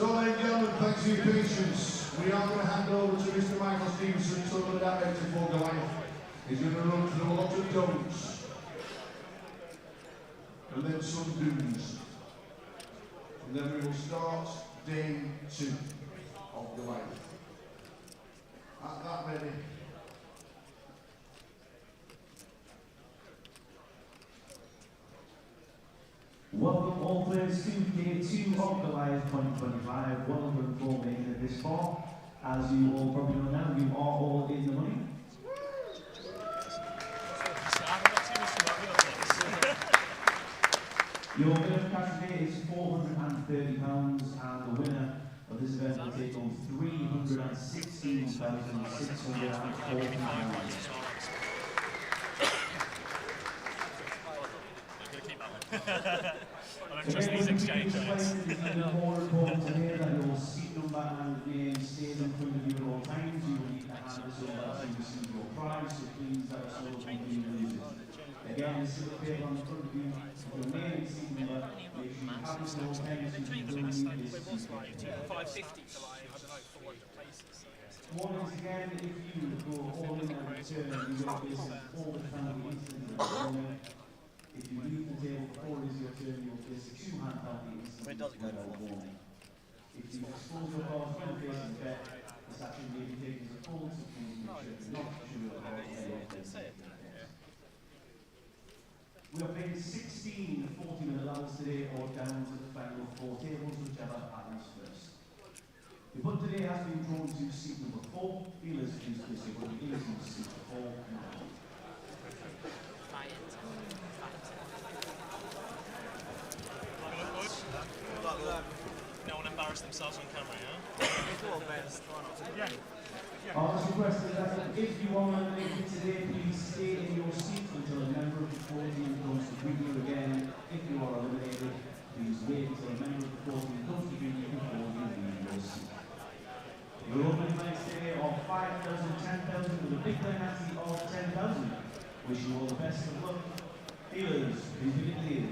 So, ladies and gentlemen, thanks for your patience. We are going to hand over to Mr. Michael Stevenson, so the director for Goliath. He's going to run through a lot of don'ts. And then some do's. And then we will start day 2 of Goliath. At that ready. Welcome all players to Day 2 of Goliath 2025. Well done for making it this far. As you all probably know now, you are all in the money. Your winner of cash today is £430, and the winner of this event will take home £316,640. I don't trust these exchange rates. It is even more important to hear that your seat number and name stays in front of you at all times. You will need to hand this over to receive your prize, so please let us know when you lose it. Again, this is the paper on the front of you. Your name and seat number. Make sure you have this at all times. You will need this seat. 550 to like, I don't know, 400 places. Once again, if you go all in and return, you will face all the family incidents at the moment. If you leave the table before it is your turn, you'll face a 2-hand penalty instantly without warning. If you expose your cards when facing the bet, this action may be taken as a full to please make sure you're not sure your cards are We are playing 16 40-minute levels today, or down to the final 4 tables, whichever happens first. The punt today has been drawn to seat number 4. Dealers please place your money into seat 4 now. No one embarrass themselves on camera, yeah? I'll ask you a question that if you are eliminated today, please stay in your seat until a member of the core team comes to greet you again. If you are eliminated, please wait until a member of the core team comes to greet you before you leave your seat. Your opening lines today are 5,000, 10,000 with a big penalty of 10,000. Wish you all the best of luck. Dealers, please begin the deal.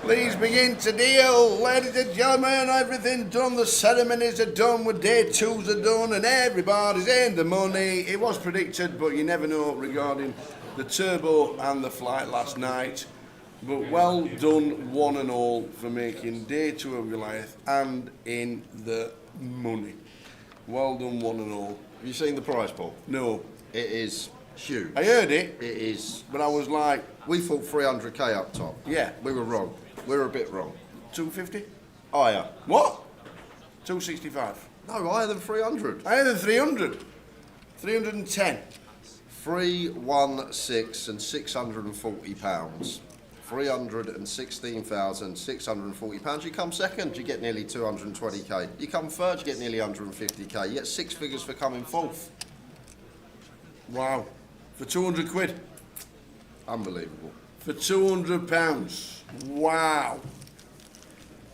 Please begin to deal, ladies and gentlemen. Everything done, the ceremonies are done, with day 2s are done, and everybody's in the money. It was predicted, but you never know regarding the turbo and the flight last night. But well done, one and all, for making day 2 of Goliath and in the money. Well done, one and all. Have you seen the prize pool? No, It is huge. I heard it, It is. but I was like, We thought 300k up top. yeah, We were wrong. We were a bit wrong. 250? Higher. What? 265. No, higher than 300. Higher than 300. 310. 316 and 640 pounds. £316,640. You come second, you get nearly 220k. You come third, you get nearly 150k. You get 6 figures for coming fourth. Wow. For 200 quid. Unbelievable. For 200 pounds. Wow.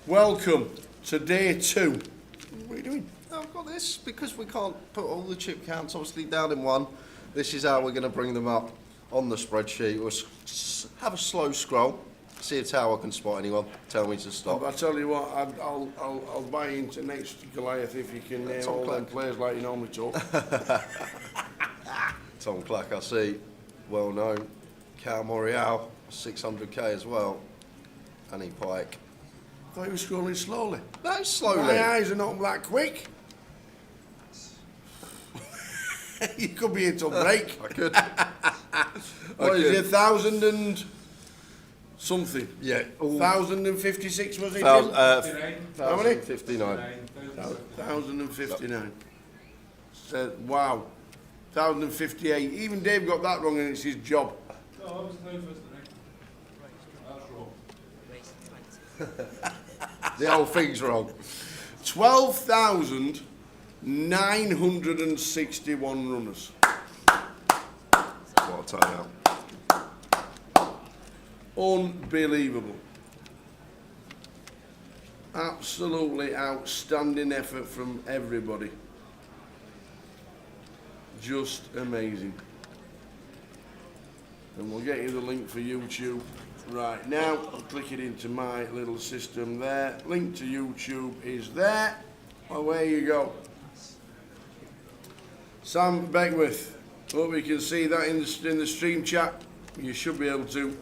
Welcome to day 2. What are you doing? I've got this because we can't put all the chip counts obviously down in one. This is how we're going to bring them up on the spreadsheet. We'll have a slow scroll, see if Tower can spot anyone. Tell me to stop. I'll tell you what, I'll buy into next Goliath if you can name Tom all them Clark. players like you normally talk. Tom Clark, I see, well known. Cal Morial, 600k as well. Annie Pike. I thought you were scrolling slowly. No, slowly. My eyes are not that quick. You could be into a break. I could. What is it, 1,000 and something? Yeah. 1,056 was it? How Jim? How many? 59. 1,059. So, wow. 1,058. Even Dave got that wrong and it's his job. No, I was no first That's wrong. The whole thing's wrong. 12,961 runners. What a turnout. Unbelievable. Absolutely outstanding effort from everybody. Just amazing. And we'll get you the link for YouTube. Right, now I'll click it into my little system there. Link to YouTube is there. Away you go. Sam Beckwith, hope you can see that in the stream chat. You should be able to.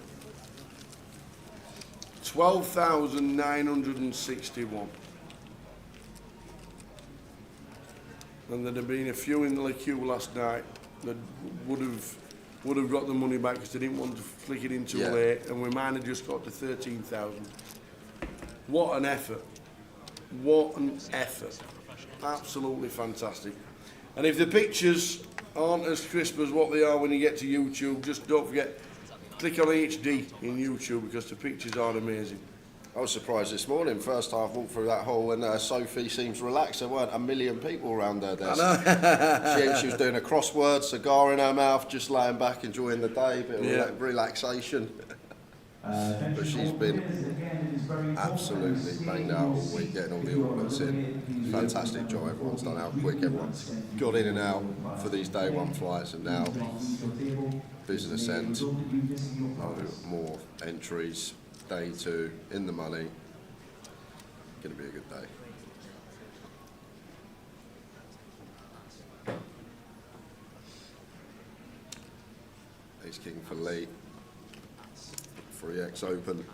12,961. And there'd have been a few in the queue last night that would have got the money back because they didn't want to flick it in too late, and we might have just got to 13,000. What an effort. What an effort. Absolutely fantastic. And if the pictures aren't as crisp as what they are when you get to YouTube, just don't forget, click on HD in YouTube because the pictures are amazing. I was surprised this morning, first time I walked through that hall and Sophie seems relaxed. There weren't a million people around her desk. She was doing a crossword, cigar in her mouth, just laying back, enjoying the day, bit of relaxation. But she's been absolutely banged out all week, getting all the orders in. Fantastic job, everyone's done how quick everyone got in and out for these day one flights, and now business end, no more entries. Day two in the money. Gonna be a good day. Ace King for Lee. 3x open.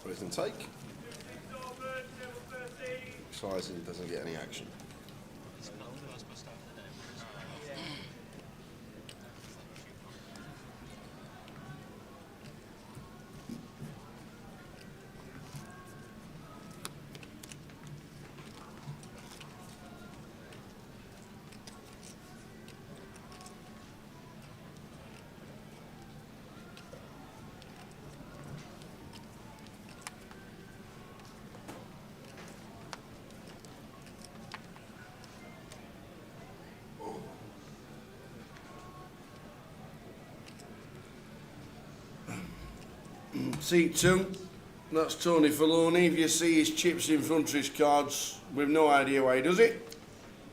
Raise and take. Sizing doesn't get any action. Seat 2, that's Tony Filoni. If you see his chips in front of his cards, we've no idea why he does it.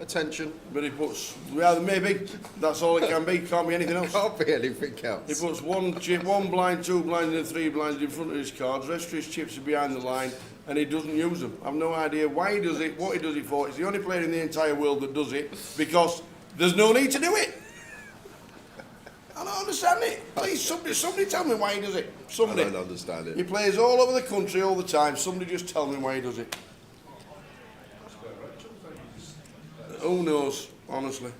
Attention. But he puts, well, maybe, that's all it can be, can't be anything else. Can't be anything else. He puts one chip, one blind, two blinds and three blinds in front of his cards, the rest of his chips are behind the line, and he doesn't use them. I've no idea why he does it, what he does it for. He's the only player in the entire world that does it, because there's no need to do it. I don't understand it. Please, somebody tell me why he does it. Somebody. I don't understand it. He plays all over the country all the time. Somebody just tell me why he does it. Who knows, honestly.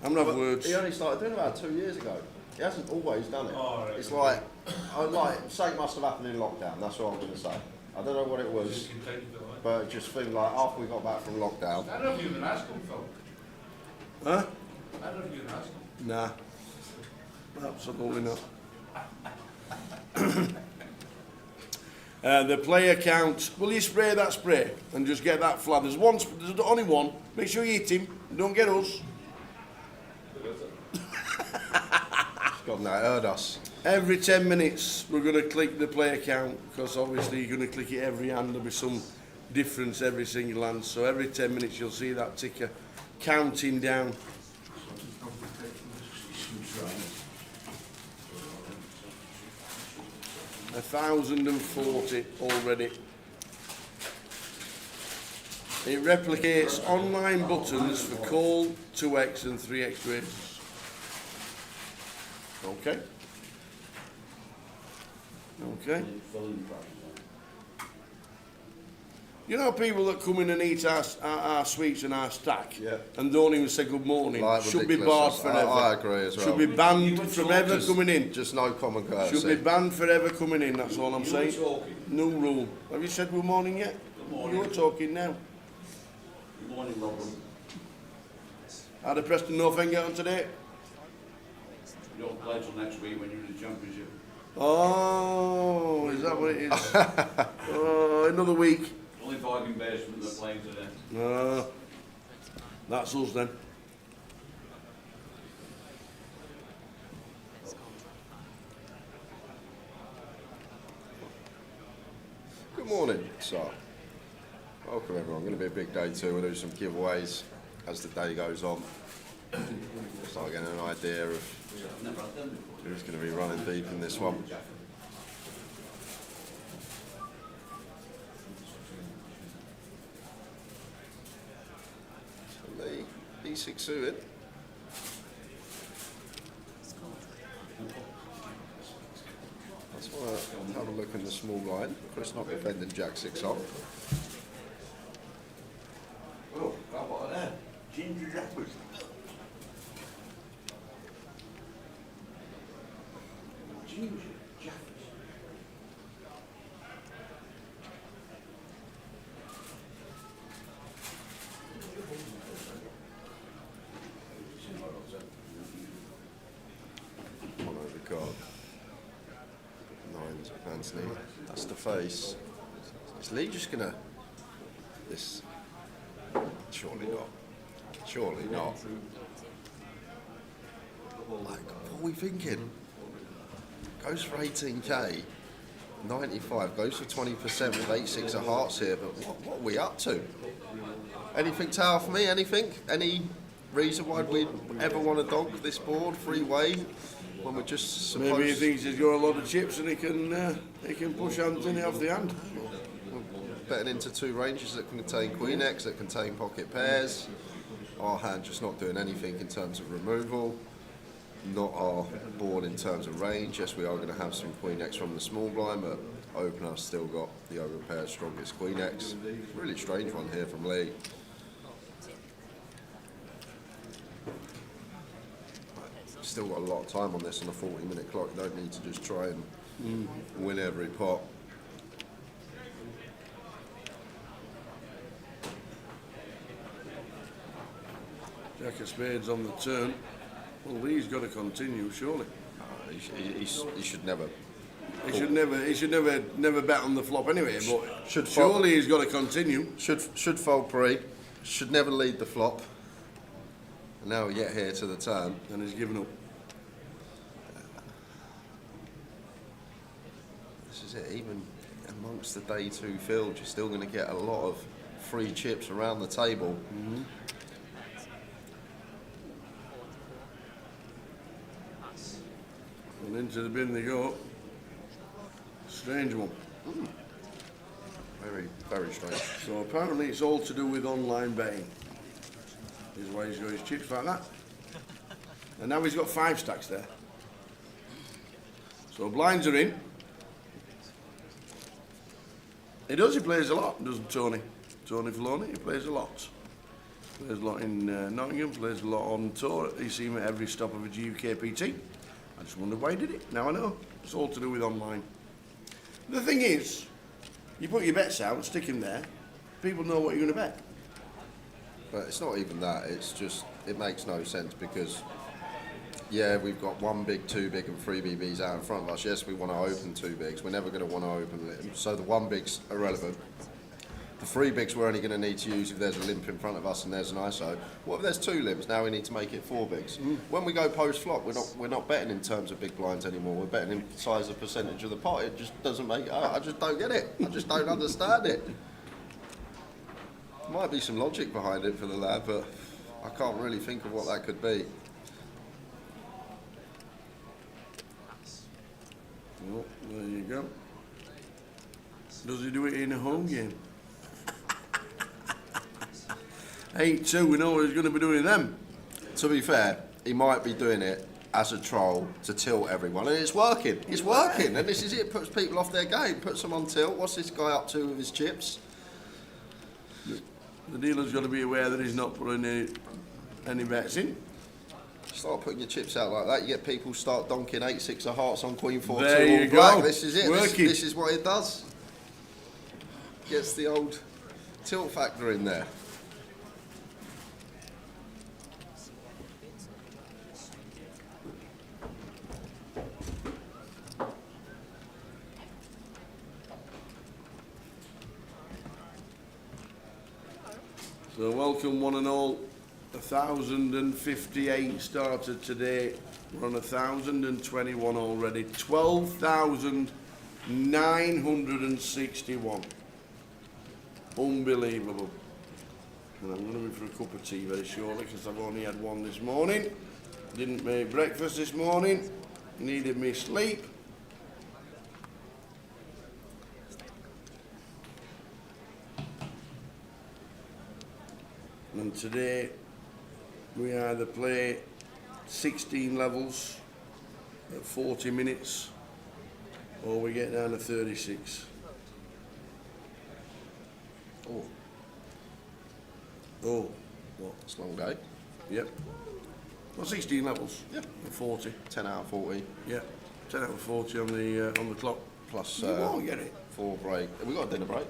I'm not words. He only started doing it about 2 years ago. He hasn't always done it. Oh, right. It's like something must have happened in lockdown. That's what I'm going to say. I don't know what it was, but it just seemed like after we got back from lockdown. I don't know if you can ask him, Phil. Huh? I don't know if you can ask him. Nah. Absolutely not. The player count. Will you spray that spray and just get that flat? There's only one. Make sure you hit him. Don't get us. God, no, it heard us. Every 10 minutes we're going to click the player count, because obviously you're going to click it every hand. There'll be some difference every single hand. So every 10 minutes you'll see that ticker counting down. 1,040 already. It replicates online buttons for call, 2x and 3x raises. Okay. Okay. You know people that come in and eat our sweets and our stack and don't even say good morning, Like should be ridiculous. barred forever. I agree as well. Should be banned from ever coming in. Just no common courtesy. Should be banned forever coming in, that's all I'm saying. No rule. Have you said good morning yet? Good morning. You're talking now. Good morning, Robert. Had a Preston North End get on today? You don't play till next week when you're in the championship. Oh, is that what it is? Oh, another week. Only bargain basement they're playing today. That's us then. Good morning, so welcome everyone. Going to be a big day too. We'll do some giveaways as the day goes on. Start getting an idea of who's going to be running deep in this one. So Lee, E6 suited. I just want to have a look in the small line. Chris not defending Jack 6 off. Oh, how about that? Ginger apples. Ginger jaffers. One over card. Nines of Anthony. That's the face. Is Lee just gonna this? Surely not. Surely not. Like, what are we thinking? Goes for 18k, 95, goes for 20% with 8-6 of hearts here, but what are we up to? Anything tower for me, anything? Any reason why we'd ever want to donk this board, free-way, when we're just supposed... Maybe he thinks he's got a lot of chips and he can push Anthony off the hand. Betting into two ranges that contain Queen X, that contain pocket pairs. Our hand just not doing anything in terms of removal. Not our board in terms of range. Yes, we are going to have some Queen X from the small blind, but opener still got the overpaired strongest Queen X. Really strange one here from Lee. Still got a lot of time on this on a 40-minute clock. You don't need to just try and win every pot. Jack of spades on the turn. Well, Lee's got to continue, surely. He should never. He should never bet on the flop anyway. But Should surely fold. he's got to continue. Should fold pre. Should never lead the flop. And now we get here to the turn. And he's given up. This is it. Even amongst the day two field, you're still going to get a lot of free chips around the table. And into the bin they go. Strange one. Very, very strange. So apparently it's all to do with online betting. Is why he's got his chips like that. And now he's got 5 stacks there. So blinds are in. He plays a lot, doesn't Tony? Tony Filoni, he plays a lot. Plays a lot in Nottingham, plays a lot on tour. He's seen him at every stop of a GUKPT. I just wondered why he did it. Now I know. It's all to do with online. The thing is, you put your bets out and stick him there, people know what you're going to bet. But it's not even that. It's just, it makes no sense because, yeah, we've got 1 big, 2 big and 3 BBs out in front of us. Yes, we want to open 2 bigs. We're never going to want to open them. So the 1 big's irrelevant. The 3 bigs we're only going to need to use if there's a limp in front of us and there's an ISO. What if there's 2 limps? Now we need to make it 4 bigs. When we go post flop, we're not betting in terms of big blinds anymore. We're betting in size of percentage of the pot. It just doesn't make it. I just don't get it. I just don't understand it. Might be some logic behind it for the lad, but I can't really think of what that could be. Well, there you go. Does he do it in a home game? 8-2, we know what he's going to be doing them. To be fair, he might be doing it as a troll to tilt everyone, and it's working. It's working, and this is it. Puts people off their game, puts them on tilt. What's this guy up to with his chips? The dealer's got to be aware that he's not putting any bets in. Start putting your chips out like that, you get people start donking 8-6 of hearts on Queen 4-2 There you all black. go. This is it. Working. This is what it does. Gets the old tilt factor in there. So welcome one and all. 1,058 started today. We're on 1,021 already. 12,961. Unbelievable. And I'm going to be for a cup of tea very shortly because I've only had one this morning. Didn't make breakfast this morning. Needed me sleep. And today we either play 16 levels at 40 minutes or we get down to 36. Oh, Oh, what? it's a long day. Yep. Well, 16 levels. Yep. At 40. 10 out of 40. Yeah. 10 out of 40 on the clock. Plus You won't get it. 4 break. Have we got a dinner break?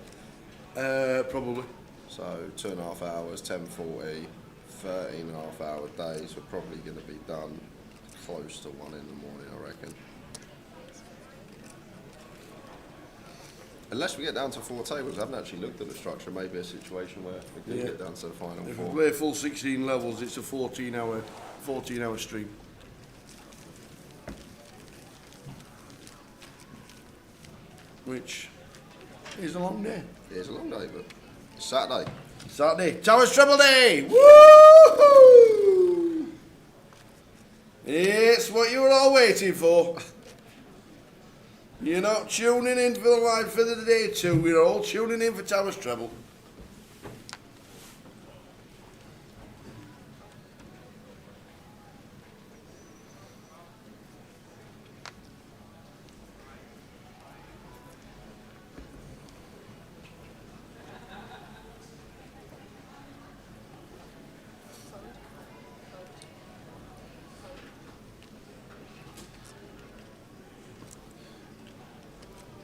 Probably. So 2.5 hours, 10:40, 13.5 hour days. We're probably going to be done close to 1 in the morning, I reckon. Unless we get down to 4 tables. I haven't actually looked at the structure. Maybe a situation where we can get down to the final If 4. we play full 16 levels, it's a 14-hour stream. Which is a long day. It is a long day, but it's Saturday. Saturday, Towers Treble Day! Woo! It's what you were all waiting for. You're not tuning in for the live for the day too. We're all tuning in for Towers Treble.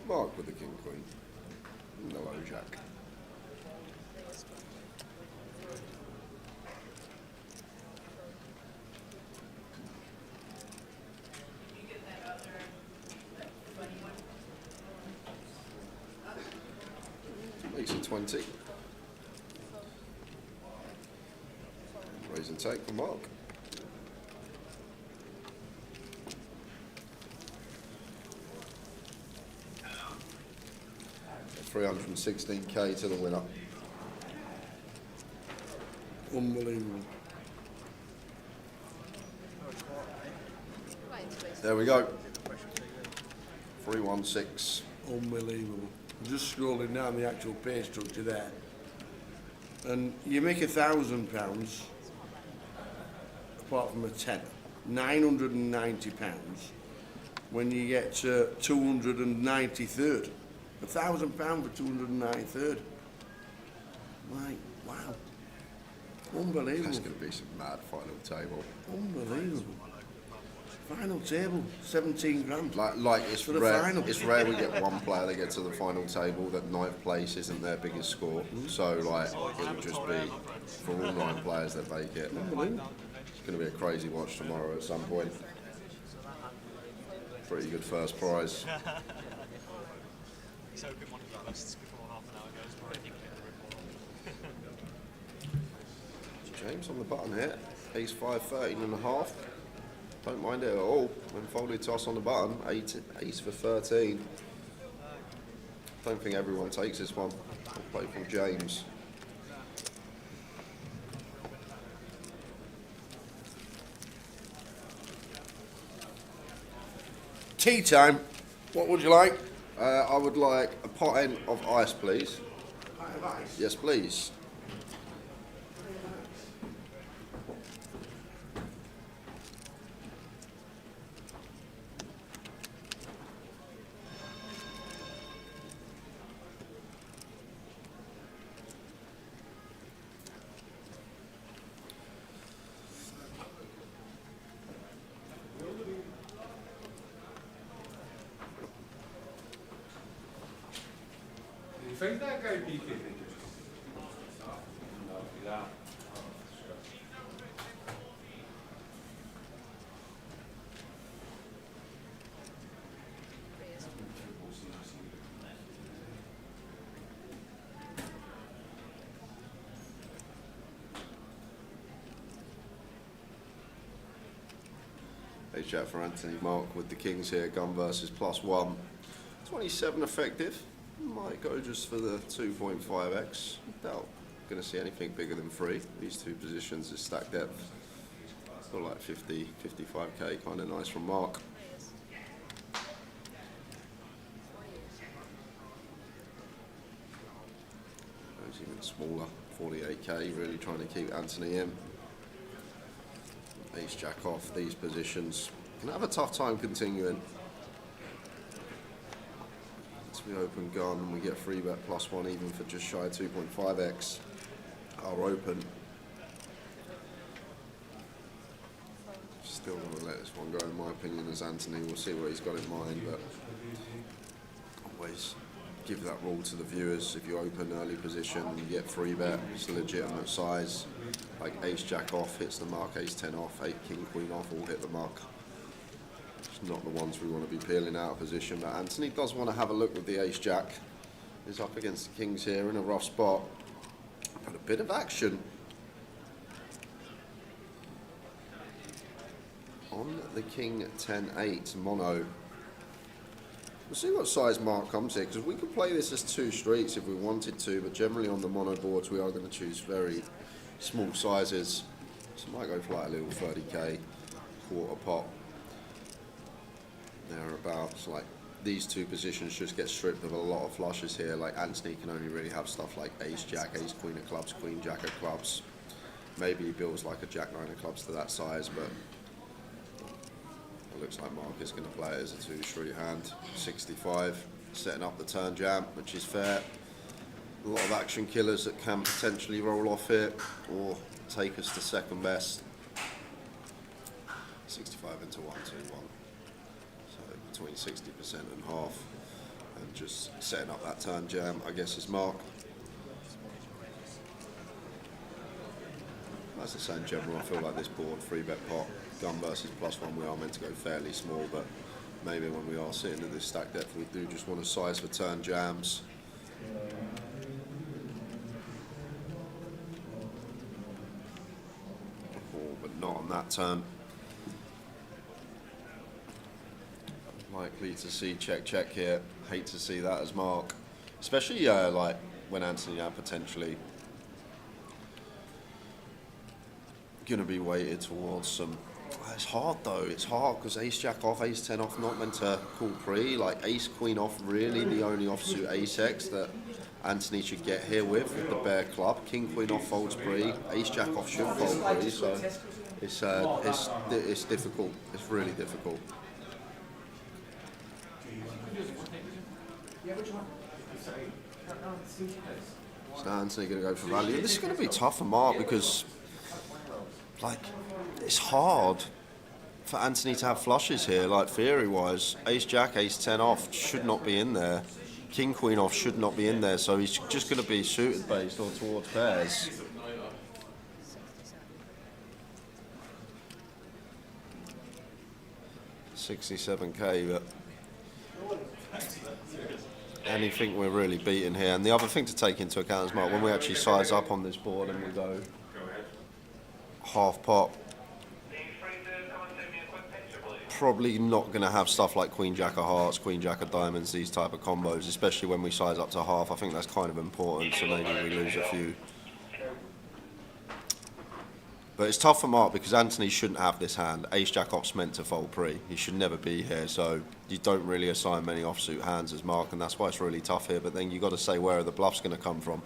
Mark with the king queen. No low jack. Makes it 20. Raise and take for Mark. $316k to the winner. Unbelievable. There we go. 316. Unbelievable. I'm just scrolling down the actual pay structure there. And you make £1,000 apart from a tenner, £990 when you get to 293rd. £1,000 for 293rd. Right, wow. Unbelievable. That's going to be some mad final table. Unbelievable. Final table, 17 grand. Like it's For the rare. final. It's rare we get one player that gets to the final table that 9th place isn't their biggest score. So like it would just be for all 9 players that make it. It's going to be a crazy watch tomorrow at some point. Pretty good first prize. He's hoping one of the busts before half an hour goes by. James on the button here. Ace 5, 13.5. Don't mind it at all. When folded toss on the button, ace for 13. Don't think everyone takes this one. I'll play for James. Tea time. What would you like? I would like a pint of ice, please. Pint of ice. Yes, please. Fez da carpica. ace jack for Anthony. Mark with the kings here, gun versus +1. 27 effective. Might go just for the 2.5x. Doubt going to see anything bigger than 3. These two positions is stack depth. Got like 50, 55k, kind of nice from Mark. Goes even smaller, 48k, really trying to keep Anthony in. Ace jack off, these positions can have a tough time continuing. Once we open gun and we get 3-bet +1 even for just shy of 2.5x, our open. Still going to let this one go in my opinion as Anthony. We'll see what he's got in mind, but always give that rule to the viewers. If you open early position and you get 3-bet, it's a legitimate size. Like ace jack off hits the mark, ace 10 off, 8 king queen off all hit the mark. It's not the ones we want to be peeling out of position, but Anthony does want to have a look with the ace jack. He's up against the kings here in a rough spot, but a bit of action on the king 10-8 mono. We'll see what size Mark comes here, because we could play this as 2 streets if we wanted to, but generally on the mono boards we are going to choose very small sizes. So I might go for like a little 30k quarter pot thereabouts. Like these two positions just get stripped of a lot of flushes here. Like Anthony can only really have stuff like ace jack, ace queen of clubs, queen jack of clubs. Maybe he builds like a jack 9 of clubs to that size, but it looks like Mark is going to play it as a 2-street hand. 65, setting up the turn jam, which is fair. A lot of action killers that can potentially roll off here or take us to second best. 65 into 1, 2, 1. So between 60% and half. And just setting up that turn jam, I guess, is Mark. As I say, in general, I feel like this board, 3-bet pot, gun versus +1, we are meant to go fairly small, but maybe when we are sitting at this stack depth, we do just want to size for turn jams. But not on that turn. Likely to see check here. Hate to see that as Mark, especially like when Anthony potentially going to be weighted towards some. It's hard though. It's hard because ace jack off, ace 10 off, not meant to call pre. Like ace queen off, really the only offsuit ace x that Anthony should get here with the bare club. King queen off folds pre. Ace jack off should fold pre. So it's difficult. It's really difficult. So Anthony going to go for value. This is going to be tough for Mark because, like, it's hard for Anthony to have flushes here. Like theory-wise, ace jack, ace 10 off should not be in there. King queen off should not be in there. So he's just going to be suited based or towards pairs. $67k, but anything we're really beating here. And the other thing to take into account is, Mark, when we actually size up on this board and we go half pot, probably not going to have stuff like queen jack of hearts, queen jack of diamonds, these type of combos, especially when we size up to half. I think that's kind of important, so maybe we lose a few. But it's tough for Mark because Anthony shouldn't have this hand. Ace jack off's meant to fold pre. He should never be here, so you don't really assign many offsuit hands as Mark, and that's why it's really tough here. But then you've got to say where are the bluffs going to come from.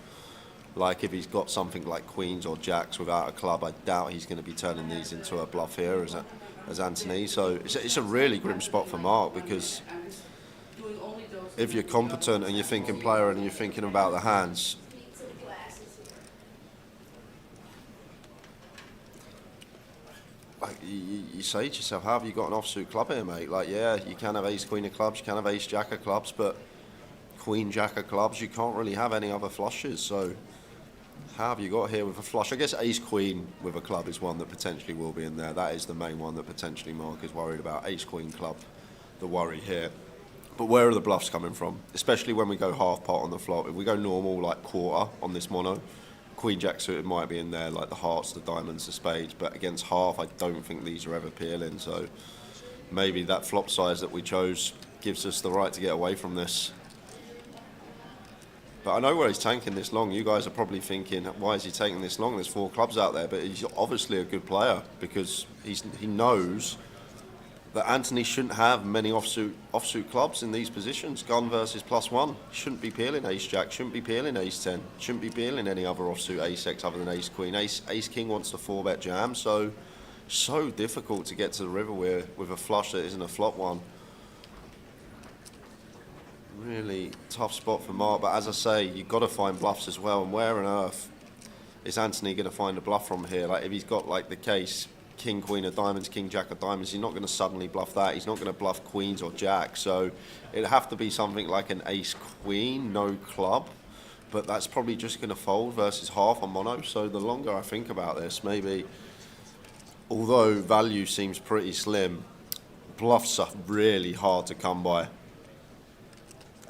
Like if he's got something like queens or jacks without a club, I doubt he's going to be turning these into a bluff here as Anthony. So it's a really grim spot for Mark because if you're competent and you're thinking player and you're thinking about the hands, like you say to yourself, how have you got an offsuit club here, mate? Like, yeah, you can have ace queen of clubs, you can have ace jack of clubs, but queen jack of clubs, you can't really have any other flushes. So how have you got here with a flush? I guess ace queen with a club is one that potentially will be in there. That is the main one that potentially Mark is worried about. Ace queen club, the worry here. But where are the bluffs coming from? Especially when we go half pot on the flop. If we go normal, like quarter on this mono, queen jack suited might be in there, like the hearts, the diamonds, the spades, but against half I don't think these are ever peeling. So maybe that flop size that we chose gives us the right to get away from this. But I know where he's tanking this long. You guys are probably thinking, why is he taking this long? There's 4 clubs out there, but he's obviously a good player because he knows that Anthony shouldn't have many offsuit clubs in these positions. Gun versus +1. Shouldn't be peeling ace-jack, shouldn't be peeling ace-10, shouldn't be peeling any other offsuit ace-x other than ace-queen. Ace-king wants to 4-bet jam, so difficult to get to the river with a flush that isn't a flop one. Really tough spot for Mark, but as I say, you've got to find bluffs as well, and where on earth is Anthony going to find a bluff from here? Like, if he's got, like, the case king, queen of diamonds, king, jack of diamonds, he's not going to suddenly bluff that. He's not going to bluff queens or jacks, so it'd have to be something like an ace queen, no club, but that's probably just going to fold versus half on mono. So the longer I think about this, maybe, although value seems pretty slim, bluffs are really hard to come by.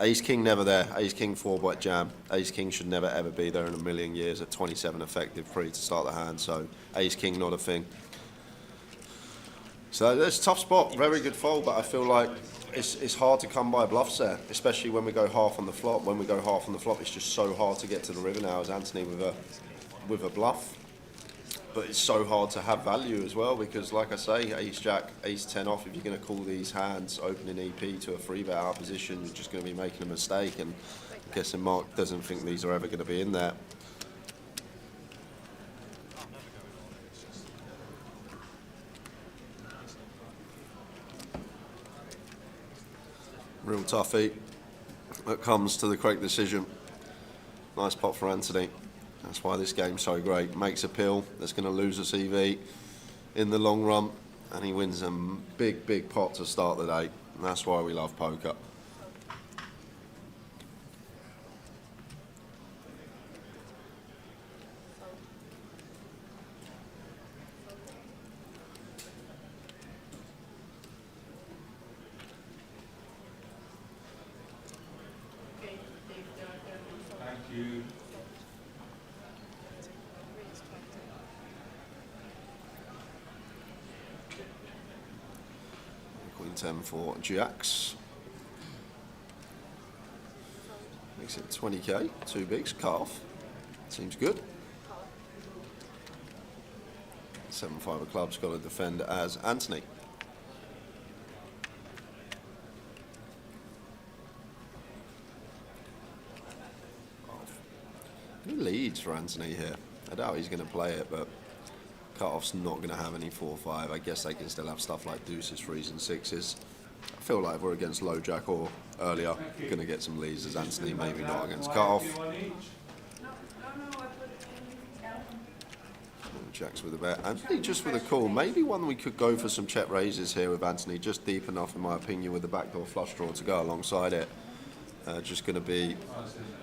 Ace king never there. Ace king 4-bet jam. Ace king should never ever be there in a million years at 27 effective pre to start the hand, so ace king not a thing. So it's a tough spot, very good fold, but I feel like it's hard to come by bluffs there, especially when we go half on the flop. When we go half on the flop, it's just so hard to get to the river now as Anthony with a bluff. But it's so hard to have value as well because, like I say, ace-jack, ace-10 off, if you're going to call these hands opening EP to a 3-bet out position, you're just going to be making a mistake, and I'm guessing Mark doesn't think these are ever going to be in there. Real toughie that comes to the correct decision. Nice pot for Anthony. That's why this game's so great. Makes a pill that's going to lose us EV in the long run, and he wins a big, big pot to start the day. And that's why we love poker. Thank you. Queen 10 for jacks. Makes it 20k, 2 bigs, cut off. Seems good. 7-5 of clubs, got to defend as Anthony. Good leads for Anthony here. I doubt he's going to play it, but cut-off's not going to have any 4-5. I guess they can still have stuff like deuces, 3s and 6s. I feel like if we're against low jack or earlier, we're going to get some leads as Anthony, maybe not against cut-off. Jacks with a bet. Anthony just with a call. Maybe one we could go for some check raises here with Anthony, just deep enough in my opinion with the backdoor flush draw to go alongside it. Just going to be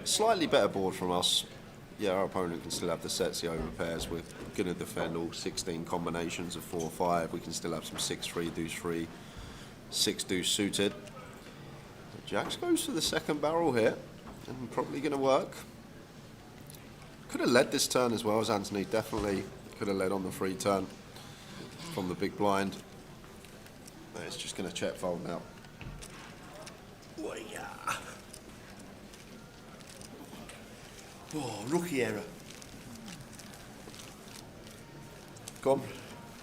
a slightly better board from us. Yeah, our opponent can still have the sets, the over pairs. We're going to defend all 16 combinations of 4-5. We can still have some 6-3, deuce 3, 6 deuce suited. Jacks goes for the second barrel here, and probably going to work. Could have led this turn as well as Anthony. Definitely could have led on the free turn from the big blind. It's just going to check fold now. Oh, rookie error. Go on.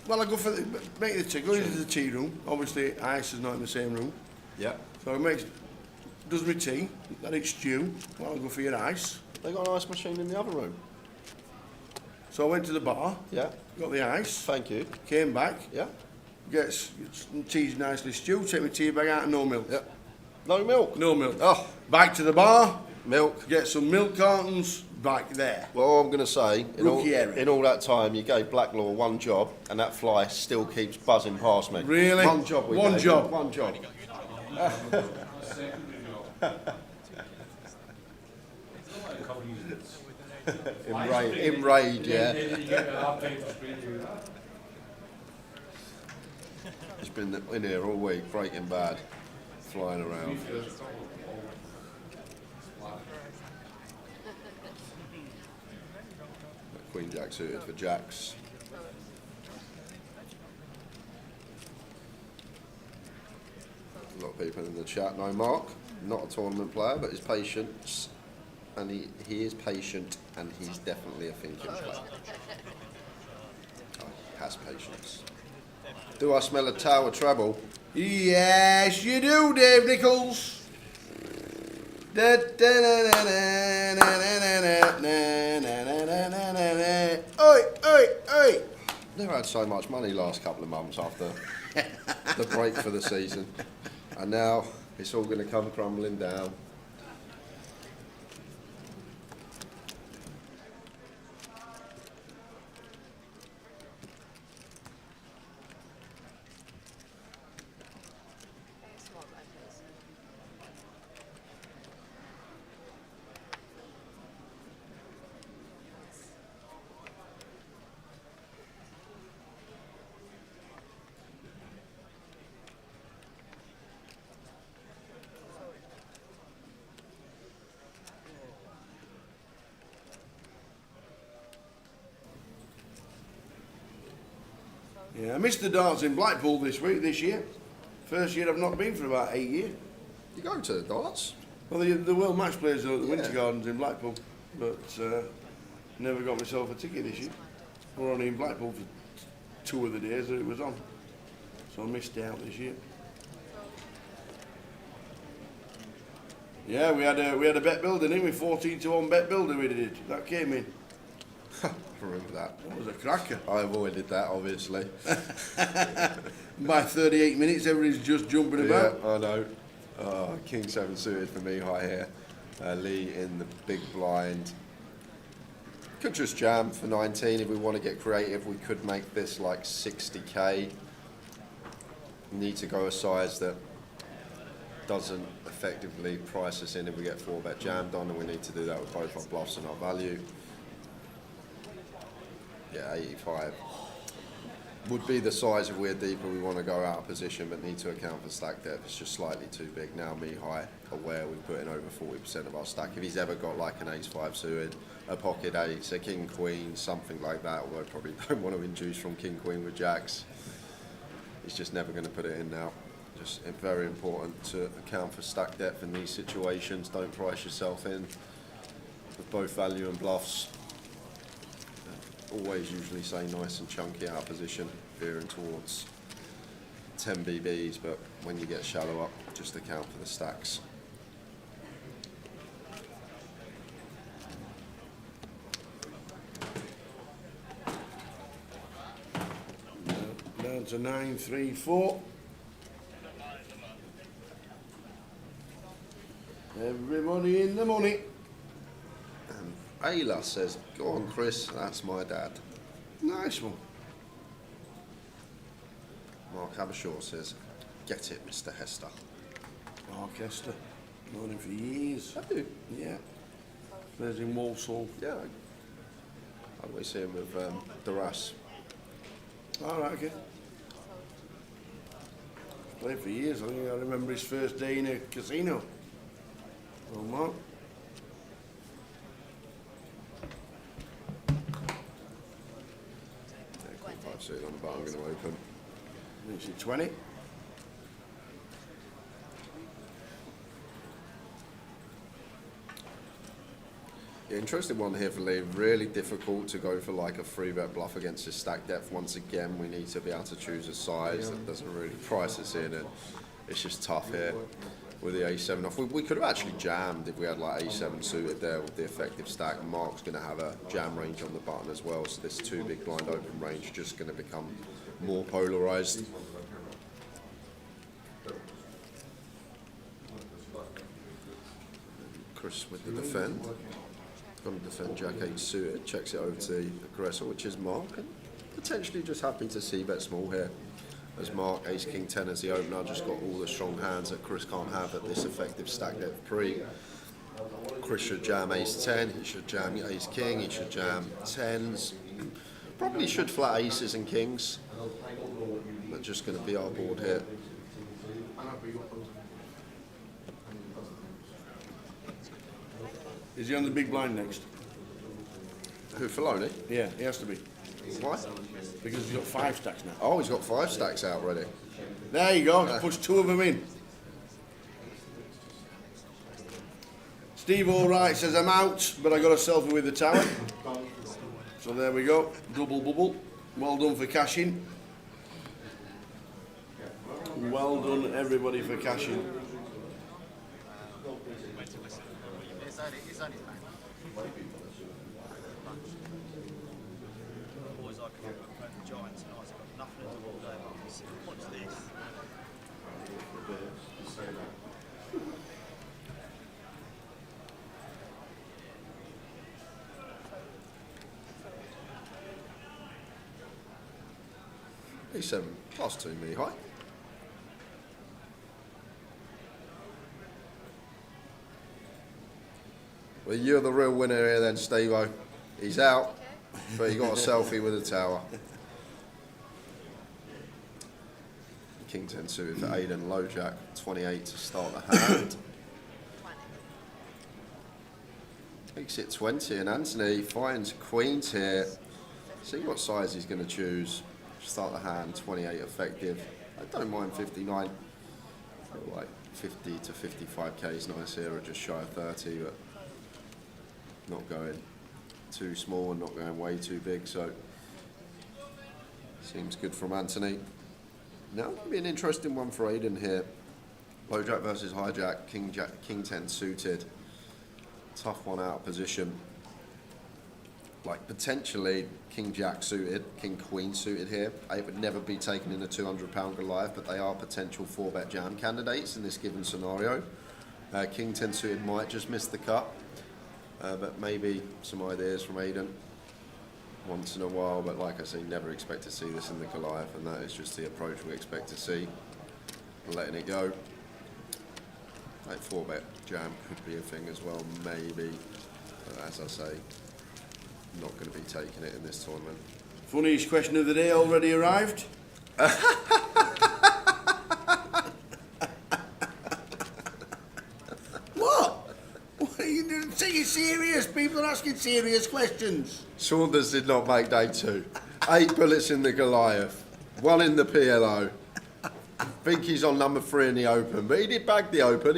Well, I go for make the go into the tea room. Obviously, ice is not in the same room, Yeah. so it does my tea. Let it stew. Well, I'll go for your ice. They got an ice machine in the other room. So I went to the bar, Yeah. got the ice, Thank you. came back, Yeah. gets tea's nicely stewed. Take my tea bag out and no milk. Yeah. No milk. No milk. Oh, Back to the bar, milk. get some milk cartons. Back there. Well, all I'm going to say, Rookie error. in all that time, you gave Blacklaw one job, and that fly still keeps buzzing past me. Really? One job we One gave job. him, One job. In raid, yeah. He's been in here all week, Breaking Bad, flying around. Queen Jack suited for jacks. got people in the chat. No, Mark, not a tournament player, but his patience, and he is patient, and he's definitely a thinking player. Oh, he has patience. Do I smell a tower treble? Yes, you do, Dave Nichols. Oi, oi, oi. Never had so much money last couple of months after the break for the season, and now it's all going to come crumbling down. Yeah, I missed the darts in Blackpool this year. First year I've not been for about 8 years. You go to the darts? Well, the World Match Players are at the Yeah. Winter Gardens in Blackpool, but never got myself a ticket this year. We're only in Blackpool for 2 of the days that it was on, so I missed out this year. Yeah, we had a bet builder, didn't we? 14-1 bet builder we did. That came in. I remember that. That was a cracker. I avoided that, obviously. By 38 minutes, everybody's just jumping about. Yeah, I know. King 7 suited for me, high here. Lee in the big blind. Could just jam for 19 if we want to get creative. We could make this like 60k. Need to go a size that doesn't effectively price us in if we get 4-bet jammed on, and we need to do that with both our bluffs and our value. Yeah, 85 would be the size if we're deeper. We want to go out of position, but need to account for stack depth. It's just slightly too big. Now me high, aware we put in over 40% of our stack. If he's ever got like an ace-5 suited, a pocket ace, a king-queen, something like that, although I probably don't want to induce from king-queen with jacks, he's just never going to put it in now. Just very important to account for stack depth in these situations. Don't price yourself in with both value and bluffs. Always usually say nice and chunky out of position, veering towards 10 BBs, but when you get shallow up, just account for the stacks. Down to 9-3-4. Everybody in the money. Ayla says, go on Chris, that's my dad. Nice one. Mark Habershaw says, get it Mr Hester. Orchestra. Known him for years. I do. Yeah. Plays in Walsall. Yeah. I always see him with Duras. Alright, okay. Played for years. I think I remember his first day in a casino. Oh, Mark. Queen 5 suited on the bar, I'm going to open. Makes it 20. Yeah, interesting one here for Lee. Really difficult to go for like a 3-bet bluff against his stack depth. Once again, we need to be able to choose a size that doesn't really price us in, and it's just tough here with the A7 off. We could have actually jammed if we had like A7 suited there with the effective stack. Mark's going to have a jam range on the button as well, so this 2 big blind open range just going to become more polarised. Chris with the defend. Going to defend Jack 8 suited, checks it over to the aggressor, which is Mark, and potentially just happy to see bet small here. As Mark, Ace King 10 as the opener, just got all the strong hands that Chris can't have at this effective stack depth pre. Chris should jam Ace 10, he should jam Ace King, he should jam 10s. Probably should flat aces and kings. But just going to be our board here. Is he on the big blind next? Who, Filoni? Yeah, he has to be. Why? Because he's got 5 stacks now. Oh, he's got 5 stacks out already. There you go. Push 2 of them in. Steve Allwright says I'm out, but I got a selfie with the tower. So there we go, double bubble. Well done for cashing. Well done everybody for cashing. Boys, I come up with Giants and I've got nothing to do all day. What's this? E7 +2 me high. Well, you're the real winner here then, Steve-O. He's out, but he got a selfie with the tower. King 10 suited for Aidan, low jack, 28 to start the hand. Makes it 20, and Anthony finds queens here. See what size he's going to choose. Start the hand, 28 effective. I don't mind 59. I feel like 50 to 55k is nice here, or just shy of 30, but not going too small and not going way too big, so seems good from Anthony. Now it'll be an interesting one for Aidan here. Low jack versus high jack, king 10 suited. Tough one out of position. Like potentially king jack suited, king queen suited here. It would never be taken in a £200 Goliath, but they are potential 4-bet jam candidates in this given scenario. King 10 suited might just miss the cut, but maybe some ideas from Aidan once in a while. But like I say, never expect to see this in the Goliath, and that is just the approach we expect to see. Letting it go. Like 4-bet jam could be a thing as well, maybe. But as I say, not going to be taking it in this tournament. Funniest question of the day already arrived. What? What are you doing? Say you're serious. People are asking serious questions. Saunders did not make day 2. 8 bullets in the Goliath, 1 in the PLO. I think he's on number 3 in the Open, but he did bag the Open.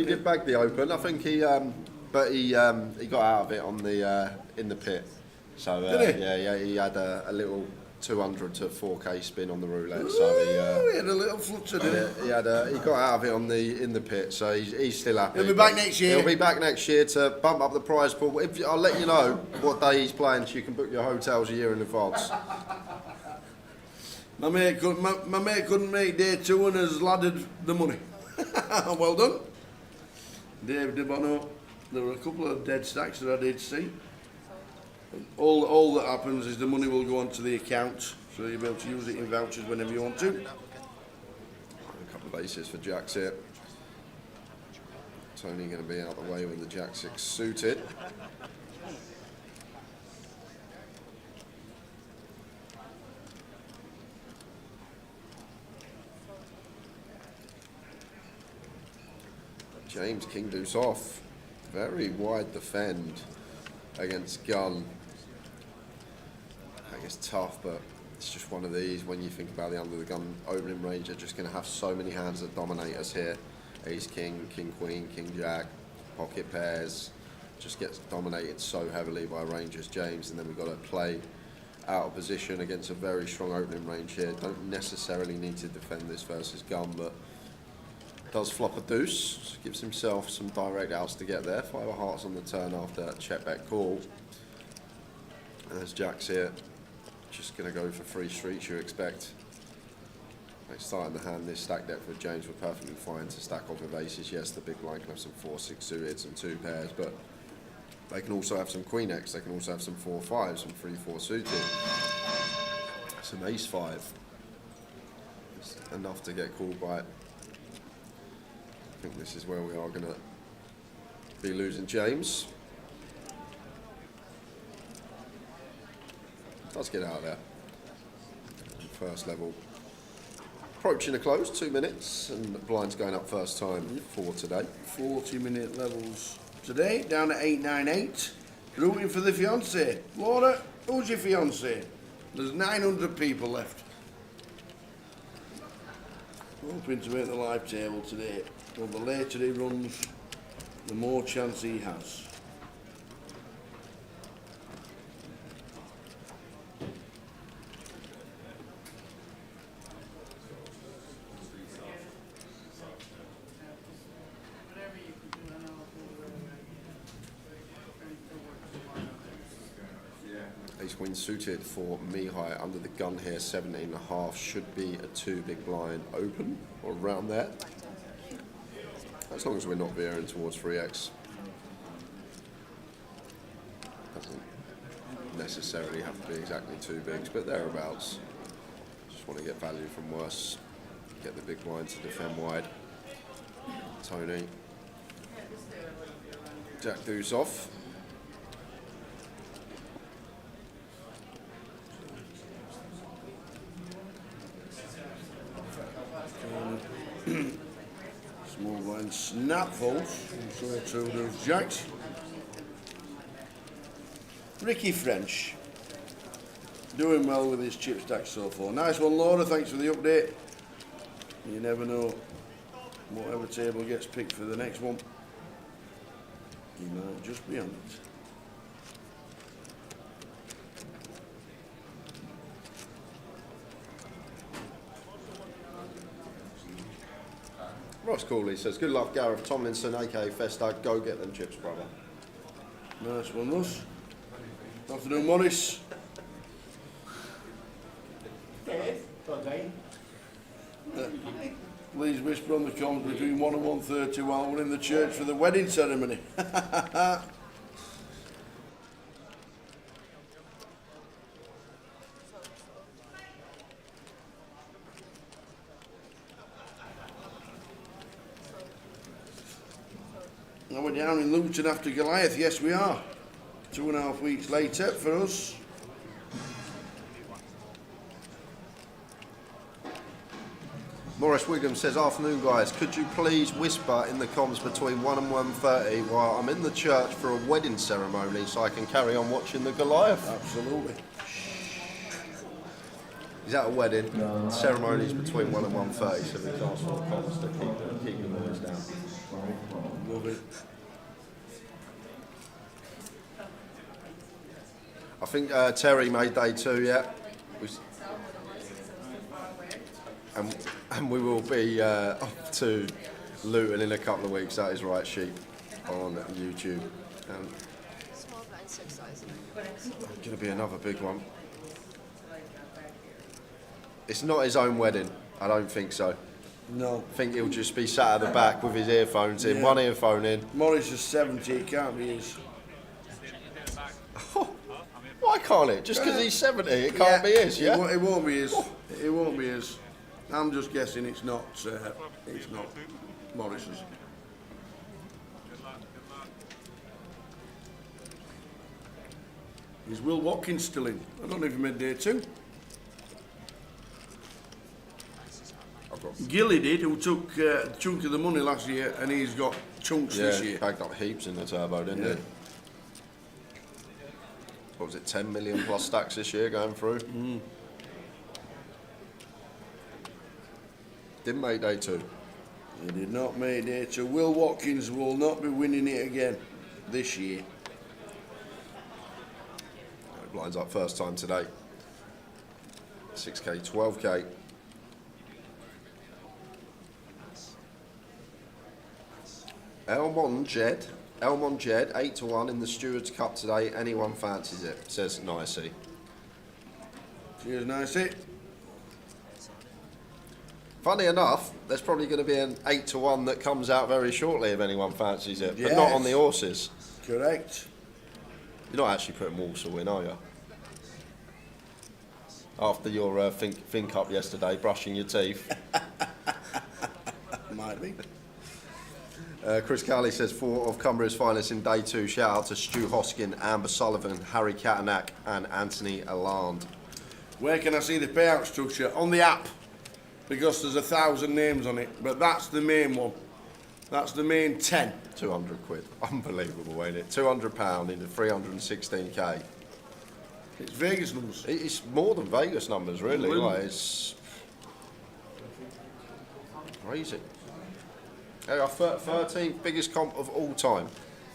I think he, but he got out of it on the in the pit. So Did he? yeah, he had a little 200 to 4k spin on the roulette. So he had a little flutter, didn't he? he got out of it on in the pit. So he's still happy. He'll be back next year. He'll be back next year to bump up the prize pool. I'll let you know what day he's playing, so you can book your hotels a year in advance. My mate couldn't make day 2 and has laddered the money. Well done. Dave De Bono. There were a couple of dead stacks that I did see. All that happens is the money will go onto the account, so you'll be able to use it in vouchers whenever you want to. A couple of aces for jacks here. Tony going to be out the way with the jack 6 suited. James king deuce off. Very wide defend against gun. I guess tough, but it's just one of these. When you think about the under the gun opening range, they're just going to have so many hands that dominate us here. Ace king, king queen, king jack, pocket pairs. Just gets dominated so heavily by rangers James, and then we've got to play out of position against a very strong opening range here. Don't necessarily need to defend this versus gun, but does flop a deuce, gives himself some direct outs to get there. 5 of hearts on the turn after check back call. And there's jacks here, just going to go for 3 streets you expect. Like starting the hand, this stack depth with James were perfectly fine to stack off with aces. Yes, the big blind can have some 4-6 suited, some 2 pairs, but they can also have some queen X, they can also have some 4-5, some 3-4 suited, some ace-5. It's enough to get called by it. I think this is where we are going to be losing James. Does get out there. First level approaching a close, 2 minutes, and the blind's going up first time for today. 40-minute levels today, down at 898. Rooting for the fiancé. Laura, who's your fiancé? There's 900 people left. Hoping to make the live table today. Well, the later he runs, the more chance he has. Ace Queen suited for Mihai under the gun here, 17.5. Should be a 2 big blind open or around there. As long as we're not veering towards 3x. Doesn't necessarily have to be exactly 2 bigs, but thereabouts. Just want to get value from worse. Get the big blind to defend wide. Tony. Jack deuce off. Small blind snapfuls. So two those jacks. Ricky French. Doing well with his chip stack so far. Nice one, Laura. Thanks for the update. You never know whatever table gets picked for the next one. You might just be on it. Ross Cooley says, good luck, Gareth Tomlinson, aka Festa. Go get them chips, brother. Nice one, Russ. Afternoon, Morris. Please whisper on the comms between 1 and 1:30 while we're in the church for the wedding ceremony. Now we're down in Luton after Goliath. Yes, we are. 2.5 weeks later for us. Morris Wiggum says, afternoon guys, could you please whisper in the comms between 1 and 1:30 while I'm in the church for a wedding ceremony so I can carry on watching the Goliath? Absolutely. He's at a wedding, ceremonies between 1 and 1:30, so we can't sort of comms to keep the noise down. Love it. I think Terry made day 2, yeah. And we will be off to Luton in a couple of weeks, that is right, Sheep, on YouTube. Going to be another big one. It's not his own wedding, I don't think so. No. I think he'll just be sat at the back with his earphones in, Yeah. one earphone in. Morris is 70, it can't be his. Why can't it? Just because he's 70, it can't be his, yeah? It won't be his. It won't be his. I'm just guessing it's not Morris's. Is Will Watkins still in? I don't know if he made day 2. Gilly did, who took a chunk of the money last year, and he's got chunks this Yeah, year. bagged up heaps in the turbo, didn't Yeah. he? What was it, 10 million plus stacks this year going through? Didn't make day 2. He did not make day 2. Will Watkins will not be winning it again this year. Blinds up first time today. 6k, 12k. Elmon Jed, 8-1 in the Stewards Cup today. Anyone fancies it? Says Nicey. Cheers, Nicey. Funny enough, there's probably going to be an 8-1 that comes out very shortly if anyone fancies it, but not on the horses. Correct. You're not actually putting Walsall in, are you? After your think up yesterday, brushing your teeth. Might be. Chris Cowley says 4 of Cumbria's finest in day 2. Shout out to Stu Hoskin, Amber Sullivan, Harry Katanak and Anthony Alland. Where can I see the payout structure? On the app. Because there's 1,000 names on it. But that's the main one. That's the main 10. 200 quid. Unbelievable, ain't it? £200 into 316k. It's Vegas numbers. It's more than Vegas numbers, really. Unbelievable. Like, it's crazy. Our 13th biggest comp of all time.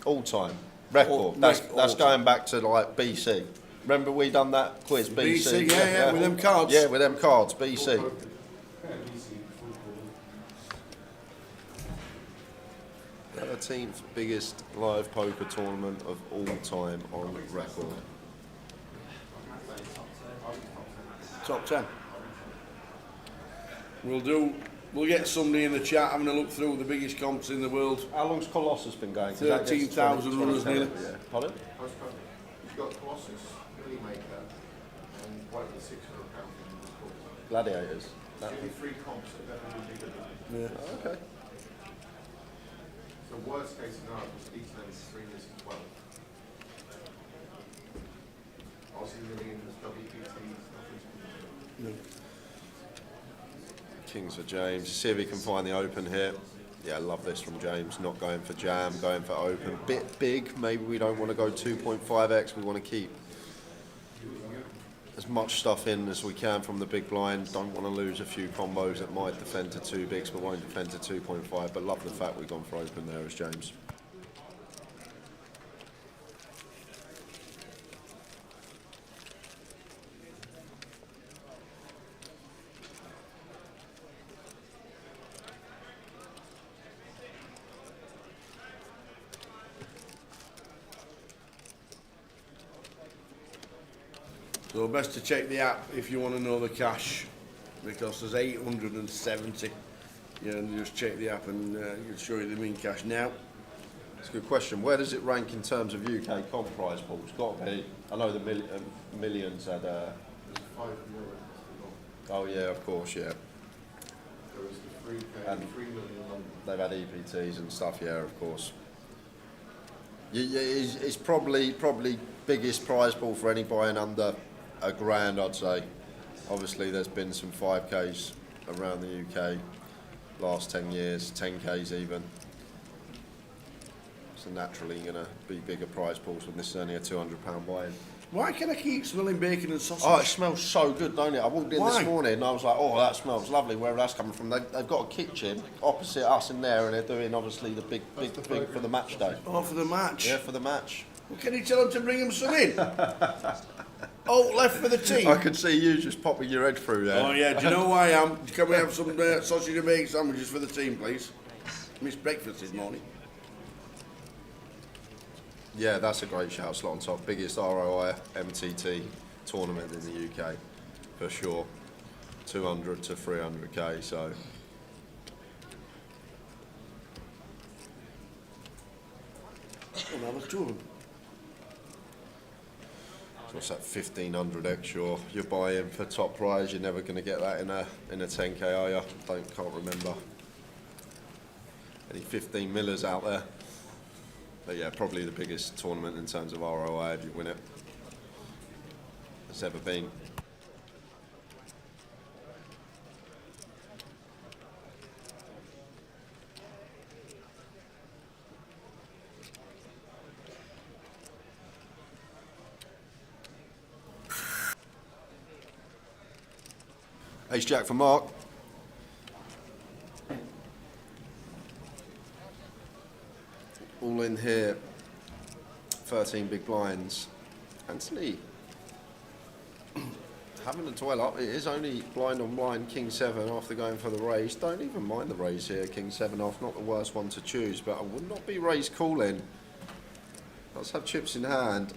All time. Record. That's going back to like BC. Remember we done that quiz, BC? BC, yeah, with them cards. Yeah, with them cards, BC. 13th biggest live poker tournament of all time on record. Top 10. We'll get somebody in the chat having a look through the biggest comps in the world. How long's Colossus been going? 'Cause that gets 13,000 runners 20, nearly. yeah. Pardon? You've got Colossus, Millimaker, and one of the £600 things. Gladiators. So only 3 comps are definitely bigger than Yeah. Oh, okay. So worst case scenario was each of them is 3 years and 12. Aussie Millions, WPTs, nothing's Kings for James. See if he can find the open here. Yeah, I love this from James. Not going for jam, going for open. Bit big. Maybe we don't want to go 2.5x. We want to keep as much stuff in as we can from the big blind. Don't want to lose a few combos that might defend to 2 bigs but won't defend to 2.5. But love the fact we've gone for open there as James. So best to check the app if you want to know the cash, because there's 870. Yeah, and just check the app and it'll show you the mean cash now. It's a good question. Where does it rank in terms of UK comp prize pool? It's got to be. I know the millions had. There's 5 million. Oh yeah, of course, yeah. There was the 3K, And 3 million London. They've had EPTs and stuff, yeah, of course. It's probably biggest prize pool for any buying under £1,000, I'd say. Obviously, there's been some 5Ks around the UK last 10 years, 10Ks even. So naturally, going to be bigger prize pools when this is only a £200 buy-in. Why can I keep smelling bacon and sausage? Oh, it smells so good, don't it? I walked in Why? this morning and I was like, oh, that smells lovely. Where that's coming from? They've got a kitchen opposite us in there, and they're doing obviously the big for the match day. Oh, for the match. Yeah, for the match. Well, can you tell them to bring them some in? Oh, left for the team. I could see you just popping your head through there. Oh yeah, do you know who I am? Can we have some sausage and bacon sandwiches for the team, please? Missed breakfast this morning. Yeah, that's a great shout. Slot on top. Biggest ROI MTT tournament in the UK, for sure. 200 to 300k, so. Oh, now there's 2 of them. So what's that, 1500 extra you're buying for top prize? You're never going to get that in a 10k, are you? Can't remember. Any 15 millers out there? But yeah, probably the biggest tournament in terms of ROI if you win it. It's ever been. Ace Jack for Mark. All in here. 13 big blinds. Anthony, having a dwell up, it is only blind on blind, King 7 after going for the raise. Don't even mind the raise here, King 7 off, not the worst one to choose, but I would not be raise calling. Let's have chips in hand.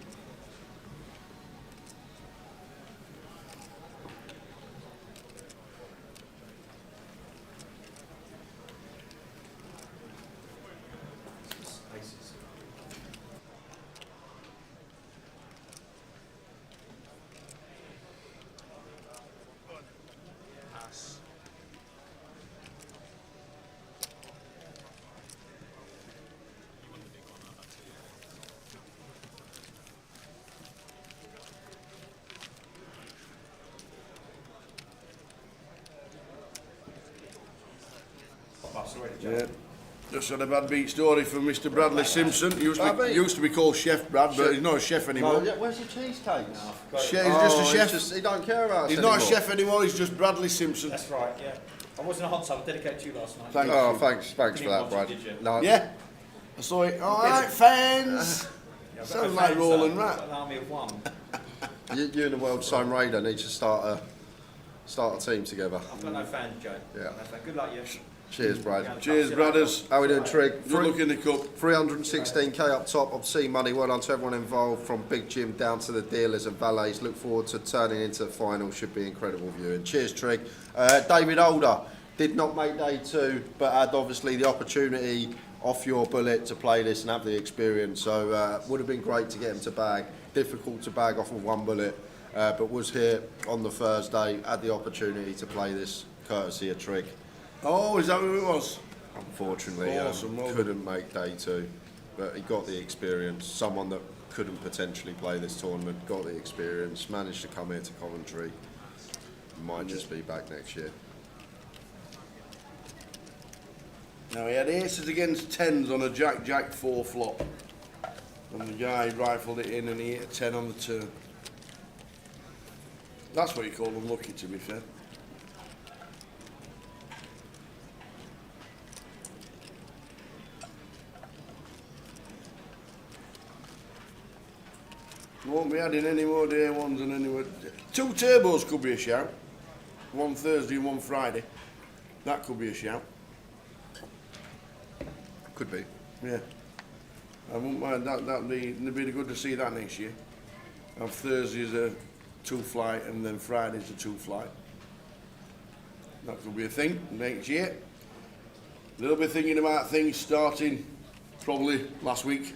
Yeah. Just had a bad beat story from Mr. Bradley Simpson. He used to be called Chef Brad, but he's not a chef anymore. Where's your cheesecakes? He's just a chef. He don't care about us He's anymore. not a chef anymore, he's just Bradley Simpson. That's right, yeah. I was in a hot tub dedicated to you last night. Thank Oh, you. thanks for Didn't that, watch Brad. it, did you? No, Yeah? I saw it. Alright, fans! Yeah, I've got Sounds no like fans, Roland though. Rat. I've got an army of one. you and the World Sign Raider need to start a team together. I've got no fans, Joe. Yeah. No fans. Good luck, you. Cheers, Brad. Cheers, brothers. How we doing, Trig? Good luck in the cup. 316k up top. Obscene money. Well done to everyone involved, from Big Jim down to the dealers and valets. Look forward to turning into the final. Should be incredible viewing. Cheers, Trig. David Older did not make day 2, but had obviously the opportunity off your bullet to play this and have the experience. So would have been great to get him to bag. Difficult to bag off of 1 bullet, but was here on the Thursday. Had the opportunity to play this courtesy of Trig. Oh, is that who it was? Unfortunately, Awesome, well couldn't make day 2, but he got the experience. Someone that couldn't potentially play this tournament got the experience, managed to come here to Coventry. Might just be back next year. Now he had aces against 10s on a Jack 4 flop. And the guy rifled it in and he hit a 10 on the turn. That's what you call unlucky, to be fair. Won't be adding any more day 1s and any more. 2 turbos could be a shout. 1 Thursday and 1 Friday. That could be a shout. Could be. Yeah. I wouldn't mind that. It'd be good to see that next year. And Thursday's a 2 flight and then Friday's a 2 flight. That could be a thing next year. They'll be thinking about things starting probably last week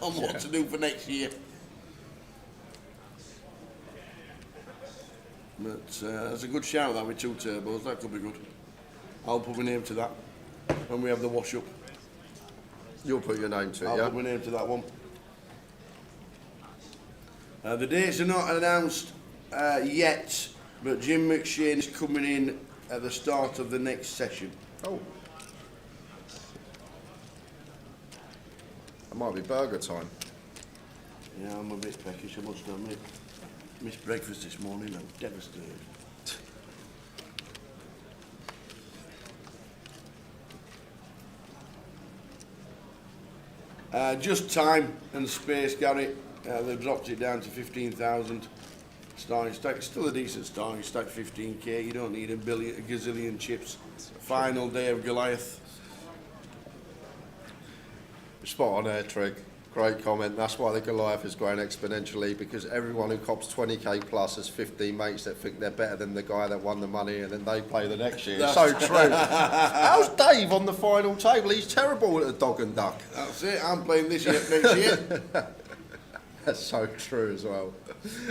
on what to do for next year. But that's a good shout, that with 2 turbos. That could be good. I'll put my name to that when we have the wash up. You'll put your name to it, I'll yeah? put my name to that one. The dates are not announced yet, but Jim McShane is coming in at the start of the next session. Oh. That might be burger time. Yeah, I'm a bit peckish, I must admit. Missed breakfast this morning, I'm devastated. Just time and space, Gary. They've dropped it down to 15,000. Starting stack, still a decent starting stack, 15k. You don't need a gazillion chips. Final day of Goliath. Spot on there, Trig. Great comment. That's why the Goliath is growing exponentially, because everyone who cops 20k plus has 15 mates that think they're better than the guy that won the money, and then they play the next year. It's so true. How's Dave on the final table? He's terrible at the dog and duck. That's it, I'm playing this year, next year. That's so true as well.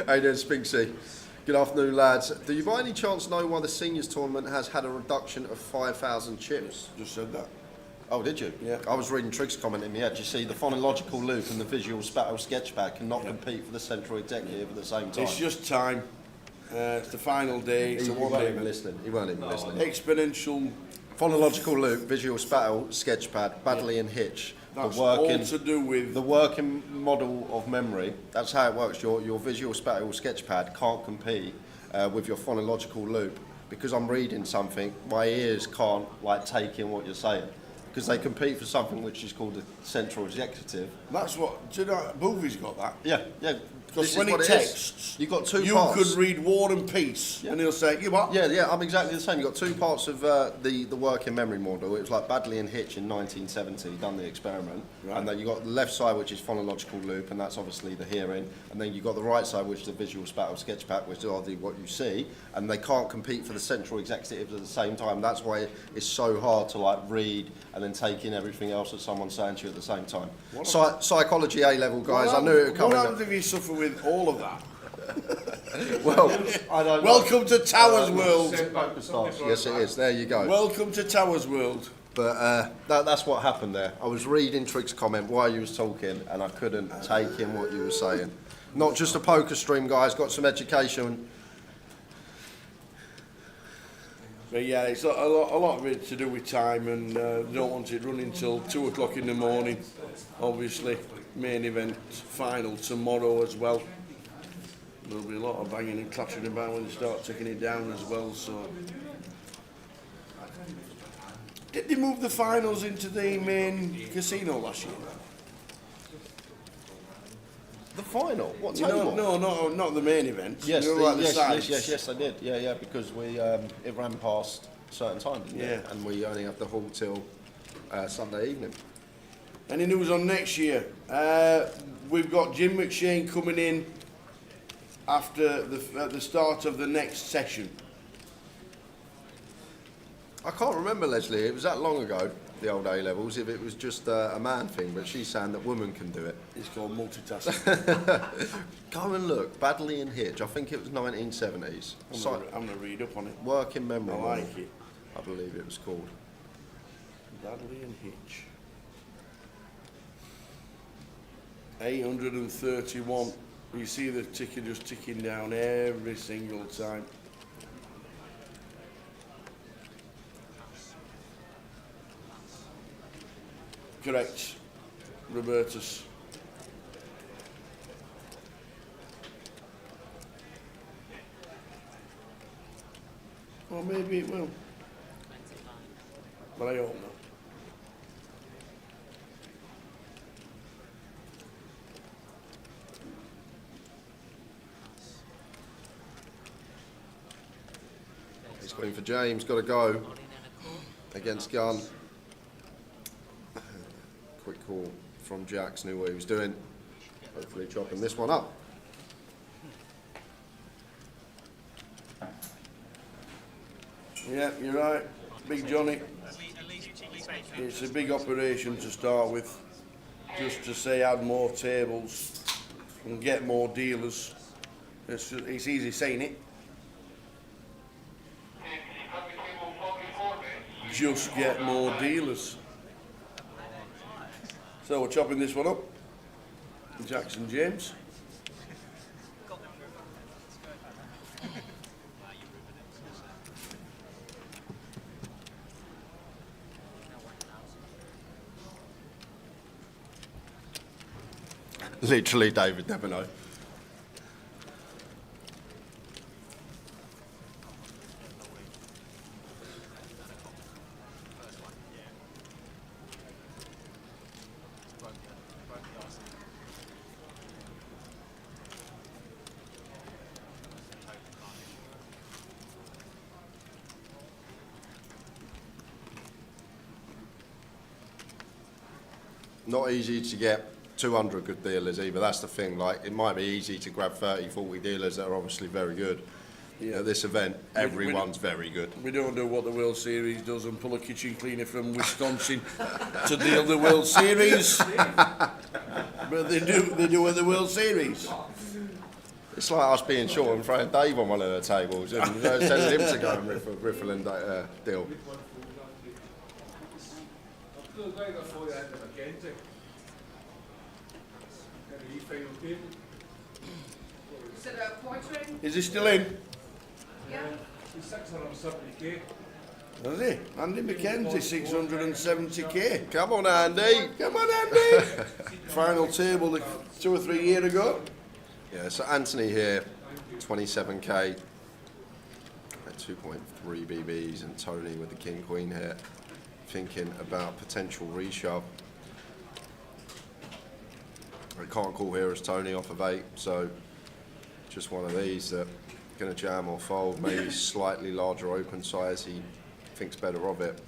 Hey there, Spinksy. Good afternoon, lads. Do you by any chance know why the seniors tournament has had a reduction of 5,000 chips? Just said that. Oh, did you? Yeah. I was reading Trig's comment in the head. You see, the phonological loop and the visual spattle sketchpad cannot compete for the central executive at the same time. It's just time. It's the final day. It's He a weren't one-day even listening. He weren't even listening. exponential. Phonological loop, visual spattle, sketchpad, Badley and Hitch. That's all to do with the working model of memory. That's how it works. Your visual spattle sketchpad can't compete with your phonological loop, because I'm reading something. My ears can't take in what you're saying, because they compete for something which is called the central executive. That's what. Do you know? Boovy's got that. Yeah. Because This when is he what it is. texts, You've got two you parts. could read War and Peace, and he'll say, "You what?" Yeah, I'm exactly the same. You've got 2 parts of the working memory model. It was like Badley and Hitch in 1970, done the experiment. Right. And then you've got the left side, which is phonological loop, and that's obviously the hearing. And then you've got the right side, which is the visual spattle sketchpad, which is what you see. And they can't compete for the central executives at the same time. That's why it's so hard to read and then take in everything else that someone's saying to you at the same time. Psychology A-level, guys. I knew it would come. What happens if you suffer with all of that? Well, I don't know. Welcome to Towers World. Yes, it is. There you go. Welcome to Towers World. But that's what happened there. I was reading Trig's comment while you was talking, and I couldn't take in what you were saying. Not just a poker stream, guys. Got some education. But yeah, it's a lot of it to do with time, and don't want it running till 2 o'clock in the morning. Obviously, main event final tomorrow as well. There'll be a lot of banging and clattering about when they start taking it down as well. So, did they move the finals into the main casino last year? The final? What No, table? not the main event. Yes, you know, like the sides. yes, I did. Yeah, because we it ran past a certain time, didn't Yeah. it? And we only have the hall till Sunday evening. Any news on next year? We've got Jim McShane coming in after at the start of the next session. I can't remember, Leslie, it was that long ago, the old A-levels, if it was just a man thing, but she's saying that women can do it. It's called multitasking. Go and look, Badley and Hitch, I think it was 1970s. I'm going to read up on it. Working memory. I like it. I believe it was called. Badley and Hitch. 831. You see the ticker just ticking down every single time. Correct, Robertus. Well, maybe it will. But I hope not. He's going for James, got to go against Gunn. Quick call from Jax, knew what he was doing. Hopefully chopping this one up. Yeah, you're right. Big Johnny. It's a big operation to start with. Just to say add more tables and get more dealers. It's easy saying it. Just get more dealers. So we're chopping this one up. Jackson James. Literally, David never know. Not easy to get 200 good dealers either, that's the thing. Like, it might be easy to grab 30, 40 dealers that are obviously very good. Yeah. At this event, everyone's very good. We don't do what the World Series does and pull a kitchen cleaner from Wisconsin to deal the World Series. But they do at the World Series. It's like us being short and throwing Dave on one of the tables and telling him to go and riffle and deal. Is it a portrait? Is he still in? Yeah. Does he? Andy McKenzie, 670k. Come on, Andy. Come on, Andy. Final table 2 or 3 years ago. Yeah, so Anthony here, 27k at 2.3 BBs, and Tony with the King Queen here, thinking about potential reshove. I can't call here as Tony off of 8, so just one of these that going to jam or fold, maybe slightly larger open size, he thinks better of it.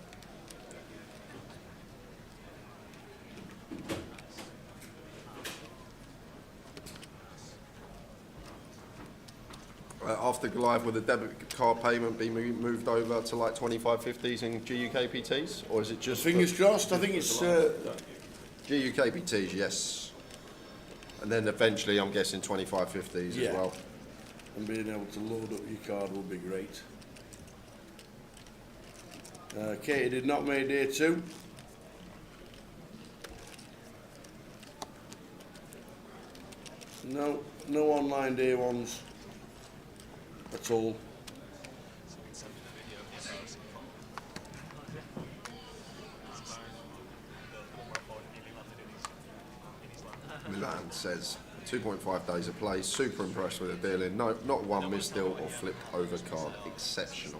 After Goliath, will the debit card payment be moved over to like 2550s and GUKPTs, or is it just Fingers crossed, I think it's... GUKPTs, yes. And then eventually, I'm guessing 2550s Yeah. as well. And being able to load up your card would be great. Katie did not make day 2. No online day 1s at all. Milan says 2.5 days of play, super impressed with the dealing. No, not one missed deal or flipped over card. Exceptional.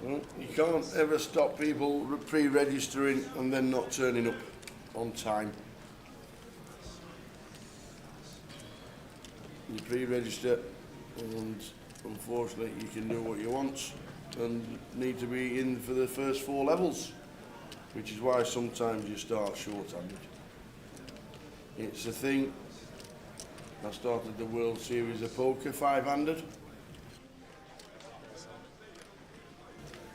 Well, you can't ever stop people pre-registering and then not turning up on time. You pre-register, and unfortunately you can do what you want and need to be in for the first 4 levels, which is why sometimes you start short-handed. It's a thing. I started the World Series of Poker 5-handed.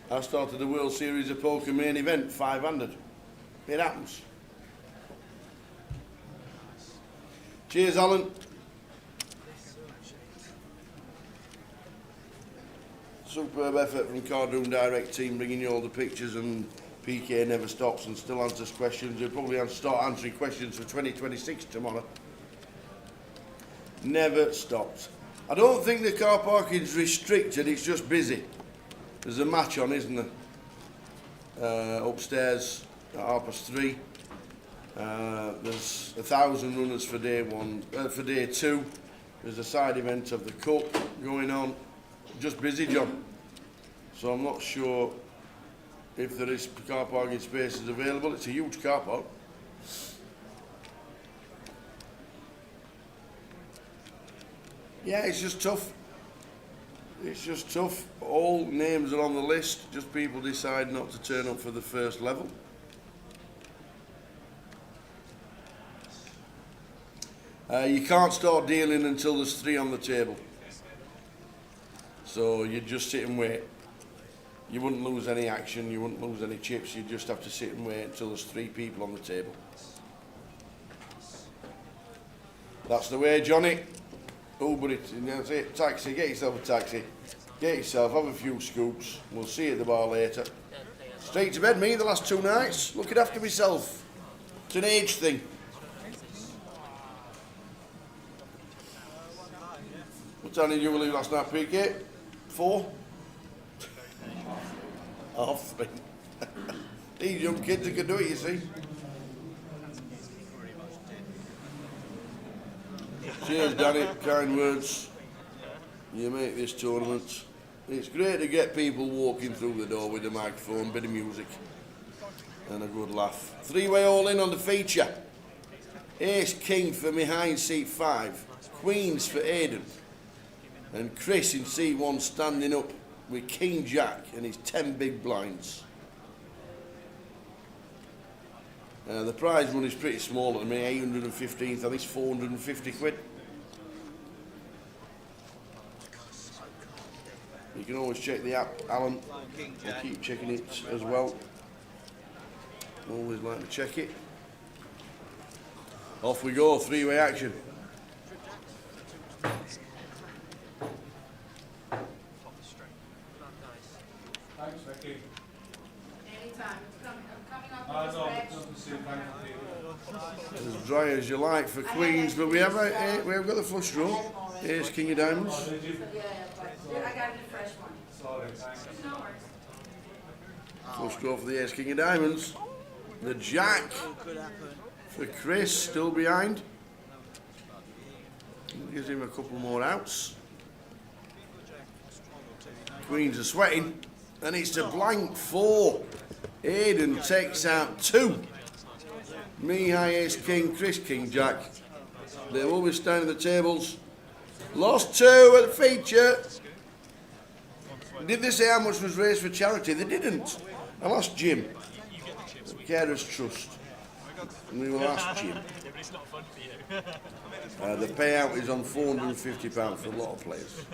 I started the World Series of Poker main event 5-handed. It happens. Cheers, Alan. Superb effort from Cardroom Direct team, bringing you all the pictures, and PK never stops and still answers questions. He'll probably start answering questions for 2026 tomorrow. Never stops. I don't think the car parking is restricted, it's just busy. There's a match on, isn't there? Upstairs at 3:30. There's 1,000 runners for day 1, for day 2. There's a side event of the Cup going on. Just busy, John. So I'm not sure if there is car parking spaces available. It's a huge car park. Yeah, it's just tough. It's just tough. All names are on the list, just people decide not to turn up for the first level. You can't start dealing until there's 3 on the table. So you just sit and wait. You wouldn't lose any action, you wouldn't lose any chips, you just have to sit and wait until there's 3 people on the table. That's the way, Johnny. Uber it, that's it. Taxi, get yourself a taxi. Get yourself, have a few scoops. We'll see you at the bar later. Straight to bed, me, the last 2 nights. Looking after myself. It's an age thing. What time did you leave last night, PK? 4? 3:30. These young kids that can do it, you see. Cheers, Danny. Kind words. You make this tournament. It's great to get people walking through the door with a microphone, bit of music, and a good laugh. 3-way all in on the feature. Ace King for behind seat 5. Queens for Aidan. And Chris in seat 1 standing up with King Jack and his 10 big blinds. The prize money is pretty small at me, 815th, I think it's 450 quid. You can always check the app, Alan. I'll keep checking it as well. Always like to check it. Off we go, 3-way action. Thanks, Vicky. Anytime. I'm coming up I with know, this nothing to say thank you. As dry as you like for Queens, but we have got the flush draw. Here's King of Diamonds. Oh, did you? Yeah, but I got a fresh one. Sorry, thanks. No worries. Flush draw for the Ace King of Diamonds. The Jack for Chris, still behind. Gives him a couple more outs. Queens are sweating. And it's a blank 4. Aidan takes out 2. Me, High Ace King, Chris King Jack. They will be standing the tables. Lost 2 at the feature. Did they say how much was raised for charity? They didn't. I lost Jim. Carers Trust. And we will ask Jim. The payout is on £450 for a lot of players.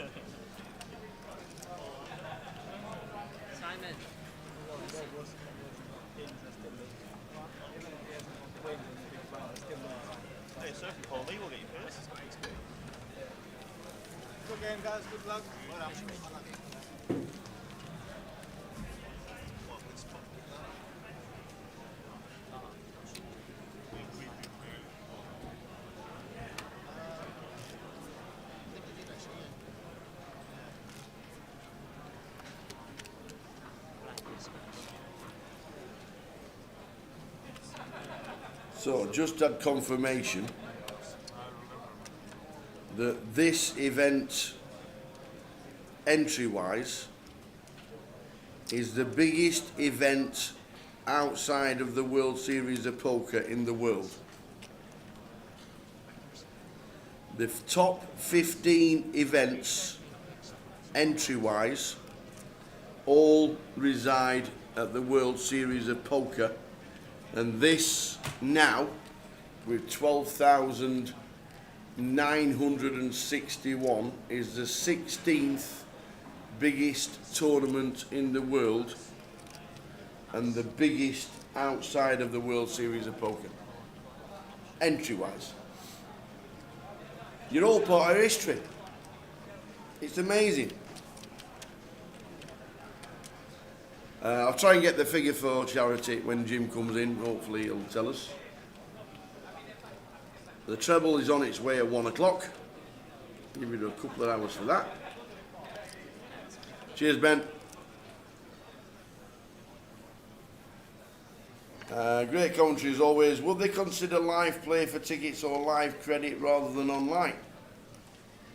Good game, guys. Good luck. Well done. So, just had confirmation that this event, entry-wise, is the biggest event outside of the World Series of Poker in the world. The top 15 events, entry-wise, all reside at the World Series of Poker, and this now, with 12,961, is the 16th biggest tournament in the world and the biggest outside of the World Series of Poker, entry-wise. You're all part of history. It's amazing. I'll try and get the figure for charity when Jim comes in. Hopefully he'll tell us. The treble is on its way at 1 o'clock. Give it a couple of hours for that. Cheers, Ben. Great commentary as always. Would they consider live play for tickets or live credit rather than online?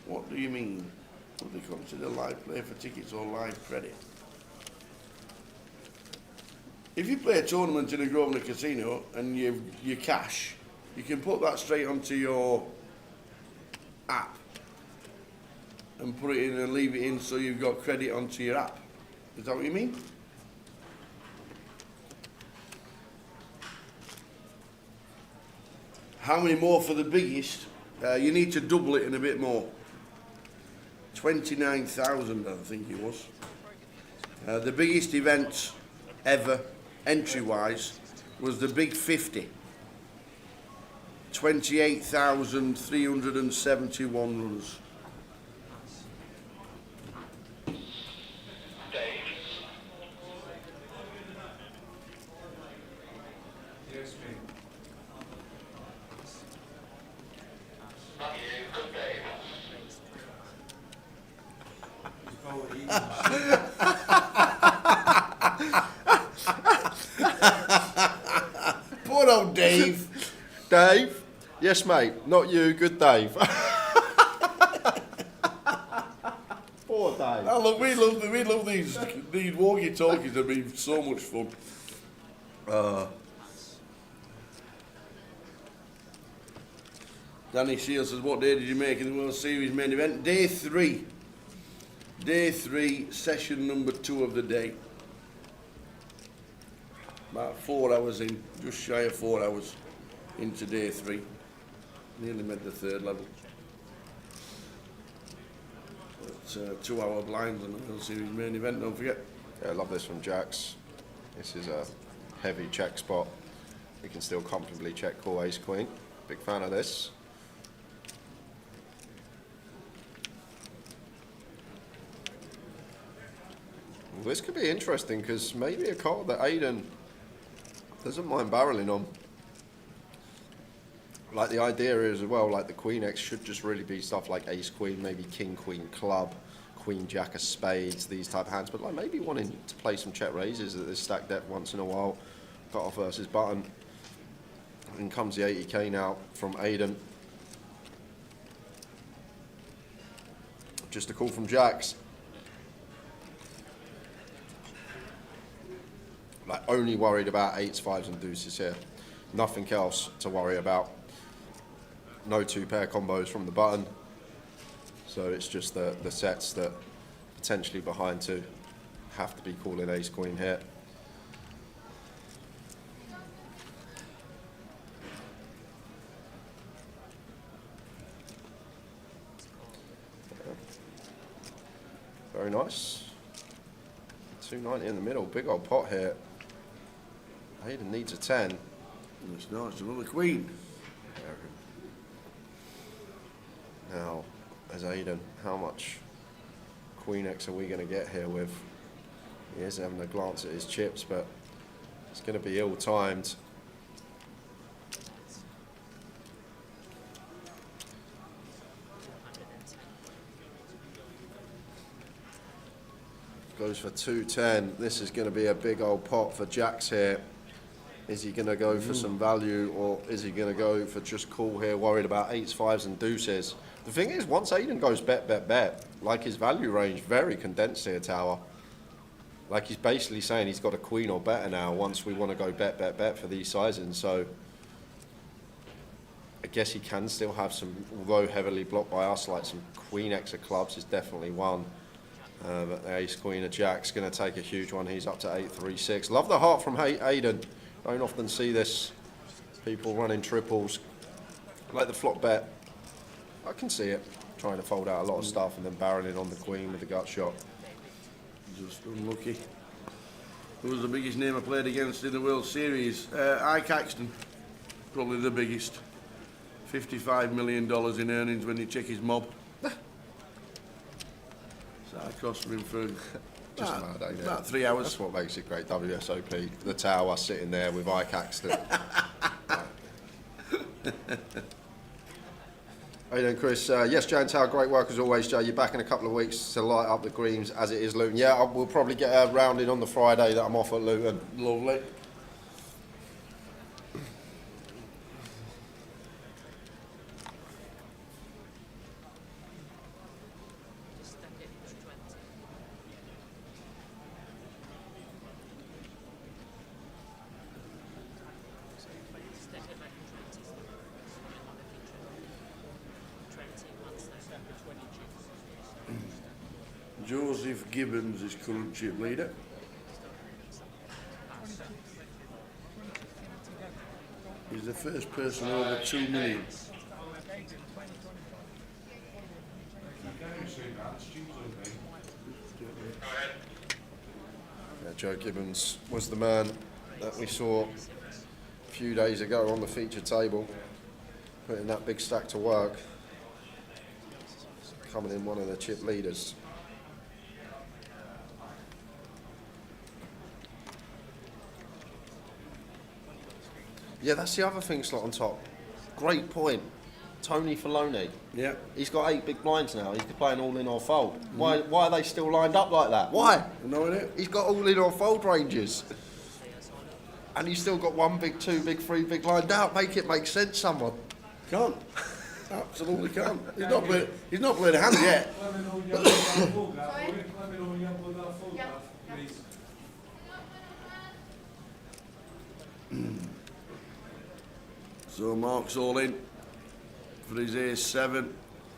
What do you mean? Would they consider live play for tickets or live credit? If you play a tournament in a Grosvenor casino and you cash, you can put that straight onto your app and put it in and leave it in so you've got credit onto your app. Is that what you mean? How many more for the biggest? You need to double it and a bit more. 29,000, I think it was. The biggest event ever, entry-wise, was the Big 50. 28,371 runs. Yes, me. Poor old Dave. Dave? Yes, mate. Not you, good Dave. Poor Dave. Oh, look, we love these walkie-talkies. They've been so much fun. Danny Shields says, what day did you make in the World Series main event? Day 3. Day 3, session number 2 of the day. About 4 hours in, just shy of 4 hours into day 3. Nearly made the 3rd level. It's 2-hour blinds on the World Series main event, don't forget. Yeah, I love this from Jax. This is a heavy check spot. We can still comfortably check call ace queen. Big fan of this. Well, this could be interesting because maybe a card that Aidan doesn't mind barreling on. Like the idea is as well, like the Queen X should just really be stuff like Ace Queen, maybe King Queen Club, Queen Jack of Spades, these type of hands. But like maybe wanting to play some check raises at this stack depth once in a while. Cut off versus button. And comes the 80k now from Aidan. Just a call from Jax. Like only worried about 8s, 5s and deuces here. Nothing else to worry about. No 2-pair combos from the button. So it's just the sets that potentially behind 2 have to be calling ace queen here. Very nice. 290 in the middle, big old pot here. Aidan needs a 10. It's nice, another queen. Now, as Aidan, how much Queen X are we going to get here with? He is having a glance at his chips, but it's going to be ill-timed. Goes for 210. This is going to be a big old pot for Jax here. Is he going to go for some value, or is he going to go for just call here, worried about 8s, 5s and deuces? The thing is, once Aidan goes bet, bet, bet, like his value range, very condensed here, Tower. Like he's basically saying he's got a queen or better now once we want to go bet, bet, bet for these sizings. So guess he can still have some, although heavily blocked by us, like some Queen X of clubs is definitely one. But the Ace Queen of Jack's going to take a huge one. He's up to 8-3-6. Love the heart from Aidan. Don't often see this. People running triples. Like the flop bet. I can see it. Trying to fold out a lot of stuff and then barreling on the Queen with the gut shot. Just unlucky. Who was the biggest name I played against in the World Series? Ike Axton. Probably the biggest. $55 million in earnings when you check his mob. So I cost him for Just mad, ain't it? about 3 hours. That's what makes it great, WSOP. The tower sitting there with Ike Axton. Hey then, Chris. Yes, Jan Tower, great work as always, Joe. You're back in a couple of weeks to light up the greens as it is Luton. Yeah, we'll probably get a round in on the Friday that I'm off at Luton. Lovely. Joseph Gibbons is current chip leader. He's the first person over 2 million. Yeah, Joe Gibbons was the man that we saw a few days ago on the feature table, putting that big stack to work, coming in one of the chip leaders. Yeah, that's the other thing, Slot on top. Great point. Tony Filoni. Yeah. He's got 8 big blinds now. He's playing all in or fold. Why are they still lined up like that? Why? No idea. He's got all in or fold ranges. And he's still got 1 big, 2 big, 3 big lined out. Make it make sense, someone. Can't. Absolutely can't. He's not played a hand yet. Let me know you have that photograph, will you? Let me know you have that photograph, please. So Mark's all in for his ace-7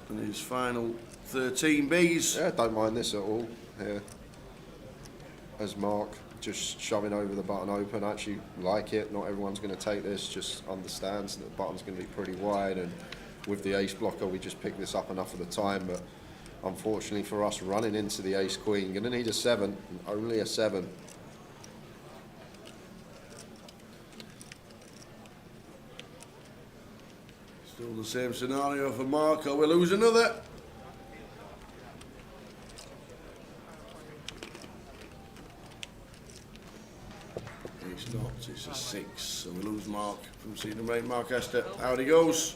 and his final 13 Bs. Yeah, don't mind this at all here. As Mark just shoving over the button open. I actually like it. Not everyone's going to take this, just understands that the button's going to be pretty wide, and with the ace blocker we just pick this up enough of the time, but unfortunately for us running into the ace queen, going to need a 7, and only a 7. Still the same scenario for Mark, or we lose another. It's not, it's a 6, so we lose Mark from seed and break. Mark Hester, out he goes.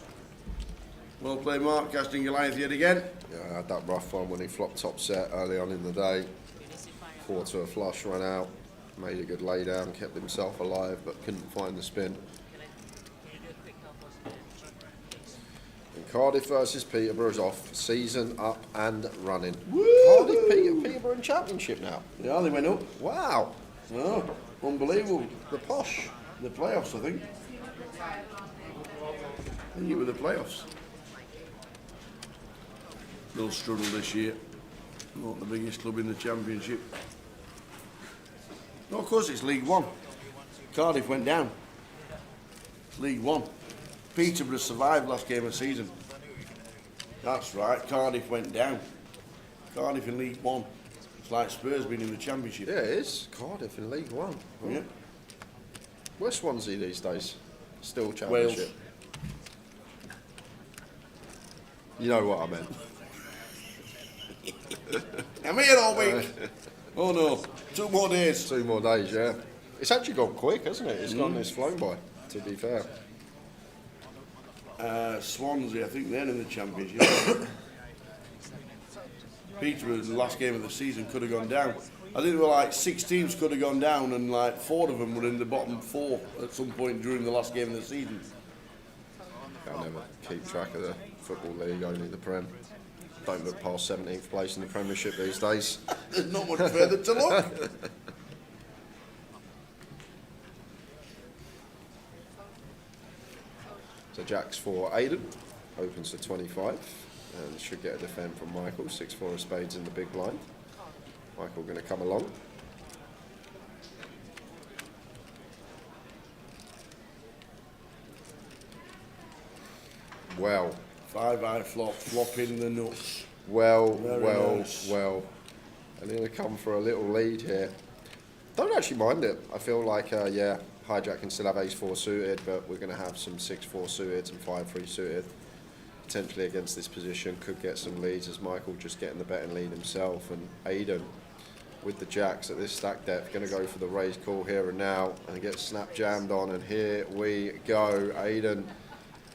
Well played, Mark, casting Goliath yet again. Yeah, I had that rough one when he flopped top set early on in the day. 4 to a flush, ran out, made a good lay down, kept himself alive, but couldn't find the spin. And Cardiff versus Peterborough's off, season up and running. Woo! Cardiff, Peterborough in championship now. Yeah, they went up. Wow, Oh, unbelievable. the posh. The playoffs, I think. I think it were the playoffs. They'll struggle this year. Not the biggest club in the championship. No, of course it's League One. Cardiff went down. League One. Peterborough survived last game of the season. That's right, Cardiff went down. Cardiff in League One. It's like Spurs being in the championship. Yeah, it is. Cardiff in League One. Oh. Yeah. Where's Swansea these days? Still championship. Wales. You know what I meant. I'm here all week. Oh no, 2 more days. 2 more days, yeah. It's actually gone quick, hasn't it? It's flown by, to be fair. Swansea, I think they're in the championship. Peterborough, the last game of the season, could have gone down. I think there were like 6 teams could have gone down, and like 4 of them were in the bottom 4 at some point during the last game of the season. I never keep track of the Football League, only the Prem. Don't look past 17th place in the Premiership these days. There's not much further to look. So Jacks for Aidan, opens to 25, and should get a defend from Michael. 6-4 of spades in the big blind. Michael going to come along. Well. 5-high flop, flopping the nuts. Well, Very well, nice. well. And going to come for a little lead here. Don't actually mind it. I feel like, yeah, hijack can still have ace-4 suited, but we're going to have some 6-4 suited, some 5-3 suited. Potentially against this position, could get some leads as Michael just getting the betting lead himself. And Aidan, with the jacks at this stack depth, going to go for the raise call here and now and get snap jammed on. And here we go. Aidan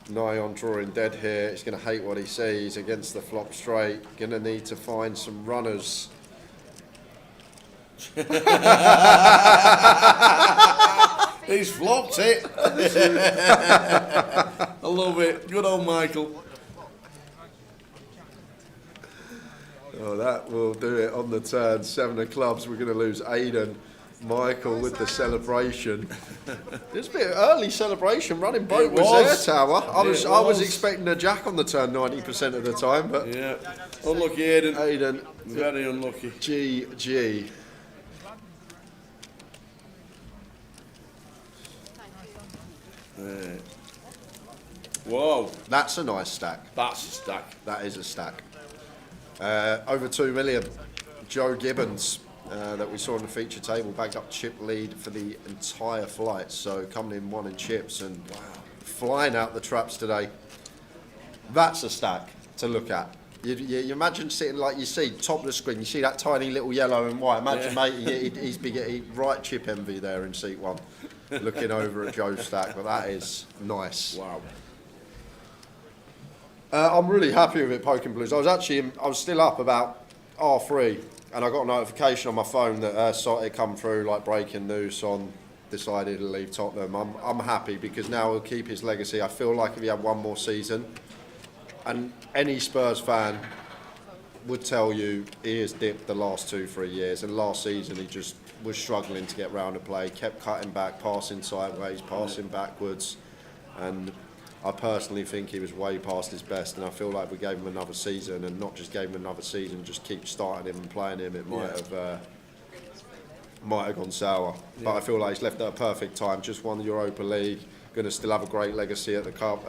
nigh on drawing dead here. He's going to hate what he sees against the flop straight. Going to need to find some runners. He's flopped it. I love it. Good old Michael. Oh, that will do it on the turn. 7 of clubs. We're going to lose Aidan. Michael with the celebration. It's a bit early celebration. Running boat It was was. there, Tower. I was It I was was. expecting a jack on the turn 90% of the time, but Yeah. Unlucky Aidan. Aidan, Very unlucky. GG. Right. Whoa. That's a nice stack. That's a stack. That is a stack. Over 2 million. Joe Gibbons, that we saw on the feature table, bagged up chip lead for the entire flight. So coming in 1 in chips and flying out the traps today. That's a stack to look at. You imagine sitting like you see top of the screen, you see that tiny little yellow and white. Imagine, mate, he's big, right chip envy there in seat 1, looking over at Joe's stack. But that is nice. Wow. I'm really happy with it, Poking Blues. I was still up about R3, and I got a notification on my phone that it come through like breaking news on decided to leave Tottenham. I'm happy because now he'll keep his legacy. I feel like if he had one more season, and any Spurs fan would tell you he has dipped the last 2-3 years, and last season he just was struggling to get round to play, kept cutting back, passing sideways, passing backwards, and I personally think he was way past his best, and I feel like if we gave him another season, and not just gave him another season, just keep starting him and playing him, it might have gone sour. But I feel like he's left at a perfect time, just won the Europa League, going to still have a great legacy at the club.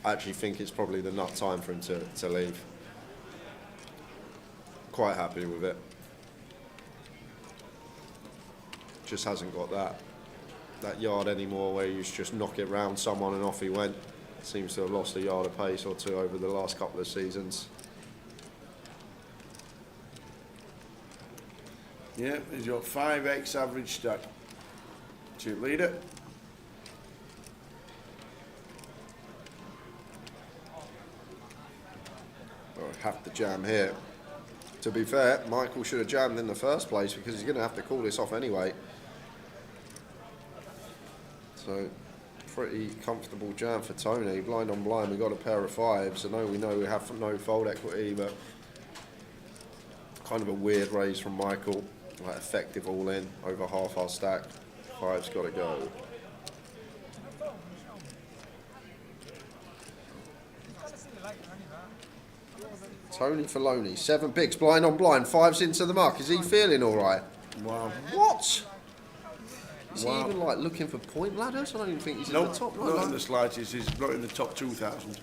I actually think it's probably the nut time for him to leave. Quite happy with it. Just hasn't got that yard anymore where you just knock it round someone and off he went. Seems to have lost a yard of pace or two over the last couple of seasons. Yeah, he's got 5x average stack. Chip leader. Have to jam here. To be fair, Michael should have jammed in the first place because he's going to have to call this off anyway. So, pretty comfortable jam for Tony. Blind on blind, we got a pair of 5s. I know we have no fold equity, but kind of a weird raise from Michael. Like effective all in, over half our stack. 5's got to go. Tony Filoni, 7 bigs, blind on blind, 5's into the mark. Is he feeling all right? Wow. What? Is Wow. he even like looking for point ladders? I don't even think he's in Nope, the top. not in the slightest. He's not in the top 2,000.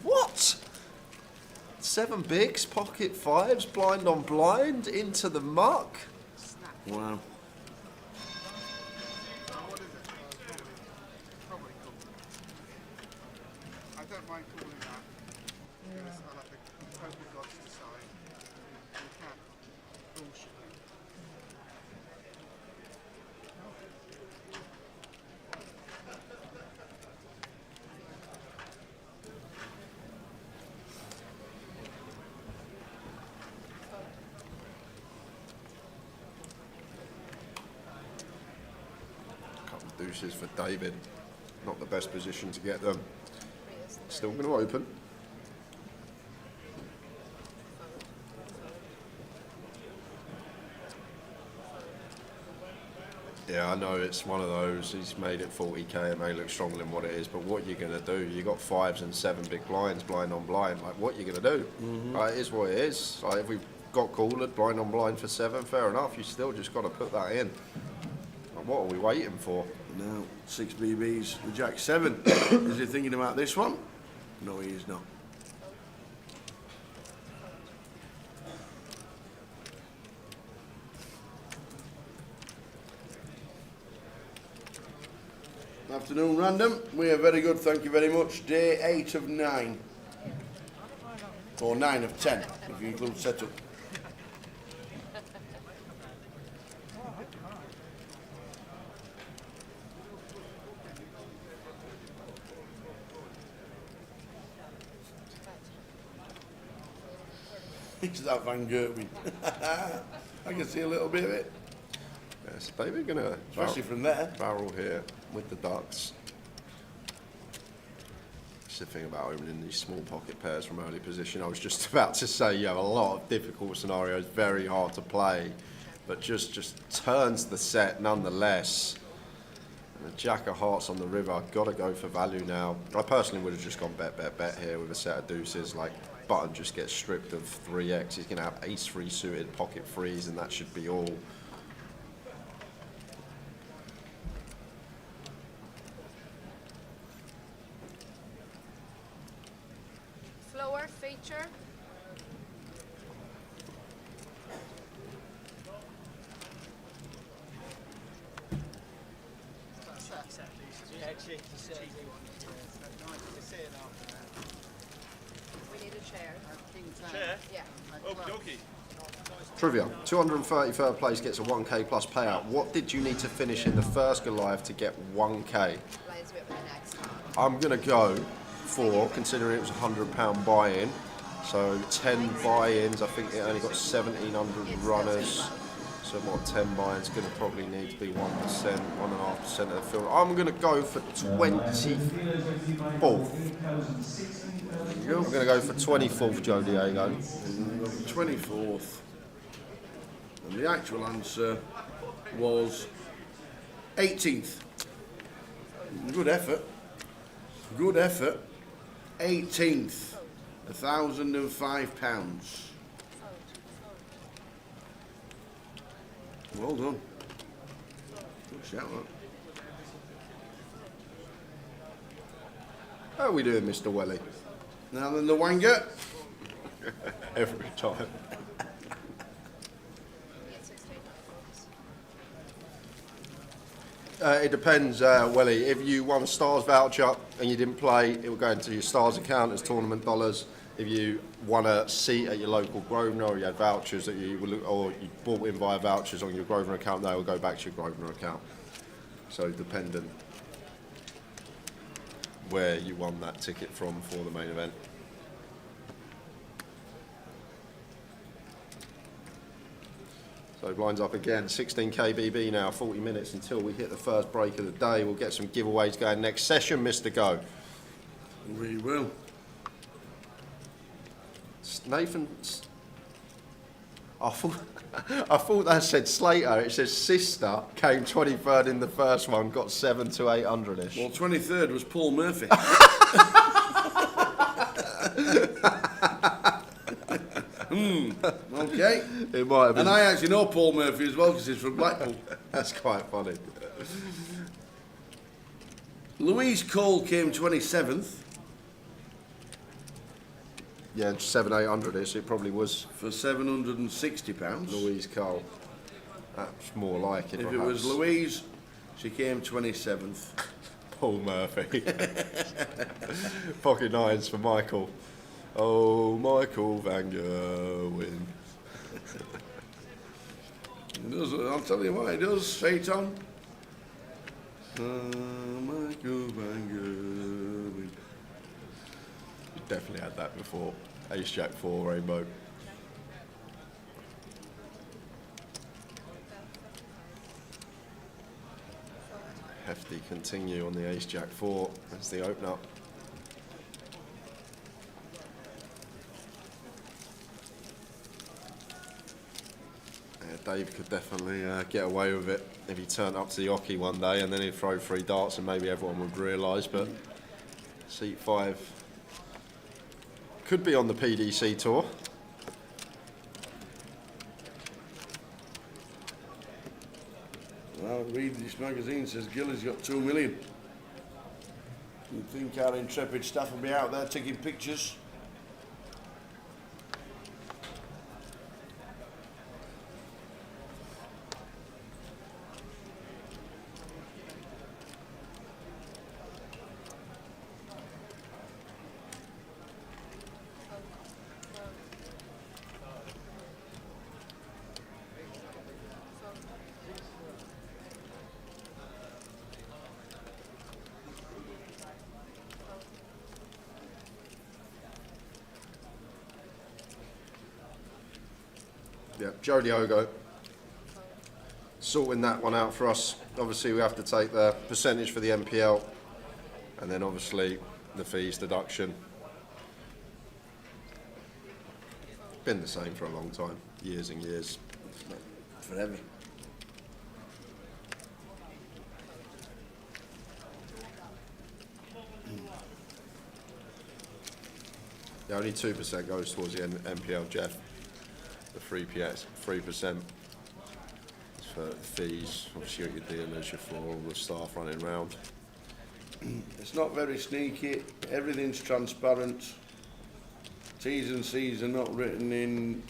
What? 7 bigs, pocket 5s, blind on blind, into the muck. Wow. I don't mind calling that. Because I like the total gods decide. You can't bullshit it. Couple of deuces for David. Not the best position to get them. Still going to open. Yeah, I know it's one of those. He's made it 40k. It may look stronger than what it is, but what you're going to do? You got 5s and 7 big blinds, blind on blind. Like, what you going to do? Like, it is what it is. Like, if we've got called blind on blind for 7, fair enough. You still just got to put that in. Like, what are we waiting for? Now, 6 BBs, the Jack 7. Is he thinking about this one? No, he is not. Afternoon, random. We are very good, thank you very much. Day 8 of 9. Or 9 of 10, if you include setup. It's that Van Gertwin. I can see a little bit of it. Yes, David going to Especially from there. barrel here with the ducks. It's the thing about opening these small pocket pairs from early position. I was just about to say you have a lot of difficult scenarios, very hard to play, but just turns the set nonetheless. And the Jack of Hearts on the river, I've got to go for value now. I personally would have just gone bet here with a set of deuces. Like, button just gets stripped of 3x. He's going to have ace-3 suited, pocket 3s, and that should be all. Flower feature. We need a chair. Chair? Yeah. Okie dokie. Trivia, 233rd place gets a 1k plus payout. What did you need to finish in the first Goliath to get 1k? Lies with my next. I'm going to go for, considering it was a £100 buy-in, so 10 buy-ins. I think it only got 1,700 runners. So what, 10 buy-ins going to probably need to be 1%, 1.5% of the field. I'm going to go for 24th. I'm going to go for 24th, Joe Diego. 24th. And the actual answer was 18th. Good effort. Good effort. 18th. £1,005. Well done. Good shout out. How are we doing, Mr. Welly? Now then the Wanger. Every time. It depends, Welly. If you won a Stars voucher and you didn't play, it will go into your Stars account as tournament dollars. If you won a seat at your local Grosvenor, or you had vouchers that or you bought in via vouchers on your Grosvenor account, they will go back to your Grosvenor account. So dependent where you won that ticket from for the main event. So blinds up again, 16k BB now, 40 minutes until we hit the first break of the day. We'll get some giveaways going next session, Mr. Go. We will. Nathan, I thought that said Slater. It says sister came 23rd in the first one, got 7 to 800ish. Well, 23rd was Paul Murphy. Okay. It might have been. And I actually know Paul Murphy as well because he's from Blackpool. That's quite funny. Louise Cole came 27th Yeah, 7 800ish. It probably was for £760. Louise Cole. That's more like it. If perhaps. it was Louise, she came 27th. Paul Murphy. Pocket nines for Michael. Oh, Michael Van Gerwen. He does, I'll tell you what he does, straight on. Michael Van Gerwen. You definitely had that before. Ace Jack 4 Rainbow. Hefty continue on the Ace Jack 4 as the opener. Dave could definitely get away with it if he turned up to the hockey one day and then he'd throw 3 darts and maybe everyone would realise, but seat 5 could be on the PDC tour. Well, read this magazine, says Gilly's got 2 million. You'd think our intrepid staff will be out there taking pictures. Yeah, Joe Diogo sorting that one out for us. Obviously, we have to take the percentage for the MPL and then obviously the fees deduction. Been the same for a long time, years and years. Forever. Yeah, only 2% goes towards the MPL, Jeff. The 3% for fees. Obviously, you get your dealers, your floor, all the staff running around. It's not very sneaky. Everything's transparent. T's and C's are not written in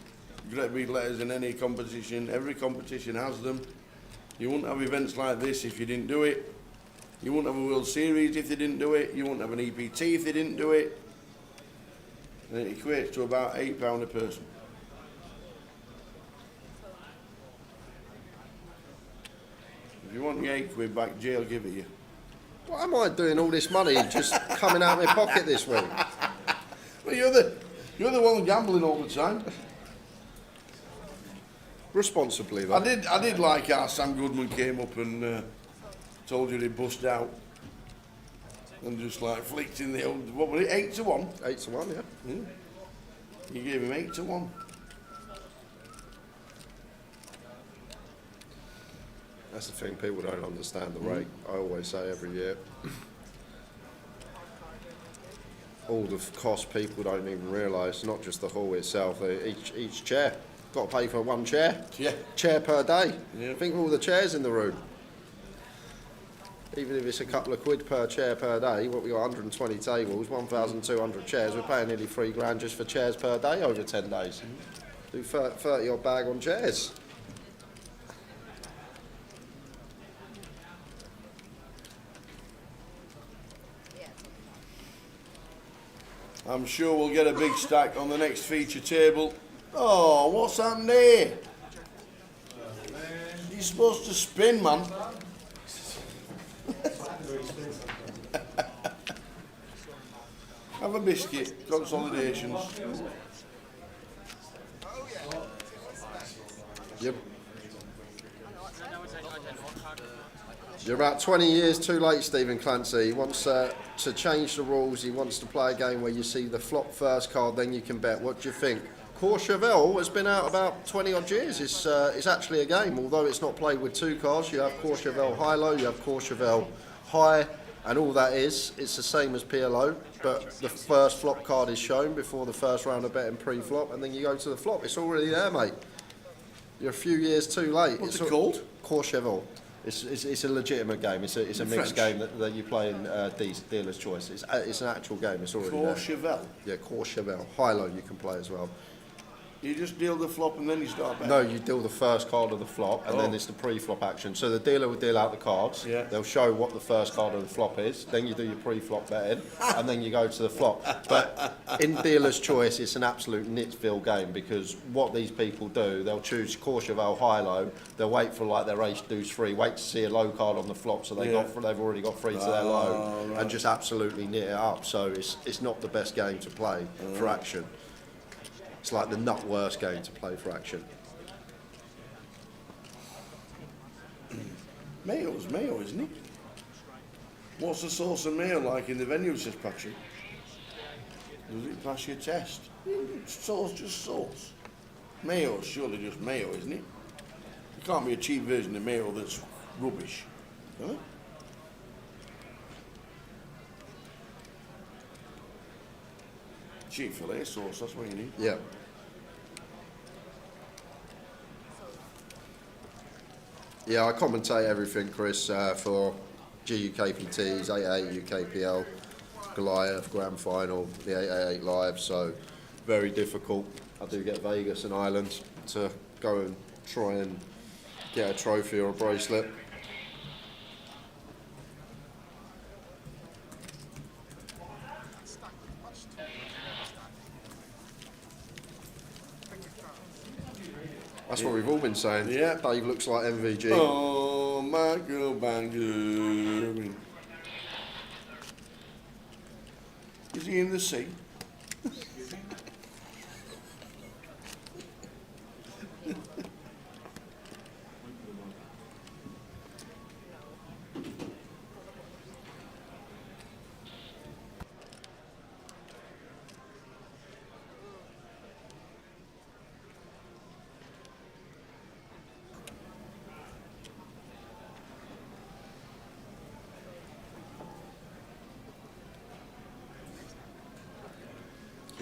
great big letters in any competition. Every competition has them. You wouldn't have events like this if you didn't do it. You wouldn't have a World Series if they didn't do it. You wouldn't have an EPT if they didn't do it. And it equates to about £8 a person. If you want your £8 back, jail give it you. What am I doing all this money just coming out of my pocket this week? Well, you're the one gambling all the time. Responsibly, though. I did like how Sam Goodman came up and told you he'd bust out and just like flicked in the old, what was it, 8 to 1? 8 to 1, yeah. You gave him 8 to 1. That's the thing, people don't understand the rate. I always say every year. All the cost people don't even realise, not just the hall itself, each chair. Got to pay for 1 chair. Yeah. Chair per day. Yeah. Think of all the chairs in the room. Even if it's a couple of quid per chair per day, what we got 120 tables, 1,200 chairs, we're paying nearly £3 just for chairs per day over 10 days. Do 30 odd bag on chairs. I'm sure we'll get a big stack on the next feature table. Oh, what's happened there? You're supposed to spin, man. Have a biscuit, consolidations. Yep. You're about 20 years too late, Stephen Clancy. He wants to change the rules. He wants to play a game where you see the flop first card, then you can bet. What do you think? Courchevel has been out about 20 odd years. It's actually a game, although it's not played with 2 cards. You have Courchevel high-low, you have Courchevel high, and all that is, it's the same as PLO, but the first flop card is shown before the first round of betting pre-flop, and then you go to the flop. It's already there, mate. You're a few years too late. What's it called? Courchevel. It's a legitimate game. It's a mixed game that you play in dealer's choice. It's an actual game. It's already there. Courchevel. Yeah, Courchevel. High-low you can play as well. You just deal the flop and then you start betting? No, you deal the first card of the flop, and then it's the pre-flop action. So the dealer will deal out the cards. Yeah. They'll show what the first card of the flop is. Then you do your pre-flop betting, and then you go to the flop. But in dealer's choice, it's an absolute nitsville game, because what these people do, they'll choose Courchevel high-low. They'll wait for like their ace deuce 3, wait to see a low card on the flop, so they've already got 3 to their low, and just absolutely knit it up. So it's not the best game to play for action. It's like the nut worst game to play for action. Mayo's Mayo, isn't it? What's the sauce of Mayo like in the venue, says Patrick? Does it pass your test? Sauce, just sauce. Mayo's surely just Mayo, isn't it? There can't be a cheap version of mayo that's rubbish. Can there? Cheap fillet sauce, that's what you need. Yeah. Yeah, I commentate everything, Chris, for GUKPTs, 88 UKPL, Goliath, Grand Final, the 888 Live, so very difficult. I do get Vegas and Ireland to go and try and get a trophy or a bracelet. That's what we've all been saying. Yeah. Dave looks like MVG. Oh, Michael Banger. Is he in the sea?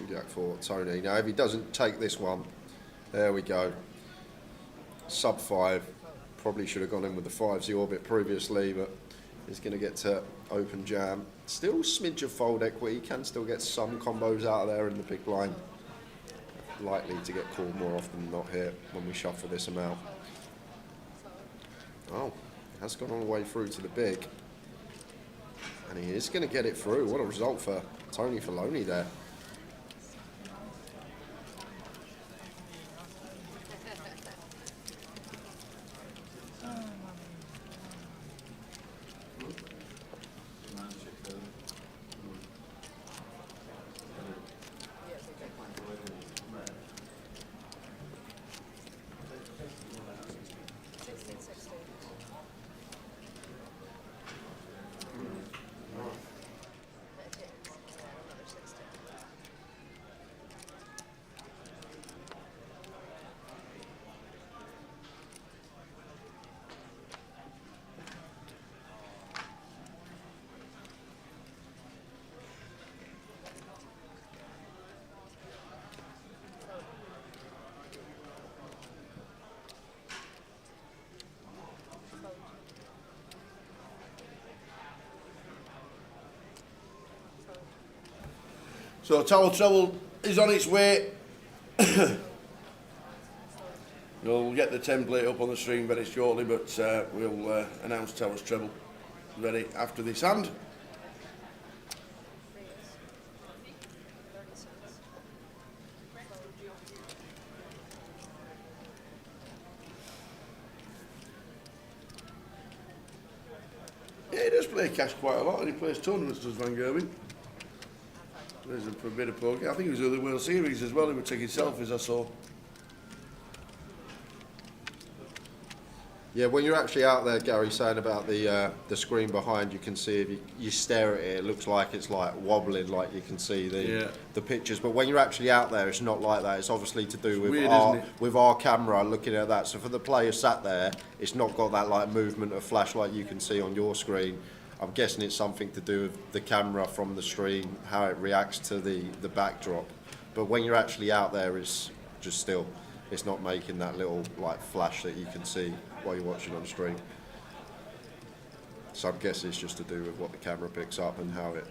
Jack for Tony. Now, if he doesn't take this one, there we go. Sub 5. Probably should have gone in with the 5s orbit previously, but he's going to get to open jam. Still smidge of fold equity. Can still get some combos out of there in the big blind. Likely to get called more often than not here when we shuffle this amount. Oh, has gone all the way through to the big. And he is going to get it through. What a result for Tony Filoni there. So Tower Treble is on its way. We'll get the template up on the stream very shortly, but we'll announce Tower's Treble ready after this hand. Yeah, he does play cash quite a lot, and he plays tournaments, does Van Gerwen. There's a bit of poker. I think it was the World Series as well. He was taking selfies, I saw. Yeah, when you're actually out there, Gary, saying about the screen behind, you can see if you stare at it, it looks like it's like wobbling, like you can see the pictures. But when you're actually out there, it's not like that. It's obviously to do with weird, with our camera looking at that. So for the player sat there, it's not got that like movement of flash like you can see on your screen. I'm guessing it's something to do with the camera from the stream, how it reacts to the backdrop. But when you're actually out there, it's just still. It's not making that little like flash that you can see while you're watching on stream. So I'm guessing it's just to do with what the camera picks up and how it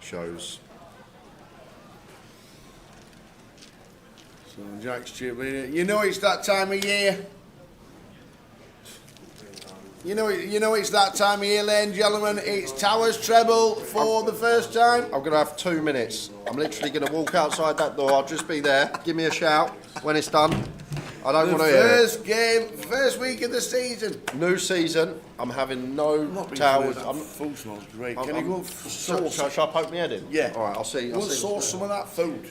shows. So Jack's chip in. You know it's that time of year. You know it's that time of year, ladies and gentlemen. It's Towers Treble for the first time. I'm going to have 2 minutes. I'm literally going to walk outside that door. I'll just be there. Give me a shout when it's done. I don't want to hear it. First game, first week of the season. New season. I'm having no towers. Food smells great. Can you go sauce? Shall I poke my head in? Yeah. All right, I'll see. We'll sauce some of that food.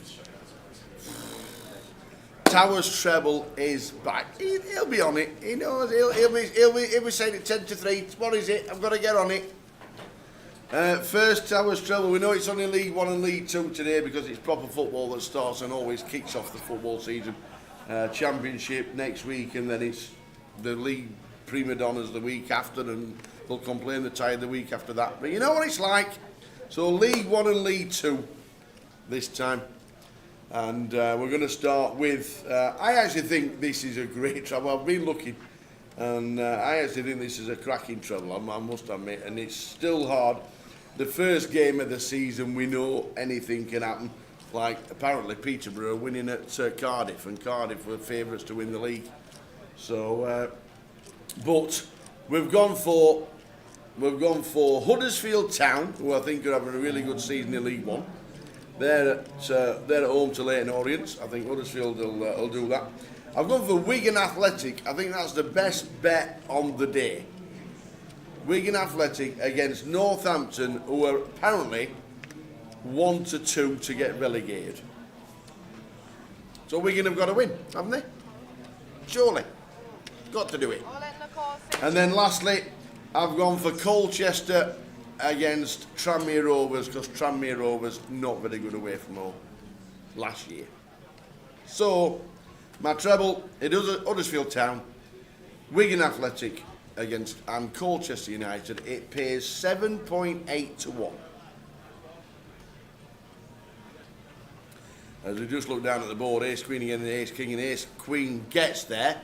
Towers Treble is back. He'll be on it. He knows. He'll be saying it 10 to 3. What is it? I've got to get on it. First Towers Treble. We know it's only League 1 and League 2 today because it's proper football that starts and always kicks off the football season. Championship next week, and then it's the league prima donnas the week after, and they'll complain they're tired the week after that. But you know what it's like. So League 1 and League 2 this time. And we're going to start with, I actually think this is a great treble. I've been looking, and I actually think this is a cracking treble, I must admit, and it's still hard. The first game of the season, we know anything can happen. Like, apparently Peterborough are winning at Cardiff, and Cardiff were favourites to win the league. So, but we've gone for Huddersfield Town, who I think are having a really good season in League 1. They're at home to Leyton Orient. I think Huddersfield will do that. I've gone for Wigan Athletic. I think that's the best bet on the day. Wigan Athletic against Northampton, who are apparently 1-2 to get relegated. So Wigan have got to win, haven't they? Surely. Got to do it. All in the call And then lastly, I've gone for Colchester against Tranmere Rovers, because Tranmere Rovers not very good away from home last year. So my treble, it is Huddersfield Town, Wigan Athletic and Colchester United. It pays 7.8 to 1. As we just look down at the board, Ace Queen again, and Ace King, and Ace Queen gets there.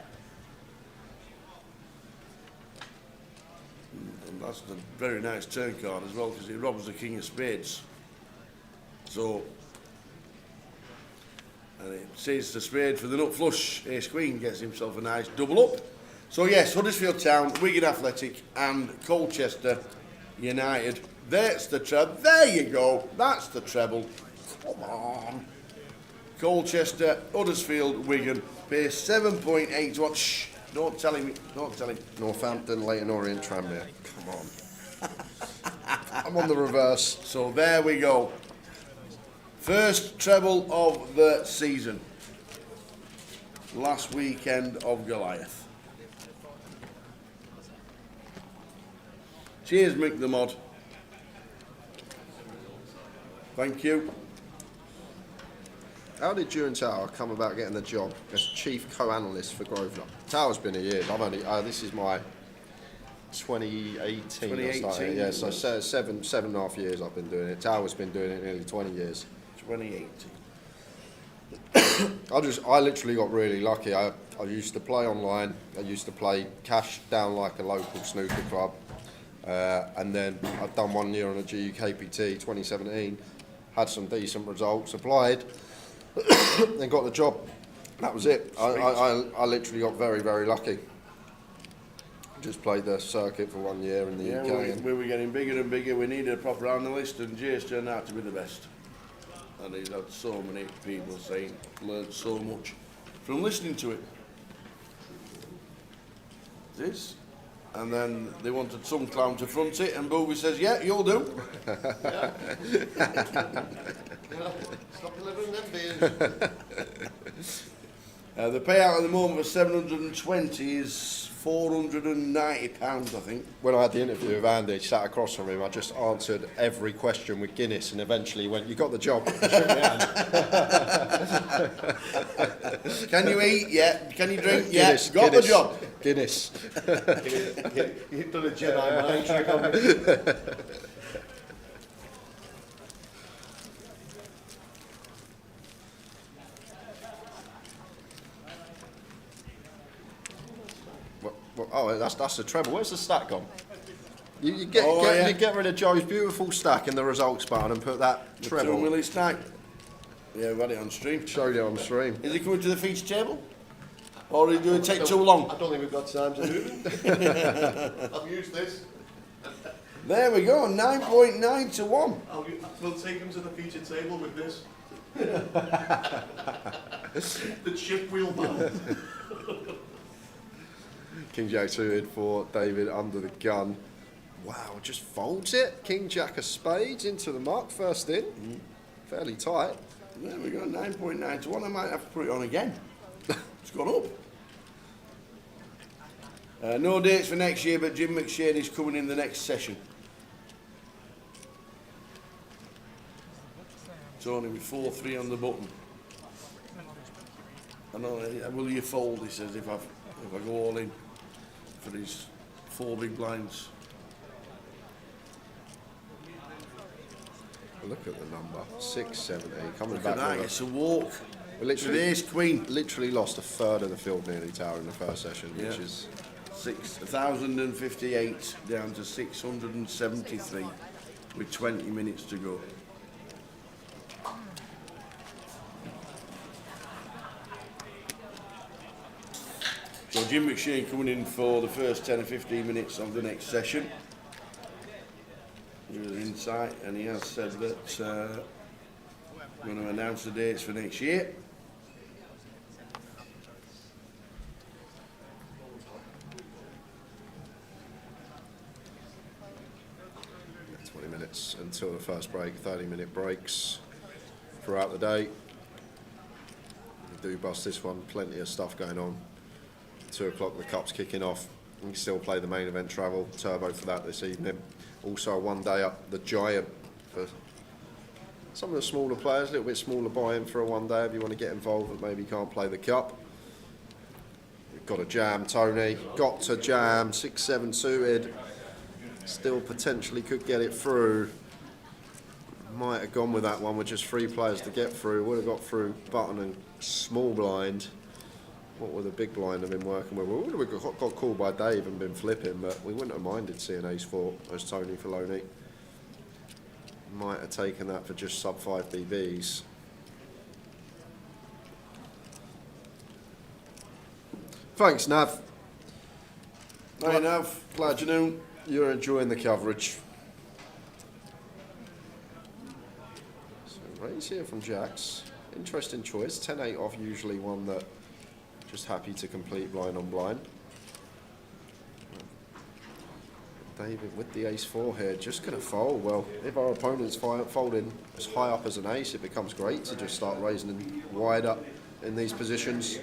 That's a very nice turn card as well, because it robs the King of Spades. So, and it says the spade for the nut flush. Ace Queen gets himself a nice double up. So yes, Huddersfield Town, Wigan Athletic and Colchester United. That's the treble. There you go. That's the treble. Come on. Colchester, Huddersfield, Wigan. Pays 7.8 to 1. Shh. Don't tell him. Don't tell him. Northampton, Leyton Orient, Tranmere. Come on. I'm on the reverse. So there we go. First treble of the season. Last weekend of Goliath. Cheers, Mick the Mod. Thank you. How did you and Tower come about getting the job as chief co-analyst for Grosvenor? Tower's been a year. I've only this is my 2018. 2018, Yeah, so 7.5 years I've been doing it. Tower's been doing it nearly 20 years. 2018. I literally got really lucky. I used to play online. I used to play cash down like a local snooker club, and then I'd done 1 year on a GUKPT 2017. Had some decent results. Applied. Then got the job. That was it. I literally got very, very lucky. Just played the circuit for 1 year in the UK. We were getting bigger and bigger. We needed a proper analyst, and Jay's turned out to be the best. And he's had so many people saying, learned so much from listening to it. This. And then they wanted some clown to front it, and Boogie says, yeah, you'll do. Stop delivering them beers. The payout at the moment for 720 is £490, I think. When I had the interview with Andy, sat across from him, I just answered every question with Guinness, and eventually went, you got the job. Can you eat? Yeah. Can you drink? Guinness, Yeah. Got Guinness, the job. Guinness. You've done a Jedi mind trick on me. Oh, that's the treble. Where's the stack gone? You get rid of Joe's beautiful stack in the results button and put that treble. 2 million stack. Yeah, we've had it on stream. Showed it on stream. Is he coming to the feature table? Or is it take too long? I don't think we've got time to do it. I've used this. There we go, 9.9 to 1. We'll take him to the feature table with this. The chip wheel man. King Jack suited for David under the gun. Wow, just folds it. King Jack of spades into the mark, first in. Fairly tight. There we go, 9.9 to 1. I might have to put it on again. It's gone up. No dates for next year, but Jim McShane is coming in the next session. Tony with 4-3 on the button. I know, will you fold, he says, if I go all in. for his 4 big blinds. Look at the number, 670, coming Look back at that, with it's a walk. we With ace queen. literally lost a third of the field nearly, Tower, in the first session, which Yeah. is 6,058 down to 673 with 20 minutes to go. So Jim McShane coming in for the first 10 or 15 minutes of the next session. He was insight, and he has said that we're going to announce the dates for next year. Yeah, 20 minutes until the first break, 30-minute breaks throughout the day. We do bust this one, plenty of stuff going on. 2 o'clock, the cup's kicking off. We can still play the main event Treble, turbo for that this evening. Also a 1 day up, the Giant for some of the smaller players, a little bit smaller buy-in for a 1 day if you want to get involved but maybe can't play the cup. We've got a jam, Tony. Got to jam, 6-7 suited. Still potentially could get it through. Might have gone with that one with just 3 players to get through. Would have got through button and small blind. What would the big blind have been working with? We would have got called by Dave and been flipping, but we wouldn't have minded seeing ace-4 as Tony Filoni. Might have taken that for just sub 5 BBs. Thanks, Nav. Hi Nav, glad you know. You're enjoying the coverage. So raise here from Jax. Interesting choice. 10-8 off, usually one that just happy to complete blind on blind. David with the ace-4 here, just going to fold. Well, if our opponent's folding as high up as an ace, it becomes great to just start raising them wide up in these positions.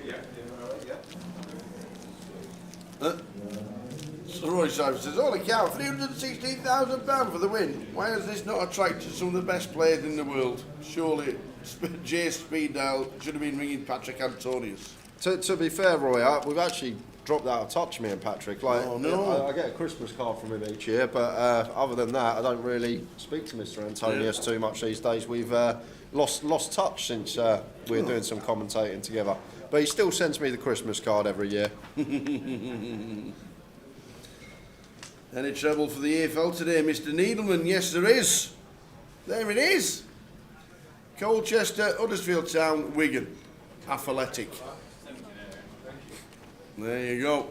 So Roy Simon says, holy cow, £316,000 for the win. Why has this not attracted some of the best players in the world? Surely Jay Speedale should have been ringing Patrick Antonius. To be fair, Roy, we've actually dropped out of touch, me and Patrick. Like, Oh, no. I get a Christmas card from him each year, but other than that, I don't really speak to Mr. Antonius too much these days. We've lost touch since we're doing some commentating together. But he still sends me the Christmas card every year. Any trouble for the AFL today, Mr. Needleman? Yes, there is. There it is. Colchester, Huddersfield Town, Wigan. Athletic. There you go.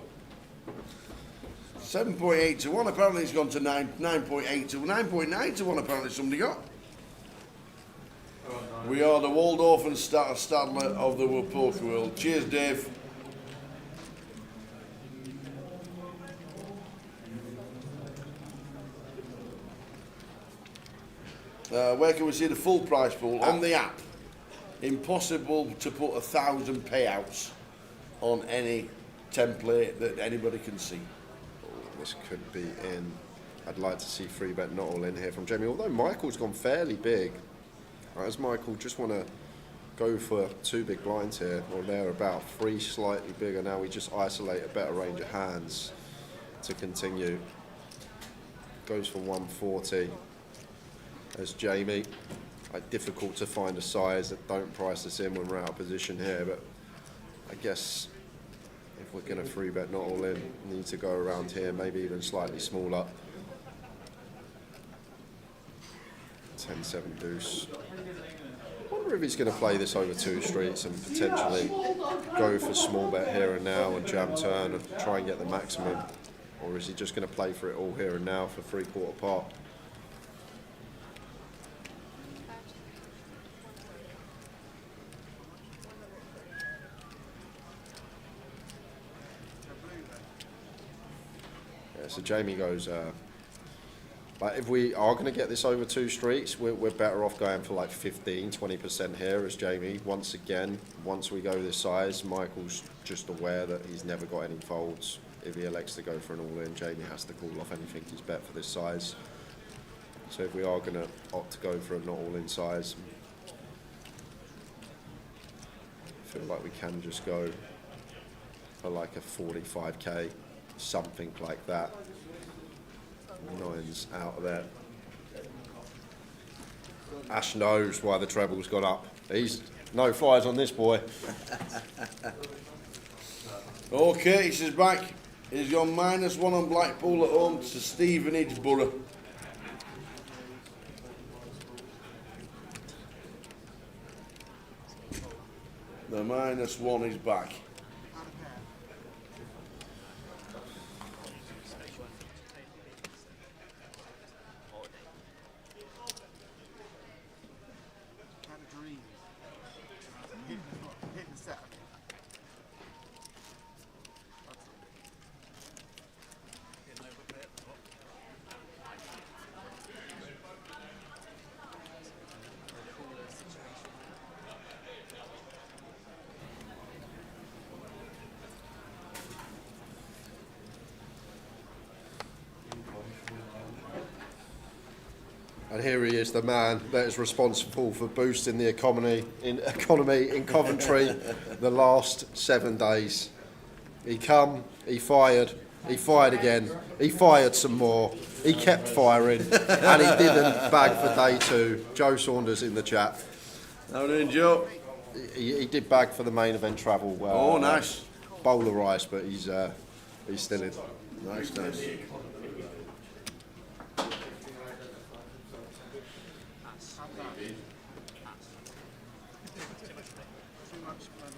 7.8 to 1. Apparently it's gone to 9.8 to 9.9 to 1. Apparently somebody got. We are the Waldorf and Stadler of the poker world. Cheers, Dave. Where can we see the full price pool? On the app. Impossible to put 1,000 payouts on any template that anybody can see. This could be in. I'd like to see free bet not all in here from Jamie. Although Michael's gone fairly big. As Michael just want to go for 2 big blinds here, or thereabout, 3 slightly bigger. Now we just isolate a better range of hands to continue. Goes for 140 as Jamie. Difficult to find a size that don't price us in when we're out of position here, but I guess if we're going to free bet not all in, we need to go around here, maybe even slightly smaller. 10-7 deuce. I wonder if he's going to play this over 2 streets and potentially go for small bet here and now and jam turn and try and get the maximum, or is he just going to play for it all here and now for 3/4 pot? So Jamie goes, like if we are going to get this over 2 streets, we're better off going for like 15-20% here as Jamie. Once again, once we go this size, Michael's just aware that he's never got any folds. If he elects to go for an all-in, Jamie has to call off anything he's bet for this size. So if we are going to opt to go for a not all-in size, I feel like we can just go for like a 45k something like that. 9's out of there. Ash knows why the treble's gone up. He's no flies on this boy. Okay, this is back. He's gone -1 on Blackpool at home to Stevenage Borough. The -1 is back. Had a dream. Hitting the set. And here he is, the man that is responsible for boosting the economy in Coventry the last 7 days. He come, he fired again, he fired some more, he kept firing, and he didn't bag for day 2. Joe Saunders in the chat. How doing, Joe? He did bag for the main event travel. Oh, nice. Bowl of rice, but he's still in. Nice, nice. Too much blood.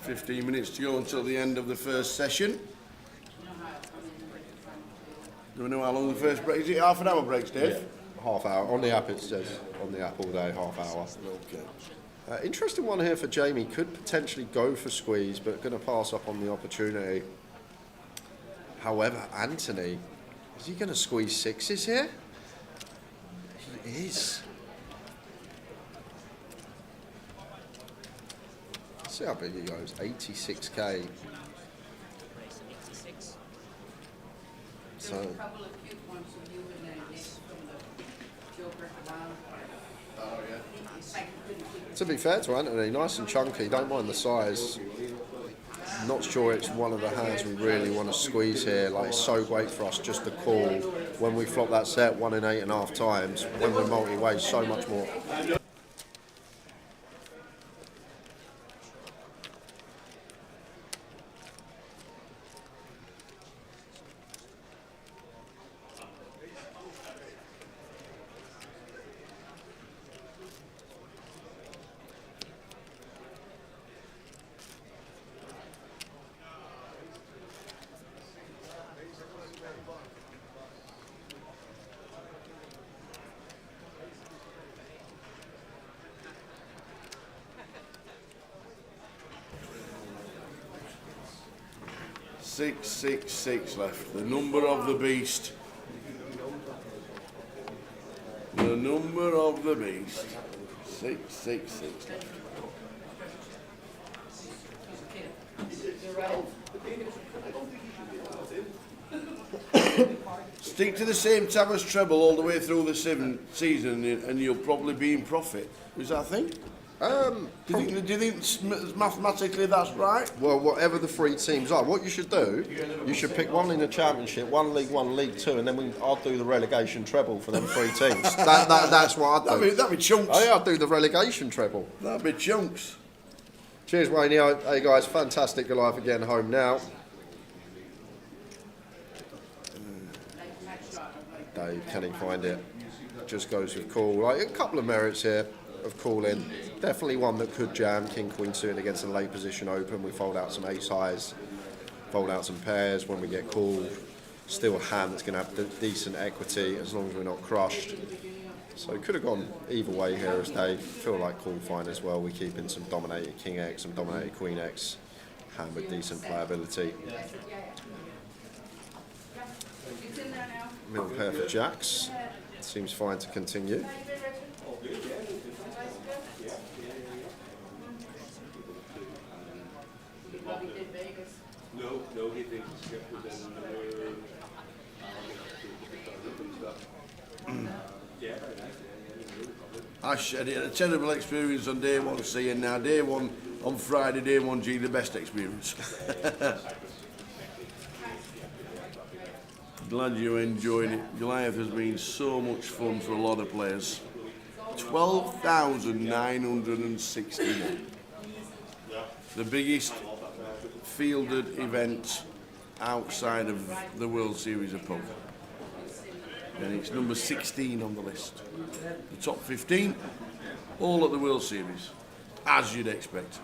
15 minutes to go until the end of the first session. Do we know how long the first break is? It half an hour breaks, Dave? Yeah, half hour. On the app it says, on the app all day, half hour. Okay. Interesting one here for Jamie. Could potentially go for squeeze, but going to pass up on the opportunity. However, Anthony, is he going to squeeze 6s here? He is. Let's see how big he goes. 86k. So, a couple of cute ones of you and then next from the Joker Wild. Oh, yeah. It's like you couldn't keep it. to be fair to Anthony, nice and chunky. Don't mind the size. Not sure it's one of the hands we really want to squeeze here. Like, it's so great for us just to call when we flop that set 1 in 8.5 times. When we're multi-way, so much more. Six left. The number of the beast. The number of the beast. 666 left. Stick to the same tab as treble all the way through the season, and you'll probably be in profit. Is that a thing? Do you think mathematically that's right? Well, whatever the 3 teams are, what you should do, you should pick one in the Championship, one League 1, League 2, and then I'll do the relegation treble for them 3 teams. That's what I'd do. That'd be chunks. Oh, yeah, I'll do the relegation treble. That'd be chunks. Cheers, Wayne. Hey, guys, fantastic. You're live again, home now. Dave, can he find it? Just goes with call. Like, a couple of merits here of calling. Definitely one that could jam. King, Queen suited against a late position open. We fold out some ace highs, fold out some pairs when we get called. Still a hand that's going to have decent equity as long as we're not crushed. So it could have gone either way here as Dave. Feel like call fine as well. We keep in some dominated King X, some dominated Queen X. Hand with decent playability. Middle pair for Jacks. Seems fine to continue. No, he thinks it's I said it, a terrible experience on day 1C, and now day 1 on Friday, day 1G, the best experience. Glad you enjoyed it. Goliath has been so much fun for a lot of players. 12,961. The biggest fielded event outside of the World Series of Poker. And it's number 16 on the list. The top 15, all at the World Series, as you'd expect.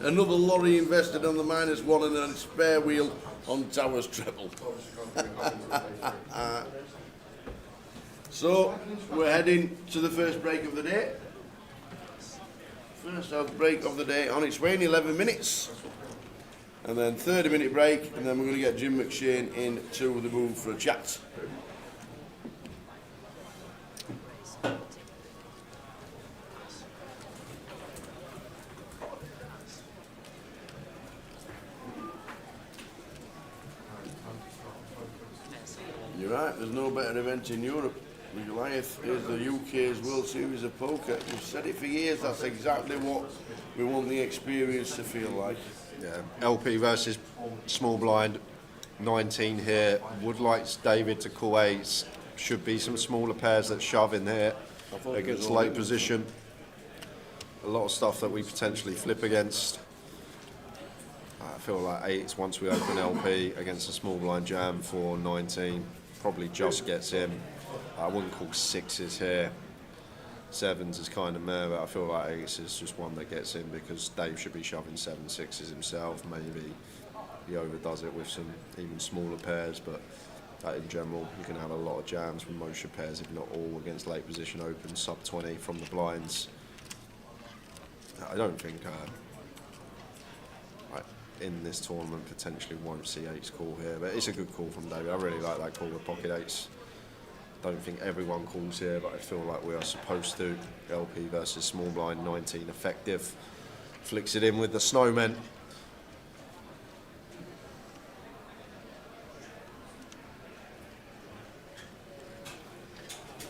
Another lorry invested on the -1 and a spare wheel on Towers Treble. So, we're heading to the first break of the day. First break of the day on its way in 11 minutes. And then 30-minute break, and then we're going to get Jim McShane into the booth for a chat. You're right, there's no better event in Europe. Goliath is the UK's World Series of Poker. We've said it for years, that's exactly what we want the experience to feel like. Yeah, LP versus small blind, 19 here. Would like David to call eights. Should be some smaller pairs that shove in here against late position. A lot of stuff that we potentially flip against. I feel like eights once we open LP against a small blind jam for 19. Probably just gets in. I wouldn't call sixes here. Sevens is kind of meh, but I feel like eights is just one that gets in because Dave should be shoving 7-6s himself. Maybe he overdoes it with some even smaller pairs, but in general, you can have a lot of jams from most of your pairs, if not all, against late position open, sub 20 from the blinds. I don't think in this tournament potentially won't see eights call here, but it's a good call from David. I really like that call with pocket eights. Don't think everyone calls here, but I feel like we are supposed to. LP versus small blind, 19 effective. Flicks it in with the snowmen.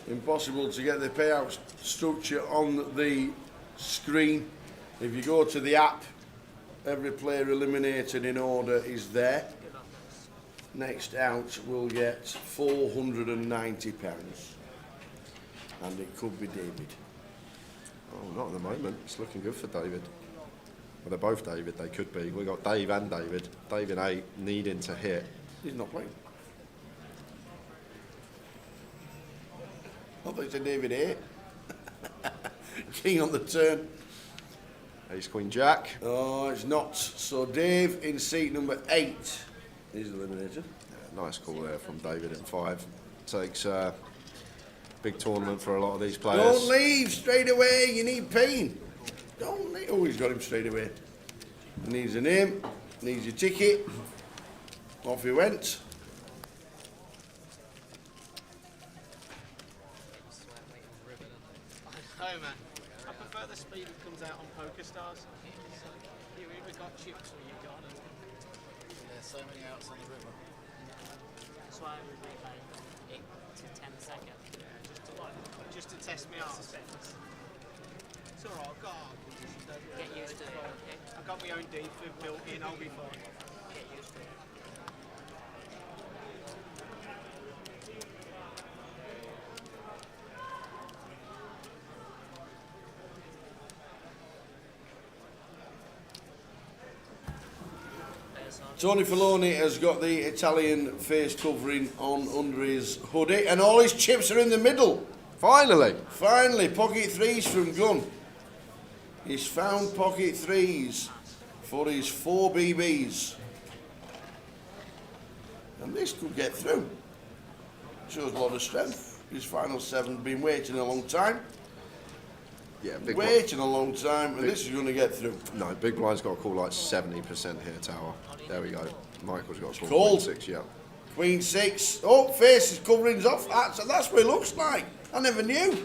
Impossible to get the payout structure on the screen. If you go to the app, every player eliminated in order is there. Next out will get £490. And it could be David. Oh, not at the moment. It's looking good for David. Well, they're both David, they could be. We've got Dave and David. David 8 needing to hit. He's not playing. I thought it said David 8. King on the turn. Ace, Queen, Jack. Oh, it's not. So Dave in seat number 8 is eliminated. Yeah, nice call there from David at 5. Takes big tournament for a lot of these players. Don't leave straight away. You need pain. Don't leave. Oh, he's got him straight away. Needs a name. Needs your ticket. Off he went. Oh man, I prefer the speed that comes out on Poker Stars. You either got chips or you got them. There's so many outs on the river. That's why we remade it to 10 seconds. Yeah, just to test me out. It's alright, I've got get used to it. I've got my own defib built in, I'll be fine. Get used to it. Tony Filoni has got the Italian face covering on under his hoodie, and all his chips are in the middle. Finally! Finally, pocket threes from Gunn. He's found pocket threes for his 4 BBs. And this could get through. Shows a lot of strength. His final 7 been waiting a long time. Yeah, big waiting a long time, and this is going to get through. No, big blind's got to call like 70% here, Tower. There we go. Michael's got to call Called. 6, yeah. Queen 6. Oh, faces covering's off. That's what it looks like. I never knew.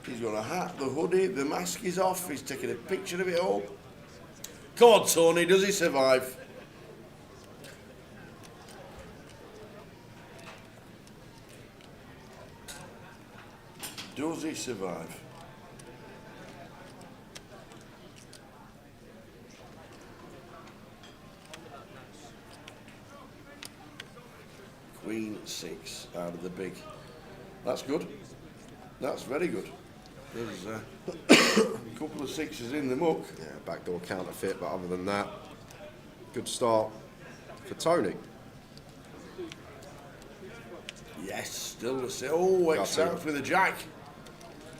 He's got a hat, the hoodie, the mask is off. He's taking a picture of it all. Come on, Tony, does he survive? Does he survive? Queen 6 out of the big. That's good. That's very good. There's a couple of sixes in the muck. Yeah, backdoor counterfeit, but other than that, good start for Tony. Yes, still the same. Oh, X out with a jack.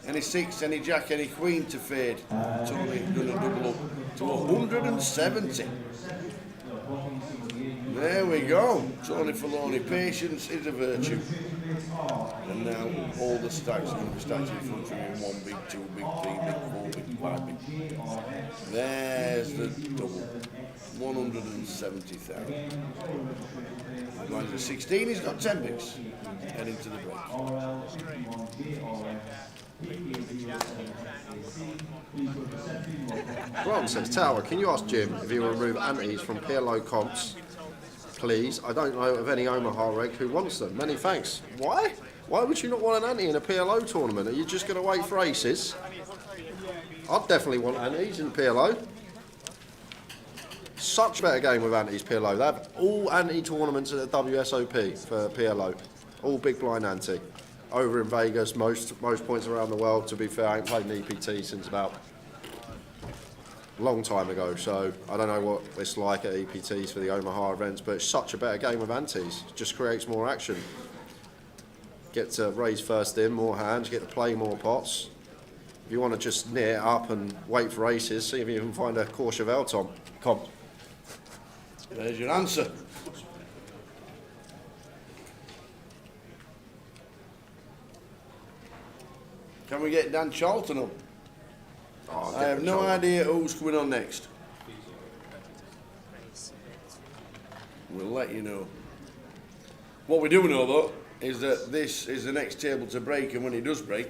Any 6, any jack, any queen to fade. Tony gonna double up to 170. There we go. Tony Filoni, patience is a virtue. And now all the stacks are going to be stacked in front of you in 1 big, 2 big, 3 big, 4 big, 5 big. There's the double. 170,000. Lines of 16, he's got 10 bigs. Heading to the break. Ron says, Tower, can you ask Jim if he will remove antes from PLO comps, please? I don't know of any Omaha reg who wants them. Many thanks. Why? Why would you not want an ante in a PLO tournament? Are you just going to wait for aces? I'd definitely want antes in PLO. Such a better game with antes PLO. They have all ante tournaments at the WSOP for PLO. All big blind ante. Over in Vegas, most points around the world. To be fair, I ain't played an EPT since about a long time ago, so I don't know what it's like at EPTs for the Omaha events, but it's such a better game of antes. Just creates more action. Get to raise first in, more hands, get to play more pots. If you want to just knit it up and wait for aces, see if you can find a Courchevel comp. There's your answer. Can we get Dan Charlton up? Oh, I have no idea who's coming on next. We'll let you know. What we do know, though, is that this is the next table to break, and when it does break,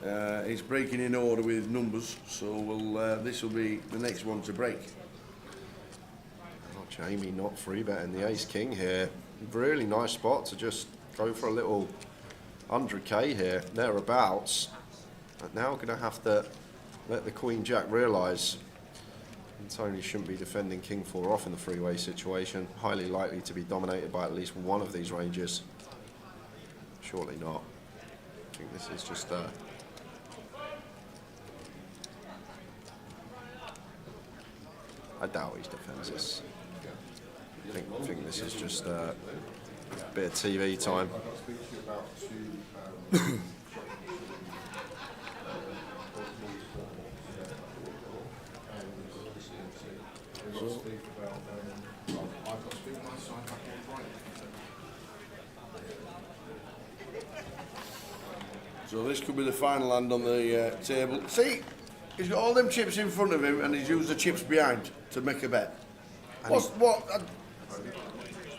it's breaking in order with numbers, so this will be the next one to break. Oh, Jamie not free betting the ace-king here. Really nice spot to just go for a little 100k here, thereabouts. But now we're going to have to let the Queen Jack realise Tony shouldn't be defending King 4 off in the freeway situation. Highly likely to be dominated by at least one of these ranges. Surely not. I think this is just I doubt he defends this. I think this is just a bit of TV time. So this could be the final hand on the table. See, he's got all them chips in front of him and he's used the chips behind to make a bet.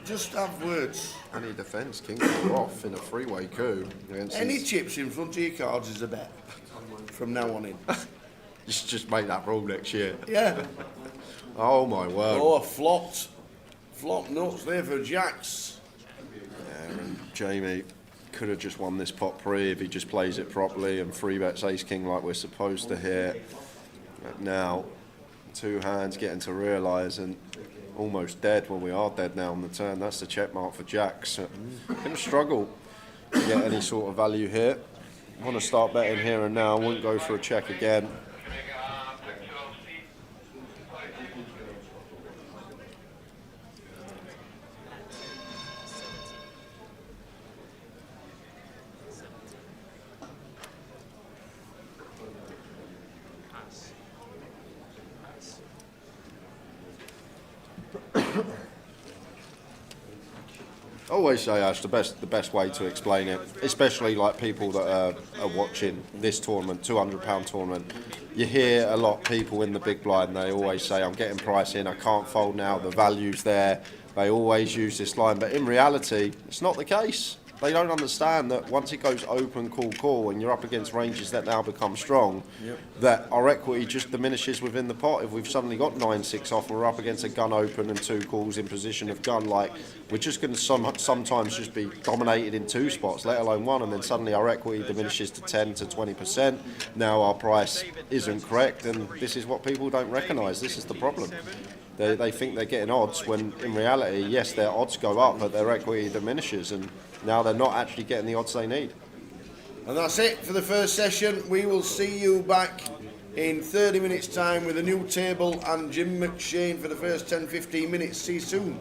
Just have words. And he defends King 4 off in a freeway coup. Any chips in front of your cards is a bet from now on in. Just make that rule next year. Yeah. Oh my word. Oh, flopped nuts there for jacks. Yeah, and Jamie could have just won this pot pre if he just plays it properly and free bets ace king like we're supposed to here. But now, two hands getting to realise and almost dead. Well, we are dead now on the turn. That's the check mark for jacks. Going to struggle to get any sort of value here. Want to start betting here and now. Wouldn't go for a check again. Always say, Ash, the best way to explain it, especially like people that are watching this tournament, £200 tournament. You hear a lot of people in the big blind, they always say, I'm getting price in, I can't fold now, the value's there. They always use this line, but in reality, it's not the case. they don't understand that once it goes open, call, and you're up against ranges that now become strong, that our equity just diminishes within the pot. If we've suddenly got 9-6 off, we're up against a gun open and 2 calls in position of gun, like, we're just going to sometimes just be dominated in 2 spots, let alone 1, and then suddenly our equity diminishes to 10 to 20%. Now our price isn't correct, and this is what people don't recognise. This is the problem. They think they're getting odds when in reality, yes, their odds go up, but their equity diminishes, and now they're not actually getting the odds they need. And that's it for the first session. We will see you back in 30 minutes time with a new table and Jim McShane for the first 10-15 minutes. See you soon.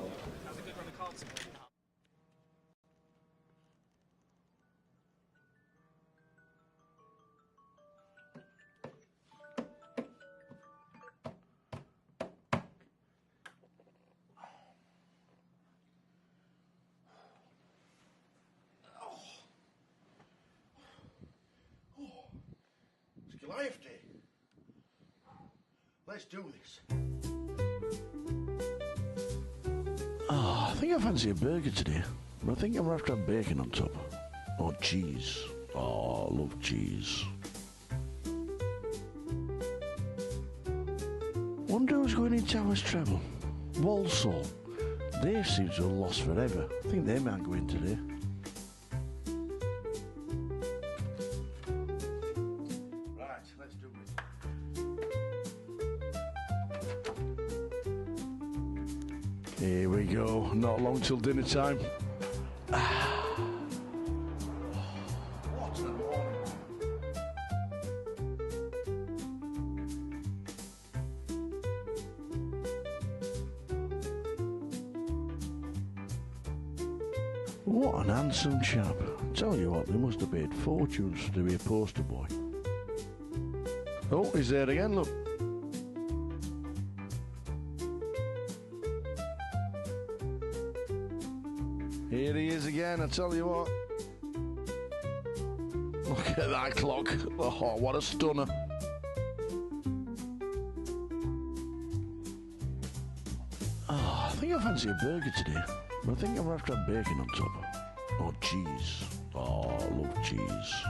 It's Goliath Day. Let's do this. Oh, I think I fancy a burger today. But I think I'm going to have to have bacon on top. Or cheese. Oh, I love cheese. Wonder who's going into our Treble. Walsall. They seem to have lost forever. I think they might go in today. Right, let's do this. Here we go. Not long till dinner time. What's the morning? What an handsome chap. Tell you what, they must have paid fortunes to be a poster boy. Oh, he's there again, look. Here he is again, I tell you what. Look at that clock. Oh, what a stunner. Oh, I think I fancy a burger today. But I think I'm going to have to have bacon on top. Or cheese. Oh, I love cheese.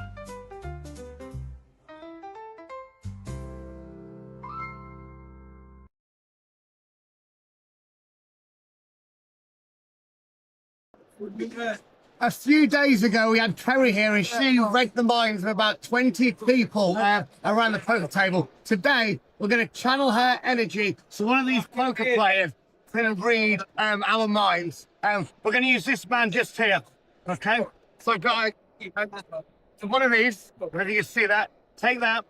A few days ago, we had Kerry here, and she ranked the minds of about 20 people around the poker table. Today, we're going to channel her energy so one of these poker players can read our minds. We're going to use this man just here. Okay? So, guys, one of these, whether you see that, take that,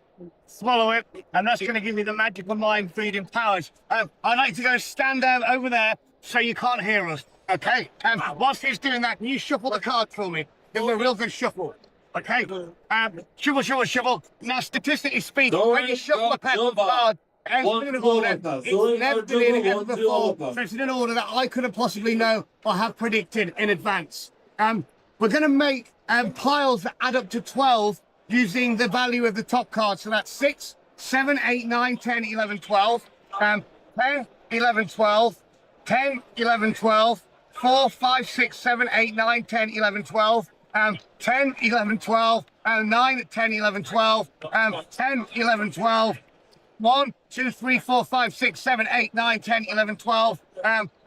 swallow it, and that's going to give you the magical mind feeding powers. I'd like to go stand down over there so you can't hear us. Okay, whilst he's doing that, can you shuffle the card for me? Give him a real good shuffle. Okay, shuffle. Now, statistically speaking, when you shuffle a pack of cards, it's in an order. It's never been in ever before, so it's in an order that I couldn't possibly know or have predicted in advance. We're going to make piles that add up to 12 using the value of the top card. So that's 6, 7, 8, 9, 10, 11, 12. 10, 11, 12. 10, 11, 12. 4, 5, 6, 7, 8, 9, 10, 11, 12, 10, 11, 12, 9, 10, 11, 12, 10, 11, 12, 1, 2, 3, 4, 5, 6, 7, 8, 9, 10, 11, 12,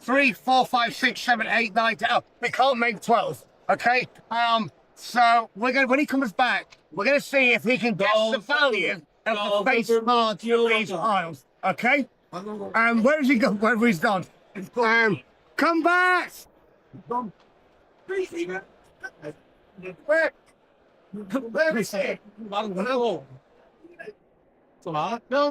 3, 4, 5, 6, 7, 8, 9, 10. Oh, we can't make 12, okay? So we're going when he comes back, we're going to see if he can guess the value of the face cards of these piles, okay? Where has he gone? Wherever he's gone. Come back! Where is he? 1,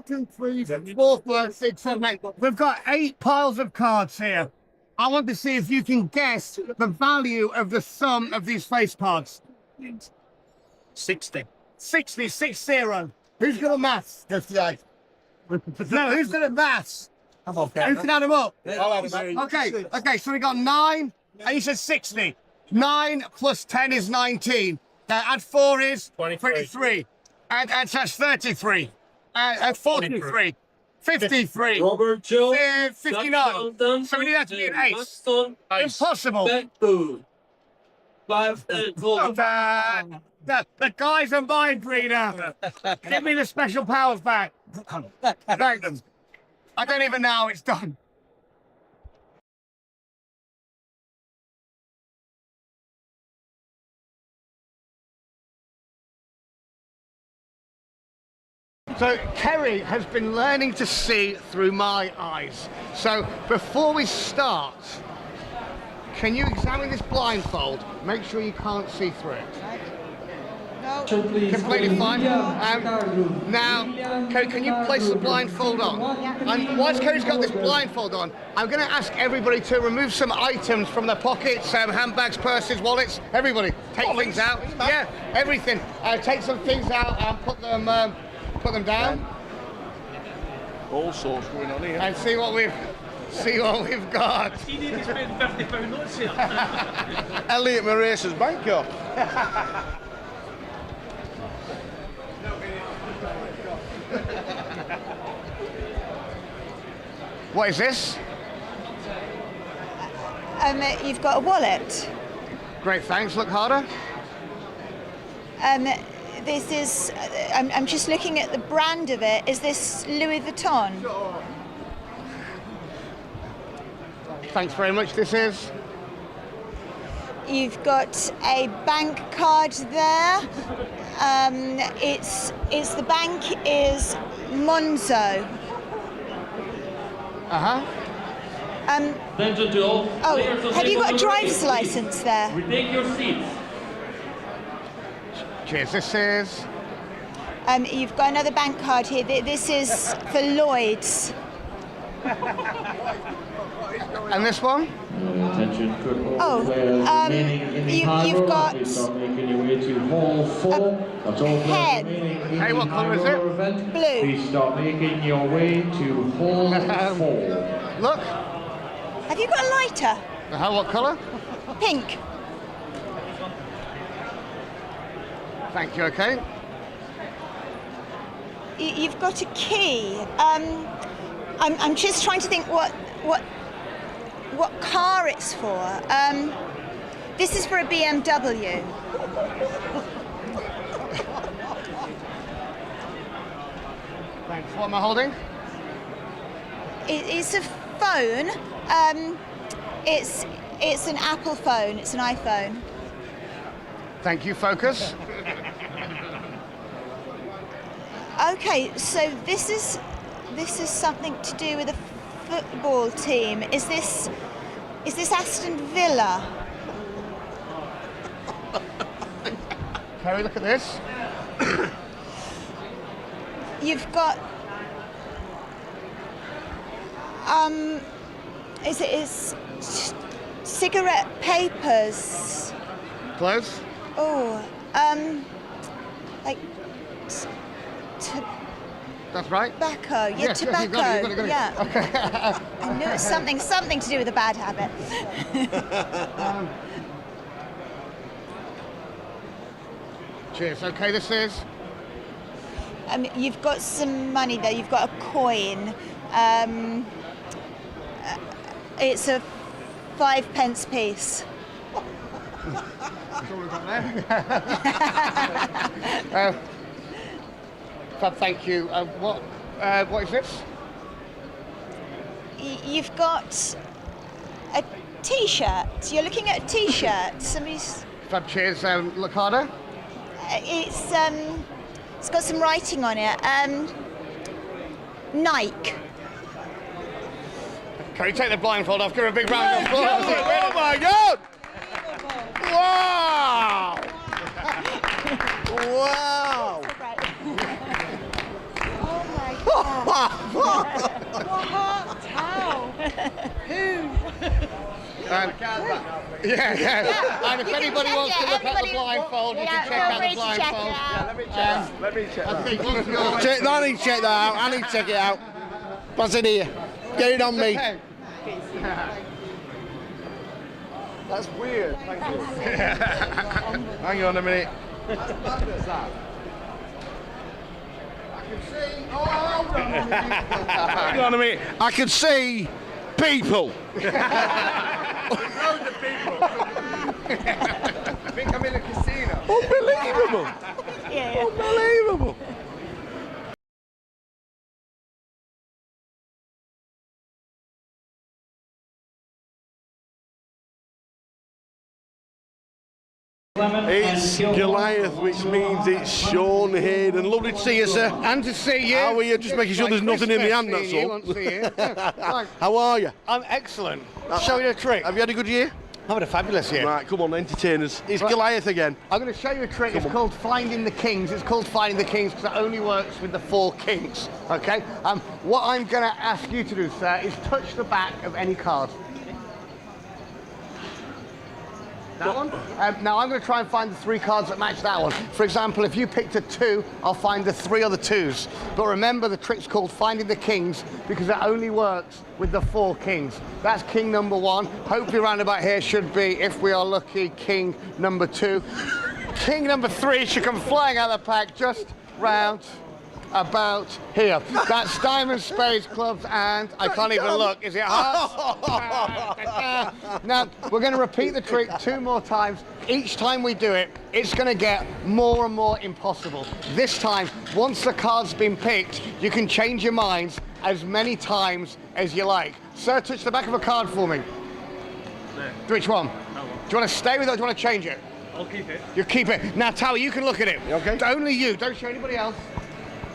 2, 3, 4, 5, 6, 7, 8. We've got 8 piles of cards here. I want to see if you can guess the value of the sum of these face cards. 60. 60, 60. Who's good at maths? 58. No, who's good at maths? Who can add them up? Okay, so we got 9, and you said 60. 9 plus 10 is 19. Add 4 is 23. And that's 33. 43. 53. Robert Joe, 59. So we need that to be an ace. Impossible. Blindfold. The guy's a mind reader. Give me the special powers back. Thank them. I don't even know how it's done. So Kerry has been learning to see through my eyes. So before we start, can you examine this blindfold? Make sure you can't see through it. Completely fine. Now, Kerry, can you place the blindfold on? And whilst Kerry's got this blindfold on, I'm going to ask everybody to remove some items from their pockets, handbags, purses, wallets. Everybody, take things out. Yeah, everything. Take some things out and put them down. All sorts going on here. And see what we've got. You need to spend £50 notes here. Elliot Morace's bank card. What is this? You've got a wallet. Great, thanks. Look harder. This is, I'm just looking at the brand of it. Is this Louis Vuitton? Thanks very much. This is? You've got a bank card there. The bank is Monzo. Uh-huh. Have you got a driver's license there? Retake your seats. Cheers. This is? You've got another bank card here. This is for Lloyd's. And this one? Attention, you've got making your way to hall 4. That's all pen. Hey, what colour is it? Blue. Please start making your way to hall 4. Look. Have you got a lighter? What colour? Pink. Thank you, okay. You've got a key. I'm just trying to think what car it's for. This is for a BMW. Thanks. What am I holding? It's a phone. It's an Apple phone. It's an iPhone. Thank you. Focus. Okay, so this is something to do with a football team. Is this Aston Villa? Kerry, look at this. You've got is cigarette papers. Close. Oh, like That's right. Tobacco. Yeah, yes, tobacco. Yes, you got it. Yeah. Okay. I knew it was something to do with a bad habit. Cheers. Okay, this is? You've got some money there. You've got a coin. It's a 5p piece. That's all we've got there. Fab, thank you. What is this? You've got a T-shirt. You're looking at a T-shirt. Somebody's. Fab, cheers. Look harder. It's got some writing on it. Nike. Can you take the blindfold off? Give her a big round of applause. Oh my God! Wow! Wow! Oh my God! How? Who? Yeah. And if anybody wants to look at the blindfold, you can check out the blindfold. Let me check that. I need to check that out. I need to check it out. What's in here? Get it on me. That's weird. Thank you. Hang on a minute. Hang on a minute. I can see people. Loads of people. think I'm in a casino. Unbelievable. Yeah. Unbelievable. It's Goliath, which means it's Sean Hayden. Lovely to see you, sir. And to see you. How are you? Just making sure there's nothing in the hand, that's all. How are you? I'm excellent. Show you a trick. Have you had a good year? I've had a fabulous year. Right, come on, entertain us. It's Right. Goliath again. I'm going to show you a trick. It's called Finding the Kings. It's called Finding the Kings because it only works with the 4 kings. Okay? What I'm going to ask you to do, sir, is touch the back of any card. That one? Now I'm going to try and find the 3 cards that match that one. For example, if you picked a 2, I'll find the 3 other 2s. But remember, the trick's called Finding the Kings because it only works with the 4 kings. That's king number 1. Hopefully round about here should be, if we are lucky, king number 2. King number 3 should come flying out of the pack just round about here. That's diamonds, spades, clubs, and I can't even look. Is it hearts? Now, we're going to repeat the trick 2 more times. Each time we do it, it's going to get more and more impossible. This time, once the card's been picked, you can change your minds as many times as you like. Sir, touch the back of a card for me. There. Which one? That one. Do you want to stay with it or do you want to change it? I'll keep it. You keep it. Now, Tower, you can look at it. You okay? Only you. Don't show anybody else.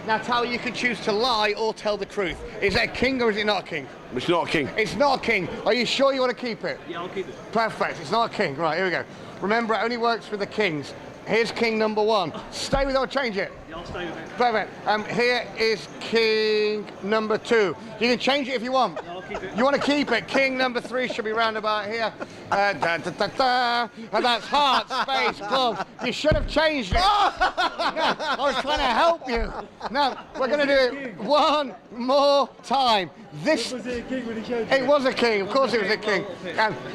Now, Tower, you can choose to lie or tell the truth. Is it a king or is it not a king? It's not a king. It's not a king. Are you sure you want to keep it? Yeah, I'll keep it. Perfect. It's not a king. Right, here we go. Remember, it only works for the kings. Here's king number 1. Stay with it or change it? Yeah, I'll stay with it. Perfect. Here is king number 2. You can change it if you want. Yeah, I'll keep it. You want to keep it? King number 3 should be round about here. And that's hearts, spades, clubs. You should have changed it. Yeah, I was trying to help you. Now, we're going to do it 1 more time. This Was it a king when he changed it was a king, of course it was a king.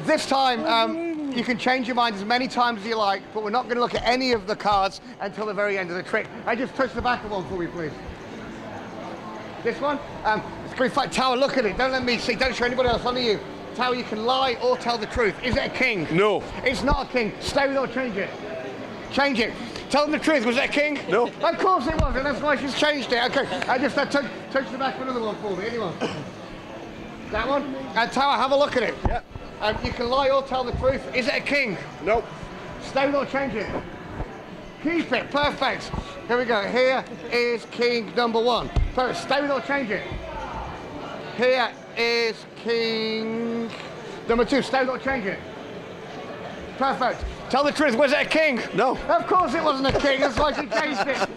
This time, you can change your mind as many times as you like, but we're not going to look at any of the cards until the very end of the trick. I just touch the back of one for me, please. This one? In fact, Tower, look at it. Don't let me see. Don't show anybody else, only you. Tower, you can lie or tell the truth. Is it a king? No. It's not a king. Stay with it or change it. Change it. Tell them the truth. Was it a king? No. Of course it wasn't. That's why she's changed it. Okay. I just touch the back of another one for me. Anyone? That one? Tower, have a look at it. Yeah. You can lie or tell the truth. Is it a king? No. Stay with or change it. Keep it. Perfect. Here we go. Here is king number 1. Perfect. Stay with or change it. Here is king number 2. Stay with or change it. Perfect. Tell the truth. Was it a king? No. Of course it wasn't a king. That's why she changed it.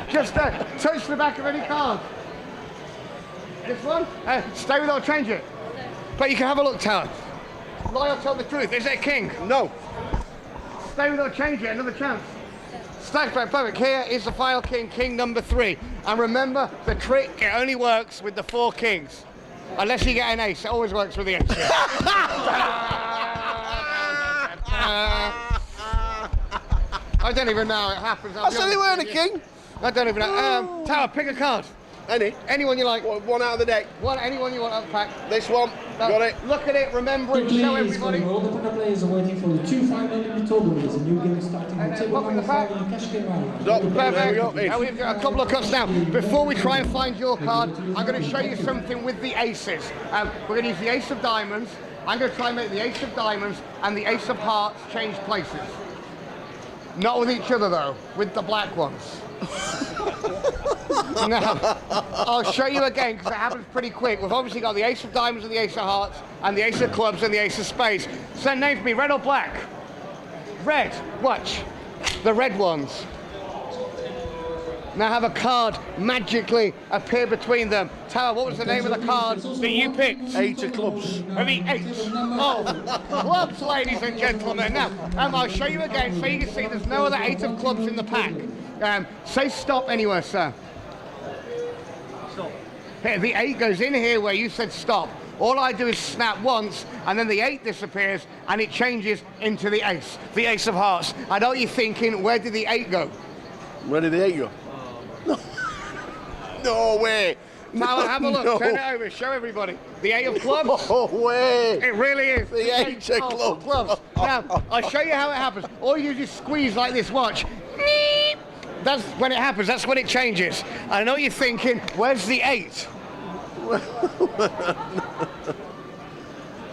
Just touch the back of any card. This one? Stay with or change it. But you can have a look, Tower. Lie or tell the truth. Is it a king? No. Stay with or change it. Another chance. Stay perfect. Here is the final king, king number 3. And remember, the trick, it only works with the 4 kings. Unless you get an ace. It always works with the ace. I don't even know how it happens. I said they weren't a king. I don't even know. Tower, pick a card. Anyone you like. One out of the deck. Anyone you want out of the pack. This one. Got it. Look at it, remember it, show everybody. All the poker players are waiting for the 2 final in October. There's a new game starting on table number 5 in cash game round. Now we've got a couple of cuts now. Before we try and find your card, I'm going to show you something with the aces. We're going to use the ace of diamonds. I'm going to try and make the ace of diamonds and the ace of hearts change places. Not with each other though, with the black ones. Now, I'll show you again because it happens pretty quick. We've obviously got the ace of diamonds and the ace of hearts and the ace of clubs and the ace of spades. So name for me, red or black? Red. Watch. The red ones. Now have a card magically appear between them. Tower, what was the name of the card that you picked? 8 of clubs. The 8 of clubs, ladies and gentlemen. Now, I'll show you again so you can see there's no other 8 of clubs in the pack. Say stop anywhere, sir. Stop. Here, the 8 goes in here where you said stop. All I do is snap once, and then the 8 disappears, and it changes into the ace of hearts. I know what you're thinking, where did the 8 go? Where did the 8 go? No way. Now have a look. No. Turn it over. Show everybody. The 8 of clubs. No way. It really is. The 8 of clubs. Now, I'll show you how it happens. All you do is squeeze like this, watch. That's when it happens, that's when it changes. I know you're thinking, where's the 8?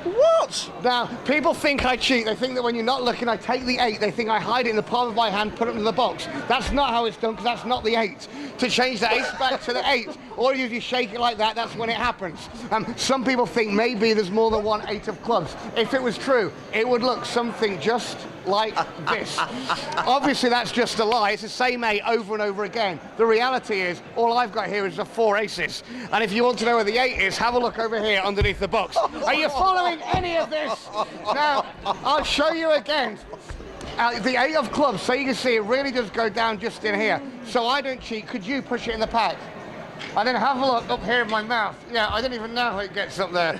What? Now, people think I cheat. They think that when you're not looking, I take the 8. They think I hide it in the palm of my hand, put it into the box. That's not how it's done, because that's not the 8. To change the ace back to the 8, all you do is shake it like that, that's when it happens. Some people think maybe there's more than one 8 of clubs. If it was true, it would look something just like this. Obviously, that's just a lie. It's the same 8 over and over again. The reality is, all I've got here is the 4 aces. And if you want to know where the 8 is, have a look over here underneath the box. Are you following any of this? Now, I'll show you again. The 8 of clubs, so you can see it really does go down just in here. So I don't cheat. Could you push it in the pack? And then have a look up here in my mouth. Yeah, I don't even know how it gets up there.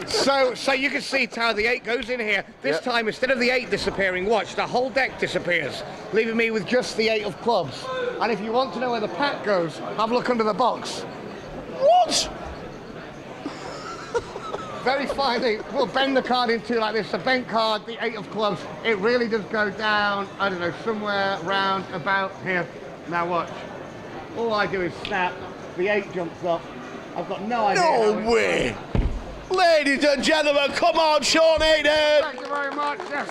So you can see how the 8 goes in here. This time, instead of the 8 disappearing, watch, the whole deck disappears, leaving me with just the 8 of clubs. And if you want to know where the pack goes, have a look under the box. What? Very finely, we'll bend the card in two like this. The bent card, the 8 of clubs, it really does go down, I don't know, somewhere round about here. Now watch. All I do is snap, the 8 jumps up. I've got no idea. No way! Ladies and gentlemen, come on, Sean Hayden! Thank you very much, yes.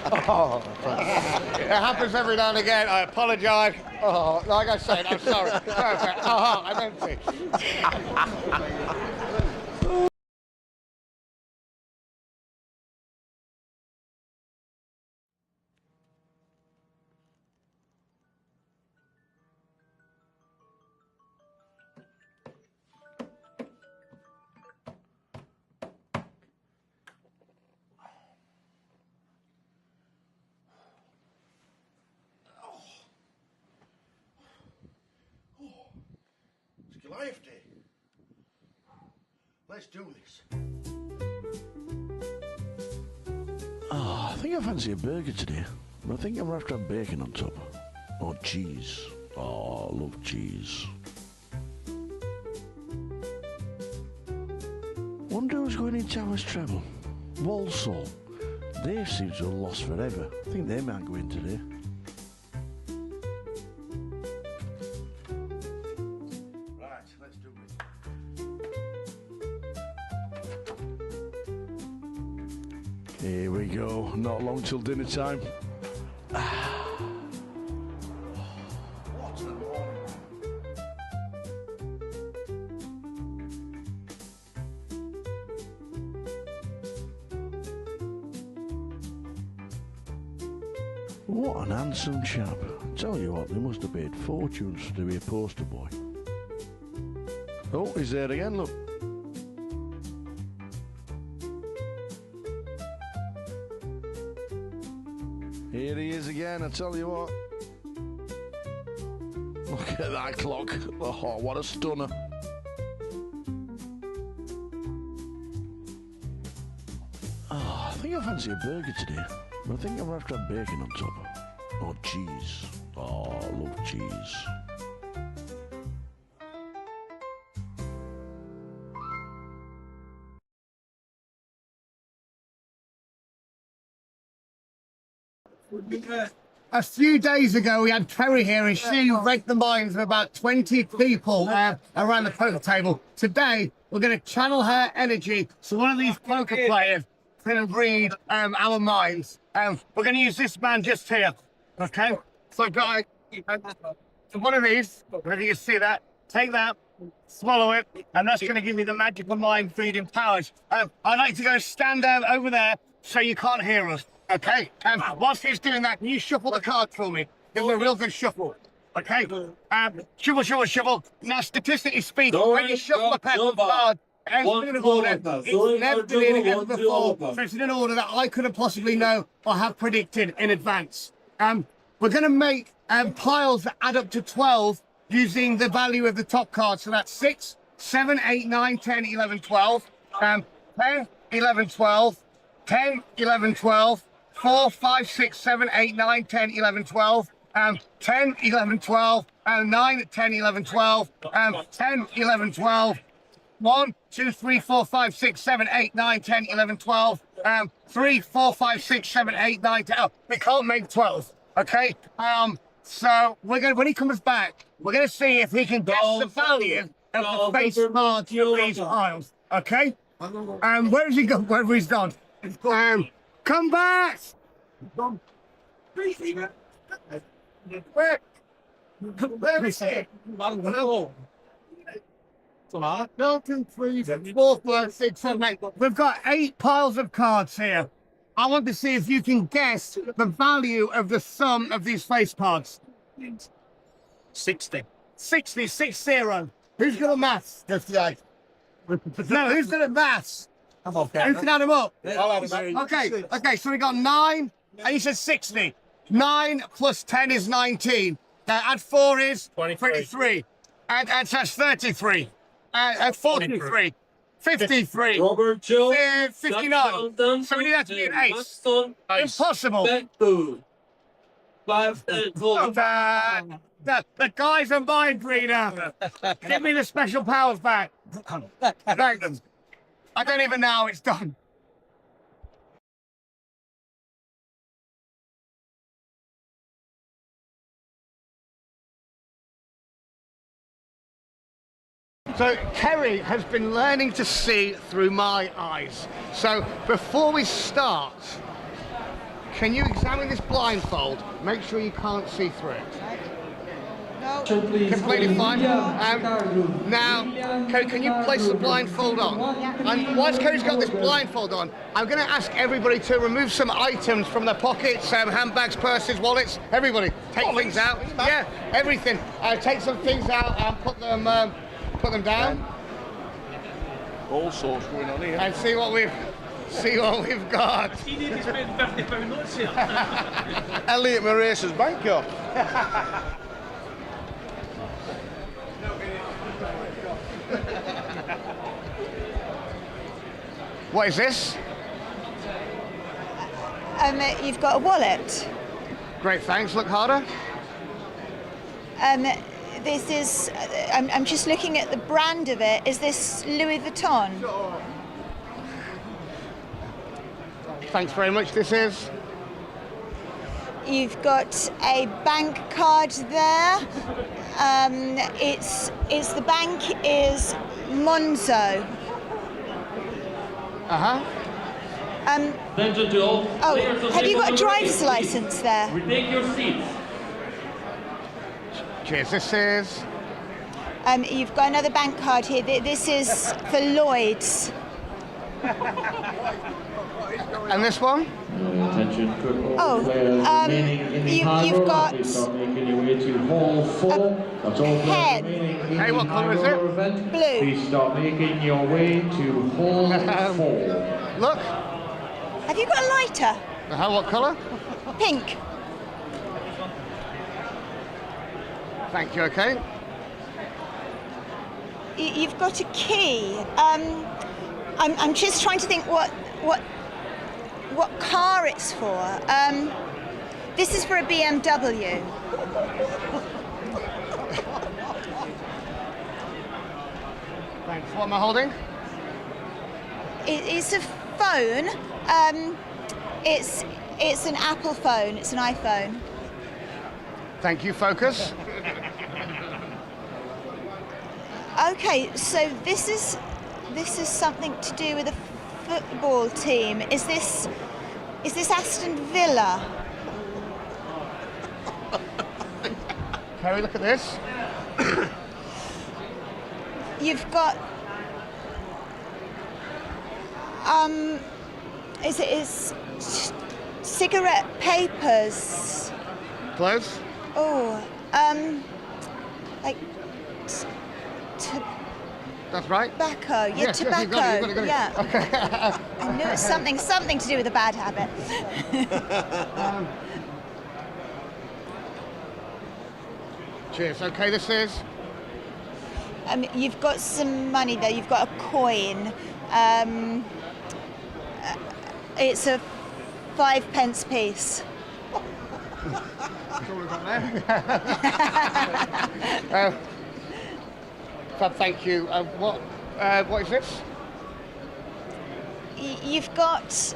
It happens every now and again, I apologise. Oh, like I said, I'm sorry. Perfect. I'm empty. It's Goliath Day. Let's do this. Oh, I think I fancy a burger today. But I think I'm going to have to have bacon on top. Or cheese. Oh, I love cheese. Wonder who's going into our Treble. Walsall. They seem to have lost forever. I think they might go in today. Right, let's do it. Here we go. Not long till dinner time. What a morning. What an handsome chap. Tell you what, they must have paid fortunes to be a poster boy. Oh, he's there again, look. Here he is again, I tell you what. Look at that clock. Oh, what a stunner. Oh, I think I fancy a burger today. But I think I'm going to have to have bacon on top. Or cheese. Oh, I love cheese. A few days ago, we had Terry here, and she wrecked the minds of about 20 people around the poker table. Today, we're going to channel her energy so one of these poker players can read our minds. We're going to use this man just here, okay? So I've got one of these, whether you see that, take that, swallow it, and that's going to give you the magical mind feeding powers. I'd like to go stand down over there so you can't hear us. Okay, whilst he's doing that, can you shuffle the card for me? Give him a real good shuffle. Okay, shuffle, shuffle, shuffle. Now, statistically speaking, when you shuffle a pack of cards, it's in an order, it's never been in ever before, so it's in an order that I couldn't possibly know or have predicted in advance. We're going to make piles that add up to 12 using the value of the top card. So that's 6, 7, 8, 9, 10, 11, 12, 10, 11, 12, 10, 11, 12, 4, 5, 6, 7, 8, 9, 10, 11, 12, 10, 11, 12, 9, 10, 11, 12, 10, 11, 12, 1, 2, 3, 4, 5, 6, 7, 8, 9, 10, 11, 12, 3, 4, 5, 6, 7, 8, 9, 10. Oh, we can't make 12, okay? So we're gonna, when he comes back, we're gonna see if he can guess the value of the face cards of these piles, okay? Where has he gone? Wherever he's gone. Come back! Where is he? 1, 2, 3, 4, 5, 6, 7, 8. We've got 8 piles of cards here. I want to see if you can guess the value of the sum of these face cards. 60. 60, 6-0. Who's good at maths? 58. No, who's good at maths? I'm okay. Who can add them up? I'll add them up. Okay, so we got 9, and you said 60. 9 plus 10 is 19. Add 4 is 23. And so that's 33. And 43. 53. Robert Joe. 59. So we need that to be an ace. Impossible. The guy's a mind reader. Give me the special powers back. Thank them. I don't even know how it's done. So Kerry has been learning to see through my eyes. So before we start, can you examine this blindfold? Make sure you can't see through it. No. Completely fine. Now, Kerry, can you place the blindfold on? And once Kerry's got this blindfold on, I'm going to ask everybody to remove some items from their pockets, handbags, purses, wallets. Everybody, take things out. Yeah, everything. Take some things out and put them down. All sorts going on here. And see what we've got. He needs to spend £50 notes here. Elliot Morace's bank card. What is this? You've got a wallet. Great, thanks. Look harder. This is, I'm just looking at the brand of it. Is this Louis Vuitton? Thanks very much, this is. You've got a bank card there. It's the bank is Monzo. Uh-huh. Oh, have you got a driver's license there? We take your seats. Cheers, this is. You've got another bank card here. This is for Lloyd's. And this one? Attention, Oh, you've got making your way to Hall 4. That's all pen. Hey, what colour is it? Blue. Please start making your way to Hall 4. Look. Have you got a lighter? What colour? Pink. Thank you, okay. You've got a key. I'm just trying to think what car it's for. This is for a BMW. Thanks. What am I holding? It's a phone. It's an Apple phone. It's an iPhone. Thank you, focus. Okay, so this is something to do with a football team. Is this Aston Villa? Kerry, look at this. You've got is cigarette papers. Close. Oh, like that's right. Tobacco. Yeah, yes, tobacco. Yes, you got it. Yeah. Okay. I knew it's something to do with a bad habit. Cheers. Okay, this is. You've got some money there. You've got a coin. It's a 5 pence piece. That's all we've got there. Fab, thank you. What is this? You've got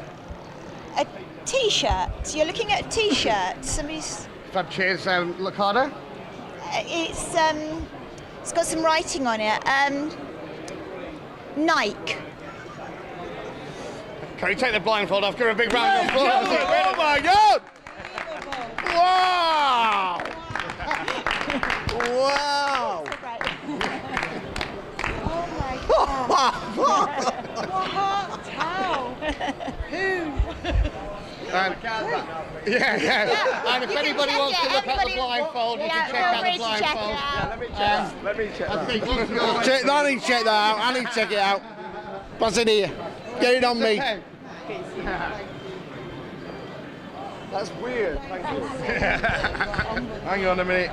a T-shirt. You're looking at a T-shirt. Somebody's. Fab, cheers. Look harder. It's got some writing on it. Nike. Can we take the blindfold off? Give her a big round of applause. Oh my God! Wow! Wow! Oh my God! What? How? Who? Yeah. And if anybody wants to look at the blindfold, you can check out the blindfold. Let me check that. I need to check that out. I need to check it out. What's in here? Get it on me. That's weird. Thank you. Hang on a minute.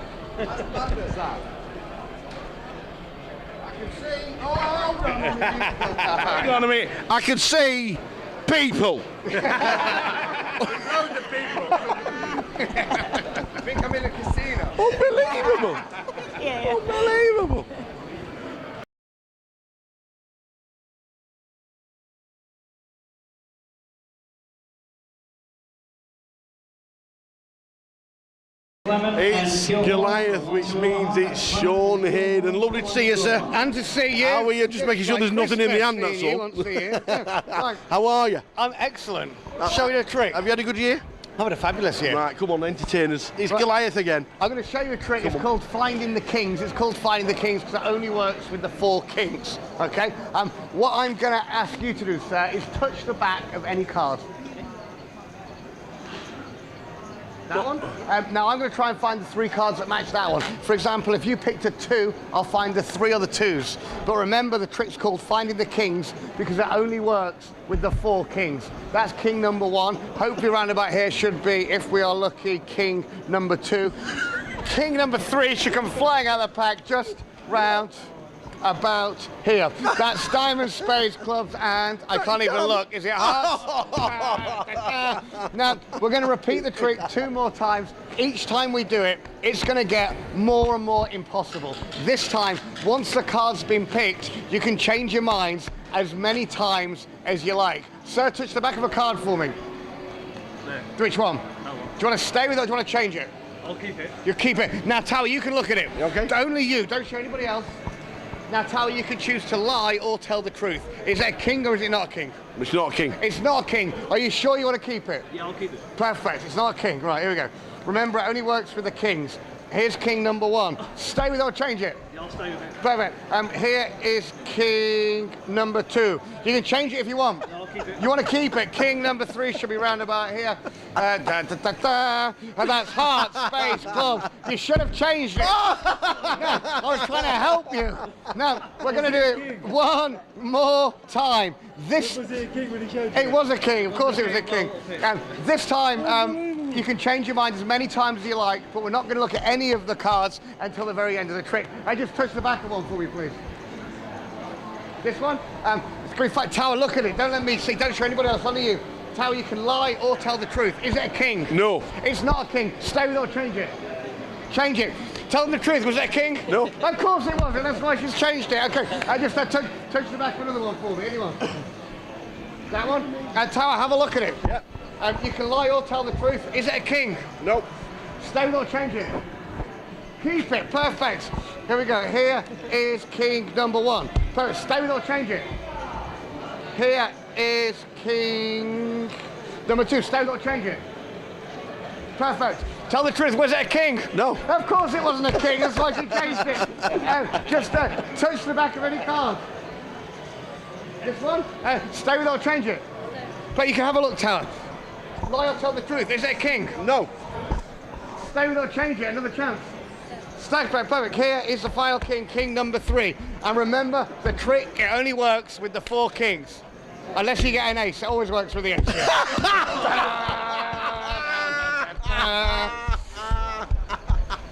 Hang on a minute. I can see people. Loads of people. I think I'm in a casino. Unbelievable. Yeah. Unbelievable. It's Goliath, which means it's Sean Hayden. Lovely to see you, sir. And to see you. How are you? Just making sure there's nothing in the hand, that's all. How are you? I'm excellent. Show you a trick. Have you had a good year? I've had a fabulous year. Right, come on, entertain us. It's Goliath again. I'm going to show you a trick. It's called Finding the Kings. It's called Finding the Kings because it only works with the 4 kings. Okay? What I'm going to ask you to do, sir, is touch the back of any card. That one? Now I'm going to try and find the 3 cards that match that one. For example, if you picked a 2, I'll find the 3 other 2s. But remember, the trick's called Finding the Kings because it only works with the 4 kings. That's king number 1. Hopefully round about here should be, if we are lucky, king number 2. King number 3 should come flying out of the pack just round about here. That's diamonds, spades, clubs, and I can't even look. Is it hearts? Now, we're going to repeat the trick 2 more times. Each time we do it, it's going to get more and more impossible. This time, once the card's been picked, you can change your minds as many times as you like. Sir, touch the back of a card for me. There. Which one? That one. Do you want to stay with it or do you want to change it? I'll keep it. You keep it. Now, Tower, you can look at it. Okay. Only you. Don't show anybody else. Now, Tower, you can choose to lie or tell the truth. Is it a king or is it not a king? It's not a king. It's not a king. Are you sure you want to keep it? Yeah, I'll keep it. Perfect. It's not a king. Right, here we go. Remember, it only works with the kings. Here's king number 1. Stay with it or change it? Yeah, I'll stay with it. Perfect. Here is king number 2. You can change it if you want. Yeah, I'll keep it. You want to keep it? King number 3 should be round about here. And that's hearts, spades, clubs. You should have changed it. I was trying to help you. Now, we're going to do it 1 more time. Was it a king when he showed you? It was a king. Of course it was a king. And this time, you can change your mind as many times as you like, but we're not going to look at any of the cards until the very end of the trick. Just touch the back of one for me, please. This one? It's going to be Tower, look at it. Don't let me see. Don't show anybody else. Only you. Tower, you can lie or tell the truth. Is it a king? No. It's not a king. Stay with it or change it. Change it. Tell them the truth. Was it a king? No. Of course it wasn't. That's why she's changed it. Okay. Just touch the back of another one for me. Anyone? That one? Tower, have a look at it. Yep. You can lie or tell the truth. Is it a king? Nope. Stay with it or change it. Keep it. Perfect. Here we go. Here is king number 1. Perfect. Stay with it or change it. Here is king number 2. Stay with it or change it. Perfect. Tell the truth. Was it a king? No. Of course it wasn't a king. That's why she changed it. Just touch the back of any card. This one? Stay with it or change it. But you can have a look, Tower. Lie or tell the truth. Is it a king? No. Stay with it or change it. Another chance. Stay perfect. Here is the final king, king number 3. And remember, the trick, it only works with the 4 kings. Unless you get an ace. It always works with the ace.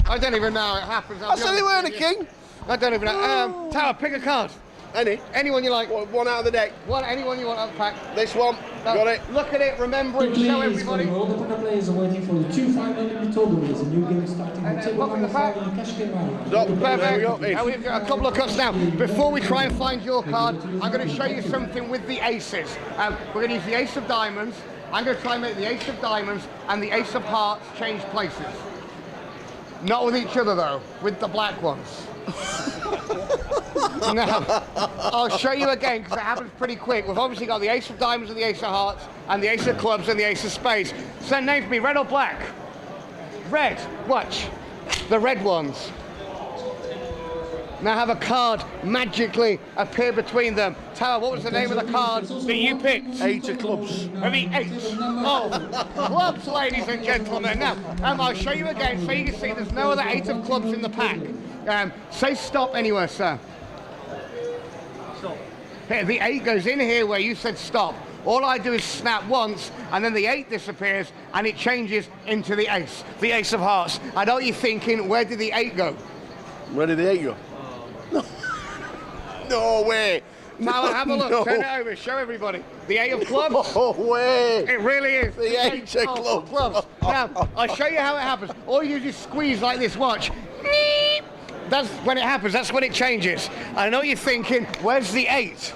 I don't even know how it happens. I said they weren't a king. I don't even know. Tower, pick a card. Any? Anyone you like. One out of the deck. Anyone you want out of the pack. This one. Got it. Look at it, remember it, show everybody. All the partner players are waiting for the 2-5 in October. There's a new game starting with Table number 5 and cash game round. Perfect. We've got a couple of cuts now. Before we try and find your card, I'm going to show you something with the aces. We're going to use the ace of diamonds. I'm going to try and make the ace of diamonds and the ace of hearts change places. Not with each other though, with the black ones. Now, I'll show you again because it happens pretty quick. We've obviously got the ace of diamonds and the ace of hearts and the ace of clubs and the ace of spades. Send names to me, red or black? Red. Watch. The red ones. Now have a card magically appear between them. Tara, what was the name of the card that you picked? 8 of clubs. Maybe 8. Oh, clubs, ladies and gentlemen. Now, I'll show you again so you can see there's no other 8 of clubs in the pack. Say stop anywhere, sir. Stop. Here, the 8 goes in here where you said stop. All I do is snap once, and then the 8 disappears, and it changes into the ace of hearts. I know you're thinking, where did the 8 go? Where did the 8 go? No way. Now have a look, No. turn it over, show everybody. The 8 of clubs. No way. It really is. The 8 of clubs. Now, I'll show you how it happens. All you do is squeeze like this, watch. That's when it happens, that's when it changes. I know you're thinking, where's the 8?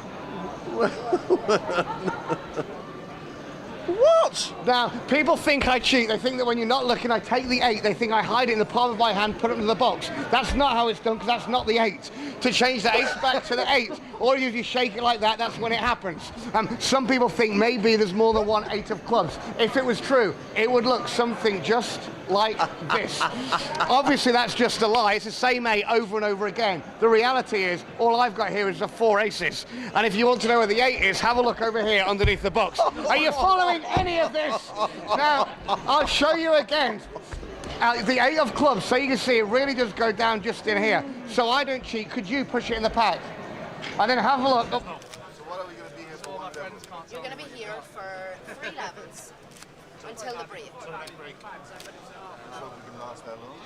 What? Now, people think I cheat. They think that when you're not looking, I take the 8. They think I hide it in the palm of my hand, put it into the box. That's not how it's done, because that's not the 8. To change the ace back to the 8, all you do is shake it like that, that's when it happens. Some people think maybe there's more than one 8 of clubs. If it was true, it would look something just like this. Obviously, that's just a lie. It's the same 8 over and over again. The reality is, all I've got here is the 4 aces. And if you want to know where the 8 is, have a look over here underneath the box. Are you following any of this? Now, I'll show you again. The 8 of clubs, so you can see it really does go down just in here. So I don't cheat. Could you push it in the pack? And then have a look. Oh. So what are we going to be here for? One level? You're going to be here for 3 levels until the break. Let's hope we can last that long.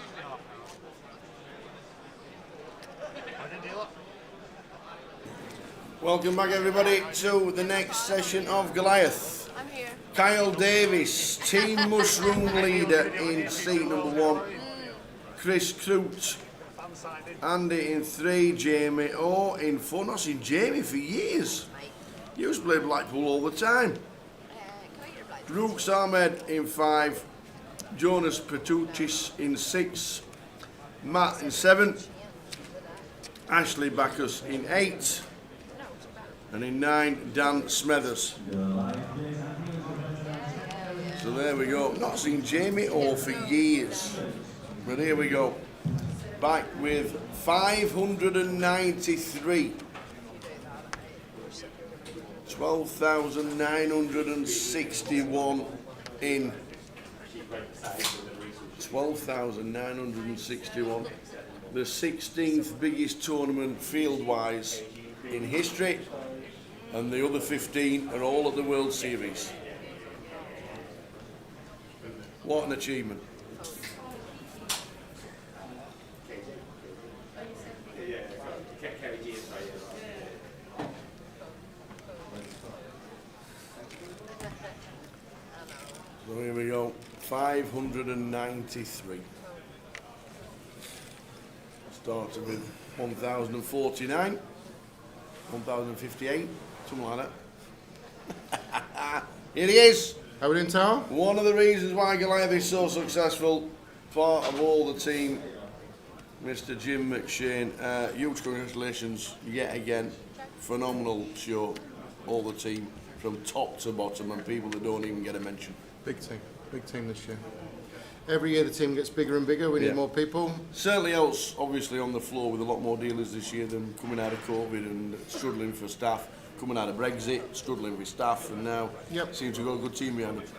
Welcome back, everybody, to the next session of Goliath. I'm here. Kyle Davis, Team Mushroom leader in seat number 1. Chris Crute, Andy in 3, Jamie O in 4. Not seen Jamie for years. He used to play Blackpool all the time. Brooks Ahmed in 5, Jonas Petruchis in 6, Matt in 7, Ashley Bacchus in 8, and in 9, Dan Smethers. So there we go. Not seen Jamie O for years. But here we go. Back with 593. 12,961 in. 12,961. The 16th biggest tournament field-wise in history. And the other 15 are all at the World Series. What an achievement. So here we go, 593. Started with 1,049, 1,058, something like that. Here he is. How we doing, Tower? One of the reasons why Goliath is so successful, part of all the team, Mr. Jim McShane. Huge congratulations yet again. Phenomenal show, all the team, from top to bottom, and people that don't even get a mention. Big team this year. Every year the team gets bigger and bigger, we need more people. Certainly else, obviously, on the floor with a lot more dealers this year than coming out of COVID and struggling for staff, coming out of Brexit, struggling with staff, and now seems to have got a good team behind it.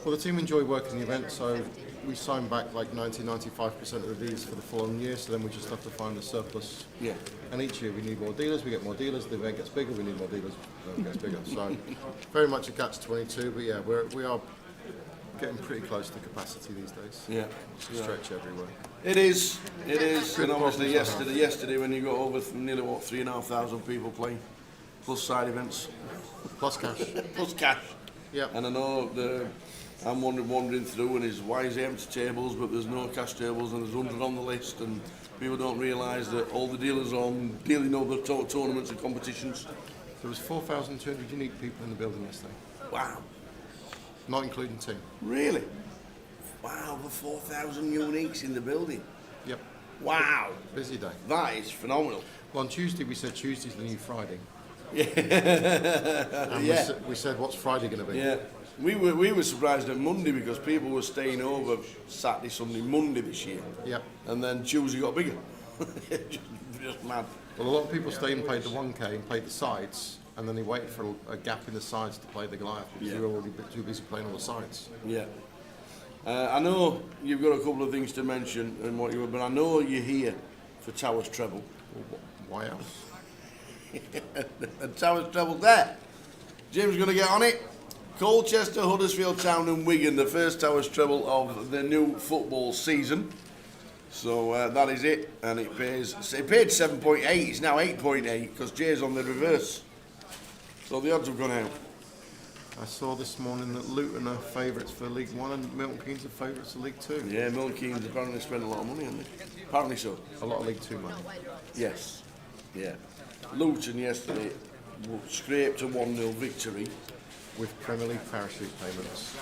Well, the team enjoy working the event, so we sign back like 90-95% of the deals for the following year, so then we just have to find the surplus. Yeah. And each year we need more dealers, we get more dealers, the event gets bigger, we need more dealers, the event gets bigger. So very much a catch-22, but yeah, we are getting pretty close to capacity these days. Yeah. It's a stretch everywhere. It is. It is. Good And obviously problems to have. yesterday when you got over nearly 3,500 people playing, plus side events, Plus cash. plus cash. Yeah. And I know I'm wandering through and is why is there empty tables but there's no cash tables and there's 100 on the list and people don't realise that all the dealers are on dealing other tournaments and competitions. There was 4,200 unique people in the building yesterday. Wow. Not including team. Really? Wow, over 4,000 uniques in the building. Yep. Wow. Busy day. That is phenomenal. Well, on Tuesday we said Tuesday's the new Friday. Yeah. And Yeah. we said what's Friday going to be? Yeah. We were surprised at Monday because people were staying over Saturday, Sunday, Monday this year. Yeah. And then Tuesday got bigger. just mad. Well, a lot of people stayed and played the 1K and played the sides, and then they waited for a gap in the sides to play the Goliath because they were already too busy playing all the sides. Yeah. I know you've got a couple of things to mention and what you were, but I know you're here for Towers Treble. Well, why else? And Towers Treble there. Jim's going to get on it. Colchester, Huddersfield Town and Wigan, the first Towers Treble of the new football season. So that is it, and it pays. It paid 7.8. It's now 8.8 because Jay's on the reverse. So the odds have gone out. I saw this morning that Luton are favourites for League One and Milton Keynes are favourites for League Two. Yeah, Milton Keynes apparently spent a lot of money on it. Apparently so. A lot of League Two money. Yes. Yeah. Luton yesterday scraped a 1-0 victory. With Premier League parachute payments.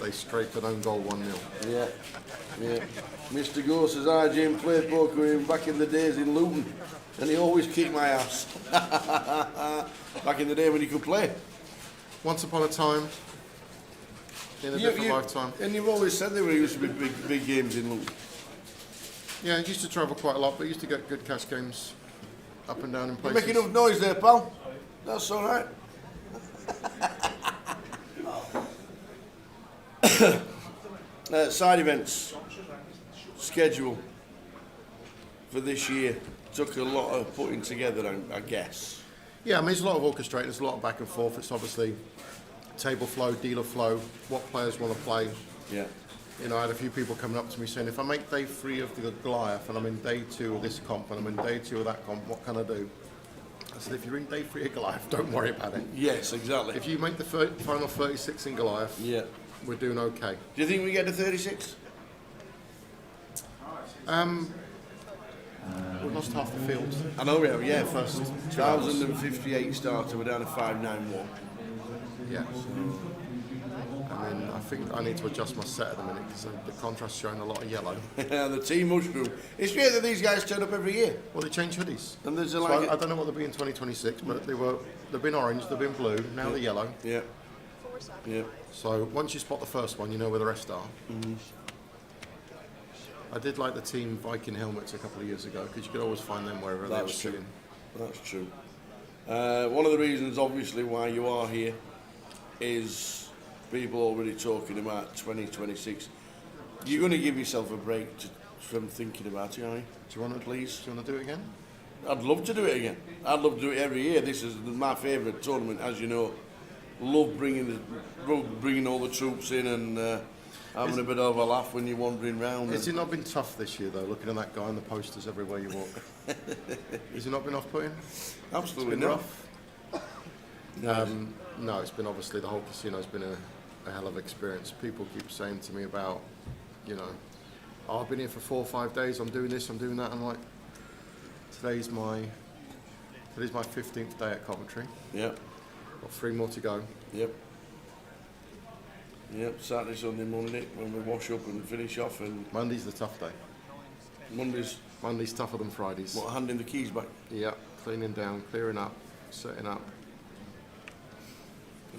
They scraped an own goal 1-0. Yeah. Yeah. Mr. Go says, I, Jim, played poker with him back in the days in Luton, and he always kicked my ass. Back in the day when he could play. Once upon a time, in a different lifetime. And you've always said there used to be big games in Luton. Yeah, I used to travel quite a lot, but used to get good cash games up and down in You're places. making enough noise there, pal. That's all right. Side events schedule for this year took a lot of putting together, I guess. Yeah, I mean, there's a lot of orchestrating, there's a lot of back and forth. It's obviously table flow, dealer flow, what players want to play. Yeah. You know, I had a few people coming up to me saying, if I make day 3 of the Goliath and I'm in day 2 of this comp and I'm in day 2 of that comp, what can I do? I said, if you're in day 3 of Goliath, don't worry about it. Yes, exactly. If you make the final 36 in Goliath, yeah, we're doing okay. Do you think we get to 36? We lost half the field. I know we have, yeah. First 1,058 starter, we're down to 591. Yeah. I mean, I think I need to adjust my set at the minute because the contrast's showing a lot of yellow. The team mushroom. It's great that these guys turn up every year. Well, they change hoodies. And there's So like I don't know what they'll be in 2026, but they've been orange, they've been blue, now they're yellow. Yeah. Yeah. So once you spot the first one, you know where the rest are. Mm-hmm. I did like the team Viking helmets a couple of years ago because you could always find them wherever they were That's true. shooting. That's true. One of the reasons, obviously, why you are here is people already talking about 2026. You're going to give yourself a break from thinking about it, aren't you? Do you want to, please? Do you want to do it again? I'd love to do it again. I'd love to do it every year. This is my favourite tournament, as you know. Love bringing all the troops in and having a bit of a laugh when you're wandering round. Has it not been tough this year, though, looking at that guy on the posters everywhere you walk? Has it not been off-putting? Absolutely It's been not. rough. No, it's been obviously the whole casino's been a hell of an experience. People keep saying to me about, you know, oh, I've been here for 4 or 5 days, I'm doing this, I'm doing that. I'm like, today's my 15th day at Coventry. Yep. Got 3 more to go. Yep. Yep, Saturday, Sunday, Monday, when we wash up and finish off. And Monday's the tough day. Monday's tougher than Fridays. What, handing the keys back? Yeah, cleaning down, clearing up, setting up.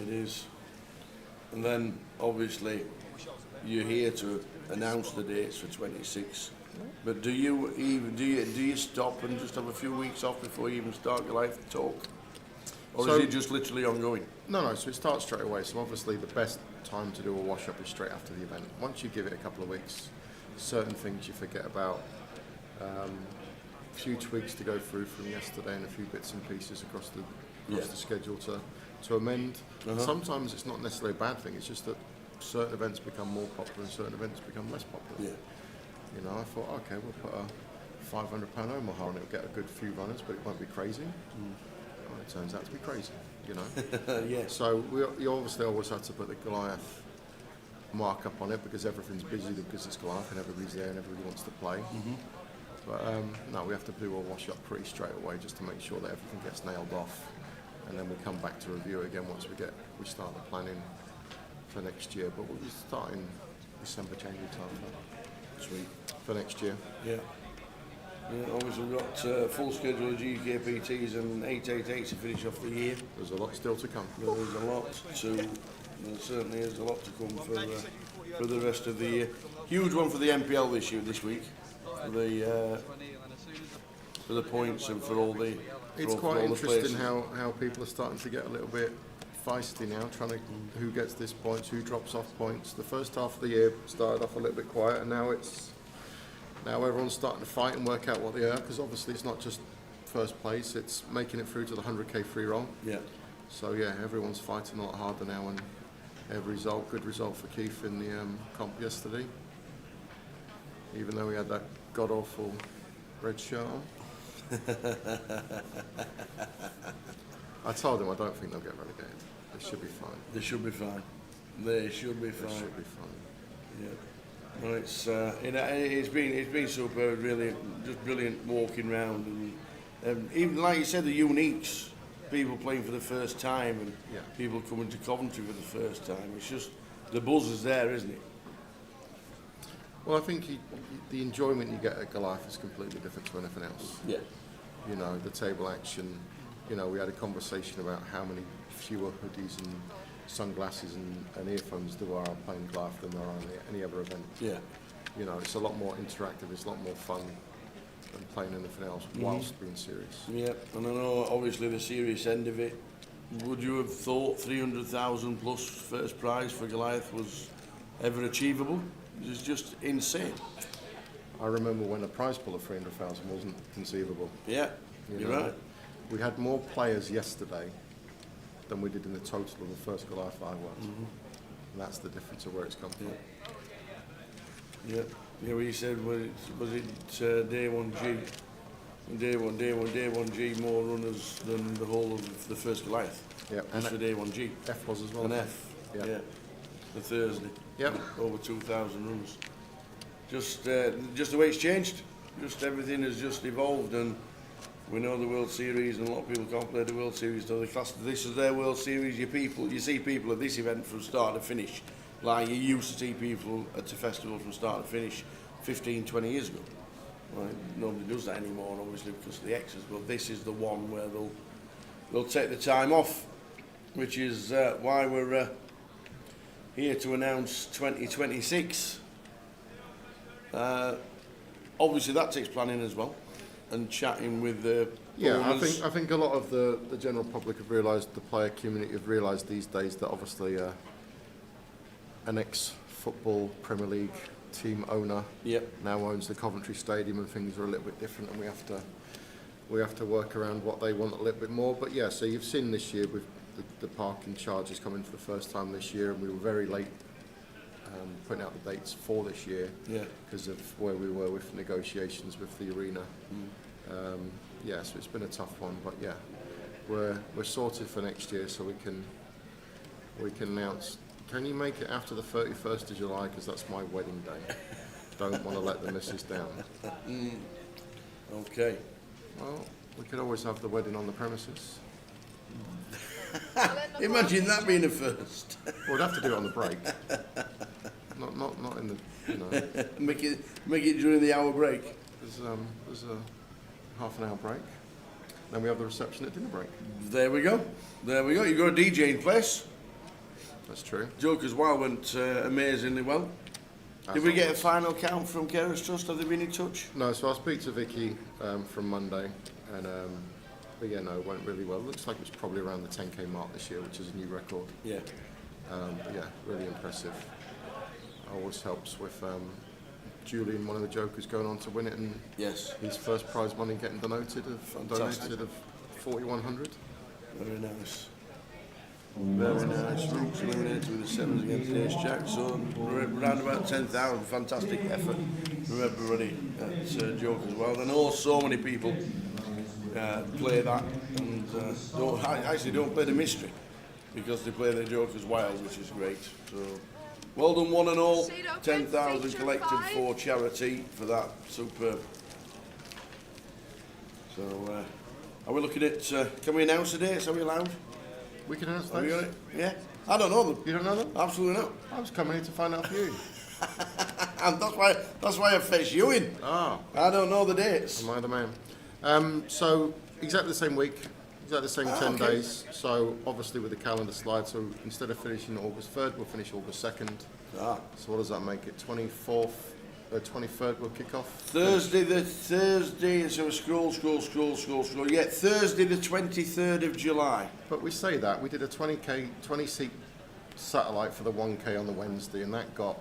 It is. And then, obviously, you're here to announce the dates for 26. But do you stop and just have a few weeks off before you even start your life talk? Or So- is it just literally ongoing? No, so it starts straight away. So obviously the best time to do a wash-up is straight after the event. Once you give it a couple of weeks, certain things you forget about. A few tweaks to go through from yesterday and a few bits and pieces across the schedule to amend. Uh-huh. Sometimes it's not necessarily a bad thing, it's just that certain events become more popular and certain events become less popular. Yeah. You know, I thought, okay, we'll put a £500 Omaha and it'll get a good few runners, but it won't be crazy. Well, it turns out to be crazy, you know. Yeah. So you obviously always have to put the Goliath markup on it because everything's busy because it's Goliath and everybody's there and everybody wants to play. But no, we have to do a wash up pretty straight away just to make sure that everything gets nailed off, and then we come back to review it again once we start the planning for next year. But we'll be starting December, January time Sweet. for next year. Yeah. Yeah, obviously we've got full schedule of GKPTs and 888 to finish off the year. There's a lot still to come. There's a lot to, there certainly is a lot to come for the rest of the year. Huge one for the MPL this week, for the points and for all the. It's quite interesting how people are starting to get a little bit feisty now, trying to who gets this points, who drops off points. The first half of the year started off a little bit quiet, and now everyone's starting to fight and work out what they are, because obviously it's not just first place, it's making it through to the 100k free roll. Yeah. So yeah, everyone's fighting a lot harder now, and good result for Keith in the comp yesterday, even though he had that god-awful red shirt on. I told him I don't think they'll get relegated. They should be fine. They should be fine. They should be fine. They should be fine. Yeah. Well, it's been superb, really, just brilliant walking round, and even like you said, the uniques, people playing for the first time, and people coming to Coventry for the first time. It's just the buzz is there, isn't it? Well, I think the enjoyment you get at Goliath is completely different to anything else. Yeah. You know, the table action. You know, we had a conversation about how many fewer hoodies and sunglasses and earphones there are playing Goliath than there are on any other event. Yeah. You know, it's a lot more interactive, it's a lot more fun than playing anything else whilst being serious. Yeah, and I know obviously the serious end of it, would you have thought 300,000 plus first prize for Goliath was ever achievable? It's just insane. I remember when a prize pool of 300,000 wasn't conceivable. Yeah, you're right. We had more players yesterday than we did in the total of the first Goliath I was. And that's the difference of where it's come from. Yeah, yeah. Well, you said was it day 1G? Day 1G more runners than the whole of the first Goliath. Yeah, and for day 1G. F was as well. And F. Yeah. The Thursday. Yep. Over 2,000 runners. Just the way it's changed. Just everything has just evolved, and we know the World Series, and a lot of people can't play the World Series. So they class this as their World Series. You see people at this event from start to finish, like you used to see people at the festival from start to finish 15, 20 years ago. Well, nobody does that anymore, obviously, because of the X's. But this is the one where they'll take the time off, which is why we're here to announce 2026. Obviously, that takes planning as well, and chatting with the owners. I think a lot of the general public have realised, the player community have realised these days that obviously an ex-football Premier League team owner now owns the Coventry Stadium, and things are a little bit different, and we have to work around what they want a little bit more. But yeah, so you've seen this year with the parking charges coming for the first time this year, and we were very late putting out the dates for this year because of where we were with negotiations with the arena. So it's been a tough one, but yeah, we're sorted for next year, so we can announce. Can you make it after the 31st of July, because that's my wedding day? Don't want to let the missus down. Okay. Well, we could always have the wedding on the premises. Imagine that being a first. We'd have to do it on the break. Not in the, you know. make it during the hour break. There's a half an hour break. Then we have the reception at dinner break. There we go. You've got a DJ in place. That's true. Joker's Wild went amazingly well. Did we get a final count from Carers Trust? Have they been in touch? No, so I'll speak to Vicky from Monday, and but yeah, no, it went really well. Looks like it was probably around the 10k mark this year, which is a new record. Yeah. But yeah, really impressive. Always helps with Julian, one of the jokers, going on to win it, and his first prize money getting donated of 4,100. Very nice. Very nice. Rooks eliminated with the sevens against Ace Jack. So around about 10,000. Fantastic effort from everybody at Joke as well. I know so many people play that and don't play the mystery because they play their Jokers wild, which is great. So well done one and all. 10,000 collected for charity for that. Superb. So are we looking at, can we announce the dates? Are we allowed? We can announce Are we those. on it? Yeah? I don't know them. You don't know them? Absolutely not. I was coming here to find out for you. And that's why I fetched you in. Ah. I don't know the dates. Am I the man? So exactly the same week, exactly the same 10 okay. days. So obviously with the calendar slide, so instead of finishing August 3rd, we'll finish August 2nd. Ah. So what does that make it? 24th, 23rd we'll kick off. Thursday, so scroll. Yeah, Thursday the 23rd of July. But we say that, we did a 20 seat satellite for the 1K on the Wednesday, and that got,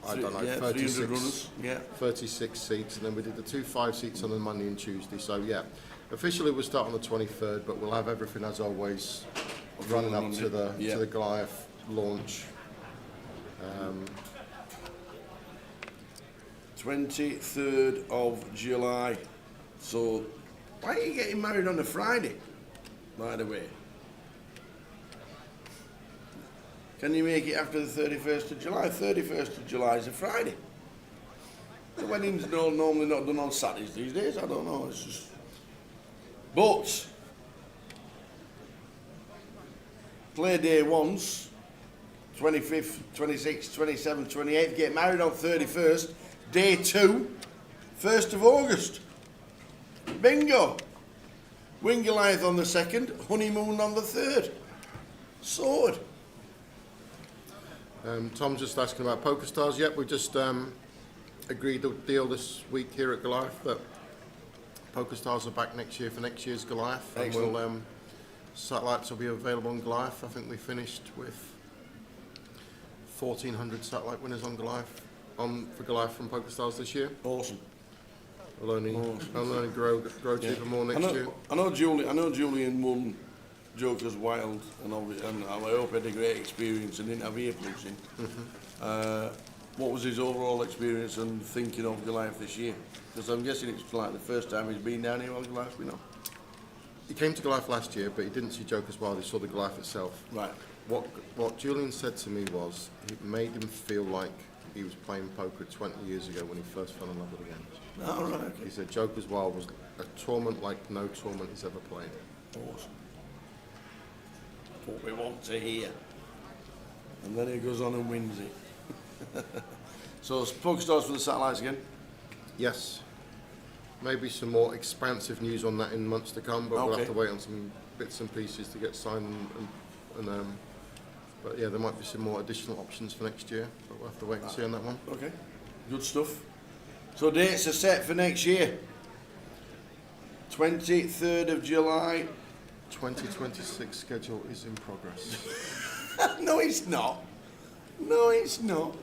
I don't know, yeah, 300 runners. Yeah. 36 seats, and then we did the 2 5 seats on the Monday and Tuesday. So yeah, officially we'll start on the 23rd, but we'll have everything as always running up to the Goliath launch. 23rd of July. So, why are you getting married on a Friday, by the way? Can you make it after the 31st of July? 31st of July is a Friday. The wedding's normally not done on Saturdays these days, I don't know, it's just... But, play day once, 25th, 26th, 27th, 28th, get married on 31st, day 2, 1st of August. Bingo! Win Goliath on the 2nd, honeymoon on the 3rd. Sorted. Tom's just asking about PokerStars. Yep, we just agreed a deal this week here at Goliath that PokerStars are back next year for next year's Goliath. Excellent. And we'll, satellites will be available on Goliath. I think we finished with 1,400 satellite winners on Goliath. For Goliath from PokerStars this year. Awesome. We'll only grow to even more next year. I know Julian won Joker's Wild, and I hope he had a great experience and didn't have earplugs in. What was his overall experience and thinking of Goliath this year? Because I'm guessing it's like the first time he's been down here on Goliath, we know. He came to Goliath last year, but he didn't see Joker's Wild, he saw the Goliath itself. Right. What Julian said to me was, it made him feel like he was playing poker 20 years ago when he first fell in love with the game. Oh, right, okay. He said Joker's Wild was a tournament like no tournament he's ever played. Awesome. What we want to hear. And then he goes on and wins it. So, PokerStars for the satellites again? Yes. Maybe some more expansive news on that in months to come, but we'll have to wait on some bits and pieces to get signed but yeah, there might be some more additional options for next year, but we'll have to wait and see on that one. Okay, good stuff. So dates are set for next year. 23rd of July. 2026 schedule is in progress. No, it's not. No, it's not.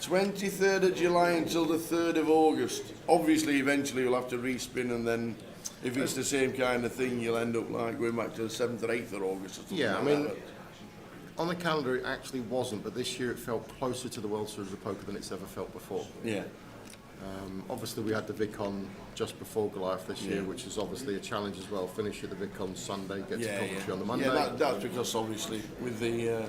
23rd of July until the 3rd of August. Obviously, eventually you'll have to respin, and then if it's the same kind of thing, you'll end up like going back to the 7th or 8th of August or something. Yeah, like I mean, that. on the calendar it actually wasn't, but this year it felt closer to the World Series of Poker than it's ever felt before. Yeah. Obviously we had the VidCon just before Goliath this year, which is obviously a challenge as well. Finish at the VidCon Sunday, get to Coventry on the Monday. Yeah, that's because obviously with the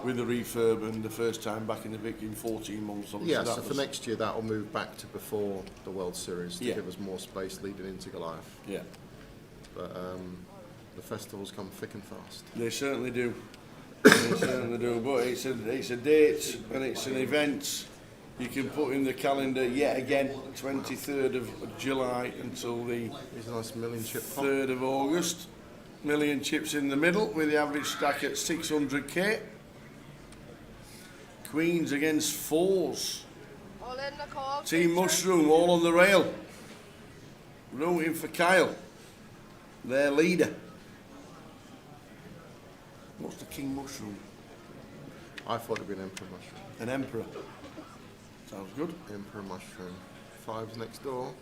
refurb and the first time back in the Vic in 14 months. Yeah, so for next year that'll move back to before the World Series to give us more space leading into Goliath. Yeah. But the festivals come thick and fast. They certainly do. They certainly do. But it's a date and it's an event you can put in the calendar yet again. 23rd of July until the Here's a nice million chip 3rd of August. Million chips in the middle with the average stack at 600k. Queens against fours. All in the call. Team Mushroom all on the rail. Rooting for Kyle, their leader. What's the King Mushroom? I thought it'd be an Emperor Mushroom. An Emperor. Sounds good. Emperor Mushroom. 5's next door.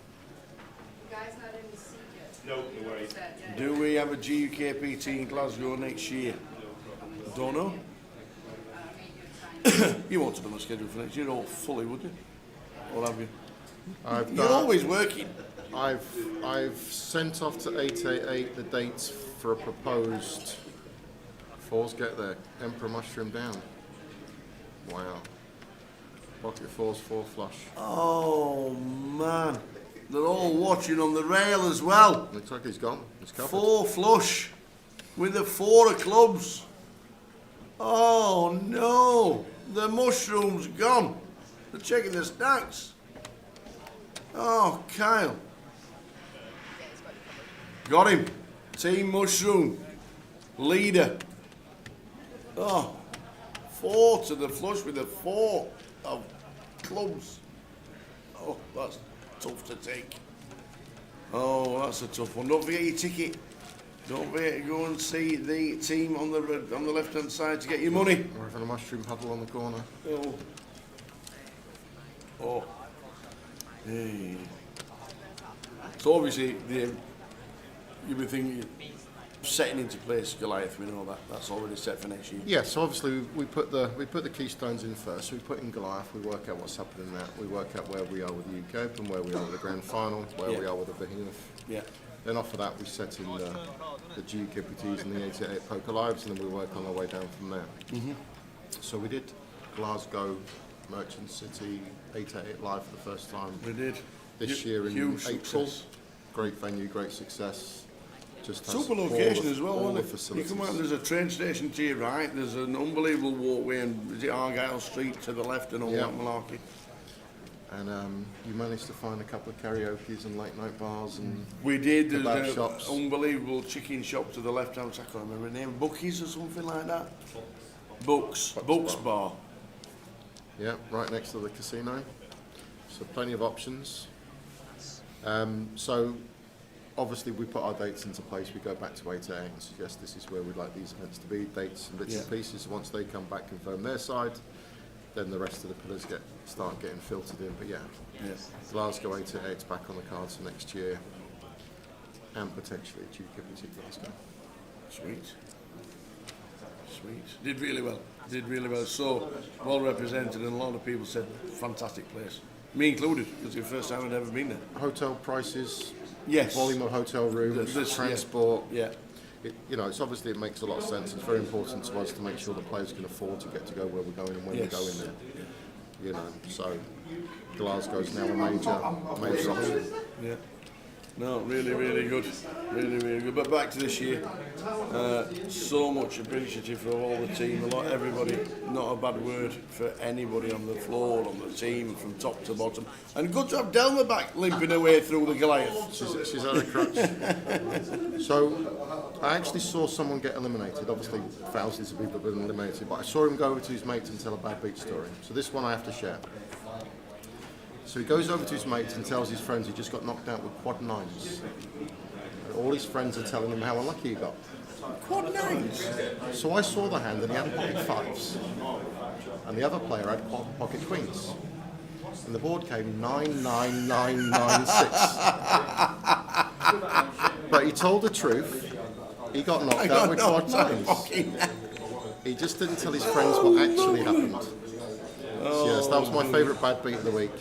The guy's not in the seat yet. Do we have a GUKPT in Glasgow next year? Don't know. You won't have done a schedule for next year, all fully, would you? Or have you? You're always working. I've sent off to 888 the dates for a proposed Fours Get There, Emperor Mushroom Down. Wow. Pocket Fours 4 flush. Oh man, they're all watching on the rail as well. Looks like he's gone. He's covered. 4 flush with a 4 of clubs. Oh no, the mushroom's gone. They're checking the stacks. Oh, Kyle. Got him. Team Mushroom. Leader. Oh, 4 to the flush with a 4 of clubs. Oh, that's tough to take. Oh, that's a tough one. Don't forget your ticket. Don't forget to go and see the team on the left-hand side to get your money. We're having a mushroom huddle on the corner. Oh. Oh. Hey. So obviously, you've been thinking, setting into place Goliath. We know that that's already set for next year. Yeah, so obviously we put the keystones in first. So we put in Goliath. We work out what's happening in that. We work out where we are with the UK Open, where we are with the Grand Final, where we are with the Behemoth. Yeah. Then off of that, we set in the GKPTs and the 888 Poker Lives, and then we work on our way down from there. Mm-hmm. So we did Glasgow, Merchant City, 888 Live for the first time. We did. This year in Huge April. success. Great venue, great success. Just has Super all location the- as well, all wasn't the it? You facilities. come out, there's a train station to your right, there's an unbelievable walkway, and is it Argyle Street to the left and all that malarkey? And you managed to find a couple of karaoke's and late night bars and We did. There's kebab an shops. unbelievable chicken shop to the left hand side. I can't remember the name. Bucky's or something like that. Bucks Bar. Yeah, right next to the casino. So plenty of options. So obviously we put our dates into place. We go back to 8A and suggest this is where we'd like these events to be. Dates and bits and pieces. Once they come back, confirm their side, then the rest of the pillars start getting filtered in. But Glasgow 888's back on the cards for next year, and potentially GKPT Glasgow. Sweet. Did really well. So well represented, and a lot of people said fantastic place. Me included, because it's the first time I'd ever been there. Hotel prices, Yes. volume of hotel rooms, This- transport. Yeah. It's obviously it makes a lot of sense. It's very important to us to make sure the players can afford to get to go where we're going and when we're going there. So Glasgow's now a major option. Yeah. No, really good. Really good. But back to this year, so much appreciative for all the team, everybody, not a bad word for anybody on the floor, on the team, from top to bottom. And good to have Delma back limping her way through the Goliath. She's had a crutch. So I actually saw someone get eliminated. Obviously thousands of people have been eliminated, but I saw him go over to his mates and tell a bad beat story. So this one I have to share. So he goes over to his mates and tells his friends he just got knocked out with quad nines. And all his friends are telling him how unlucky he got. Quad nines? So I saw the hand and he had pocket fives. And the other player had pocket queens. And the board came 99996. But he told the truth. He got knocked out with quad nines. He just didn't tell his friends what actually happened. So yes, that was my favourite bad beat of the week.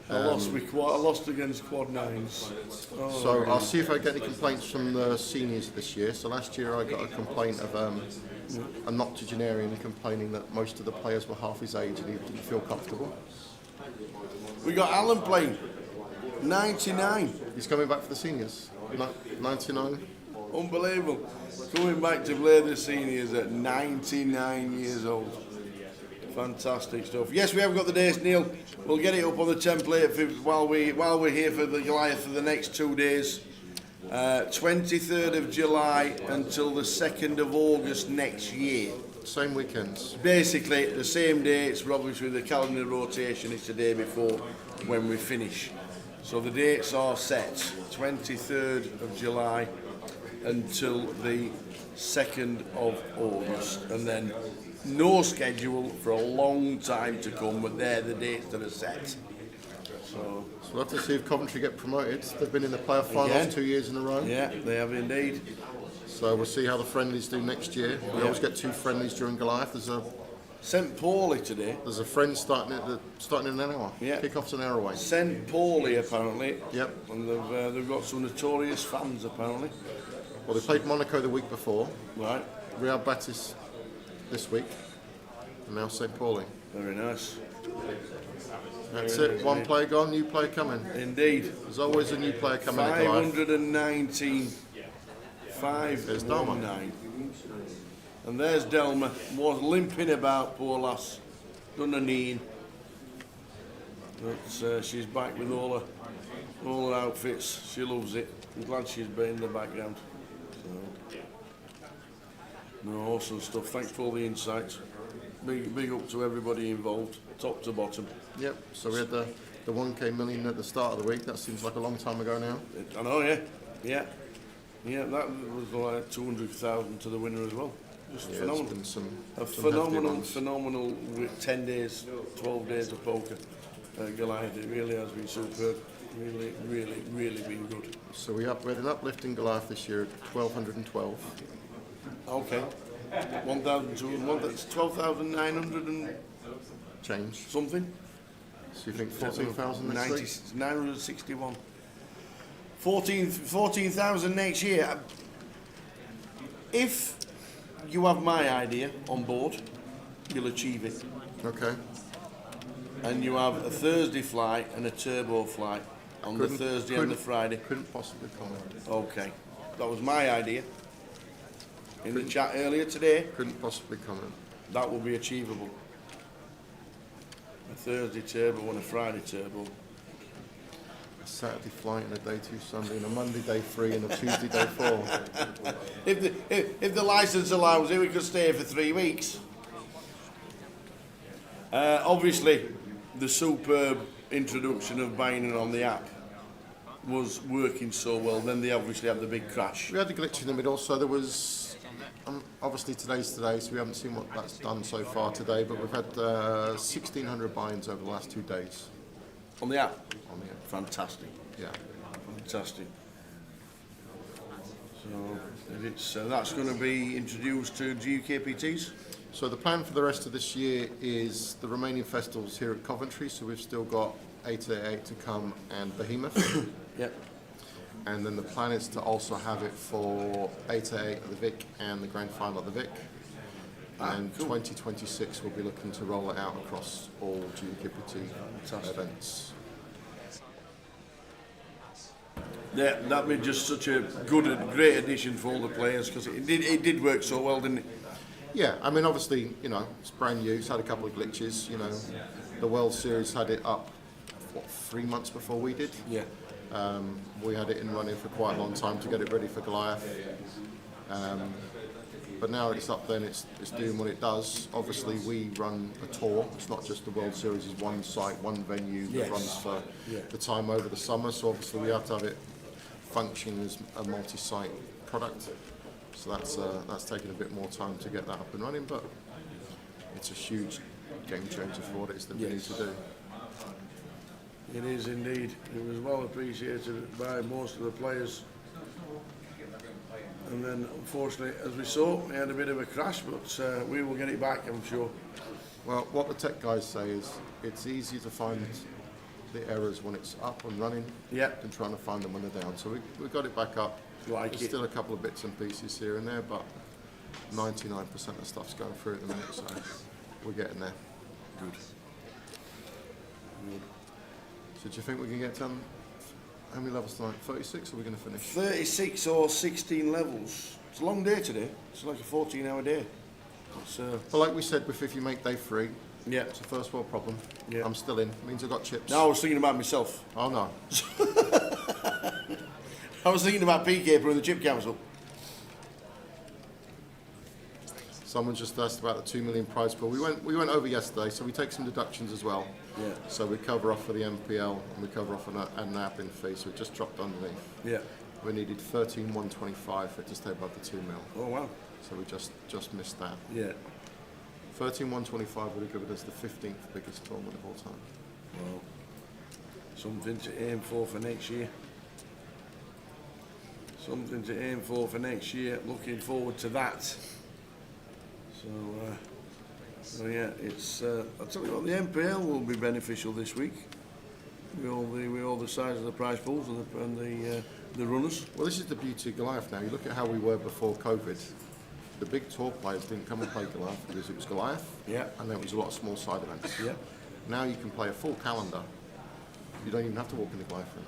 I lost against quad nines. So I'll see if I get any complaints from the seniors this year. So last year I got a complaint of a noctogenarian complaining that most of the players were half his age and he didn't feel comfortable. We got Alan playing 99. He's coming back for the seniors. 99. Unbelievable. Coming back to play the seniors at 99 years old. Fantastic stuff. Yes, we have got the dates, Neil. We'll get it up on the template while we're here for the Goliath for the next 2 days. 23rd of July until the 2nd of August next year. Same weekends. Basically, the same dates, but obviously the calendar rotation is the day before when we finish. So the dates are set, 23rd of July until the 2nd of August. And then no schedule for a long time to come, but they're the dates that are set. So we'll have to see if Coventry get promoted. They've been in the playoff finals Again. 2 years in a row. yeah, they have indeed. So we'll see how the friendlies do next year. We always get 2 friendlies during Goliath. St Pauli today. There's a friend starting in an hour. Yeah. Kick-off's an hour away. St Pauli apparently. Yep. And they've got some notorious fans apparently. Well, they played Monaco the week before. Right. Real Betis this week. And now St Pauli. Very nice. That's Very it. nice One indeed. player gone, new player coming. Indeed. There's always a new player coming at Goliath. 519. 519. And there's Delma. Was limping about, poor lass. Done her knee in. But she's back with all her outfits. She loves it. I'm glad she's been in the background. So, no, awesome stuff. Thanks for all the insights. Big up to everybody involved, top to bottom. Yep. So we had the 1K million at the start of the week. That seems like a long time ago now. I know, yeah. That was like 200,000 to the winner as well. Just Yeah, phenomenal. there's been some Phenomenal 10 days, 12 days of poker at Goliath. It really has been superb. Really been good. So we had an uplift in Goliath this year at 1,212. Okay. 1,200, that's 12,900 and change. Something. So you think 14,000 next week? 961. 14,000 next year. If you have my idea on board, you'll achieve it. Okay. And you have a Thursday flight and a turbo flight on the Thursday and the Friday. Couldn't possibly comment. Okay. That was my idea. In the chat earlier today. Couldn't possibly comment. That will be achievable. A Thursday turbo and a Friday turbo. A Saturday flight and a day 2 Sunday and a Monday day 3 and a Tuesday day 4. If the licence allows it, we could stay for 3 weeks. Obviously, the superb introduction of buying it on the app was working so well. Then they obviously had the big crash. We had the glitch in the middle, so there was obviously today's today, so we haven't seen what that's done so far today, but we've had 1,600 buy-ins over the last 2 days. On the app? On the app. Fantastic. Yeah. Fantastic. So it's that's going to be introduced to GUKPTs? So the plan for the rest of this year is the remaining festivals here at Coventry, so we've still got 888 to come and Behemoth. Yep. And then the plan is to also have it for 888 at the Vic and the grand final at the Vic. And cool. 2026 we'll be looking to roll it out across all GUKPT events. Yeah, that'd be just such a great addition for all the players because it did work so well, didn't it? Yeah, I mean, obviously, you know, it's brand new. It's had a couple of glitches. You know, the World Series had it up, 3 months before we did? Yeah. We had it in running for quite a long time to get it ready for Goliath. But now it's up there and it's doing what it does. Obviously, we run a tour. It's not just the World Series. It's one site, one venue that runs for the time over the summer. So obviously, we have to have it function as a multi-site product. So that's taken a bit more time to get that up and running, but it's a huge game changer for what it is that we need to do. It is indeed. It was well appreciated by most of the players. And then, unfortunately, as we saw, we had a bit of a crash, but we will get it back, I'm sure. Well, what the tech guys say is it's easier to find the errors when it's up and running than trying to find them when they're down. So we got it back up. There's still a couple of bits and pieces here and there, but 99% of stuff's going through at the minute, so we're getting there. Good. So do you think we can get done? How many levels tonight? 36, or are we going to finish? 36 or 16 levels. It's a long day today. It's like a 14-hour day. Well, like we said, if you make day 3, yeah, it's a first world problem. Yeah. I'm still in. It means I've got chips. No, I was thinking about myself. Oh, no. I was thinking about PK and the chip council. Someone just asked about the 2 million prize pool. We went over yesterday, so we take some deductions as well. Yeah. So we cover off for the MPL and we cover off an admin fee, so it just dropped underneath. Yeah. We needed 13,125 for it to stay above the 2 mil. Oh wow. So we just missed that. Yeah. 13,125 would have given us the 15th biggest tournament of all time. Wow. Something to aim for next year. Something to aim for next year. Looking forward to that. So yeah, it's. I'll tell you what, the MPL will be beneficial this week. With all the size of the prize pools and the runners. Well, this is the beauty of Goliath now. You look at how we were before COVID. The big tour players didn't come and play Goliath because it was Goliath. Yeah. And there was a lot of small side events. Yeah. Now you can play a full calendar. You don't even have to walk in the Goliath ring.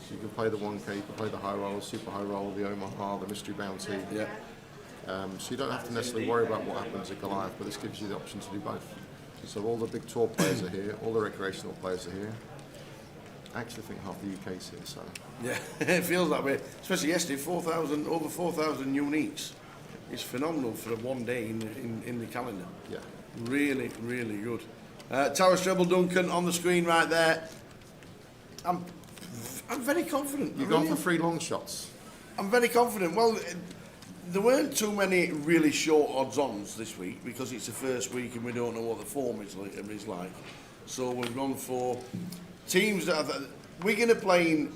So you can play the 1K, you can play the high roll, super high roll, the Omaha, the mystery bounty. Yeah. So you don't have to necessarily worry about what happens at Goliath, but this gives you the option to do both. So all the big tour players are here, all the recreational players are here. I actually think half the UK's here, so. Yeah, it feels that way. Especially yesterday, over 4,000 uniques. It's phenomenal for one day in the calendar. Yeah. Really, really good. Towers Treble Duncan on the screen right there. I'm very confident. You've gone for 3 long shots. I'm very confident. Well, there weren't too many really short odds-ons this week because it's the first week and we don't know what the form is like. So we've gone for teams that have... We're going to play in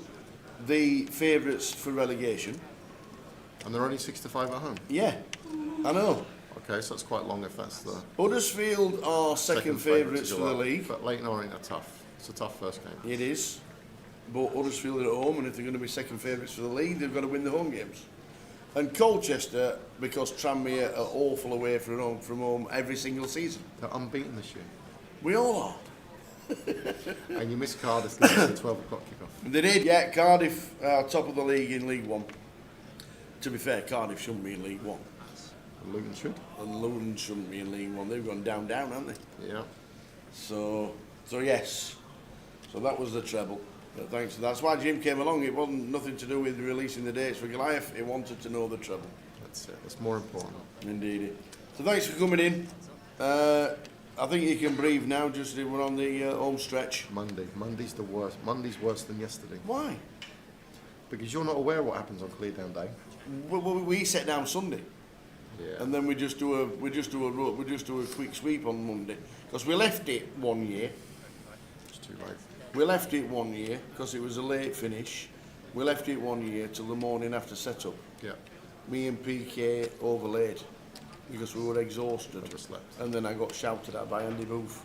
the favourites for relegation. And they're only 6 to 5 at home? Yeah, I know. Okay, so that's quite long if that's the... Huddersfield are second favourites for the league. But Leighton Orient are tough. It's a tough first game. It is. But Huddersfield are at home, and if they're going to be second favourites for the league, they've got to win the home games. And Colchester, because Tranmere are awful away from home every single season. They're unbeaten this year. We all are. And you missed Cardiff because it's a 12 o'clock kickoff. They did, yeah. Cardiff are top of the league in League One. To be fair, Cardiff shouldn't be in League One. And Luton should. And Luton shouldn't be in League One. They've gone down, haven't they? Yeah. So yes. So that was the treble. But thanks. That's why Jim came along. It wasn't nothing to do with releasing the dates for Goliath. He wanted to know the treble. That's it. That's more important. Indeed. So thanks for coming in. I think you can breathe now. Just we're on the home stretch. Monday's the worst. Monday's worse than yesterday. Why? Because you're not aware of what happens on clear down day. We set down Sunday. Yeah. And then we just do a quick sweep on Monday because we left it one year. It's too late. We left it one year because it was a late finish. We left it one year till the morning after setup. Yeah. Me and PK overlaid because we were exhausted. Overslept. And then I got shouted at by Andy Booth.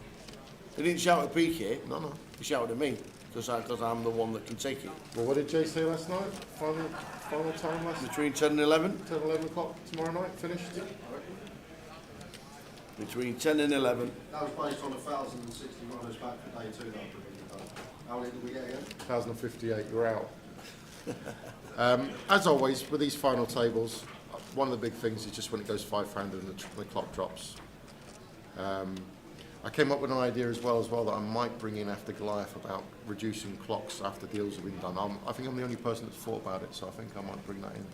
He didn't shout at PK. No. He shouted at me because I'm the one that can take it. Well, what did Jay say last night? Final time last night? Between 10 and 11. 10 and 11 o'clock tomorrow night, finished? Between 10 and 11. That was based on 1,060 runners back for day 2 that How many did we get again? 1,058, you're out. As always, with these final tables, one of the big things is just when it goes 500 and the clock drops. I came up with an idea as well that I might bring in after Goliath about reducing clocks after deals have been done. I think I'm the only person that's thought about it, so I think I might bring that in.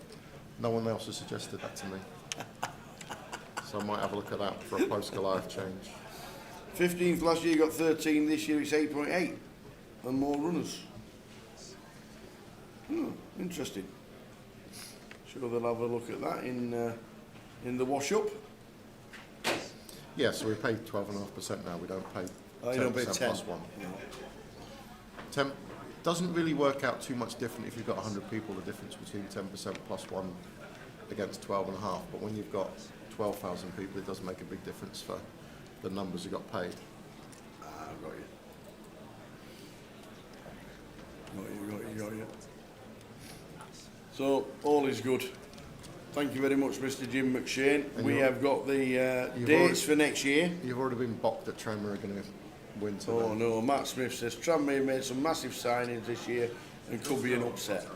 No one else has suggested that to me. So I might have a look at that for a post-Goliath change. 15th last year, got 13. This year it's 8.8. And more runners. Interesting. Sure they'll have a look at that in the wash-up. Yeah, so we pay 12.5% now. We don't pay 10% you don't pay 10. plus 1. Yeah. 10 doesn't really work out too much different if you've got 100 people, the difference between 10% plus 1 against 12.5. But when you've got 12,000 people, it does make a big difference for the numbers you got paid. I've got you. Got you. So, all is good. Thank you very much, Mr. Jim McShane. We have got the dates for next year. You've already been bocked that Tranmere are going to win today. Oh no, Matt Smith says Tranmere made some massive signings this year and could be an upset.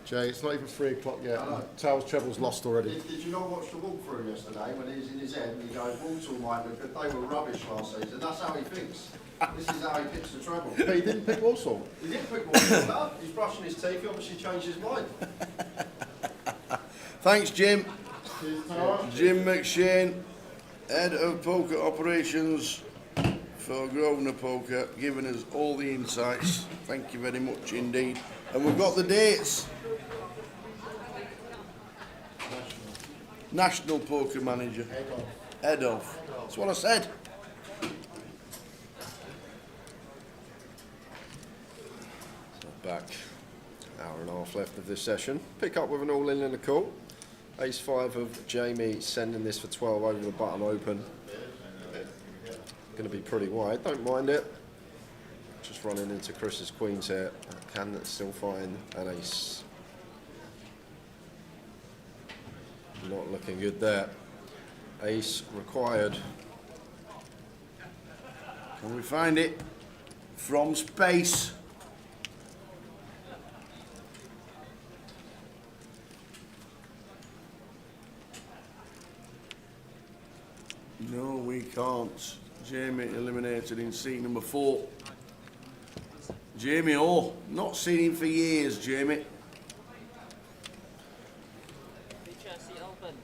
Jay, it's not even 3 o'clock yet. Towers Treble's lost already. Did you not watch the walkthrough yesterday when he was in his head and he goes, Walsall might look good, they were rubbish last season. That's how he thinks. This is how he picks the treble. But he didn't pick Walsall. He didn't pick Walsall, no. He's brushing his teeth, he obviously changed his mind. Thanks, Jim. Cheers, Towers. Jim McShane, Head of Poker Operations for Grosvenor Poker, giving us all the insights. Thank you very much indeed. And we've got the dates. National Poker Manager. Head of. That's what I said. back. Hour and a half left of this session. Pick up with an all-in and a call. Ace-5 of Jamie sending this for 12 over the button open. Going to be pretty wide, don't mind it. Just running into Chris's queens here. Can still find an ace. Not looking good there. Ace required. Can we find it? From space. No, we can't. Jamie eliminated in seat number 4. Jamie, oh, not seen him for years, Jamie. Open.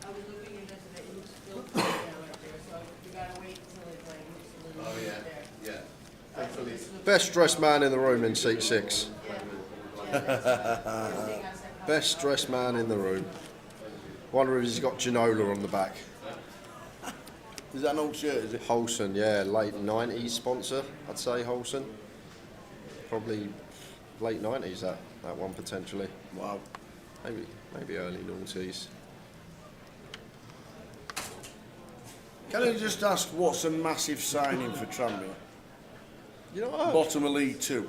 I was looking into it, it looks still there right there, so you gotta wait until it like looks a little bit there. Best dressed man in the room in seat 6. Best dressed man in the room. Wonder if he's got Ginola on the back. Is that an old shirt, is it? Holson, yeah, late 90s sponsor, I'd say Holson. Probably late 90s that one potentially. Wow. Maybe early 90s. Can I just ask what's a massive signing for Tranmere? You know what? Bottom of League 2.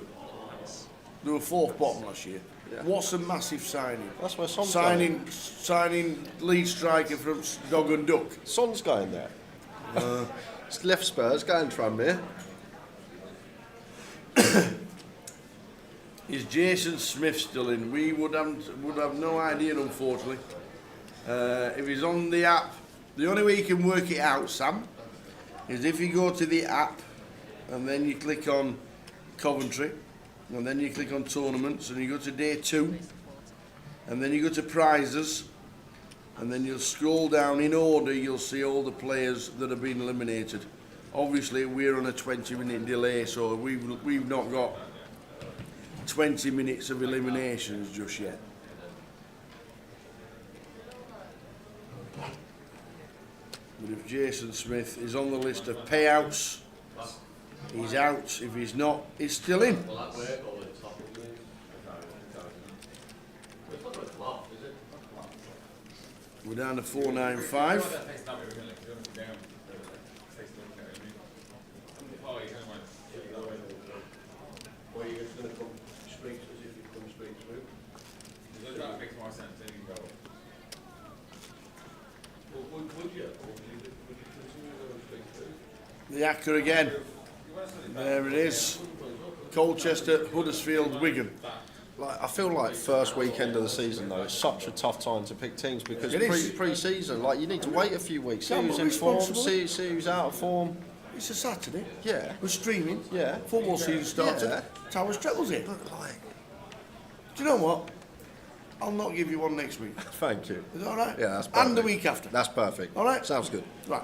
They were 4th bottom last year. Yeah. What's a massive signing? That's where Son's signing lead striker from Dog and Duck. Son's going there. It's left Spurs, going Tranmere. Is Jason Smith still in? We would have no idea, unfortunately. If he's on the app, the only way you can work it out, Sam, is if you go to the app and then you click on Coventry, and then you click on tournaments, and you go to day 2, and then you go to prizes, and then you'll scroll down in order. You'll see all the players that have been eliminated. Obviously, we're on a 20-minute delay, so we've not got 20 minutes of eliminations just yet. But if Jason Smith is on the list of payouts, he's out. If he's not, he's still in. We're down to 495. The Acker again. There it is. Colchester, Huddersfield, Wigan. I feel like first weekend of the season though, it's such a tough time to pick teams because It is. pre-season, like you need to wait a few weeks, see Yeah, who's but in form, responsible. see who's out of form. It's a Saturday. Yeah. We're streaming. Yeah. Football season started. Yeah. Towers Treble's here. But like, Do you know what? I'll not give you one next week. thank you. Is that all right? Yeah, that's perfect. And the week after. That's perfect. All right? Sounds good. Right.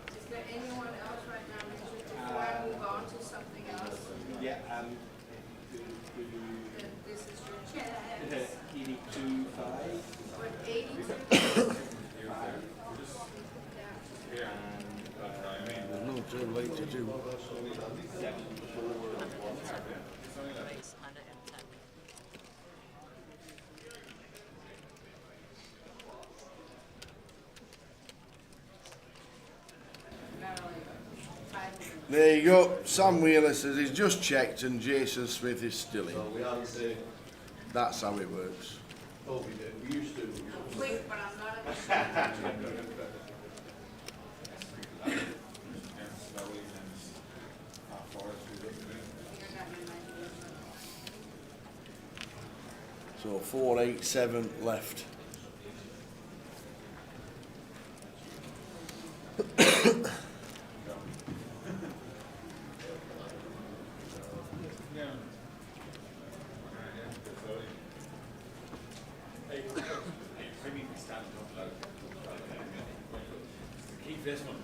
Is there anyone else right now, Richard, before I move on to something else? Yeah, This is your chance. 82.5. What, 82? There's no too late to do. There you go. Sam Wheeler says he's just checked and Jason Smith is still in. That's how it works. We used to. Quick, but I'm not in the So 487 left. Keep this one.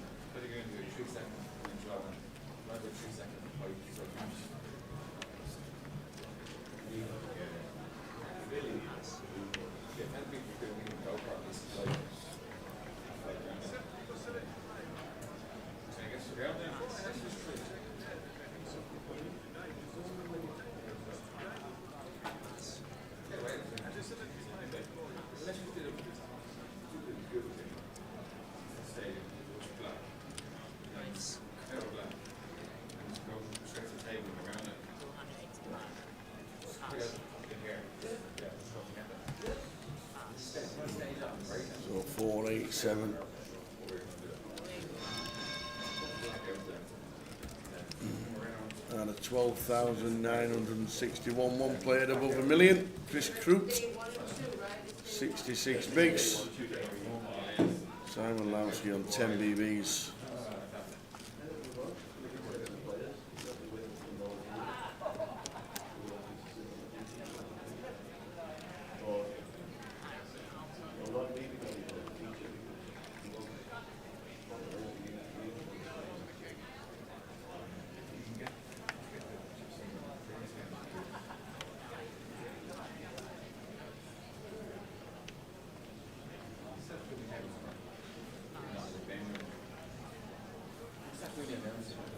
So 487. Out of 12,961, one played above a million. Chris Croot, 66 bigs. Simon Lowski on 10 BBs.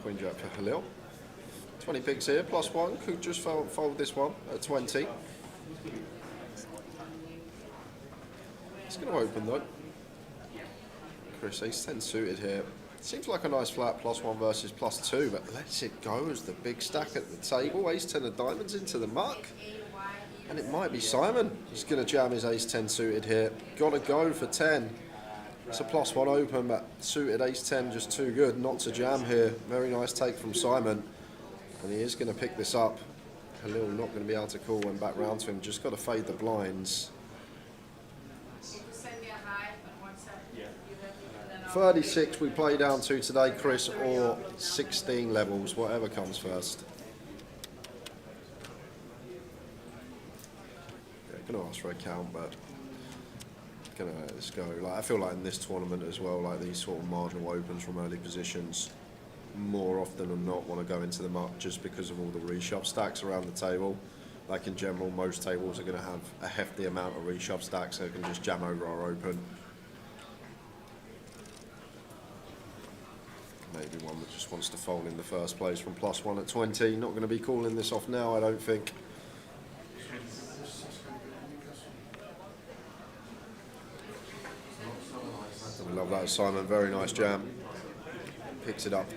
Queen Jack for Halil. 20 pigs here, +1. Could just fold this one at 20. It's going to open though. Chris, ace 10 suited here. Seems like a nice flat +1 versus +2, but lets it go as the big stack at the table. Ace 10 of diamonds into the muck. And it might be Simon. He's going to jam his ace 10 suited here. Got to go for 10. It's a +1 open, but suited ace 10 just too good not to jam here. Very nice take from Simon. And he is going to pick this up. Halil not going to be able to call when back round to him. Just got to fade the blinds. 36 we play down to today, Chris, or 16 levels, whatever comes first. Yeah, going to ask for a count, but going to let this go. Like, I feel like in this tournament as well, like these sort of marginal opens from early positions, more often than not want to go into the muck just because of all the reshove stacks around the table. Like in general, most tables are going to have a hefty amount of reshove stacks, so they can just jam over our open. Maybe one that just wants to fold in the first place from +1 at 20. Not going to be calling this off now, I don't think. We love that, Simon. Very nice jam. Picks it up.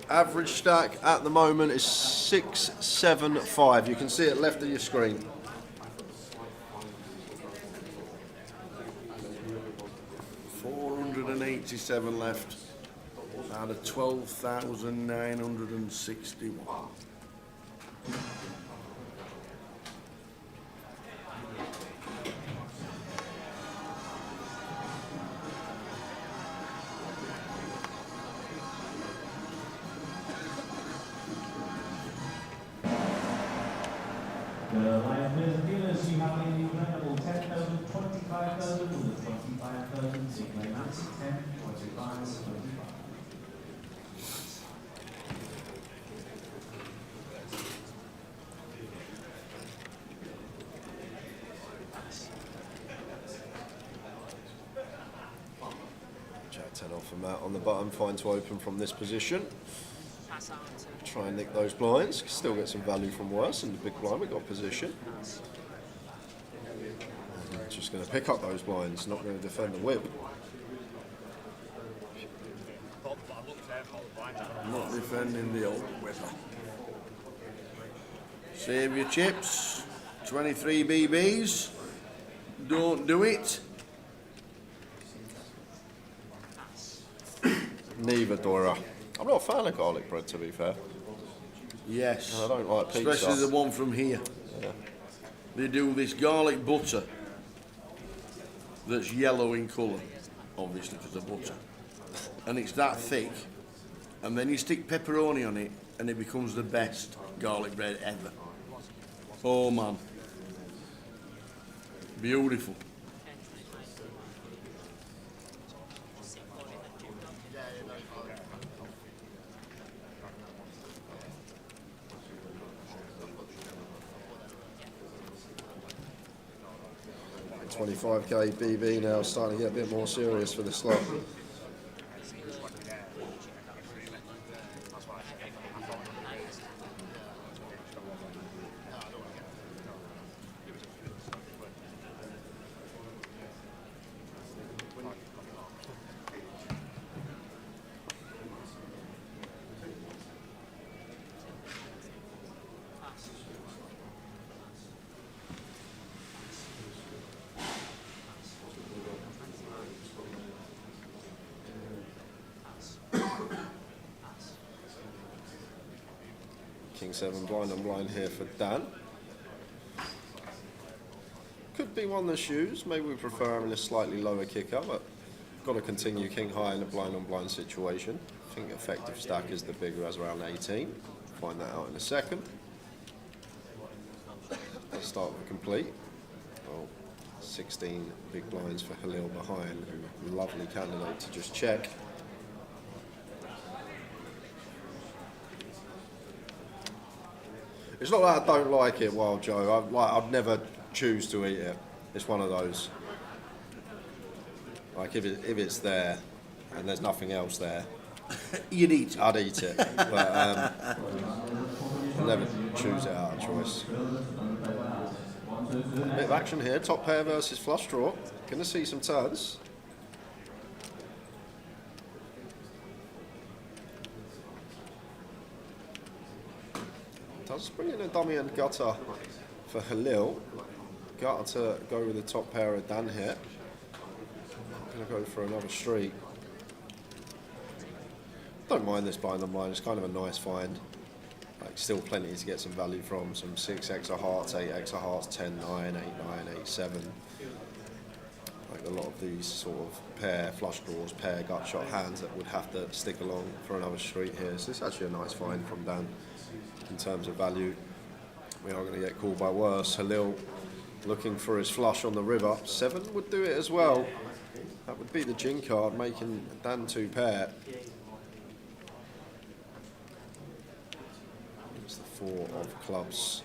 Average stack at the moment is 675. You can see it left of your screen. $487 left out of 12,961. The live players and dealers, you have in the available 10,000, 25,000, with 25,000, Climax, 10, 25, 25. Jack 10 off from that on the button, fine to open from this position. Try and nick those blinds, still get some value from worse, and the big blind we got position. And just going to pick up those blinds, not going to defend the whip. Not defending the old whipper. Save your chips. 23 BBs. Don't do it. Neither, Dora. I'm not a fan of garlic bread, to be fair. Yes. And I don't like pizza. Especially the one from here. Yeah. They do this garlic butter that's yellow in colour, obviously because of butter. And it's that thick. And then you stick pepperoni on it and it becomes the best garlic bread ever. Oh man. Beautiful. 25k BB now, starting to get a bit more serious for the slot. King 7 blind on blind here for Dan. Could be one of the shoes. Maybe we prefer him in a slightly lower kicker, but got to continue king high in a blind on blind situation. I think effective stack is the bigger, as around 18. Find that out in a second. Let's start with complete. Oh, 16 big blinds for Halil behind. Lovely candidate to just check. It's not that I don't like it, Wild Joe. I'd never choose to eat it. It's one of those. Like if it's there and there's nothing else there, you'd eat it. I'd eat it, but I'd never choose it out of choice. A bit of action here. Top pair versus flush draw. Gonna see some turns. Does bring in a dummy and gutter for Halil. Gutter to go with the top pair of Dan here. Gonna go for another street. Don't mind this blind on blind, it's kind of a nice find. Like still plenty to get some value from. Some 6x of hearts, 8x of hearts, 10, 9, 8, 9, 8, 7. Like a lot of these sort of pair flush draws, pair gut shot hands that would have to stick along for another street here. So it's actually a nice find from Dan. In terms of value, we are going to get called by worse. Halil looking for his flush on the river. 7 would do it as well. That would be the gin card, making Dan 2 pair. It's the 4 of clubs.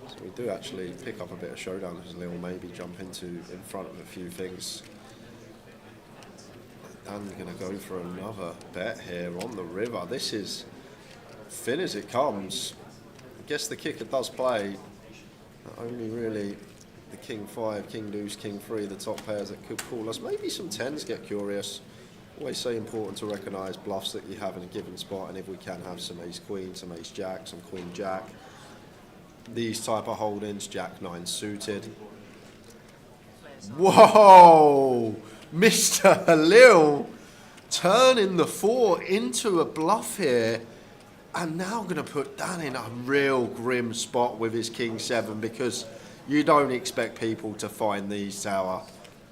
So we do actually pick up a bit of showdown as Halil maybe jump into in front of a few things. Dan's going to go for another bet here on the river. This is thin as it comes. I guess the kicker does play. Only really the king 5, king deuce, king 3, the top pairs that could call us. Maybe some 10s get curious. Always say important to recognise bluffs that you have in a given spot, and if we can have some ace queen, some ace jack, some queen jack. These type of holdings, jack 9 suited. Whoa! Mr. Halil turning the 4 into a bluff here. And now going to put Dan in a real grim spot with his king 7, because you don't expect people to find these, Tower.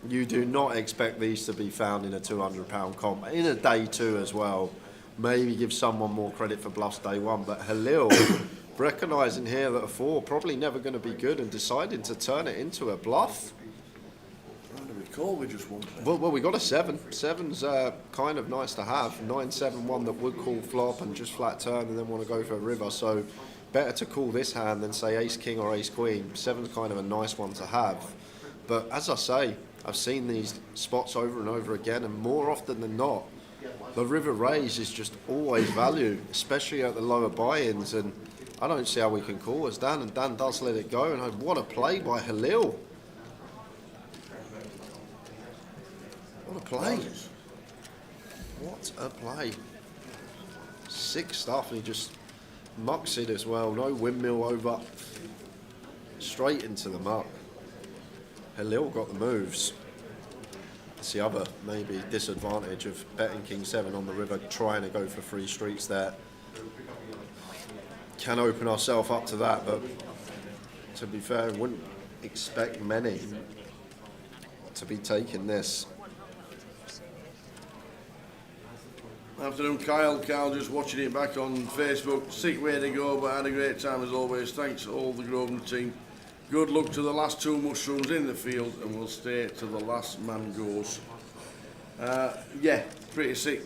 You do not expect these to be found in a £200 comp. In a day 2 as well. Maybe give someone more credit for bluffs day 1. But Halil, recognising here that a 4 probably never going to be good and deciding to turn it into a bluff. We just won. Well, we got a 7. 7's kind of nice to have. 9, 7, 1 that would call flop and just flat turn and then want to go for a river. So better to call this hand than say ace king or ace queen. 7's kind of a nice one to have. But as I say, I've seen these spots over and over again, and more often than not, the river raise is just always value, especially at the lower buy-ins. And I don't see how we can call as Dan, and Dan does let it go. And what a play by Halil. What a play. What a play. Sick stuff, and he just mucks it as well. No windmill over. Straight into the muck. Halil got the moves. That's the other maybe disadvantage of betting king 7 on the river, trying to go for 3 streets there. Can open ourselves up to that, but to be fair, wouldn't expect many to be taking this. Afternoon, Kyle. Kyle just watching it back on Facebook. Sick way to go, but had a great time as always. Thanks to all the Grosvenor team. Good luck to the last 2 mushrooms in the field, and we'll stay till the last man goes. Yeah, pretty sick.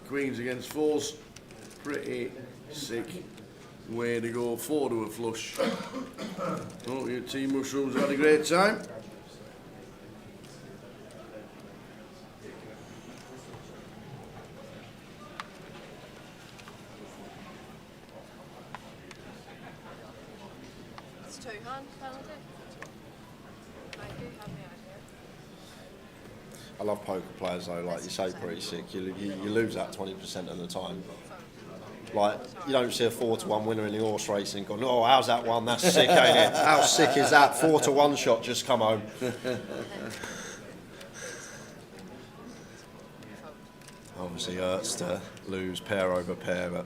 Queens against 4s. Pretty sick. Way to go. 4 to a flush. Hope your team mushrooms had a great time. It's 2-hand penalty. I do have the idea. I love poker players though, like you say, pretty sick. You lose that 20% of the time. Like, you don't see a 4-to-1 winner in the horse racing going, oh, how's that one? That's sick, ain't it? How sick is that? 4-to-1 shot just come home. Obviously hurts to lose pair over pair, but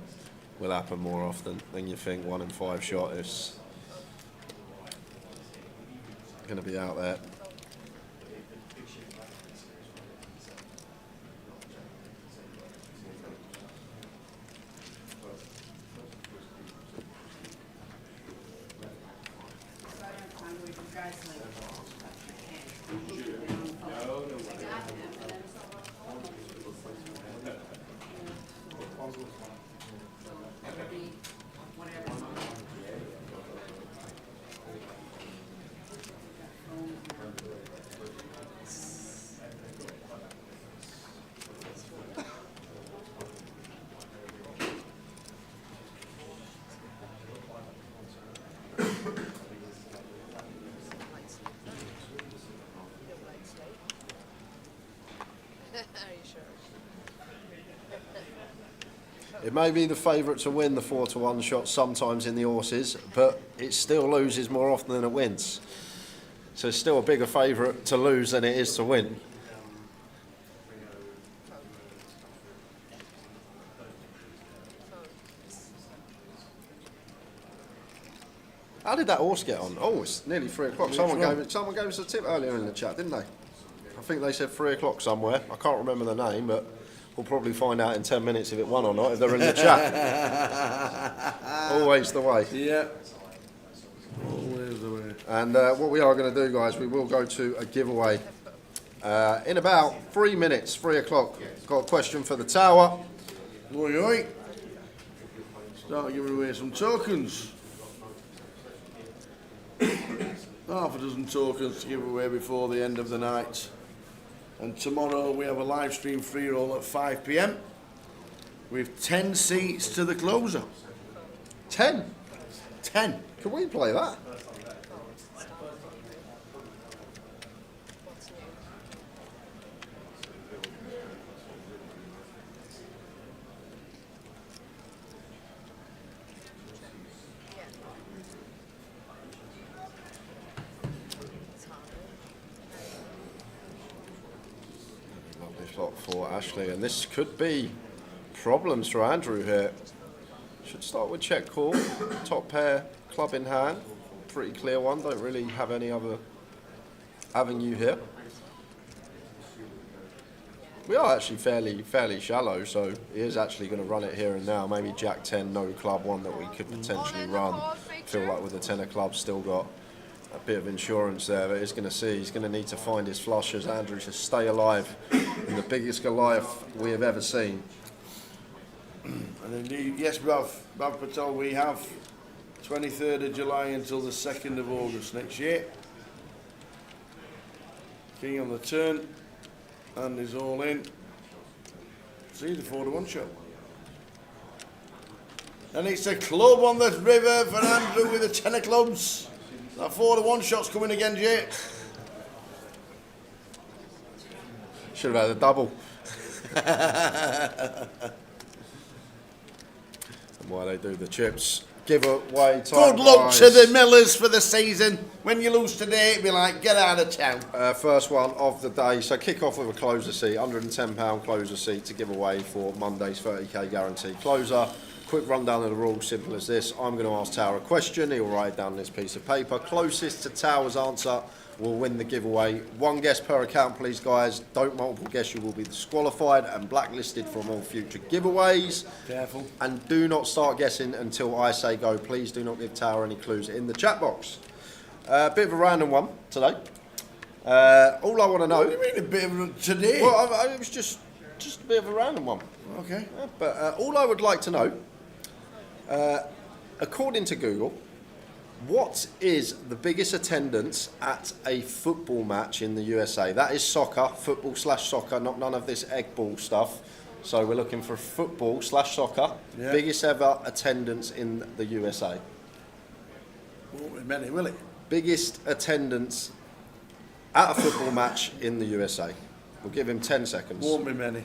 will happen more often than you think. 1 in 5 shot is going to be out there. It may be the favourite to win the 4-to-1 shot sometimes in the horses, but it still loses more often than it wins. So it's still a bigger favourite to lose than it is to win. How did that horse get on? Oh, it's nearly 3 o'clock. Someone gave us a tip earlier in the chat, didn't they? I think they said 3 o'clock somewhere. I can't remember the name, but we'll probably find out in 10 minutes if it won or not, if they're in the chat. Always the way. Yeah. Always the way. And what we are going to do, guys, we will go to a giveaway in about 3 minutes, 3 o'clock. Got a question for the tower. Oi, oi. Start giving away some tokens. Half a dozen tokens to give away before the end of the night. And tomorrow we have a live stream free roll at 5 PM with 10 seats to the closer. 10? 10. Can we play that? For Ashley, and this could be problems for Andrew here. Should start with check call, top pair, club in hand, pretty clear one, don't really have any other avenue here. We are actually fairly shallow, so he is actually going to run it here and now. Maybe Jack 10, no club, one that we could potentially run. Feel like with the 10 of clubs still got a bit of insurance there, but he's going to need to find his flushes, Andrew, to stay alive in the biggest Goliath we have ever seen. And indeed, yes, Rav Patel, we have 23rd of July until the 2nd of August next year. King on the turn, and is all in. See the 4-to-1 shot. And it's a club on the river for Andrew with the 10 of clubs. That 4-to-1 shot's coming again, Jay. Should have had a double. And while they do the chips, give away time. Good luck guys. to the Millers for the season. When you lose today, it'll be like, get out of town. First one of the day. So kick off with a closer seat, £110 closer seat to give away for Monday's 30k guarantee closer. Quick rundown of the rules, simple as this. I'm going to ask Tower a question. He'll write down this piece of paper. Closest to Tower's answer will win the giveaway. One guess per account, please, guys. Don't multiple guess, you will be disqualified and blacklisted from all future giveaways. Careful. And do not start guessing until I say go. Please do not give Tower any clues in the chat box. A bit of a random one today. All I want to know. What do you mean a bit of a today? Well, it was just a bit of a random one. Okay. But all I would like to know, according to Google, what is the biggest attendance at a football match in the USA? That is soccer, football/soccer, not none of this egg ball stuff. So we're looking for football/soccer. Yeah. Biggest ever attendance in the USA. Won't be many, will it? Biggest attendance at a football match in the USA. We'll give him 10 seconds. Won't be many.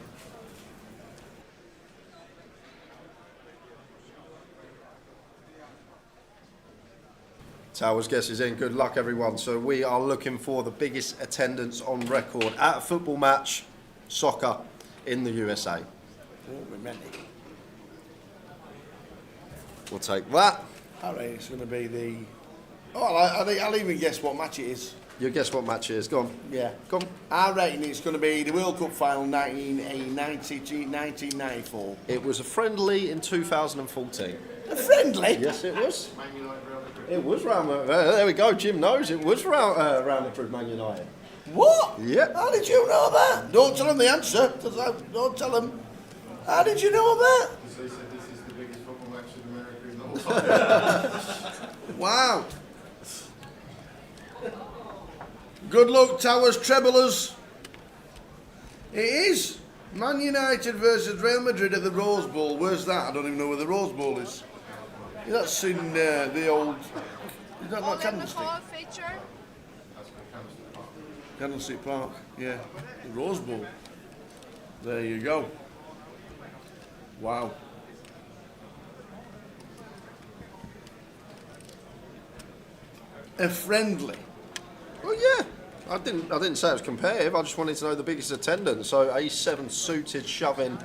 Towers guess is in. Good luck, everyone. So we are looking for the biggest attendance on record at a football match, soccer, in the USA. Won't be many. We'll take that. All right, it's going to be the... Oh, I'll even guess what match it is. You guess what match it is. Go on. Yeah. Go on. I reckon it's going to be the World Cup final 1994. It was a friendly in 2014. A friendly? Yes, it was. It was round. There we go. Jim knows it was round Madrid, Man United. What? Yep. How did you know that? Don't tell him the answer. Don't tell him. How did you know that? They said this is the biggest football match in America in the whole Wow. Good luck, Towers Treblers. It is Man United versus Real Madrid at the Rose Bowl. Where's that? I don't even know where the Rose Bowl is. That's in the old... Is that like Candlestick? feature. Candlestick Park, yeah. The Rose Bowl. There you go. Wow. A friendly. Well, yeah. I didn't say it was competitive. I just wanted to know the biggest attendance. So A7 suited, shoving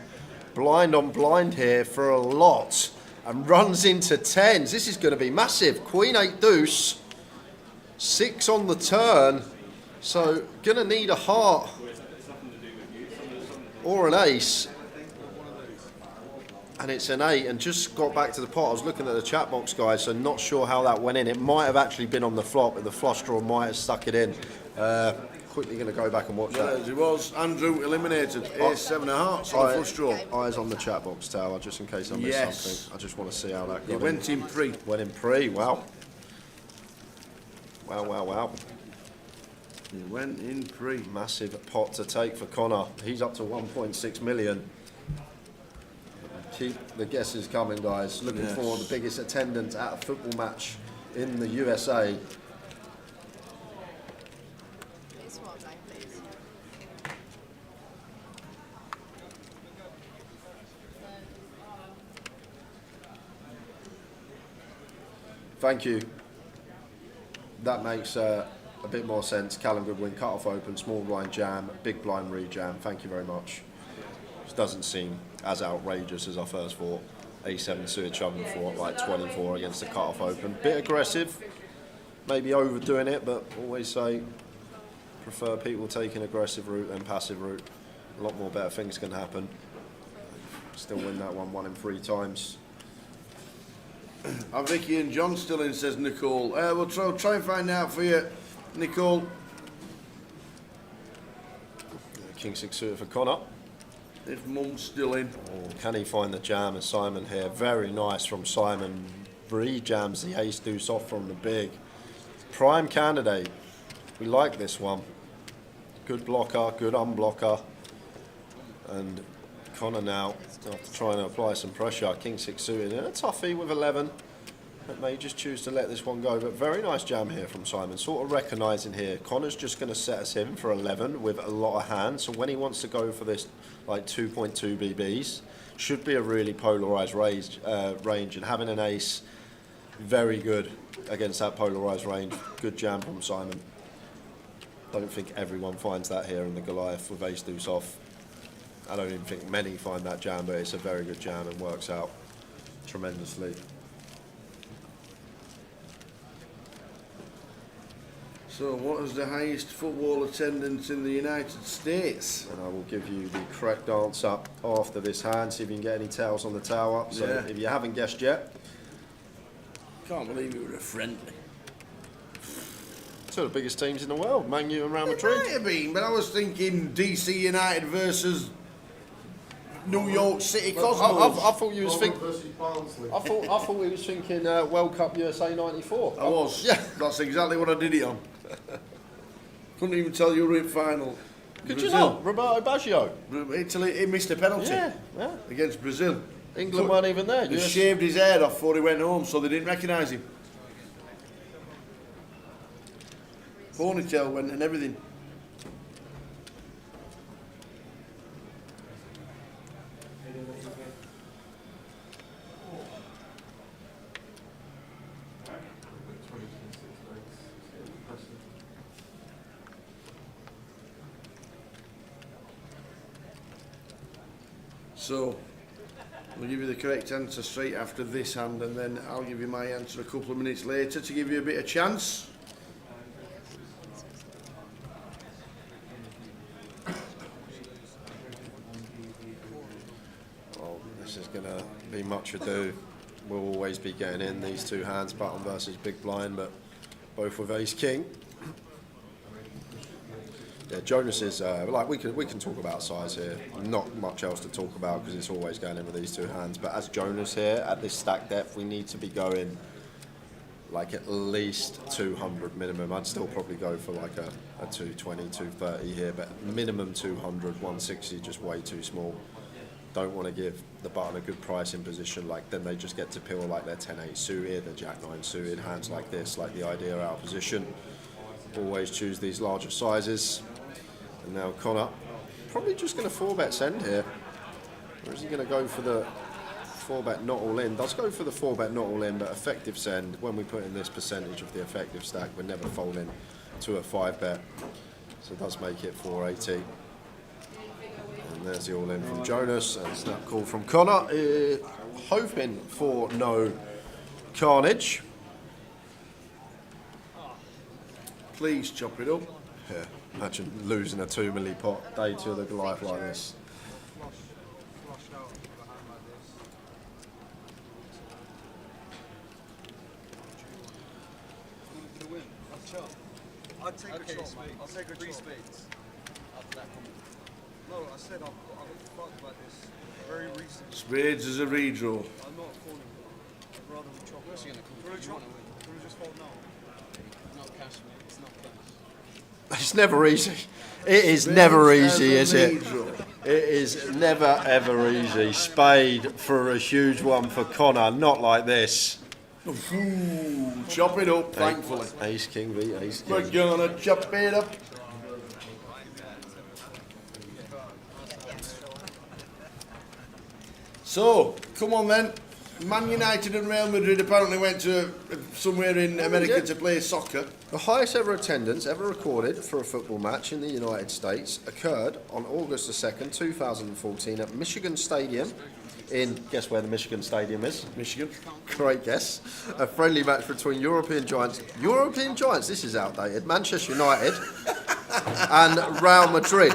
blind on blind here for a lot, and runs into tens. This is going to be massive. Queen 8 deuce, 6 on the turn. So going to need a heart or an ace. And it's an 8, and just got back to the pot. I was looking at the chat box, guys, so not sure how that went in. It might have actually been on the flop, but the flush draw might have stuck it in. Quickly going to go back and watch that. As it was, Andrew eliminated. Ace 7 of hearts on the flush draw. Eyes on the chat box, Tower, just in case I missed something. I just want to see how that got It went in pre. Went in pre, wow. Wow, wow, wow. It went in pre. Massive pot to take for Connor. He's up to 1.6 million. Keep the guesses coming, guys. Looking for the biggest attendance at a football match in the USA. This one, please. Thank you. That makes a bit more sense. Callum Goodwin, cut off open, small blind jam, big blind re-jam. Thank you very much. This doesn't seem as outrageous as I first thought. A7 suited shoving for like 24 against the cut-off open. Bit aggressive, maybe overdoing it, but always say prefer people taking aggressive route than passive route. A lot more better things can happen. Still win that one in 3 times. Vicky and John still in, says Nicole. We'll try and find out for you, Nicole. King 6 suited for Connor. If Mum's still in. Oh, can he find the jam? And Simon here. Very nice from Simon. Re-jams the ace deuce off from the big. Prime candidate. We like this one. Good blocker, good unblocker. And Connor now, after trying to apply some pressure, King 6 suited. And a toughie with 11. But may just choose to let this one go. But very nice jam here from Simon. Sort of recognising here. Connor's just going to set us in for 11 with a lot of hands. So when he wants to go for this like 2.2 BBs, should be a really polarised range. And having an ace, very good against that polarised range. Good jam from Simon. Don't think everyone finds that here in the Goliath with ace deuce off. I don't even think many find that jam, but it's a very good jam and works out tremendously. So what is the highest football attendance in the United States? And I will give you the correct answer after this hand, see if you can get any tails on the tower. So if you haven't guessed yet. Can't believe it was a friendly. Two of the biggest teams in the world, Man U and Real It Madrid. might have been, but I was thinking DC United versus New York City Cosmos. I thought you was thinking. I thought we was thinking World Cup USA '94. I was. Yeah, that's exactly what I did it on. Couldn't even tell you were in final. Could you not? Roberto Baggio. Italy, he missed a penalty. Yeah. Against Brazil. England weren't even there. He shaved his head off before he went home, so they didn't recognise him. Ponytail went and everything. So, I'll give you the correct answer straight after this hand, and then I'll give you my answer a couple of minutes later to give you a bit of chance. Well, this is going to be much ado. We'll always be getting in these two hands, button versus big blind, but both with ace king. Yeah, Jonas is like we can talk about size here. Not much else to talk about because it's always going in with these two hands. But as Jonas here at this stack depth, we need to be going like at least 200 minimum. I'd still probably go for like a 220, 230 here, but minimum 200, 160 just way too small. Don't want to give the button a good pricing position. Like then they just get to peel like their 10-8 suited, their Jack-9 suited hands like this, like the idea out of position. Always choose these larger sizes. And now Connor, probably just going to 4-bet send here. Or is he going to go for the 4-bet not all in? Does go for the 4-bet not all in, but effective send, when we put in this percentage of the effective stack, we're never folding to a 5-bet. So it does make it 480. And there's the all in from Jonas, and snap call from Connor. Hoping for no carnage. Please chop it up. Yeah, imagine losing a 2 milli pot, day 2 of the Goliath like this. I'd take a chop. I'll take a 3 spades. No, I said I've thought about this very recently. Spades is a redraw. I'm not calling. I'd rather we chop. Where's he going to call? You want to win. We'll just fold now. Not cash, mate. It's not cash. It's never easy. It is never easy, is it? It is never ever easy. Spade for a huge one for Connor, not like this. Ooh, chop it up, thankfully. Ace king v ace king. We're gonna chop it up. So, come on then. Man United and Real Madrid apparently went to somewhere in America to play soccer. The highest ever attendance ever recorded for a football match in the United States occurred on August the 2nd, 2014 at Michigan Stadium in, guess where the Michigan Stadium is? Michigan. Great guess. A friendly match between European giants, this is outdated, Manchester United and Real Madrid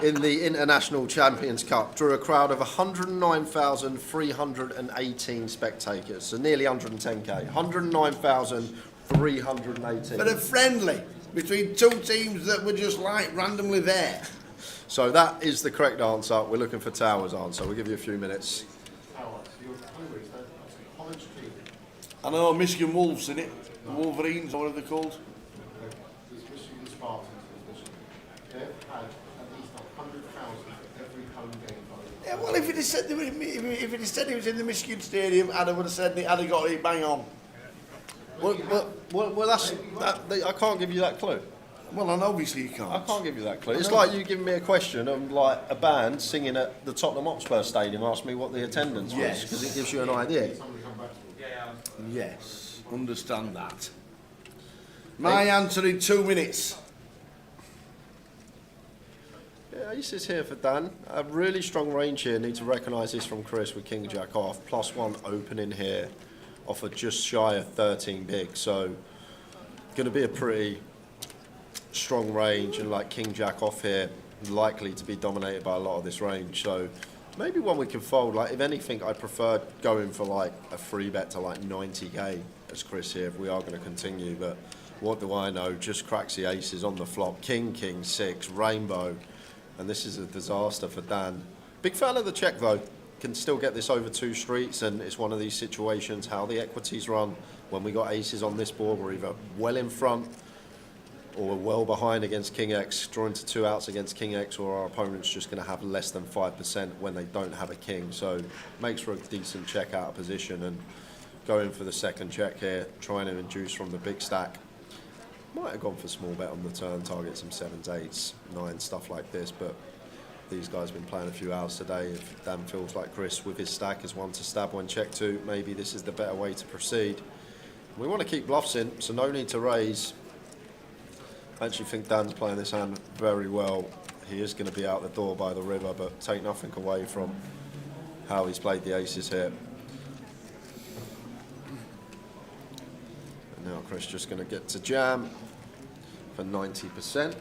in the International Champions Cup drew a crowd of 109,318 spectators, so nearly 110k. 109,318. But a friendly between two teams that were just like randomly there. So that is the correct answer. We're looking for Towers' answer. We'll give you a few minutes. I know Michigan Wolves in it. The Wolverines, or whatever they're called. Yeah, well, if it had said it was in the Michigan Stadium, I'd have said it. I'd have got it bang on. Well, I can't give you that clue. Well, and obviously you can't. I can't give you that clue. It's like you giving me a question of like a band singing at the Tottenham Hotspur Stadium. Ask me what the attendance was, because it gives you an idea. Yes, understand that. My answer in 2 minutes. Yeah, Ace is here for Dan. A really strong range here. Need to recognise this from Chris with King Jack off. +1 opening here, off of just shy of 13 big. So, going to be a pretty strong range, and like King Jack off here, likely to be dominated by a lot of this range. So, maybe one we can fold. Like, if anything, I prefer going for like a free bet to like 90k as Chris here if we are going to continue. But What do I know? Just cracks the aces on the flop. King, king, six, rainbow. And this is a disaster for Dan. Big fan of the check though. Can still get this over 2 streets, and it's one of these situations how the equities run. When we got aces on this board, we're either well in front or well behind against King X, drawing to 2 outs against King X, or our opponent's just going to have less than 5% when they don't have a king. So makes for a decent check out of position, and going for the second check here, trying to induce from the big stack. Might have gone for small bet on the turn, target some 7s, 8s, 9s, stuff like this, but these guys have been playing a few hours today. If Dan feels like Chris with his stack is one to stab when check 2, maybe this is the better way to proceed. We want to keep bluffs in, so no need to raise. I actually think Dan's playing this hand very well. He is going to be out the door by the river, but take nothing away from how he's played the aces here. And now Chris just going to get to jam for 90%.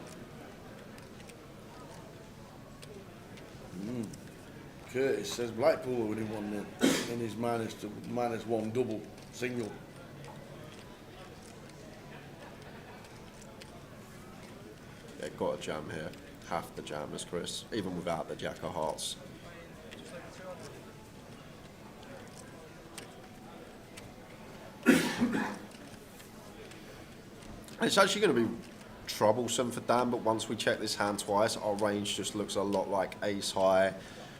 Curtis says Blackpool are winning 1-0 in his -1 double single. Yeah, got a jam here. Half the jam as Chris, even without the jack of hearts. It's actually going to be troublesome for Dan, but once we check this hand twice, our range just looks a lot like ace high,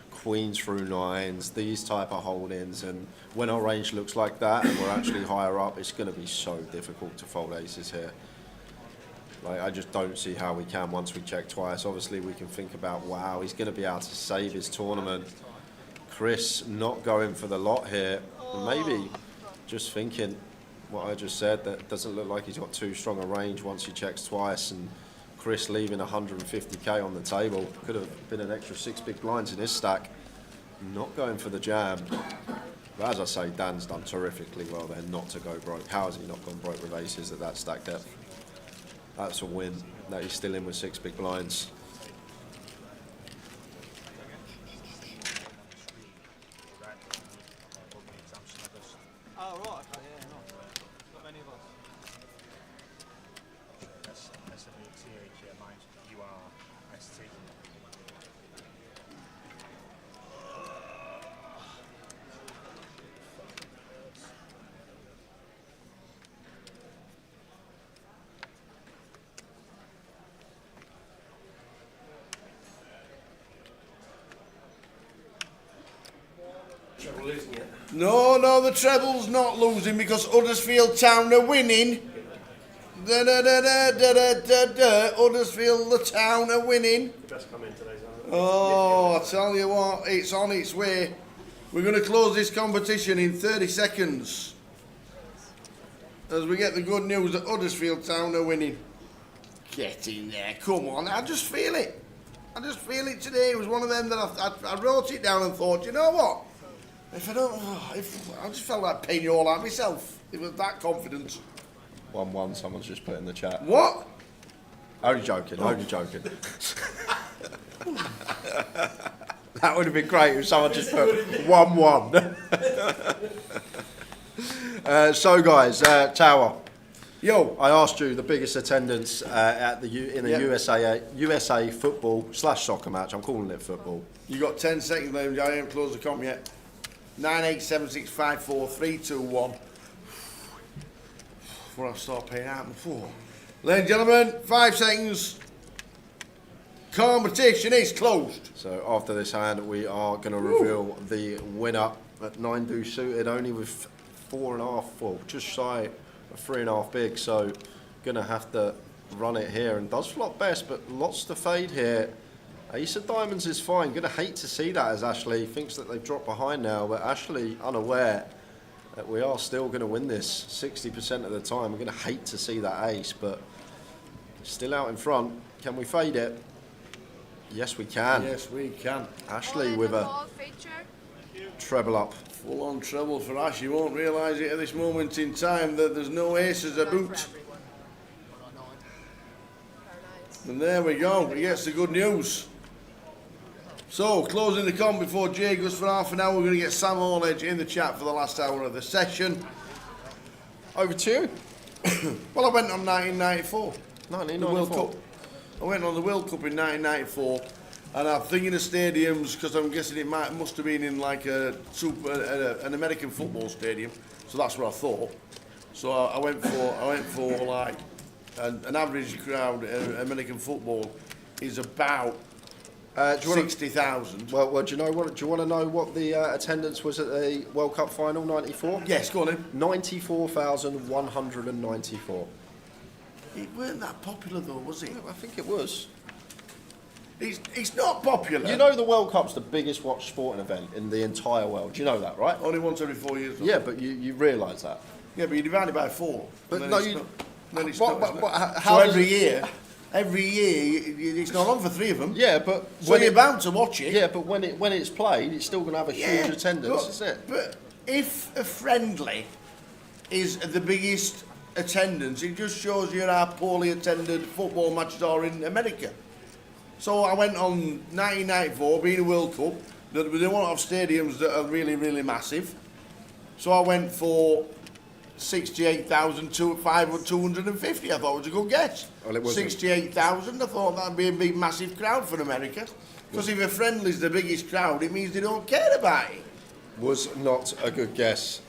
queens through 9s, these type of holdings, and when our range looks like that and we're actually higher up, it's going to be so difficult to fold aces here. Like, I just don't see how we can once we check twice. Obviously we can think about, wow, he's going to be able to save his tournament. Chris not going for the lot here, maybe just thinking what I just said, that doesn't look like he's got too strong a range once he checks twice, and Chris leaving 150k on the table. Could have been an extra 6 big blinds in his stack. Not going for the jam. But as I say, Dan's done terrifically well there not to go broke. How has he not gone broke with aces at that stack depth? That's a win, that he's still in with 6 big blinds. Oh, right, okay, yeah, not many of us. That's a new TH, mine. You are ST. Treble losing it. No, the Treble's not losing because Huddersfield Town are winning. Huddersfield the Town are winning. Best come in today's one. Oh, I tell you what, it's on its way. We're going to close this competition in 30 seconds as we get the good news that Huddersfield Town are winning. Get in there, come on, I just feel it. I just feel it today. It was one of them that I wrote it down and thought, you know what? If I just felt like paying you all out myself. It was that confident. 1-1, someone's just put in the chat. What? Only joking, only joking. That would have been great if someone just put 1-1. So guys, Tower. Yo, I asked you the biggest attendance at the in the USA football / soccer match. I'm calling it football. You got 10 seconds, ladies. I haven't closed the comp yet. 9, 8, 7, 6, 5, 4, 3, 2, 1. Before I start paying out before. Ladies and gentlemen, 5 seconds. Competition is closed. So after this hand, we are going to reveal the winner at 9 deuce suited, only with 4.5, well, just shy of 3.5 big. So going to have to run it here, and does flop best, but lots to fade here. Ace of diamonds is fine. Going to hate to see that as Ashley thinks that they've dropped behind now, but Ashley unaware that we are still going to win this 60% of the time. We're going to hate to see that ace, but still out in front. Can we fade it? Yes, we can. Yes, we can. Ashley with a treble up. Full on treble for Ash. You won't realise it at this moment in time that there's no aces about. And there we go. He gets the good news. So, closing the comp before Jay goes for half an hour, we're going to get Sam Allage in the chat for the last hour of the session. Over to you. Well, I went on 1994. 1994. The World Cup. I went on the World Cup in 1994, and I'm thinking of stadiums because I'm guessing it must have been in like an American football stadium. So that's what I thought. So I went for like an average crowd. American football is about 60,000. Well, do you know what? Do you want to know what the attendance was at the World Cup final '94? Yes, go on in. 94,194. It weren't that popular though, was it? I think it was. It's not popular. You know the World Cup's the biggest watched sporting event in the entire world. Do you know that, right? Only once every 4 years. Yeah, but you realise that. Yeah, but you divide it by 4. But then no, it's you. not- then it's What- not, what- isn't it? what- So how does every it- year, it's not on for 3 of them. Yeah, but So you're bound to watch it. Yeah, but when it's played, it's still going to have a huge attendance, isn't it? But if a friendly is the biggest attendance, it just shows you how poorly attended football matches are in America. So I went on 1994, being a World Cup. They won't have stadiums that are really, really massive. So I went for 68,250. I thought it was a good guess. Well, it wasn't. 68,000. I thought that'd be a big, massive crowd for America. Because if a friendly's the biggest crowd, it means they don't care about it. Was not a good guess.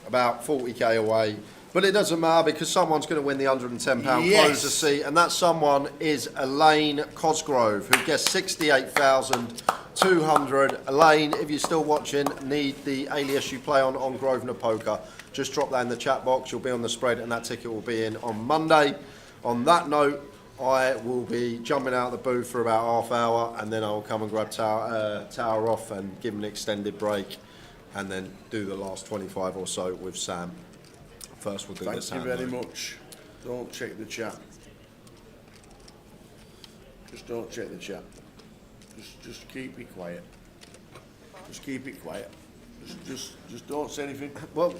About 40k away. But it doesn't matter because someone's going to win the £110 Yes. closer seat, and that someone is Elaine Cosgrove, who guessed 68,200. Elaine, if you're still watching, need the alias you play on Grosvenor Poker, just drop that in the chat box. You'll be on the spread, and that ticket will be in on Monday. On that note, I will be jumping out of the booth for about half hour, and then I'll come and grab Tower off and give him an extended break, and then do the last 25 or so with Sam. First, we'll do Thank this. you very much. Don't check the chat. Just don't check the chat. Just keep it quiet. Just keep it quiet. Just don't say anything. Well,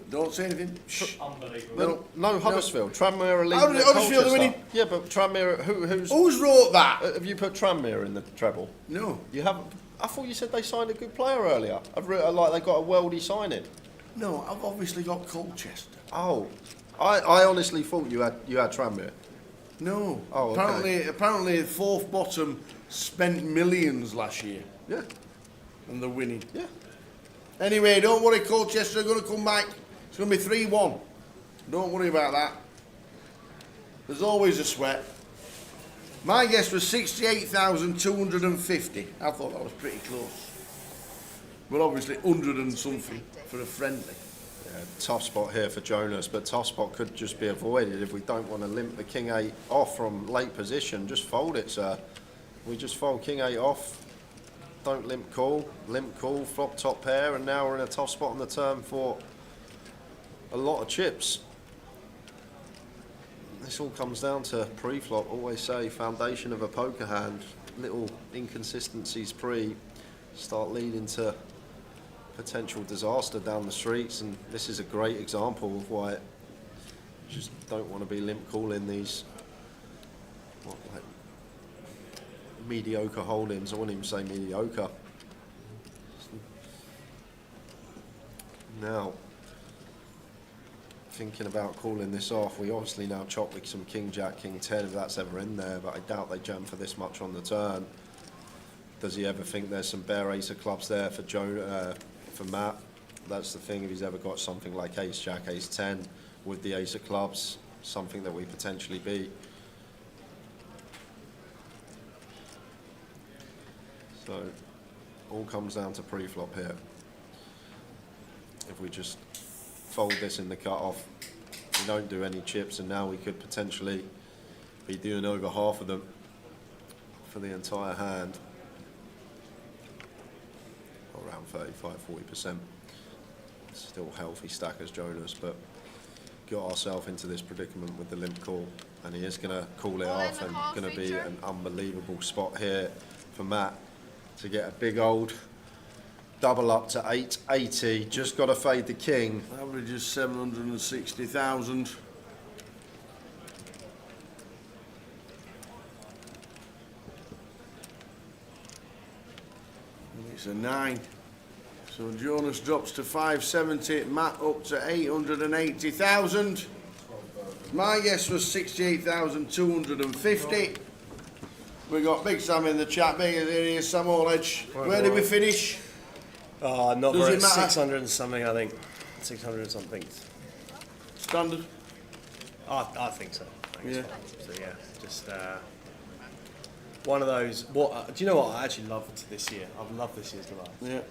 don't say anything. Unbelievable. No, Huddersfield. Tranmere are leading How did at Huddersfield Colchester. winning? Yeah, but Tranmere, who's wrote that? Have you put Tranmere in the treble? No. You haven't. I thought you said they signed a good player earlier. Like they got a worldy signing. No, I've obviously got Colchester. Oh, I honestly thought you had Tranmere. No. Oh, okay. Apparently, fourth bottom spent millions last year. Yeah. And they're winning. Yeah. Anyway, don't worry, Colchester are going to come back. It's going to be 3-1. Don't worry about that. There's always a sweat. My guess was 68,250. I thought that was pretty close. But obviously 100 and something for a friendly. Yeah, tough spot here for Jonas, but tough spot could just be avoided if we don't want to limp the King 8 off from late position. Just fold it, sir. We just fold King 8 off. Don't limp call, flop top pair, and now we're in a tough spot on the turn for a lot of chips. This all comes down to pre-flop. Always say foundation of a poker hand. Little inconsistencies pre start leading to potential disaster down the streets, and this is a great example of why you just don't want to be limp calling these like mediocre holdings. I wouldn't even say mediocre. Now, thinking about calling this off, we obviously now chop with some King Jack, King 10 if that's ever in there, but I doubt they jam for this much on the turn. Does he ever think there's some bare ace of clubs there for for Matt? That's the thing, if he's ever got something like ace jack, ace 10 with the ace of clubs, something that we potentially beat. So, all comes down to pre-flop here. If we just fold this in the cut-off, we don't do any chips, and now we could potentially be doing over half of them for the entire hand. Around 35–40%. Still healthy stackers, Jonas, but got ourselves into this predicament with the limp call, and he is going to call it off, and going to be an unbelievable spot here for Matt to get a big old double up to 880. Just got to fade the king. Average is 760,000. It's a 9. So Jonas drops to 570, Matt up to 880,000. My guess was 68,250. We got Big Sam in the chat. Big as here, Sam Allage. Where did we finish? Not Does very, it matter? 600 and something, I think. 600 and something. Standard? I think so. Yeah. So yeah, just one of those. Do you know what I actually loved this year? I've loved this year's Goliath. Yeah.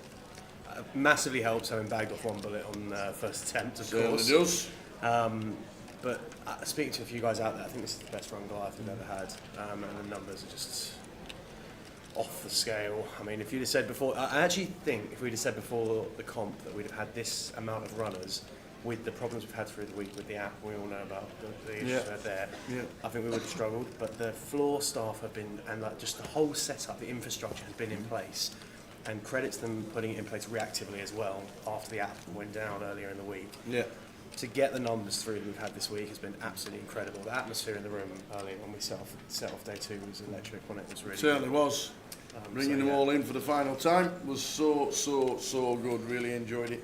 Massively helps having bagged off one bullet on first attempt, of Certainly course. does. But speaking to a few guys out there, I think this is the best run Goliath we've ever had, and the numbers are just off the scale. I mean, if you'd have said before, I actually think if we'd have said before the comp that we'd have had this amount of runners with the problems we've had through the week with the app, we all know about the issues we had there. Yeah. I think we would have struggled, but the floor staff have been, and like just the whole setup, the infrastructure has been in place, and credits them putting it in place reactively as well after the app went down earlier in the week. Yeah. To get the numbers through that we've had this week has been absolutely incredible. The atmosphere in the room earlier when we set off day 2 was electric when it was really Certainly good. was. Bringing them all in for the final time was so good. Really enjoyed it.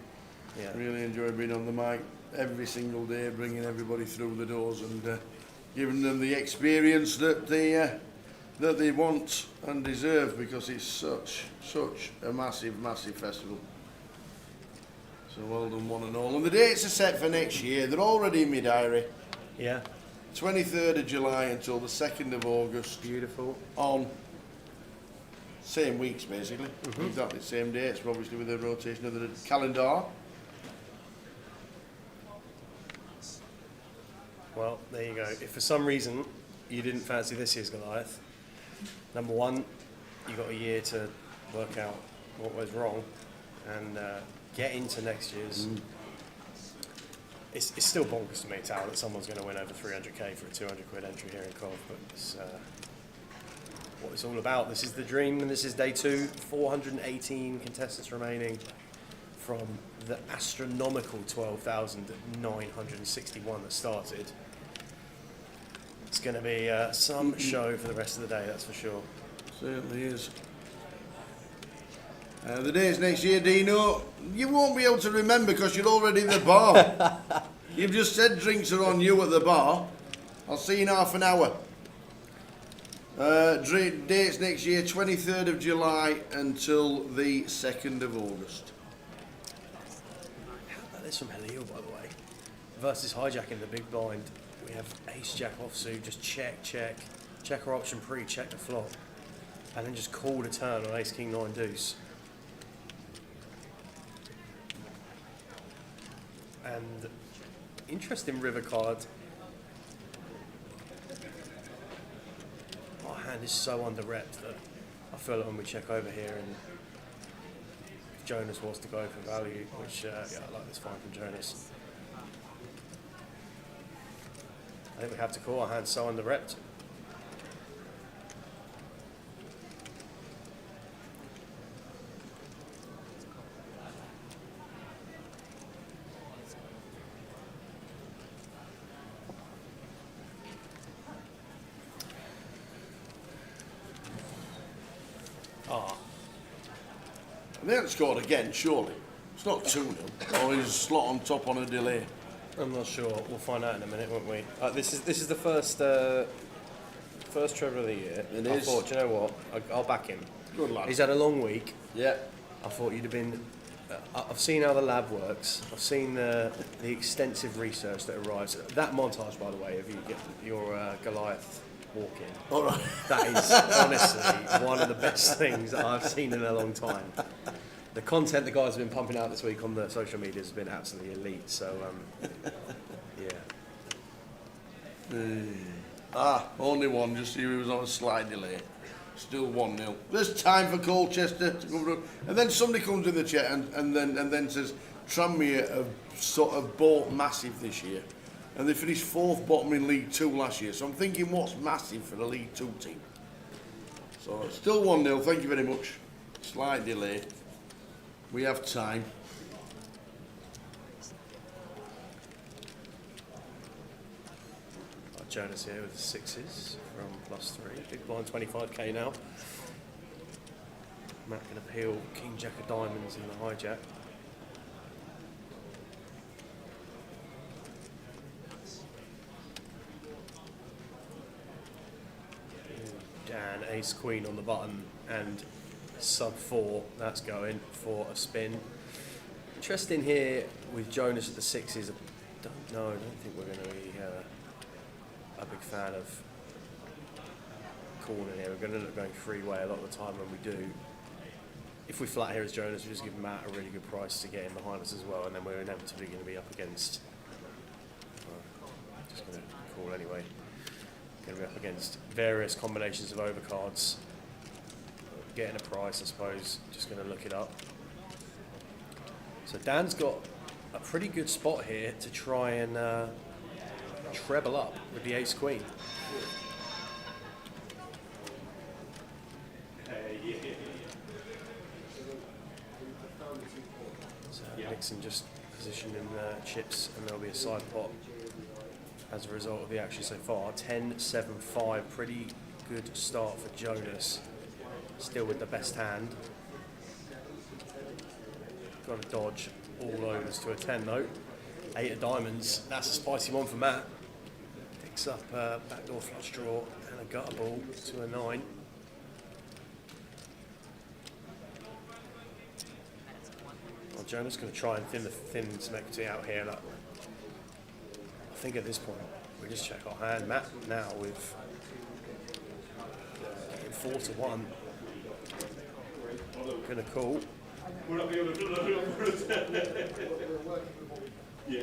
Yeah. Really enjoyed being on the mic every single day, bringing everybody through the doors and giving them the experience that they want and deserve, because it's such a massive festival. So well done, one and all. And the dates are set for next year. They're already in my diary. Yeah. 23rd of July until the 2nd of August. Beautiful. On same weeks, basically. Exactly the same dates, obviously with the rotation of the calendar. Well, there you go. If for some reason you didn't fancy this year's Goliath, number one, you got a year to work out what was wrong and get into next year's. It's still bonkers to me, Tao, that someone's going to win over 300k for a 200 quid entry here in Cov, but it's what it's all about. This is the dream, and this is day 2. 418 contestants remaining from the astronomical 12,961 that started. It's going to be some show for the rest of the day, that's for sure. Certainly is. The days next year, Dino, you won't be able to remember because you're already in the bar. You've just said drinks are on you at the bar. I'll see you in half an hour. Dates next year, 23rd of July until the 2nd of August. How about this from Halil, by the way? Versus hijacking the big blind. We have ace jack offsuit, just check our option pre, check the flop, and then just call the turn on ace king 9 deuce. And interesting river card. Our hand is so under rep that I feel like when we check over here, and if Jonas wants to go for value, which yeah, I like this fine from Jonas. I think we have to call. Our hand's so under repped. They haven't scored again, surely. It's not 2-0. Or is slot on top on a delay? I'm not sure. We'll find out in a minute, won't we? This is the first treble of the year. It I is. thought, do you know what? I'll back him. Good lad. He's had a long week. Yeah. I thought you'd have been. I've seen how the lab works. I've seen the extensive research that arrives. That montage, by the way, of you get your Goliath walk in. All right. That is honestly one of the best things that I've seen in a long time. The content the guys have been pumping out this week on the social media has been absolutely elite. So, yeah. Only one, just see he was on a slight delay. Still 1-0. There's time for Colchester to come through. And then somebody comes in the chat and then says, Tranmere have sort of bought massive this year. And they finished 4th bottom in League 2 last year. So I'm thinking, what's massive for a League 2 team? So still 1-0, thank you very much. Slight delay. We have time. Jonas here with the 6s from +3. Big blind 25k now. Matt can appeal King Jack of Diamonds in the hijack. ace queen on the button and sub 4. That's going for a spin. Interesting here with Jonas at the 6s. I don't think we're going to be a big fan of calling here. We're going to end up going 3-way a lot of the time when we do. If we flat here as Jonas, we just give Matt a really good price to get in behind us as well, and then we're inevitably going to be up against. Just going to call anyway. Going to be up against various combinations of overcards. Getting a price, I suppose. Just going to look it up. So Dan's got a pretty good spot here to try and treble up with the ace queen. So Nixon just positioning chips, and there'll be a side pot as a result of the action so far. 10-7-5, pretty good start for Jonas. Still with the best hand. Got to dodge all overs to a 10 though. 8 of diamonds, that's a spicy one for Matt. Picks up a backdoor flush draw and a gutter ball to a 9. Well, Jonas going to try and thin some equity out here. Look. I think at this point we just check our hand. Matt now with 4-1. Gonna call. We're not going to do it. Yeah.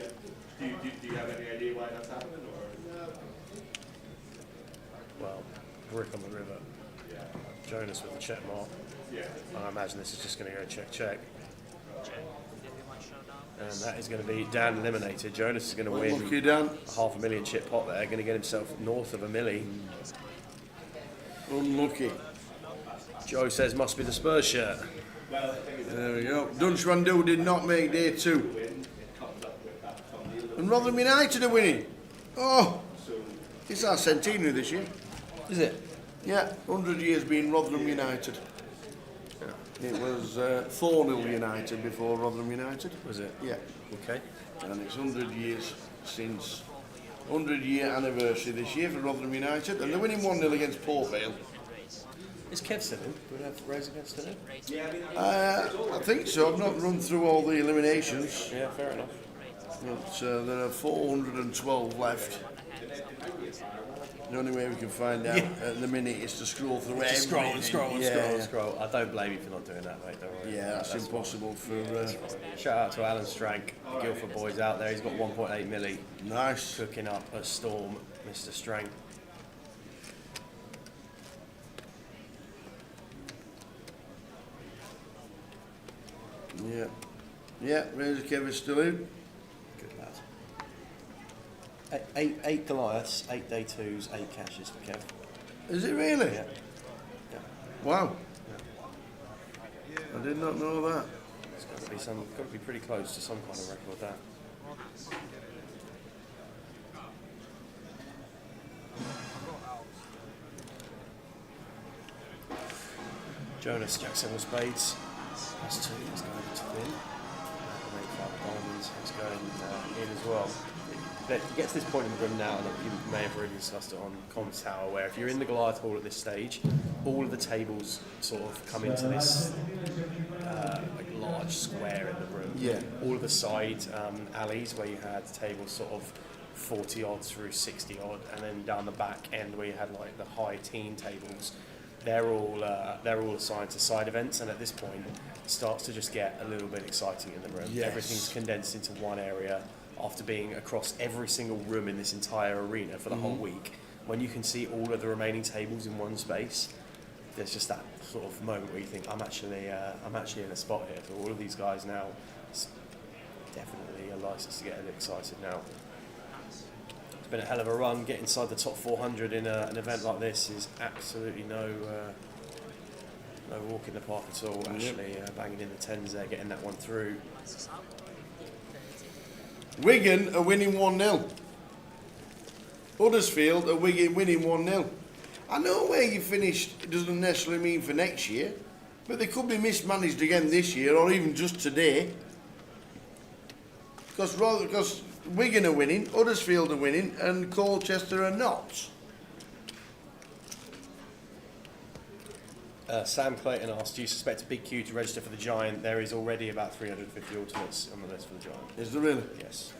Do you have any idea why that's happening? Or? Well, brick on the river. Yeah. Jonas with the check mark. Yeah. I imagine this is just going to go check. And that is going to be Dan eliminated. Jonas is going to win Lucky Dan. $500,000 chip pot there. Going to get himself north of $1 million. Unlucky. Joe says must be the Spurs shirt. There we go. Dunshwandu did not make day 2. And Rotherham United are winning. Oh, it's our centenary this year. Is it? Yeah, 100 years being Rotherham United. It was Thornhill United before Rotherham United. Was it? Yeah. Okay. And it's 100 years since 100-year anniversary this year for Rotherham United, and they're winning 1-0 against Port Vale. Is Kev still in? Do we have Rays against him? I think so. I've not run through all the eliminations. Yeah, fair enough. But there are 412 left. The only way we can find out at the minute is to scroll through everything. Scroll. I don't blame you for not doing that, mate. Don't worry. Yeah, that's impossible for... Shout out to Alan Strank, Guildford boys out there. He's got 1.8 milli. Nice. Cooking up a storm, Mr. Strank. Yeah, Razor Kev is still in. Good lad. Eight Goliaths, 8 day 2s, 8 cashes for Kev. Is it really? Yeah. Wow. Yeah. I did not know that. It's got to be pretty close to some kind of record that. Jonas, Jack 7 spades. That's 2, he's going to thin. 5 diamonds, he's going in as well. It gets to this point in the room now that you may have already discussed it on Comms Tower, where if you're in the Goliath Hall at this stage, all of the tables sort of come into this like large square in the room. Yeah. All of the side alleys where you had tables sort of 40 odd through 60 odd, and then down the back end where you had like the high teen tables. They're all assigned to side events, and at this point, it starts to just get a little bit exciting in the room. Yes. Everything's condensed into one area after being across every single room in this entire arena for the whole week. When you can see all of the remaining tables in one space, there's just that sort of moment where you think, I'm actually in a spot here. For all of these guys now, it's definitely a license to get a bit excited now. It's been a hell of a run. Get inside the top 400 in an event like this is absolutely no walk in the park at all. Actually, banging in the 10s there, getting that one through. Wigan are winning 1-0. Huddersfield are winning 1-0. I know where you finished, it doesn't necessarily mean for next year, but they could be mismanaged again this year, or even just today. Because Wigan are winning, Huddersfield are winning, and Colchester are not. Sam Clayton asked, do you suspect a big queue to register for the Giant? There is already about 350 alternates on the list for the Giant. Is there really? Yes.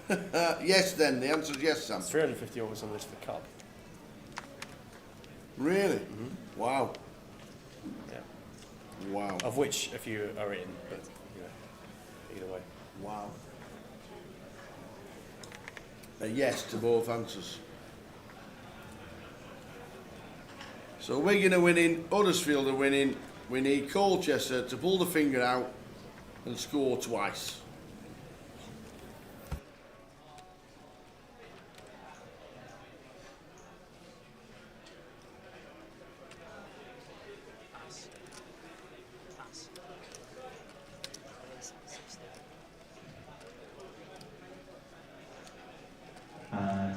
Yes, then. The answer is yes, Sam. 350 alternates on the list for Cup. Really? Wow. Yeah. Wow. Of which a few are in, but you know, either way. Wow. A yes to both answers. So Wigan are winning, Huddersfield are winning. We need Colchester to pull the finger out and score twice.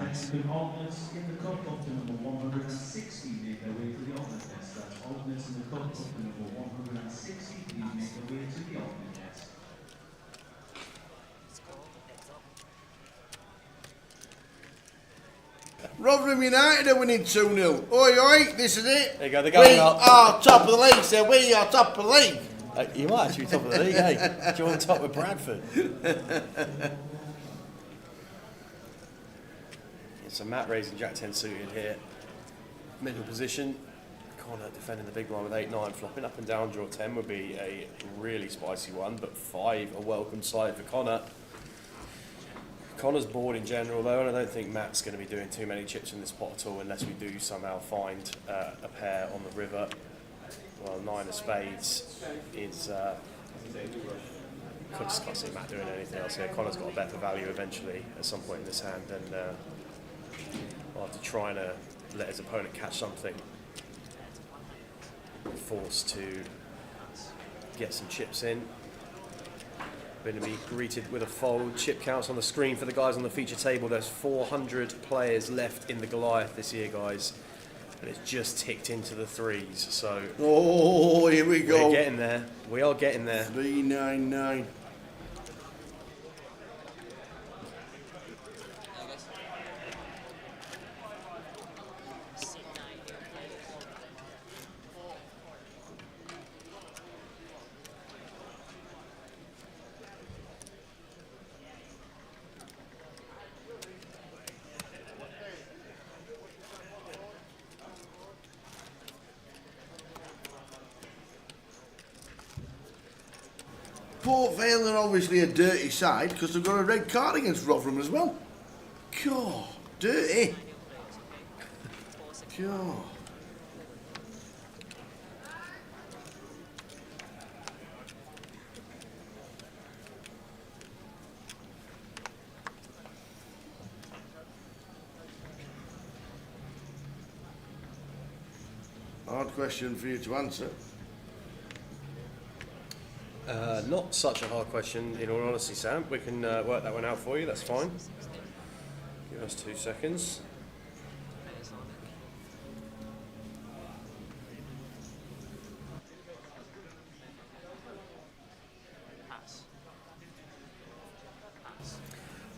Next, the alternates in the cup up to number 160 make their way to the alternate desk. That's alternates in the cup up to number 160. Please make their way to the alternate desk. Rotherham United are winning 2-0. Oi, oi, this is it. There you go, they're going up. We are top of the league, so we are top of the league. You might actually be top of the league, eh? Do you want top with Bradford? So Matt raising Jack 10 suited here. Middle position. Connor defending the big one with 8-9. Flopping up and down, draw 10 would be a really spicy one, but 5 a welcome sight for Connor. Connor's bored in general though, and I don't think Matt's going to be doing too many chips in this pot at all unless we do somehow find a pair on the river. Well, 9 of spades is... just can't see Matt doing anything else here. Connor's got a better value eventually at some point in this hand, and after trying to let his opponent catch something, forced to get some chips in. Going to be greeted with a fold. Chip counts on the screen for the guys on the feature table. There's 400 players left in the Goliath this year, guys, and it's just ticked into the 3s. So oh, here we go. We're getting there. We are getting there. 399. Port Vale are obviously a dirty side because they've got a red card against Rotherham as well. God, dirty. God. Hard question for you to answer. Not such a hard question, in all honesty, Sam. We can work that one out for you, that's fine. Give us 2 seconds.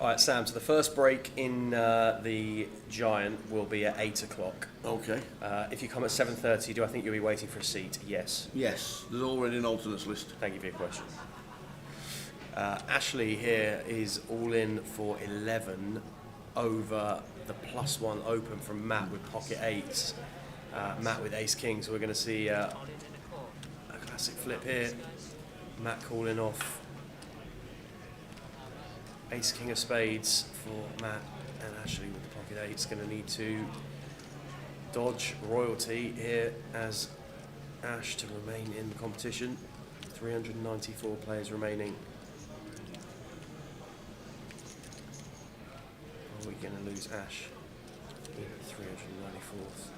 All right, Sam, so the first break in the Giant will be at 8 o'clock. Okay. If you come at 7:30, do I think you'll be waiting for a seat? Yes. Yes, there's already an alternates list. Thank you for your question. Ashley here is all in for 11 over the +1 open from Matt with pocket 8s. Matt with ace king, so we're going to see a classic flip here. Matt calling off ace king of spades for Matt, and Ashley with the pocket 8's going to need to dodge royalty here as Ash to remain in the competition. 394 players remaining. Are we going to lose Ash in 394th?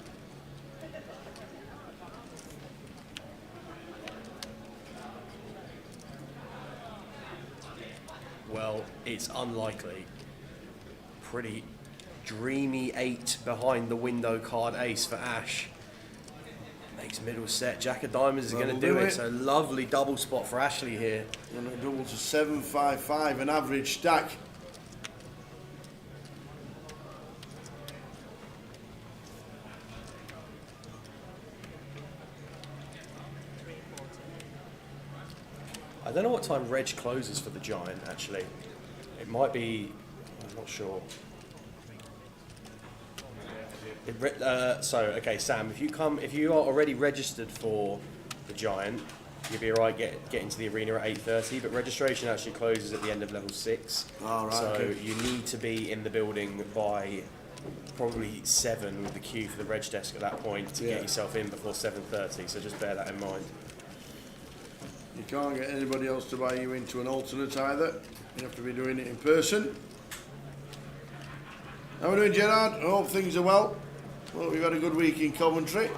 Well, it's unlikely. Pretty dreamy 8 behind the window card ace for Ash. Makes middle set. Jack of diamonds is going to do it. So lovely double spot for Ashley here. And a double to 755, an average stack. don't know what time Reg closes for the Giant, actually. It might be, I'm not sure. Okay, Sam, if you are already registered for the Giant, you'll be alright getting to the arena at 8:30, but registration actually closes at the end of level 6. All right, so okay. you need to be in the building by probably 7 with the queue for the reg desk at that point to get yourself in before 7:30, so just bear that in mind. You can't get anybody else to buy you into an alternate either. You have to be doing it in person. How are we doing, Gerard? I hope things are well. Well, we've had a good week in Coventry.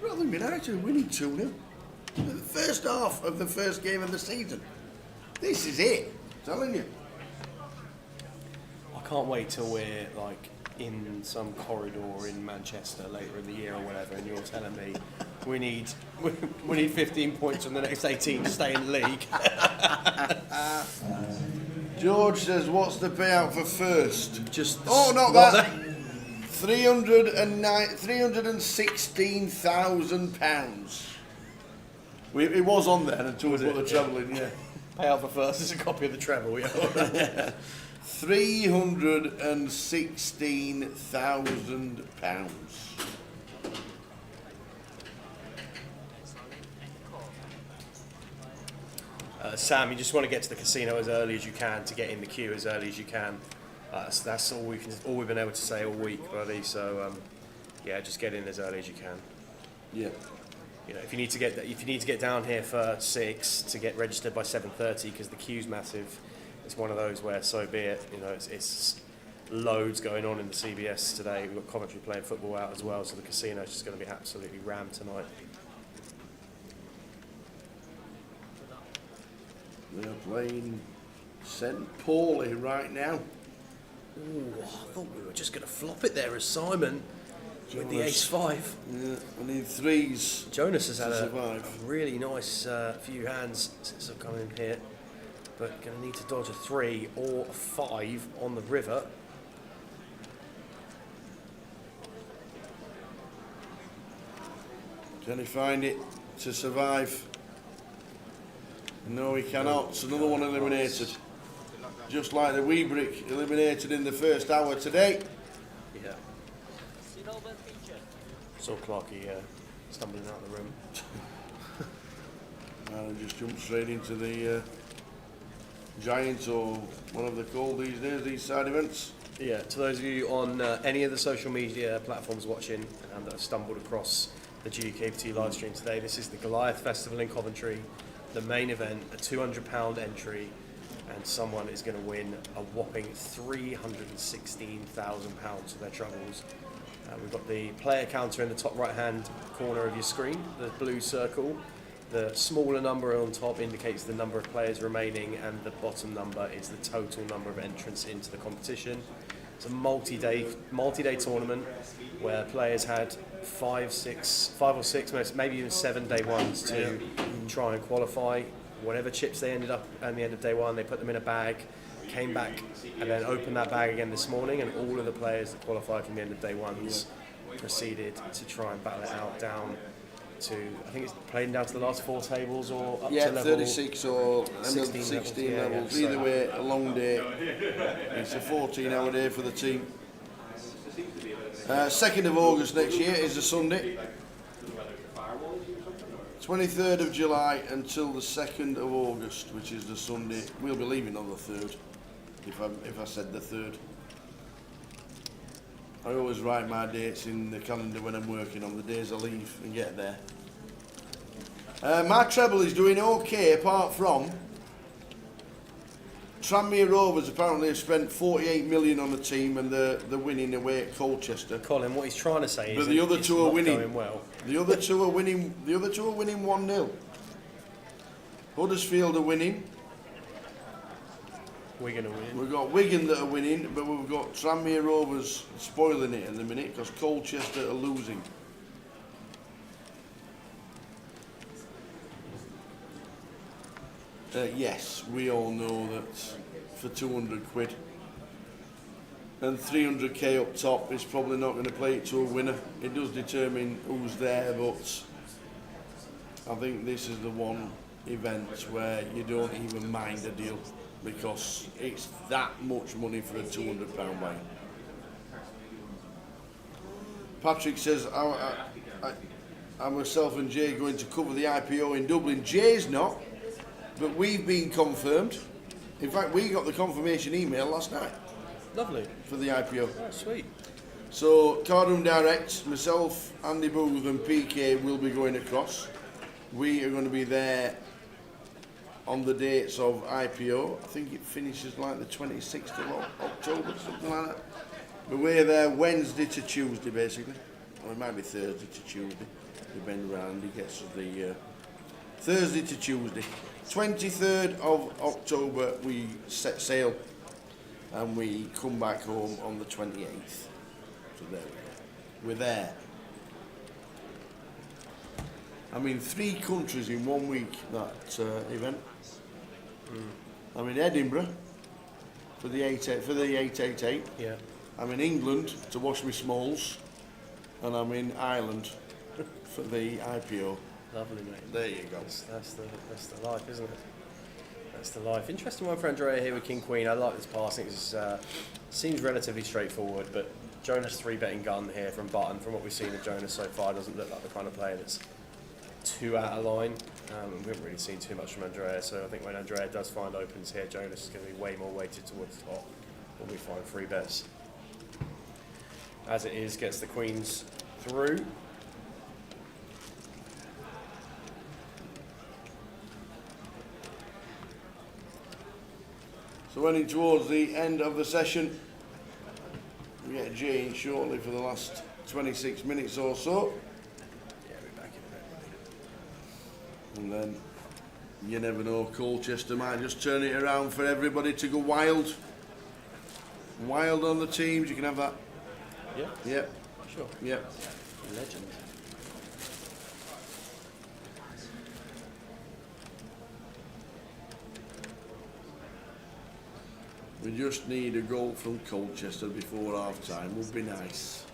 Rotherham United winning 2-0. The first half of the first game of the season. This is it, I'm telling you. I can't wait till we're like in some corridor in Manchester later in the year or whatever, and you're telling me we need 15 points from the next 18 to stay in the league. George says, what's the payout for first? Just not that. £316,000. It was on there until we put the treble in, yeah. Payout for first is a copy of the treble, yeah. £316,000. Sam, you just want to get to the casino as early as you can to get in the queue as early as you can. That's all we've been able to say all week, buddy. So yeah, just get in as early as you can. Yeah. You know, if you need to get down here for 6 to get registered by 7:30 because the queue's massive, it's one of those where so be it. You know, it's loads going on in the CBS today. We've got Coventry playing football out as well, so the casino's just going to be absolutely rammed tonight. They're playing St. Pauli right now. Ooh, I thought we were just going to flop it there as Simon with the ace-5. Yeah, we need 3s. Jonas has had a survive. really nice few hands since I've come in here, but going to need to dodge a 3 or a 5 on the river. Can he find it to survive? No, he cannot. It's another one eliminated. Just like the wee brick eliminated in the first hour today. Yeah. Saw Clarkey stumbling out of the room. And just jumped straight into the Giant, or whatever they're called these days, these side events. Yeah, to those of you on any of the social media platforms watching that have stumbled across the GKPT live stream today, this is the Goliath Festival in Coventry, the main event, a £200 entry, and someone is going to win a whopping £316,000 for their troubles. We've got the player counter in the top right hand corner of your screen, the blue circle. The smaller number on top indicates the number of players remaining, and the bottom number is the total number of entrants into the competition. It's a multi-day tournament where players had 5 or 6, maybe even 7 day ones to try and qualify. Whatever chips they ended up at the end of day 1, they put them in a bag, came back and then opened that bag again this morning, and all of the players that qualified from the end of day 1s proceeded to try and battle it out down to, I think it's playing down to the last 4 tables or up to level 36 or 16 16 levels. levels. Yeah, Either so way, a long day. It's a 14-hour day for the team. 2nd of August next year is a Sunday. 23rd of July until the 2nd of August, which is the Sunday. We'll be leaving on the 3rd, if I said the 3rd. I always write my dates in the calendar when I'm working on the days I leave and get there. My treble is doing okay, apart from Tranmere Rovers apparently have spent 48 million on the team, and they're winning away at Colchester. Colin, what he's trying to say is the other it's two are not winning. going well. The other two are winning. The other two are winning 1-0. Huddersfield are winning. Wigan are winning. We've got Wigan that are winning, but we've got Tranmere Rovers spoiling it in the minute because Colchester are losing. Yes, we all know that for 200 quid. And 300k up top is probably not going to play it to a winner. It does determine who's there, but I think this is the one event where you don't even mind a deal because it's that much money for a £200 weight. Patrick says, I myself and Jay going to cover the IPO in Dublin. Jay's not, but we've been confirmed. In fact, we got the confirmation email last night. Lovely. For the IPO. Oh, sweet. So, Cardroom Direct, myself, Andy Booth and PK will be going across. We are going to be there on the dates of IPO. I think it finishes like the 26th of October, something like that. But we're there Wednesday to Tuesday, basically. Or it might be Thursday to Tuesday. Depending around, he gets us the Thursday to Tuesday. 23rd of October, we set sail. And we come back home on the 28th. So there we go. We're there. I mean, 3 countries in 1 week, that event. I'm in Edinburgh for the 888. Yeah. I'm in England to wash my smalls. And I'm in Ireland for the IPO. Lovely, mate. There you go. That's the life, isn't it? That's the life. Interesting one for Andrea here with King Queen. I like this passing. It seems relatively straightforward, but Jonas 3-betting gun here from Button. From what we've seen of Jonas so far, doesn't look like the kind of player that's too out of line. We haven't really seen too much from Andrea, so I think when Andrea does find opens here, Jonas is going to be way more weighted towards the top when we find 3 bets. As it is, gets the Queens through. So running towards the end of the session, we get Jay in shortly for the last 26 minutes or so. Yeah, we're back in a bit. And then, you never know, Colchester might just turn it around for everybody to go wild. Wild on the teams, you can have that. Yeah? Yep. Sure. Yep. Legend. We just need a goal from Colchester before half time, would be nice.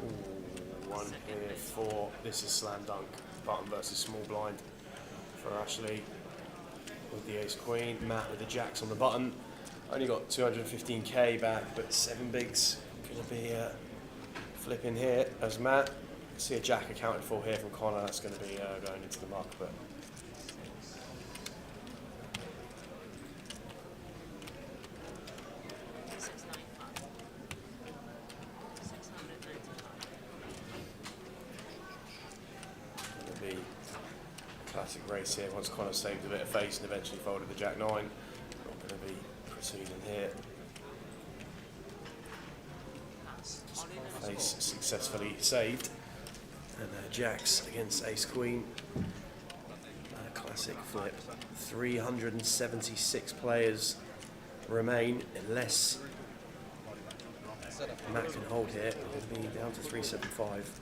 Ooh, 1 here for, this is slam dunk, Button versus small blind for Ashley with the ace queen, Matt with the jacks on the button. Only got 215k back, but 7 bigs gonna be flipping here as Matt. See a jack accounted for here from Connor, that's going to be going into the muck, but going to be a classic race here. Once Connor saved a bit of face and eventually folded the jack 9, not going to be proceeding here. Face successfully saved. And jacks against ace queen. Classic flip. 376 players remain unless Matt can hold here. It'll be down to 375.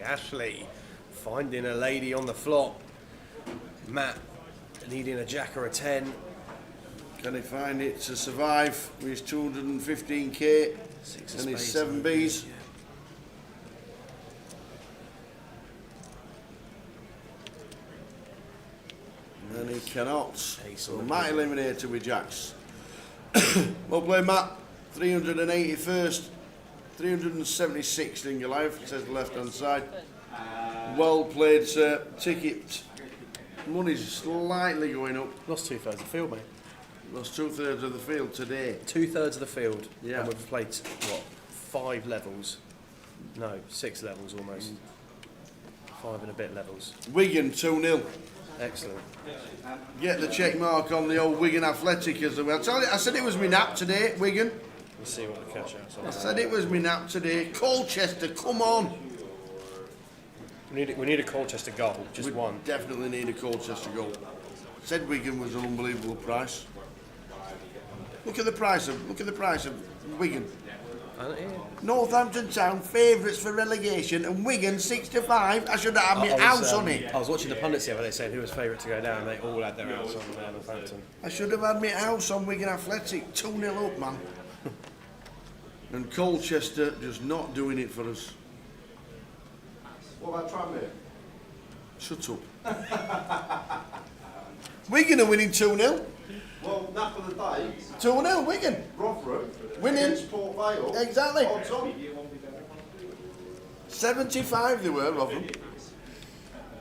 Ashley finding a lady on the flop. Matt needing a jack or a 10. Can he find it to survive with his 215k and his 7 Bs? Yeah. And he cannot. So Matt eliminated with jacks. Well played, Matt. 381st. 376 in your life, says the left hand side. Well played, sir. Ticket money's slightly going up. Lost 2/3 of the field, mate. Lost 2/3 of the field today. 2/3 of the field. Yeah. And we've played, what, 5 levels? No, 6 levels almost. 5 and a bit levels. Wigan 2-0. Excellent. Get the check mark on the old Wigan Athletic as well. I said it was me nap today, Wigan. Let's see what the catch outs are. I said it was me nap today. Colchester, come on. We need a Colchester goal, just one. Definitely need a Colchester goal. Said Wigan was an unbelievable price. Look at the price of Wigan. Northampton Town favourites for relegation and Wigan 65. I should have had my house on it. I was watching the pundits the other day saying who was favourite to go down. They all had their house on Northampton. I should have had my house on Wigan Athletic. 2-0 up, man. And Colchester just not doing it for us. What about Tranmere? Shut up. Wigan are winning 2-0. Well, nap of the day. 2-0, Wigan. Rotherham. Winning. Against Port Vale. Exactly. Odds on. 75 they were, Rotherham.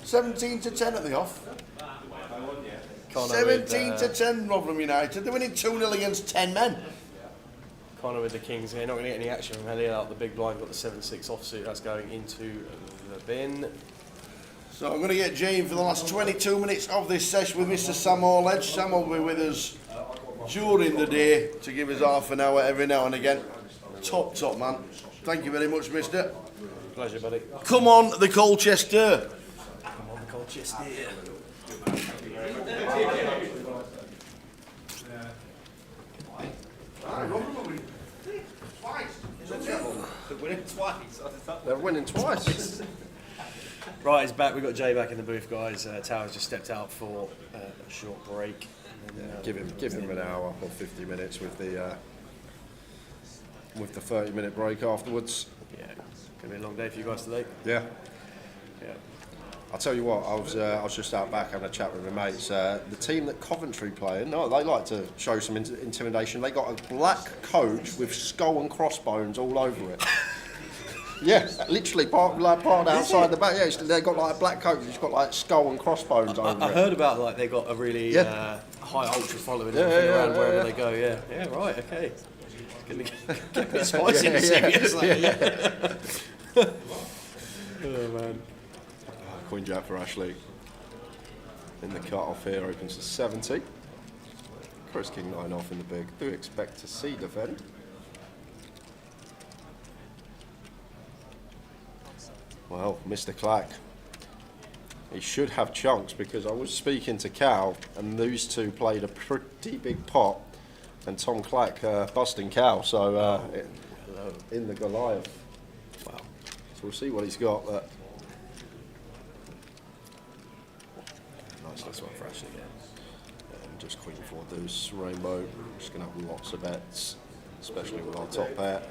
17 to 10 at the off. 17 to 10, Rotherham United. They're winning 2-0 against 10 men. Connor with the Kings here, not going to get any action from Elliot out the big blind, got the 7-6 offsuit, that's going into the bin. So I'm going to get Jane for the last 22 minutes of this session with Mr. Sam Orledge. Sam will be with us during the day to give us half an hour every now and again. Top man. Thank you very much, mister. Pleasure, buddy. Come on, the Colchester. Come on, the Colchester. They're winning twice. Right, he's back. We've got Jay back in the booth, guys. Towers just stepped out for a short break. Yeah, give him an hour or 50 minutes with the 30-minute break afterwards. Yeah, gonna be a long day for you guys today. Yeah. Yeah. I'll tell you what. I was just out back having a chat with my mates. The team that Coventry playing, no, they like to show some intimidation. They got a black coach with skull and crossbones all over it. Yeah, literally parked outside the back. Yeah, they got like a black coat. It's got like skull and crossbones over it. I heard about like they got a really high ultra following around wherever they go. Yeah, yeah, right, okay. Gonna get a bit spicy in the serious. Oh man. Queen Jack for Ashley. In the cut off here opens to 70. Chris King 9 off in the big. Do expect to see defend. Well, Mr. Clack, he should have chunks because I was speaking to Cal and these two played a pretty big pot and Tom Clack busting Cal, so in the Goliath. Wow. So we'll see what he's got. Nice little one for Ashley again. Just Queen 4 deuce, rainbow. Just going to have lots of bets, especially with our top pair.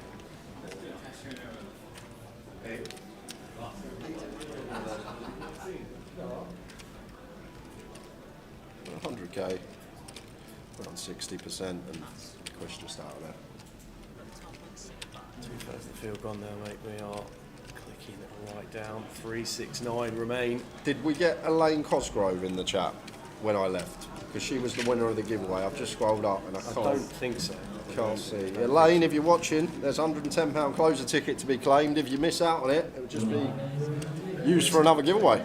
100k, around 60%, and Chris just out of there. 2/3 the field gone there, mate. We are clicking it right down. 369 remain. Did we get Elaine Cosgrove in the chat when I left? Because she was the winner of the giveaway. I've just scrolled up and I don't think so. Can't see. Elaine, if you're watching, there's £110 closer ticket to be claimed. If you miss out on it, it would just be used for another giveaway.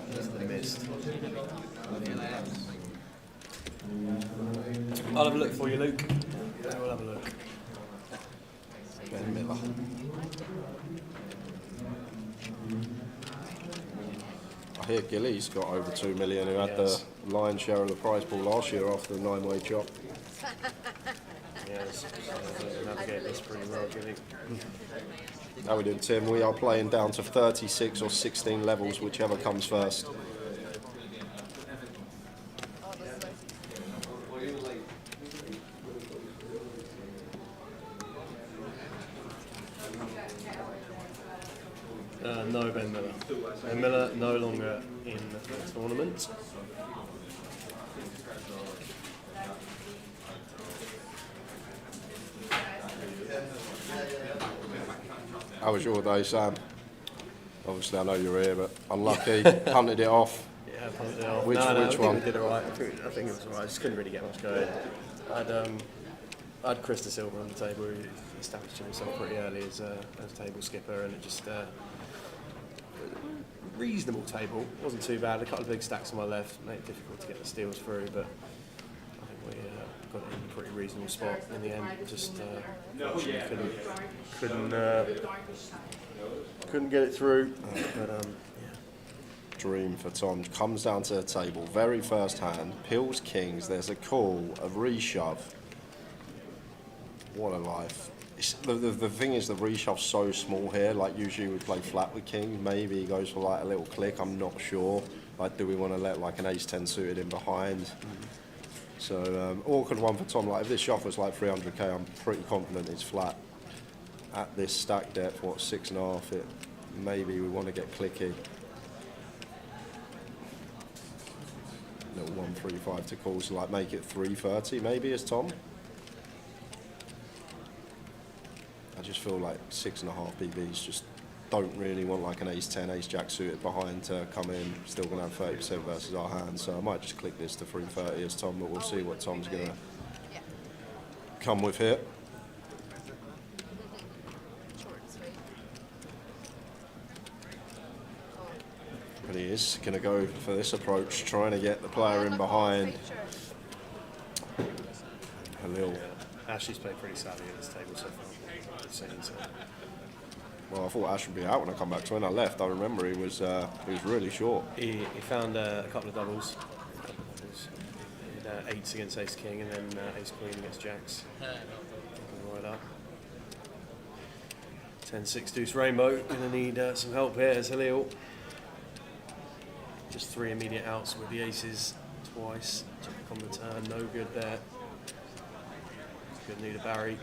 I'll have a look for you, Luke. We'll have a look. Ben Miller. I hear Gilly's got over 2 million, who had the lion's share of the prize pool last year after the 9-way chop. Yes, navigate this pretty well, Gilly. How we doing, Tim? We are playing down to 36 or 16 levels, whichever comes first. No, Ben Miller. Ben Miller no longer in the tournament. How was your day, Sam? Obviously, I know you're here, but unlucky. Punted it off. Yeah, punted it off. Which I think one? we did it right. I think it was alright. I just couldn't really get much going. I had Chris De Silva on the table. He established himself pretty early as table skipper, and it just reasonable table. It wasn't too bad. A couple of big stacks on my left made it difficult to get the steals through, but I think we got it in a pretty reasonable spot in the end. Just couldn't get it through. But Dream for Tom. Comes down to the table, very first hand, pills kings, there's a call, a reshove. What a life. The thing is, the reshove's so small here, like usually we play flat with kings, maybe he goes for like a little click, I'm not sure. Like, do we want to let like an ace-10 suited in behind? So, awkward one for Tom. Like, if this shove was like 300k, I'm pretty confident it's flat. At this stack depth, what, 6.5, maybe we want to get clicky. Little 135 to call, so like make it 330 maybe as Tom. I just feel like 6.5 BBs just don't really want like an ace-10, ace-jack suited behind to come in. Still going to have 30% versus our hand, so I might just click this to 330 as Tom, but we'll see what Tom's going to come with here. But he is going to go for this approach, trying to get the player in behind. Halil. Ashley's played pretty savvy at this table so far. Well, I thought Ash would be out when I come back, so when I left, I remember he was really short. He found a couple of doubles. He had eights against ace king and then ace queen against jacks. Right up. 10-6 deuce rainbow. Gonna need some help here as Halil. Just 3 immediate outs with the aces twice. Jack on the turn, no good there. Gonna need a Barry.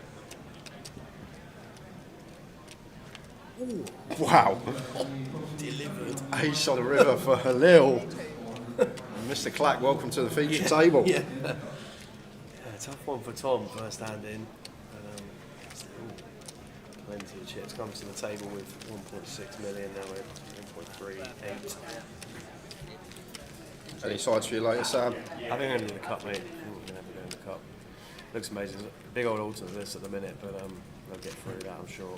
Ooh. Wow. Delivered. Ace on the river for Halil. Mr. Clack, welcome to the feature table. Yeah. Tough one for Tom, first hand in. Plenty of chips. Comes to the table with 1.6 million, now we're 1.38. Any sides for you later, Sam? I think I'm going to do the cup, mate. I think we're going to have to go in the cup. Looks amazing. Big old alternate this at the minute, but they'll get through that, I'm sure.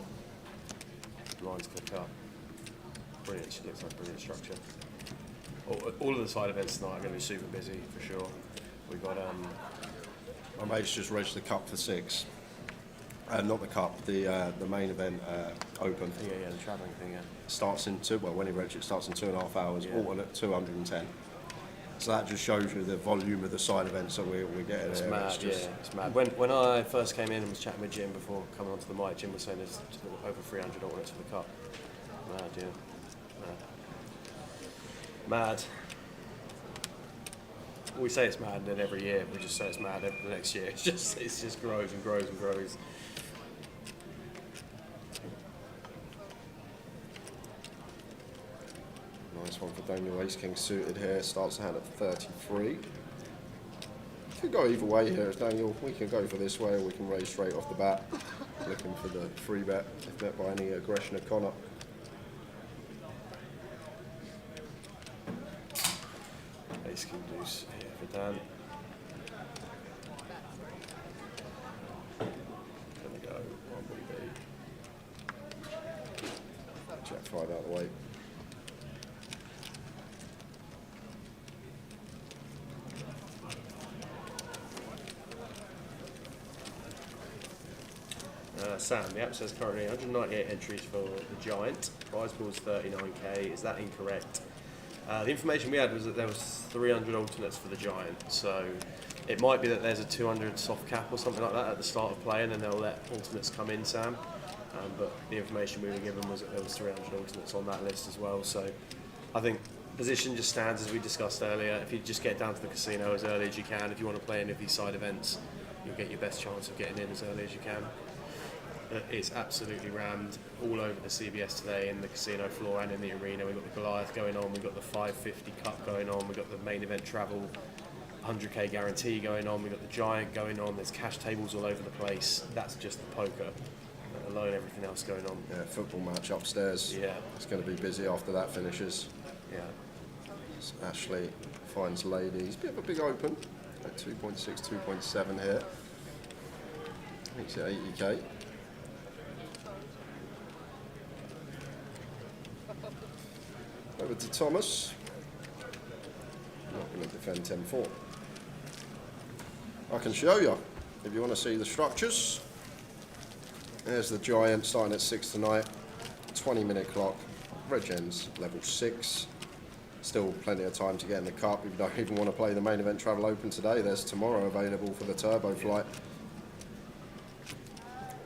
Lines click up. Brilliant. She looks like brilliant structure. All of the side events tonight are going to be super busy for sure. We've got my mate's just registered the cup for 6. Not the cup, the main event open. Yeah, the travelling thing. Yeah. Starts in when he registered, it starts in 2.5 hours. Yeah. Alternate 210. So that just shows you the volume of the side events that we're getting. It's mad, it's mad. When I first came in and was chatting with Jim before coming onto the mic, Jim was saying there's over 300 alternates for the cup. Mad, yeah. Mad. We say it's mad, and then every year we just say it's mad. The next year it just grows and grows and grows. Nice one for Daniel. Ace King suited here. Starts the hand at 33. Could go either way here, Daniel. We can go for this way, or we can raise straight off the bat. Looking for the free bet, if met by any aggression of Connor. Ace King deuce here for Dan. Gonna go 1BB. Jack 5 out of the way. Sam, the app says currently 198 entries for the Giant. Prize pool is 39k. Is that incorrect? The information we had was that there was 300 alternates for the Giant. So it might be that there's a 200 soft cap or something like that at the start of play, and then they'll let alternates come in, Sam. But the information we were given was that there was 300 alternates on that list as well. So I think position just stands as we discussed earlier. If you just get down to the casino as early as you can, if you want to play any of these side events, you'll get your best chance of getting in as early as you can. It's absolutely rammed all over the CBS today, in the casino floor and in the arena. We've got the Goliath going on, we've got the 550 Cup going on, we've got the main event travel 100k guarantee going on, we've got the Giant going on, there's cash tables all over the place. That's just the poker, alone everything else going on. Yeah, football match upstairs. Yeah. It's going to be busy after that finishes. Yeah. So Ashley finds ladies. Bit of a big open at 2.6, 2.7 here. Makes it 80k. Over to Thomas. Not going to defend 10-4. I can show you if you want to see the structures. There's the giant starting at 6 tonight. 20-minute clock. Reg ends level 6. Still plenty of time to get in the cup. If you don't even want to play the main event Treble Open today, there's tomorrow available for the turbo flight.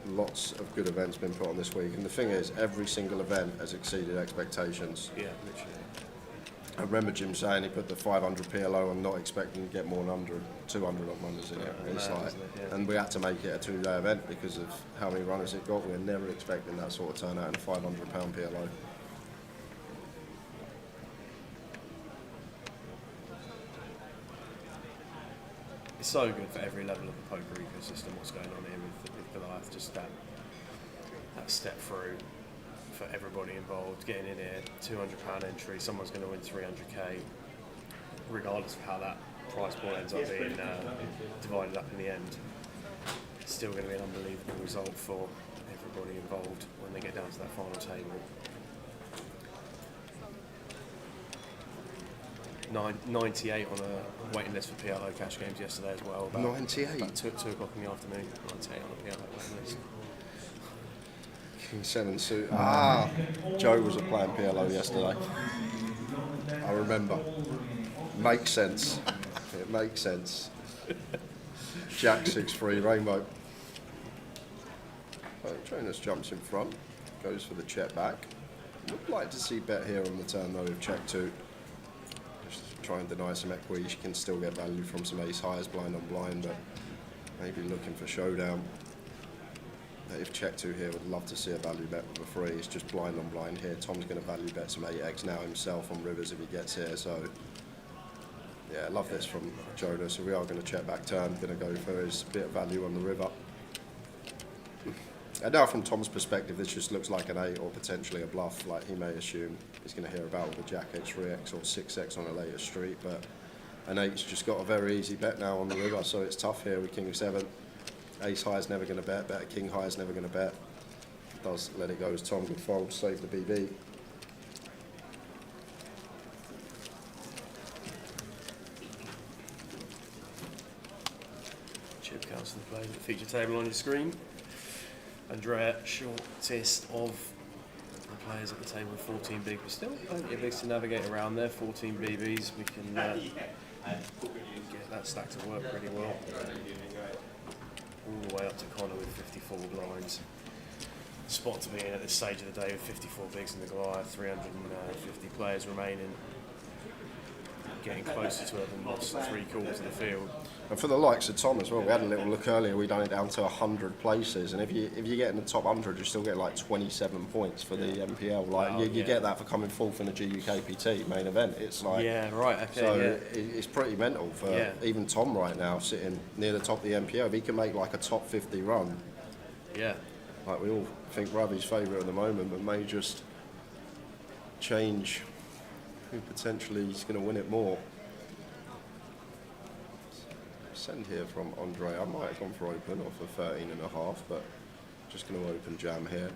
Lots of good events been put on this week, and the thing is, every single event has exceeded expectations. Yeah, literally. I remember Jim saying he put the 500 PLO on, not expecting to get more than 200 odd runners in it. It's mad, like, isn't it? Yeah. and we had to make it a 2-day event because of how many runners it got. We were never expecting that sort of turnout in a £500 PLO. It's so good for every level of the poker ecosystem. What's going on here with Goliath? Just that step through for everybody involved. Getting in here, £200 entry. Someone's going to win 300k, regardless of how that price pool ends up being divided up in the end. It's still going to be an unbelievable result for everybody involved when they get down to that final table. 98 on a waiting list for PLO cash games yesterday as well. 98? About 2 o'clock in the afternoon. 98 on the PLO waiting list. King 7 suit. Joe was playing PLO yesterday. I remember. Makes sense. It makes sense. Jack 6-3 rainbow. So Jonas jumps in front, goes for the check back. Would like to see bet here on the turn though with check 2. Just try and deny some equity. She can still get value from some ace highs blind on blind, but maybe looking for showdown. If check 2 here, would love to see a value bet with a 3. It's just blind on blind here. Tom's going to value bet some 8x now himself on rivers if he gets here. So yeah, I love this from Jonas. So we are going to check back turn. Going to go for his bit of value on the river. And now from Tom's perspective, this just looks like an 8 or potentially a bluff. Like he may assume he's going to hear about with a Jack X, 3x or 6x on a later street. But an 8's just got a very easy bet now on the river. So it's tough here with King 7. Ace high is never going to bet, better king high is never going to bet. Does let it go as Tom good fold, save the BB. Chip counts and plays at the feature table on your screen. Andrea, shortest of the players at the table with 14 big, but still plenty of bigs to navigate around there. 14 BBs, we can get that stack to work pretty well. All the way up to Connor with 54 blinds. Spot to be in at this stage of the day with 54 bigs in the Goliath, 350 players remaining. Getting closer to having lost 3/4 of the field. And for the likes of Tom as well, we had a little look earlier, we done it down to 100 places, and if you get in the top 100, you still get like 27 points for the MPL. Like wow, you get that for coming fourth in the GUKPT main event. It's like okay, it's pretty mental for even Tom right now, sitting near the top of the MPL. If he can make like a top 50 run, like we all think Ravi's favourite at the moment, but may just change who potentially is going to win it more. Send here from Andre. I might have gone for open off of 13.5, but just going to open jam here.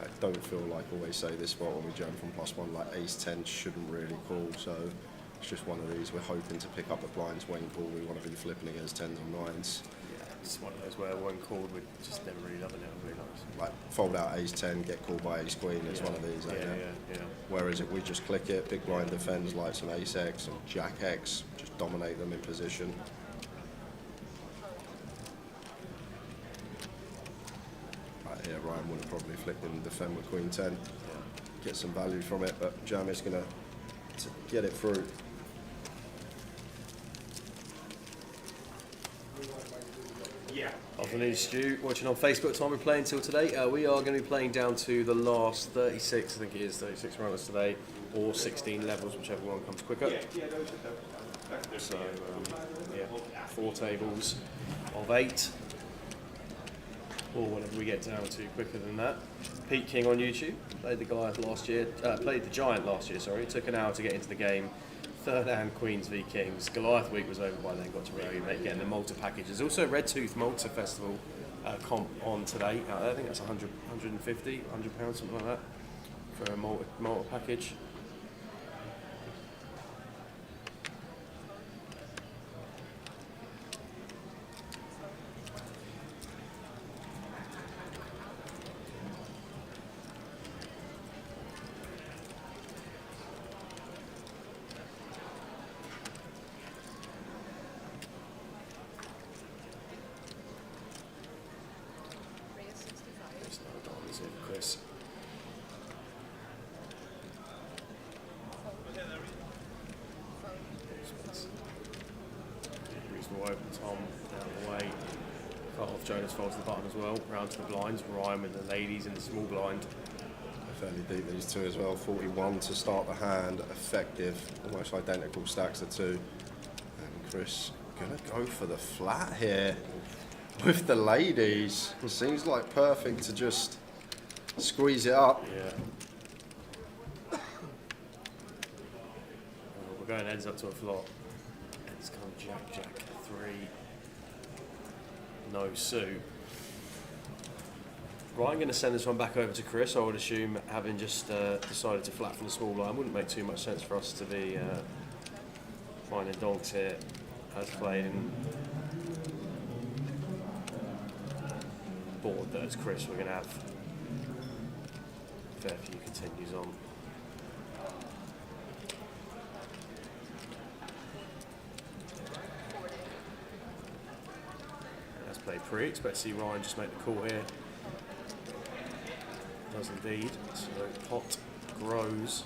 I don't feel like I always say this spot when we jam from +1, like ace 10 shouldn't really call, so it's just one of these. We're hoping to pick up a blinds wing call. We want to be flipping against 10s or 9s. It's one of those where one called, we just never really loving it. Like fold out ace 10, get called by ace queen. It's one of these. Whereas if we just click it, big blind defends like some ace X and jack X, just dominate them in position. Right here, Ryan would have probably flipped in defend with queen 10, get some value from it, but Jam is going to get it through. Afternoon, Stu. Watching on Facebook, time we're playing till today. We are going to be playing down to the last 36, I think it is 36 runners today, or 16 levels, whichever one comes quicker. So, 4 tables of 8, or whatever we get down to quicker than that. Pete King on YouTube played the Goliath last year, played the Giant last year. Sorry, it took an hour to get into the game. Third hand Queens v Kings. Goliath week was over by then, got to review, getting the Malta package. There's also a Red Tooth Malta Festival comp on today. I think that's 100, 150, £100, something like that, for a Malta package. towards the button as well, round to the blinds. Ryan with the ladies in the small blind. Fairly deep, these two as well. 41 to start the hand, effective, almost identical stacks of two. And Chris gonna go for the flat here with the ladies. It seems like perfect to just squeeze it up. Yeah. We're going heads up to a flop. It's come Jack, Jack, 3. No suit. Right, I'm going to send this one back over to Chris. I would assume, having just decided to flatten the small line, wouldn't make too much sense for us to be finding donks here as played in board that as Chris we're going to have a fair few continues on. As played pre, expect to see Ryan just make the call here. Does indeed. So pot grows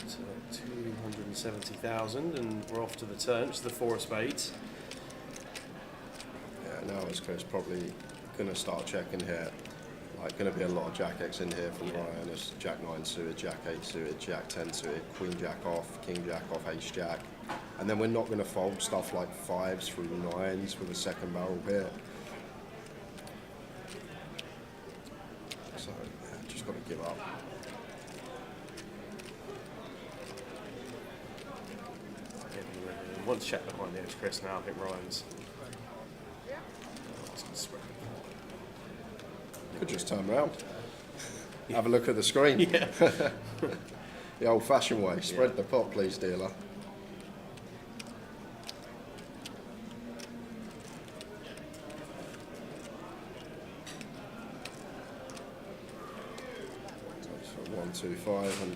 to 270,000 and we're off to the turn. It's the 4 of spades. Yeah, now is Chris probably going to start checking here. Like, going to be a lot of Jack X in here from Ryan. It's Jack 9 suited, Jack 8 suited, Jack 10 suited, Queen Jack off, King Jack off, Ace Jack. And then we're not going to fold stuff like 5s through 9s with a second barrel here. So, yeah, just got to give up. One check behind it, it's Chris now. I think Ryan's. Could just turn around. Have a look at the screen. Yeah. The old-fashioned way. Spread the pot, please, dealer. So 1, 2, 5, and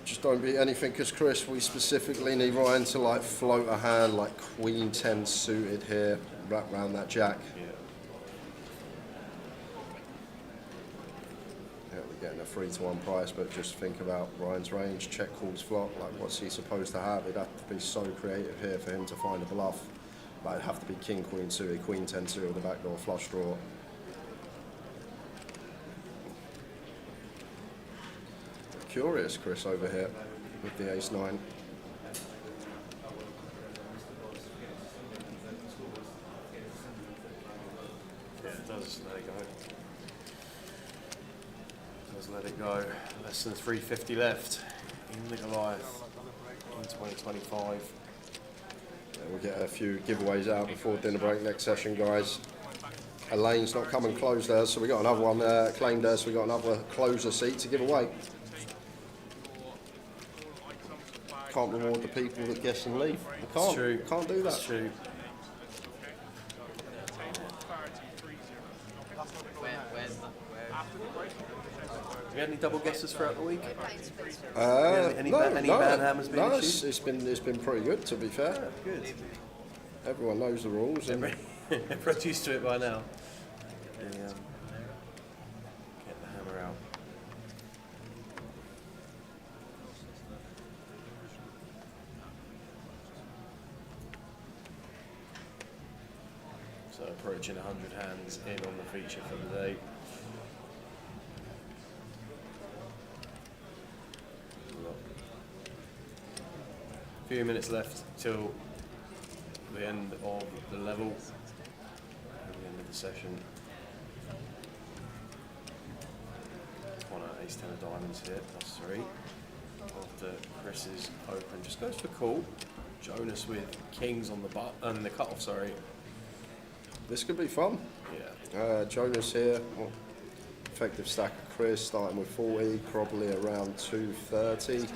just don't beat anything, because Chris, we specifically need Ryan to like float a hand like Queen 10 suited here, wrap around that Jack. We're getting a 3-to-1 price, but just think about Ryan's range. Check calls flop. Like, what's he supposed to have? It'd have to be so creative here for him to find a bluff. Like, it'd have to be King Queen suited, Queen 10 suited with the backdoor flush draw. Curious, Chris, over here with the Ace 9. Yeah, it does let it go. Does let it go. Less than 350 left in the Goliath in 2025. Yeah, we'll get a few giveaways out before dinner break next session, guys. Elaine's not come and closed hers, so we got another one claimed hers, so we got another closer seat to give away. Can't reward the people that guess and leave. We can't. It's true. Can't do that. It's true. Have you had any double guesses throughout the week? Any bad hammers being issued? It's been pretty good, to be fair. Good. Everyone knows the rules. And Everyone's used to it by now. Get the hammer out. So approaching 100 hands in on the feature for the day. A few minutes left till the end of the level, at the end of the session. On an ace 10 of diamonds here, +3. After Chris's open, just goes for call. Jonas with kings on the the cutoff, sorry. this could be fun. Yeah. Jonas here. Well, effective stack of Chris, starting with 40, probably around 230.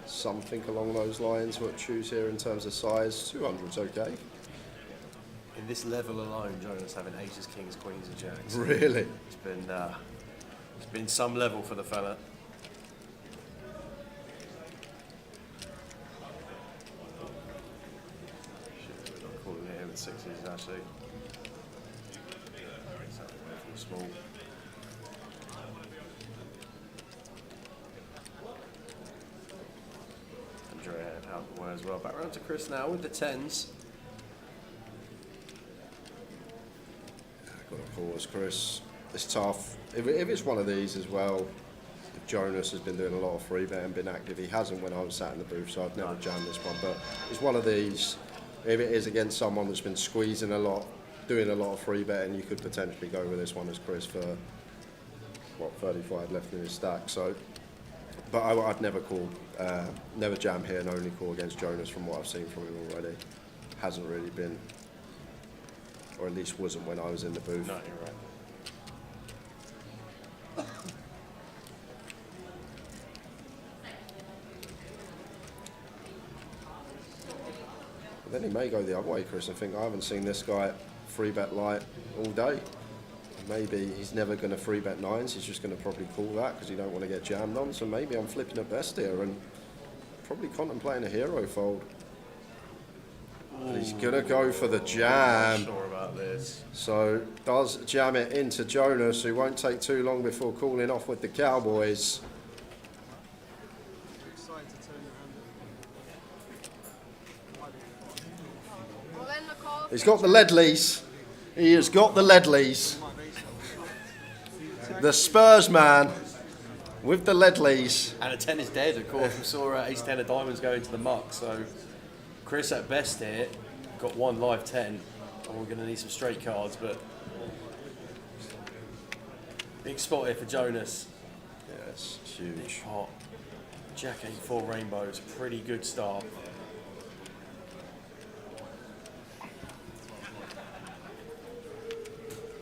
Something along those lines. What choose here in terms of size? 200's okay. In this level alone, Jonas having aces, kings, queens, and jacks. Really? It's been some level for the fella. Shit, we're not calling it here with sixes actually. Small. Out the way as well. Back round to Chris now with the 10s. was Chris. It's tough. If it's one of these as well, if Jonas has been doing a lot of free bet and been active. He hasn't when I was sat in the booth, so I've never jammed this one. But it's one of these. If it is against someone that's been squeezing a lot, doing a lot of free betting, you could potentially go with this one as Chris for what 35 left in his stack. So, but I'd never call, never jam here and only call against Jonas from what I've seen from him already. Hasn't really been, or at least wasn't when I was in the booth. No, you're right. But then he may go the other way, Chris, and think, I haven't seen this guy free bet light all day. Maybe he's never going to free bet nines, he's just going to probably call that because he don't want to get jammed on. So maybe I'm flipping at best here and probably contemplating a hero fold. But he's going to go for the jam. I'm not sure about this. So does jam it into Jonas, who won't take too long before calling off with the Cowboys. He's got the Ledleys. He has got the Ledleys. The Spurs man with the Ledleys. And a 10 is dead, of course. We saw ace 10 of diamonds go into the muck. So Chris at best here got one live 10. And we're going to need some straight cards, but big spot here for Jonas. Yes, huge. Big pot. Jack 8-4 rainbows, pretty good start.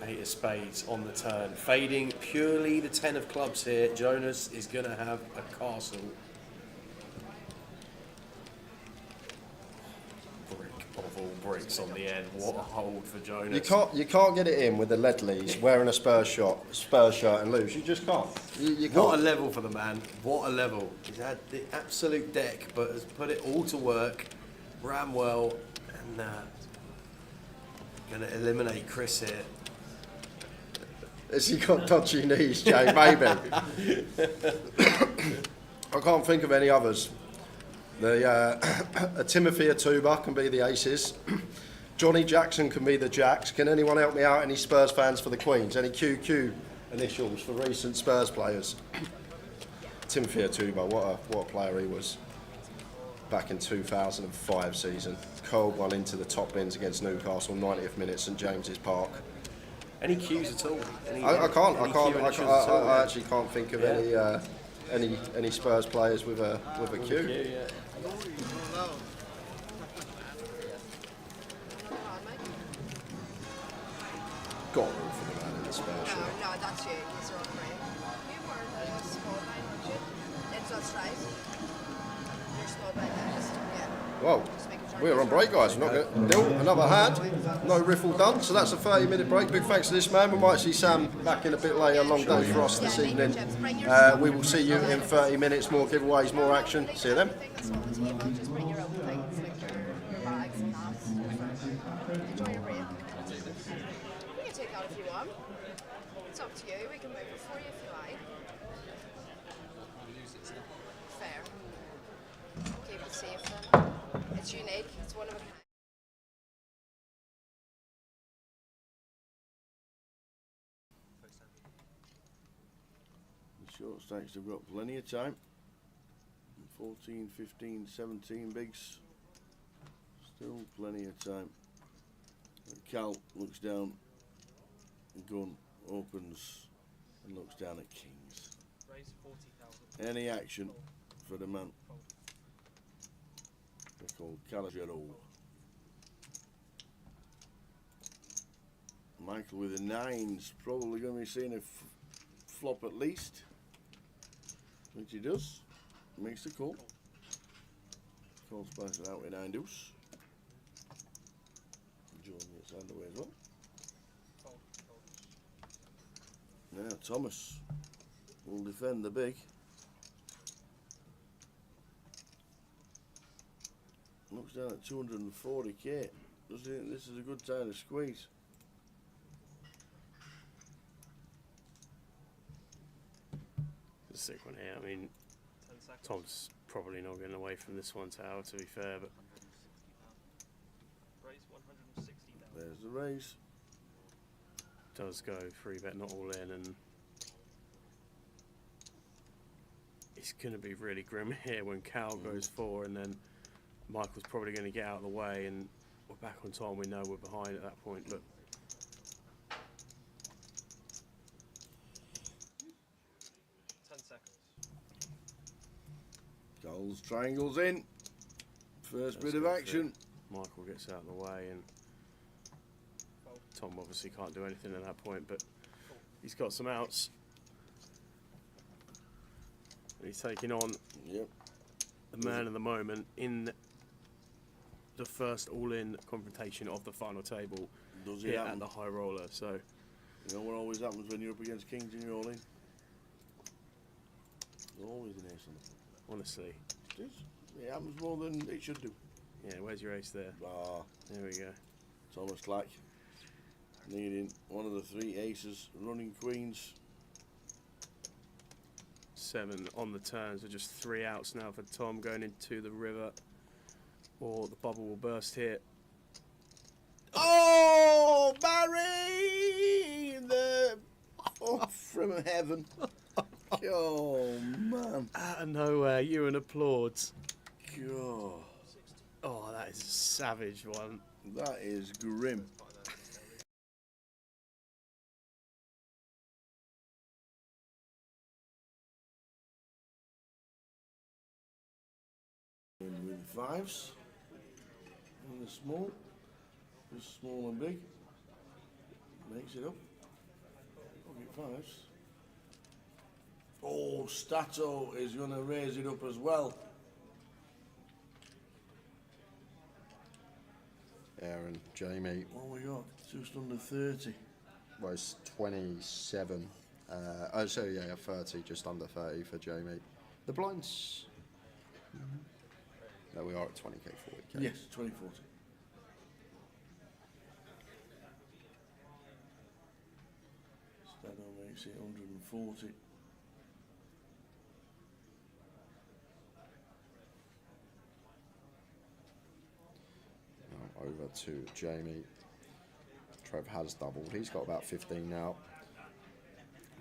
Eight of spades on the turn. Fading purely the 10 of clubs here. Jonas is going to have a castle. Brick of all bricks on the end. What a hold for Jonas. You can't get it in with the Ledleys wearing a Spurs shirt and lose. You just can't. You can't. What a level for the man. What a level. He's had the absolute deck, but has put it all to work. Ran well, and going to eliminate Chris here. Has he got dodgy knees, Jay? Maybe. I can't think of any others. A Timothy Atuba can be the aces. Johnny Jackson can be the jacks. Can anyone help me out? Any Spurs fans for the Queens? Any QQ initials for recent Spurs players? Timothy Atuba, what a player he was. Back in 2005 season. Cold one into the top bins against Newcastle, 90th minute, St James's Park. Any cues at all? I actually can't think of any Spurs players with a Q. Yeah. Got room for the man in the Spurs shirt. No, that's you. He's all right. You weren't a small line, weren't you? That's right. You're small line, yeah. Well, we're on break, guys. We're not going to another hand. No riffle done. So that's a 30-minute break. Big thanks to this man. We might see Sam back in a bit later. Long day for us this evening. We will see you in 30 minutes. More giveaways, more action. See you then. Just bring your own things, like your bags and that. Enjoy your break. You can take that if you want. It's up to you. We can move it for you if you like. Fair. Keep it safe then. It's unique. It's one of a kind. The short stacks have got plenty of time. 14, 15, 17 bigs. Still plenty of time. Cal looks down. Gun opens and looks down at kings. Any action for the man. They're called Calagero. Michael with the nines, probably going to be seeing a flop at least, which he does. Makes the call. Calls passes out with 9 deuce. John gets underway as well. Now Thomas will defend the big. Looks down at 240k. Does he think this is a good time to squeeze? It's a sick one here. I mean, Tom's probably not getting away from this one, Tower, to be fair, but There's the raise. does go 3-bet, not all in, and it's going to be really grim here when Cal goes 4, and then Michael's probably going to get out of the way, and we're back on time. We know we're behind at that point. Look. 10 seconds. Goals, triangles in. First bit of action. Michael gets out of the way, and Tom obviously can't do anything at that point, but he's got some outs. And he's taking on the man of the moment in the first all-in confrontation of the final table. Does it here happen? at the high roller? So you know what always happens when you're up against kings and you're all in? There's always an ace on the floor. Honestly. It is. It happens more than it should do. Yeah, where's your ace there? Ah. There we go. Thomas Clack needing one of the 3 aces, running queens. 7 on the turn, so just 3 outs now for Tom going into the river, or the bubble will burst here. Oh, Barry! The from heaven. Oh, man. Out of nowhere, Ewan applauds. God. Oh, that is a savage one. That is grim. In with 5s. And the small. Just small and big. Makes it up. Pocket 5s. Oh, Stato is going to raise it up as well. Aaron, Jamie. What we got? Just under 30. Well, it's 27. Oh, so yeah, 30, just under 30 for Jamie. The blinds. No, we are at 20k, 40k. Yes, 2040. Stato makes it 140. Now over to Jamie. Trev has doubled. He's got about 15 now.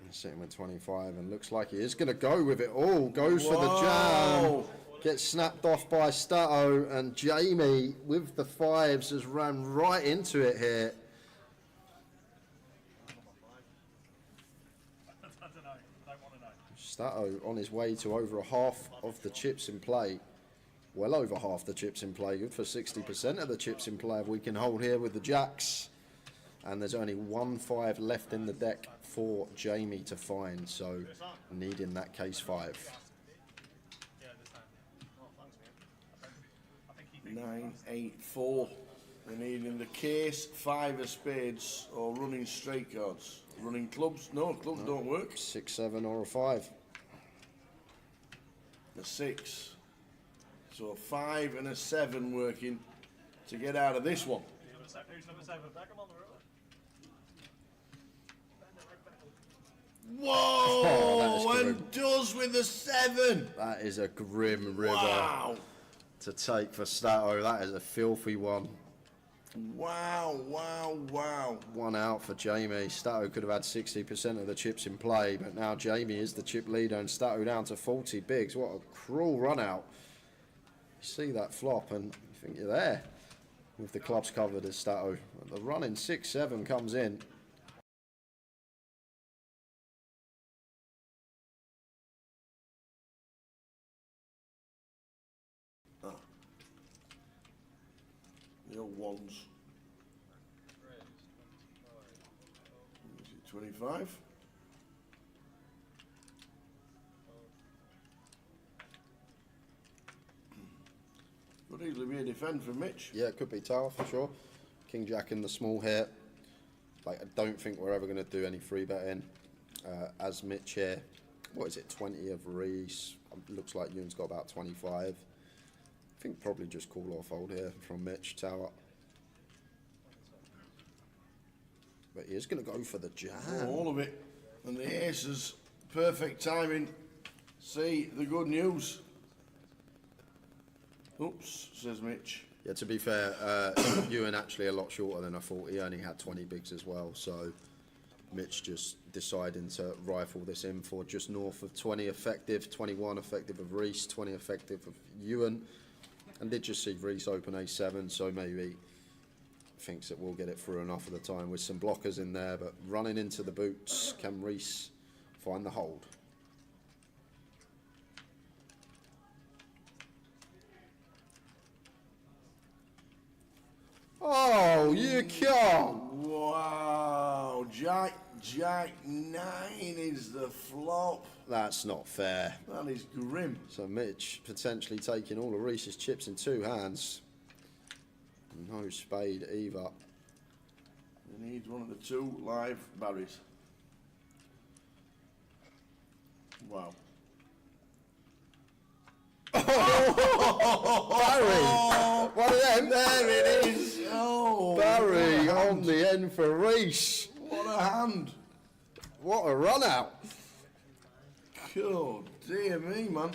He's sitting with 25 and looks like he is going to go with it all. Goes for the jam. Gets snapped off by Stato, and Jamie with the 5s has ran right into it here. Stato on his way to over half of the chips in play. Well over half the chips in play. Good for 60% of the chips in play if we can hold here with the jacks. And there's only 1 5 left in the deck for Jamie to find, so needing that case 5. 9, 8, 4. We're needing the case, 5 of spades, or running straight cards. Running clubs? No, clubs don't work. 6, 7, or a 5. A 6. So a 5 and a 7 working to get out of this one. Who's number 7? Back him on the river. Whoa! And does with the 7. That is a grim river Wow. to take for Stato. That is a filthy one. Wow, wow, wow. 1 out for Jamie. Stato could have had 60% of the chips in play, but now Jamie is the chip leader and Stato down to 40 bigs. What a cruel run out. You see that flop and you think you're there with the clubs covered as Stato. The run in 6, 7 comes in. The old ones. Is it 25? Could easily be a defend for Mitch. Yeah, it could be tower for sure. King Jack in the small here. Like, I don't think we're ever going to do any free betting. As Mitch here, what is it, 20 of Reese. Looks like Ewan's got about 25. I think probably just call or fold here from Mitch, tower. But he is going to go for the jam. Oh, all of it. And the aces, perfect timing. See the good news. Oops, says Mitch. Yeah, to be fair, Ewan actually a lot shorter than I thought. He only had 20 bigs as well, so Mitch just deciding to rifle this in for just north of 20 effective, 21 effective of Reese, 20 effective of Ewan, and did just see Reese open A7, so maybe thinks that we'll get it through enough of the time with some blockers in there, but running into the boots, can Reese find the hold? Oh, you can't! Wow, Jack 9 is the flop. That's not fair. That is grim. So Mitch potentially taking all of Reese's chips in 2 hands. No spade either. He needs one of the 2 live Barrys. Wow. Barry! One of them. There it is. Oh, Barry on the end for Reese. What a hand. What a run out. Oh, dear me, man.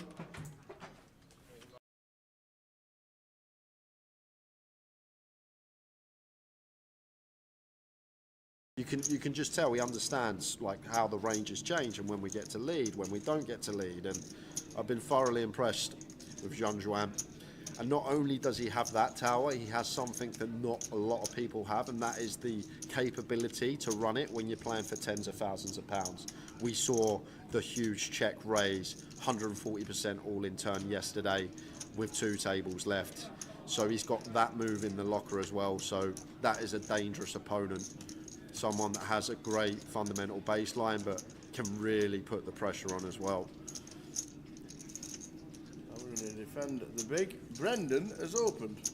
You can just tell he understands like how the ranges change and when we get to lead, when we don't get to lead, and I've been thoroughly impressed with Jean Juan. And not only does he have that tower, he has something that not a lot of people have, and that is the capability to run it when you're playing for tens of thousands of pounds. We saw the huge check raise, 140% all in turn yesterday with 2 tables left. So he's got that move in the locker as well, so that is a dangerous opponent. Someone that has a great fundamental baseline but can really put the pressure on as well. We're going to defend the big. Brendan has opened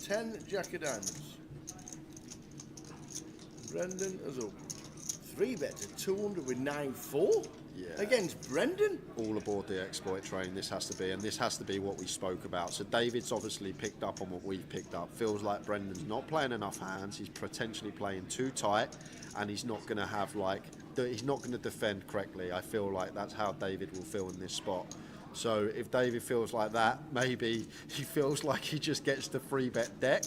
10 Jack of Diamonds. Brendan has opened 3 bets at 200 with 9-4 against Brendan. All aboard the exploit train, this has to be, and this has to be what we spoke about. So David's obviously picked up on what we've picked up. Feels like Brendan's not playing enough hands, he's potentially playing too tight, and he's not going to have he's not going to defend correctly. I feel like that's how David will feel in this spot. So if David feels like that, maybe he feels like he just gets the free bet deck.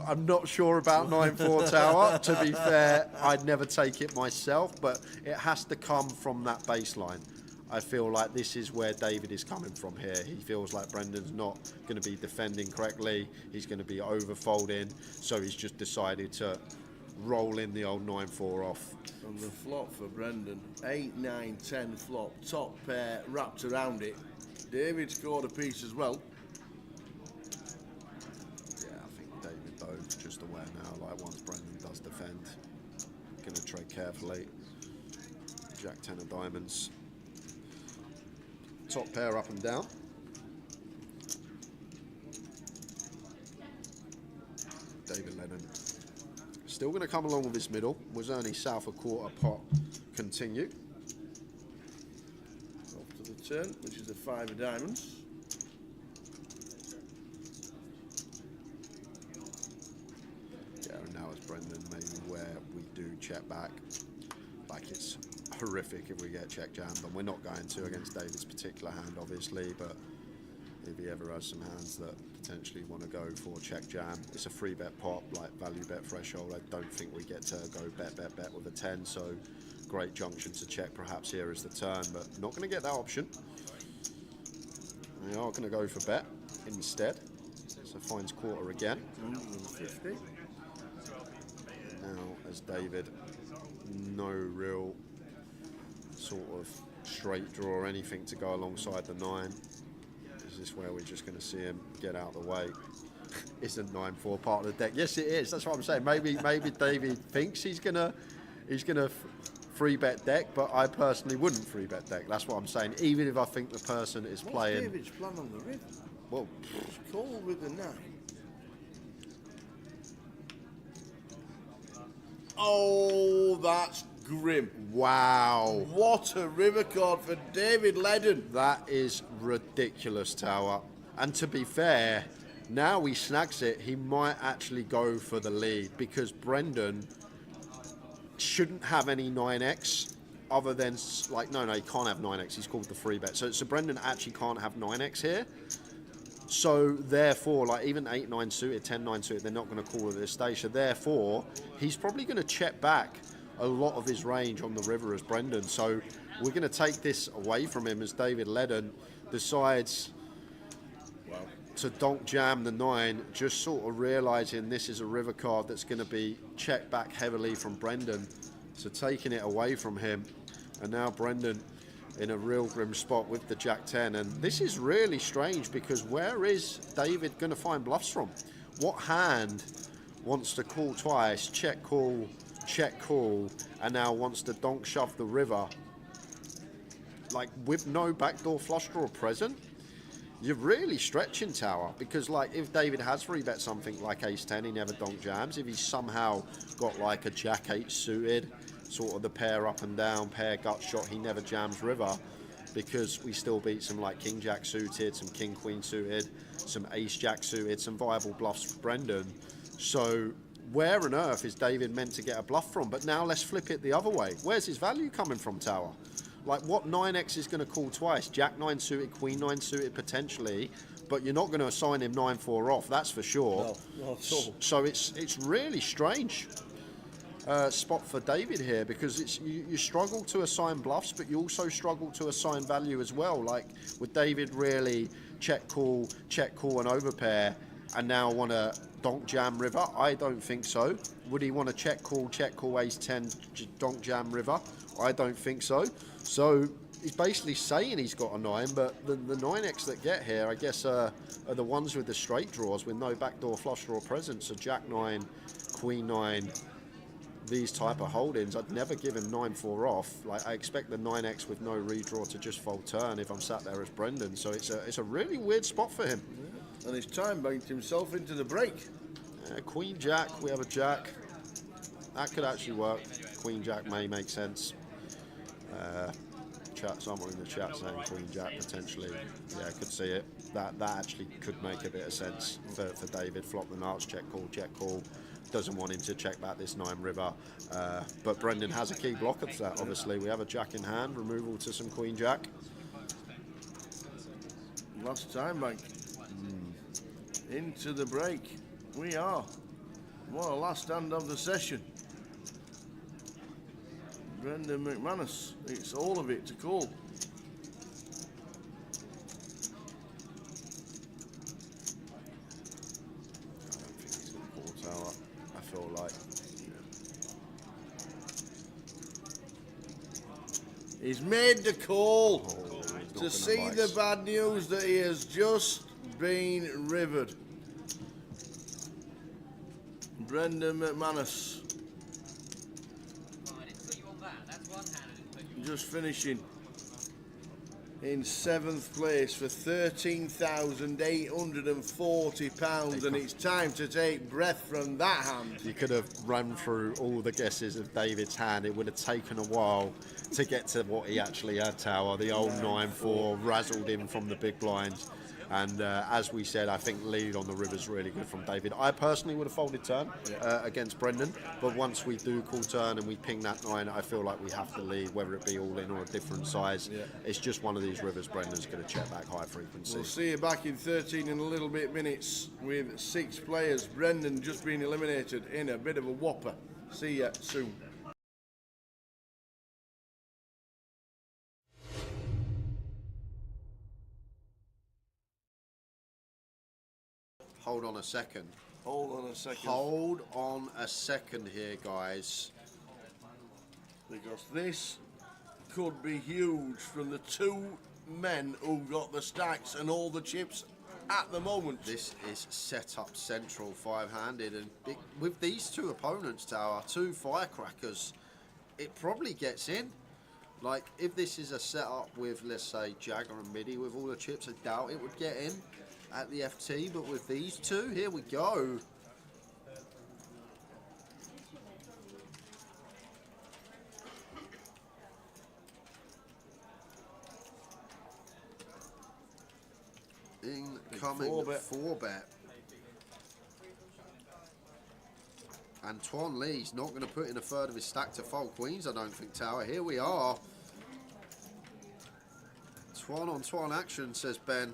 I'm not sure about 9-4 tower. To be fair, I'd never take it myself, but it has to come from that baseline. I feel like this is where David is coming from here. He feels like Brendan's not going to be defending correctly. He's going to be overfolding, so he's just decided to roll in the old 9-4 off. On the flop for Brendan, 8, 9, 10 flop, top pair wrapped around it. David scored a piece as well. Yeah, I think David though is just aware now, like once Brendan does defend, going to trade carefully. Jack 10 of diamonds. Top pair up and down. David Lennon. Still going to come along with his middle. Was only south a quarter pot. Continue. Off to the turn, which is a 5 of diamonds. Yeah, and now it's Brendan, maybe where we do check back. Like it's horrific if we get check jammed, and we're not going to against David's particular hand, obviously, but if he ever has some hands that potentially want to go for check jam, it's a free bet pot, like value bet threshold. I don't think we get to go bet with a 10, so great junction to check perhaps here is the turn, but not going to get that option. We are going to go for bet instead, so finds quarter again. 150. Now as David, no real sort of straight draw or anything to go alongside the 9. Is this where we're just going to see him get out of the way? Isn't 9-4 part of the deck? Yes, it is. That's what I'm saying. Maybe David thinks he's gonna free bet deck, but I personally wouldn't free bet deck. That's what I'm saying. Even if I think the person is playing. What's David's plan on the river? Well, call with the 9. Oh, that's grim. Wow. What a river card for David Ledden. That is ridiculous, Tower. And to be fair, now he snags it, he might actually go for the lead, because Brendan shouldn't have any 9x other than, like, no, he can't have 9x. He's called the free bet. So Brendan actually can't have 9x here. So therefore, like even 8-9 suited, 10-9 suited, they're not going to call it at this stage. So therefore, he's probably going to check back a lot of his range on the river as Brendan. So we're going to take this away from him as David Ledden decides to donk jam the 9, just sort of realising this is a river card that's going to be checked back heavily from Brendan. So taking it away from him, and now Brendan in a real grim spot with the Jack 10. And this is really strange, because where is David going to find bluffs from? What hand wants to call twice, check call, and now wants to donk shove the river, like with no backdoor flush draw present? You're really stretching, Tower, because like if David has 3-bet something like ace 10, he never donk jams. If he's somehow got like a Jack 8 suited, sort of the pair up and down, pair gut shot, he never jams river, because we still beat some like King Jack suited, some King Queen suited, some Ace Jack suited, some viable bluffs for Brendan. So where on earth is David meant to get a bluff from? But now let's flip it the other way. Where's his value coming from, Tower? Like, what 9x is going to call twice? Jack 9 suited, Queen 9 suited potentially, but you're not going to assign him 9-4 off, that's for sure. No, not at all. So it's really strange spot for David here, because it's you struggle to assign bluffs, but you also struggle to assign value as well. Like, would David really check call, and overpair, and now want to donk jam river? I don't think so. Would he want to check call, ace 10, donk jam river? I don't think so. So he's basically saying he's got a 9, but the 9x that get here, I guess, are the ones with the straight draws with no backdoor flush draw present. So Jack 9, Queen 9, these type of holdings, I'd never give him 9-4 off. Like, I expect the 9x with no redraw to just fold turn if I'm sat there as Brendan. So it's a really weird spot for him. Yeah. And he's time banked himself into the break. Queen Jack, we have a Jack. That could actually work. Queen Jack may make sense. Someone in the chat saying Queen Jack potentially. Yeah, I could see it. That actually could make a bit of sense for David. Flop the nuts, check call. Doesn't want him to check back this 9 river. But Brendan has a key blocker to that, obviously. We have a Jack in hand, removal to some Queen Jack. Last time bank. Into the break. We are. What a last stand of the session. Brendan McManus, it's all of it to call. I don't think he's going to call Tower. I feel like. He's made the call to see the the bad news that he has just been rivered. Brendan McManus. Just finishing in 7th place for £13,840, and it's time to take breath from that hand. You could have run through all the guesses of David's hand. It would have taken a while to get to what he actually had, Tower. The old 9-4 razzled him from the big blinds. And as we said, I think lead on the river's really good from David. I personally would have folded turn against Brendan, but once we do call turn and we ping that 9, I feel like we have to lead, whether it be all in or a different size. It's just one of these rivers Brendan's going to check back high frequency. We'll see you back in 13 in a little bit minutes with 6 players. Brendan just being eliminated in a bit of a whopper. See ya soon. Hold on a second. Hold on a second. Hold on a second here, guys. Because this could be huge from the 2 men who got the stacks and all the chips at the moment. This is set up central 5-handed, and with these 2 opponents, Tower, 2 firecrackers, it probably gets in. Like, if this is a setup with, let's say, Jagger and Midi with all the chips, I doubt it would get in at the FT, but with these 2, here we go. Incoming 4-bet. Antoine Lee's not going to put in a third of his stack to fold queens, I don't think, Tower. Here we are. Antoine on Antoine action, says Ben.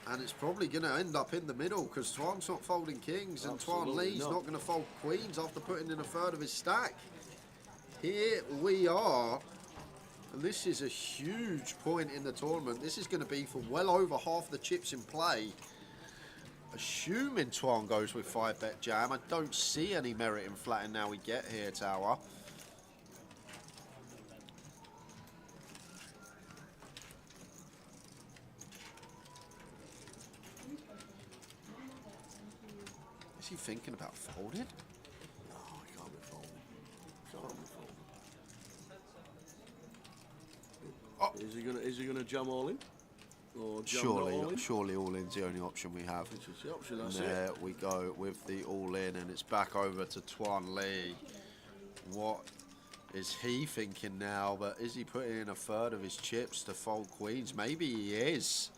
And it's probably going to end up in the middle because Twan's not folding kings and Twan Absolutely Lee's not. not going to fold queens after putting in a third of his stack. Here we are. And this is a huge point in the tournament. This is going to be for well over half the chips in play. Assuming Twan goes with 5-bet jam, I don't see any merit in flatting now we get here, Tower. Is he thinking about folding? No, he can't be folding. Can't be folding. Oh. Is he gonna jam all in? Or jam not all in? Surely all in's the only option we have. It's just the option, that's There it. we go with the all in, and it's back over to Twan Lee. What is he thinking now? But is he putting in a third of his chips to fold queens? Maybe he is.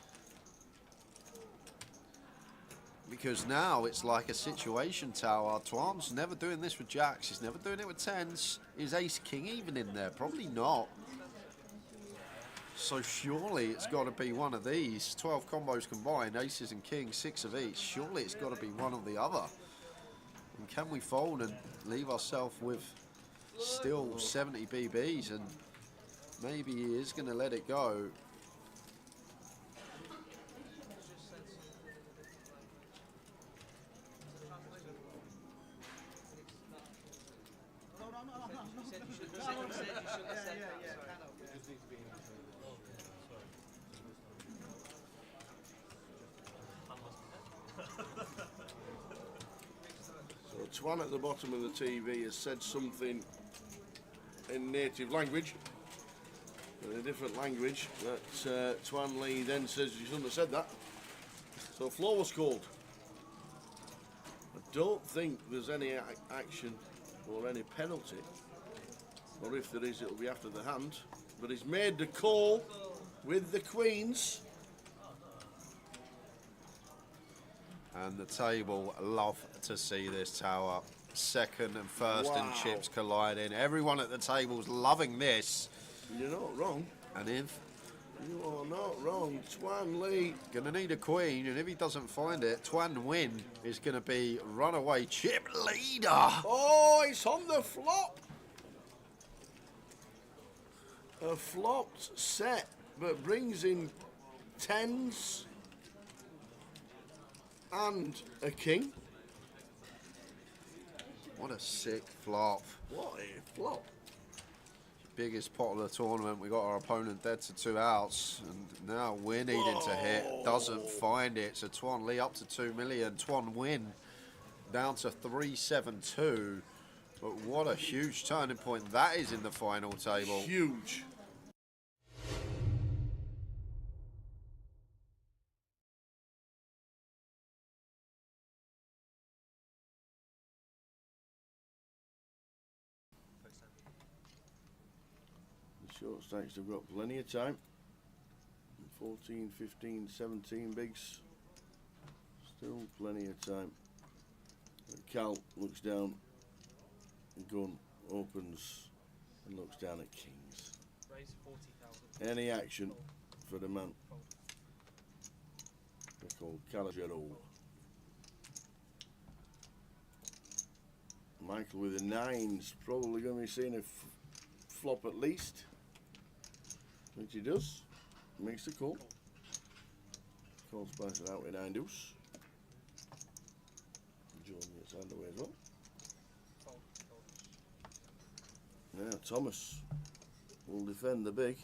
Because now it's like a situation, Tower. Twan's never doing this with jacks. He's never doing it with tens. Is ace king even in there? Probably not. So surely it's got to be one of these. 12 combos combined, aces and kings, 6 of each. Surely it's got to be one or the other. And can we fold and leave ourselves with still 70 BBs? And maybe he is going to let it go. So Twan at the bottom of the TV has said something in native language, in a different language, that Twan Lee then says you shouldn't have said that. So floor was called. I don't think there's any action or any penalty, or if there is, it'll be after the hand. But he's made the call with the queens. And the table love to see this, Tower. Second and first Wow. in chips colliding. Everyone at the table's loving this. You're not wrong. And if You are not wrong. Twan Lee gonna need a queen, and if he doesn't find it, Twan Win is gonna be runaway chip leader. Oh, it's on the flop. A flopped set, but brings in tens and a king. What a sick flop. What a flop. Biggest pot of the tournament. We got our opponent dead to 2 outs, and now we're needing to hit. Doesn't find it. So Twan Lee up to 2 million. Twan Win down to 372. But what a huge turning point that is in the final table. Huge. The short stacks have got plenty of time. 14, 15, 17 bigs. Still plenty of time. Cal looks down. Gun opens and looks down at kings. Raise 40,000. Any action for the man. They're called Calagero. Michael with the nines, probably going to be seeing a flop at least. Which he does. Makes the call. Calls back it out with 9 deuce. John gets underway as well. Now Thomas will defend the big.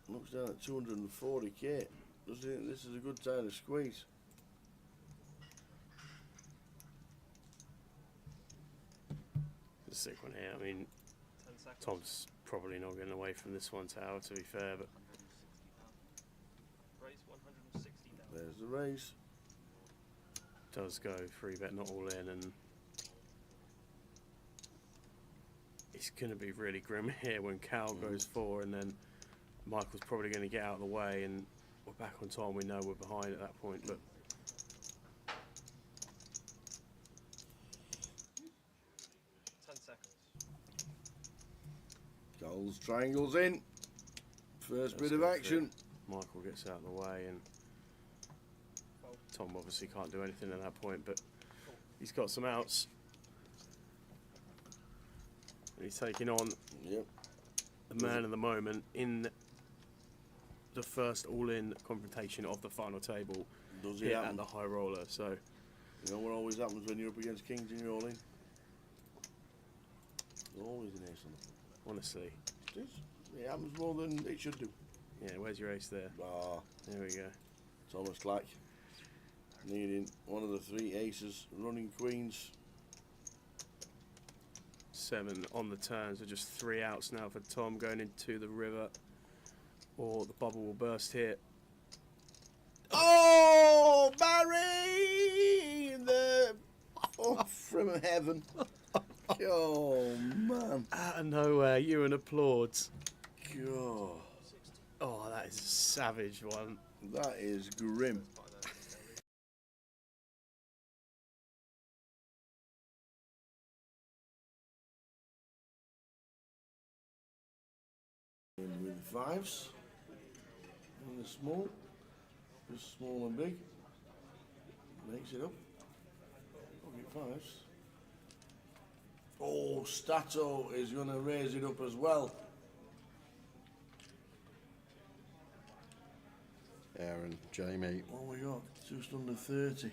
Looks down at 240k. Does he think this is a good time to squeeze? It's a sick one here. I mean, Tom's probably not getting away from this one, Tower, to be fair, but Raise 160,000. There's the raise. does go 3-bet not all in, and it's going to be really grim here when Cal goes 4, and then Michael's probably going to get out of the way, and we're back on time. We know we're behind at that point, but 10 seconds. Cal's triangles in. First Let's bit of go for action. it. Michael gets out of the way, and Tom obviously can't do anything at that point, but he's got some outs. And he's taking on the man of the moment in the first all-in confrontation of the final table. Does it here happen? at the high roller? So you know what always happens when you're up against kings and you're all in? There's always an ace on the floor. honestly, It happens more than it should do. yeah. Where's your ace there? Ah, There we go. it's almost like needing one of the 3 aces, running queens. 7 on the turn, so just 3 outs now for Tom going into the river, or the bubble will burst here. Oh, Barry! The from heaven. Oh, man. Out of nowhere, Ewan applauds. God. Oh, that is a savage one. That is grim. In with 5s. And the small. Just small and big. Makes it up. Pocket 5s. Oh, Stato is going to raise it up as well. Aaron, Jamie. What we got? Just under 30.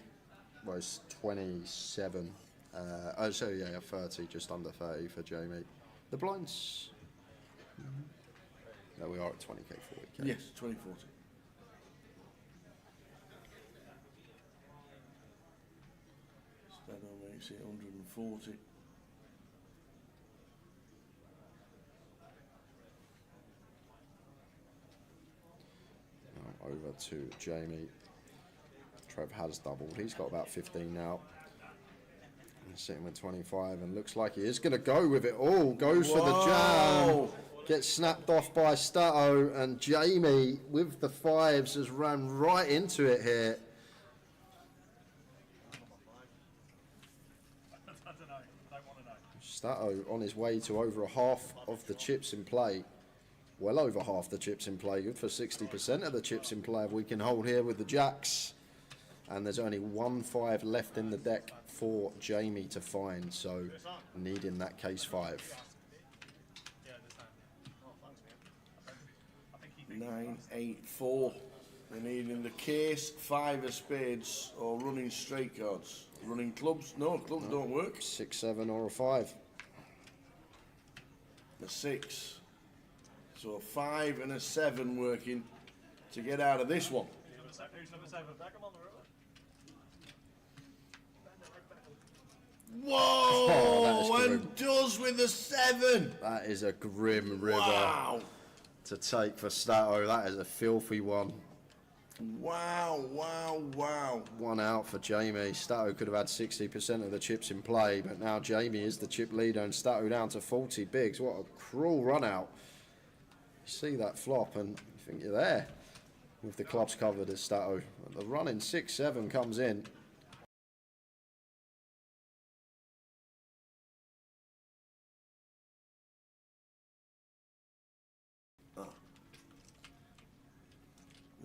Well, it's 27. Oh, so yeah, 30, just under 30 for Jamie. The blinds. No, we are at 20k, 40k. Yes, 2040. Stato makes it 140. Now over to Jamie. Trev has doubled. He's got about 15 now. He's sitting with 25 and looks like he is going to go with it all. Goes for the jam. Gets snapped off by Stato, and Jamie with the 5s has ran right into it here. Stato on his way to over half of the chips in play. Well over half the chips in play. Good for 60% of the chips in play if we can hold here with the jacks. And there's only 1 5 left in the deck for Jamie to find, so needing that case 5. 9, 8, 4. They're needing the case, 5 of spades, or running straight cards. Running clubs? No, clubs don't work. 6, 7, or a 5. A 6. So a 5 and a 7 working to get out of this one. Who's number 7? Back him on the river. Whoa! Oh, and does with the 7. That is a grim river Wow! to take for Stato. That is a filthy one. Wow, wow, wow. 1 out for Jamie. Stato could have had 60% of the chips in play, but now Jamie is the chip leader and Stato down to 40 bigs. What a cruel run out. You see that flop and you think you're there with the clubs covered as Stato. The run in 6, 7 comes in.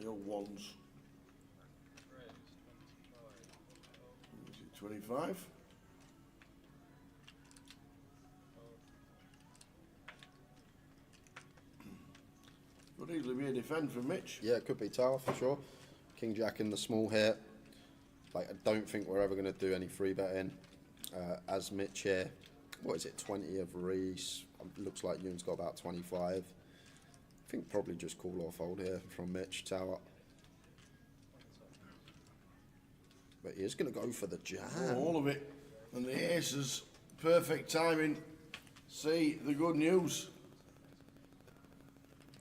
The old ones. Is it 25? Could easily be a defend from Mitch. Yeah, it could be tower for sure. King Jack in the small here. Like, I don't think we're ever going to do any free betting. As Mitch here, what is it, 20 of Reese. Looks like Ewan's got about 25. I think probably just call or fold here from Mitch, tower. But he is going to go for the jam. Oh, all of it. And the aces, perfect timing. See the good news.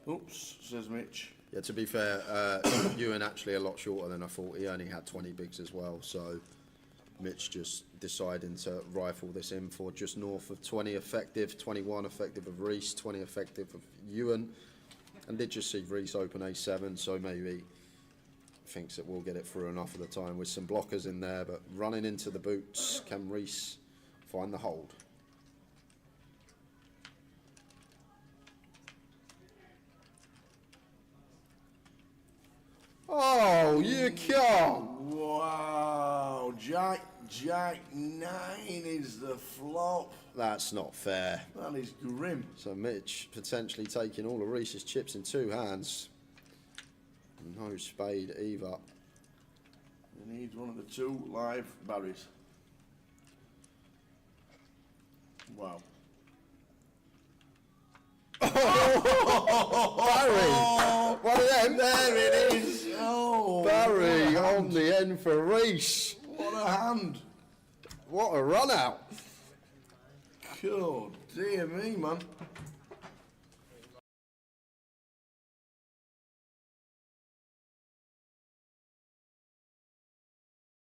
Oops, says Mitch. Yeah, to be fair, Ewan actually a lot shorter than I thought. He only had 20 bigs as well, so Mitch just deciding to rifle this in for just north of 20 effective, 21 effective of Reese, 20 effective of Ewan, and did just see Reese open A7, so maybe thinks that we'll get it through enough of the time with some blockers in there, but running into the boots, can Reese find the hold? Oh, you can't. Wow, Jack 9 is the flop. That's not fair. That is grim. So Mitch potentially taking all of Reese's chips in 2 hands. No spade either. He needs one of the 2 live Barrys. Wow. Barry! One of them. There it is. Oh, Barry on the end for Reese. what a hand. What a run out. God, dear me, man.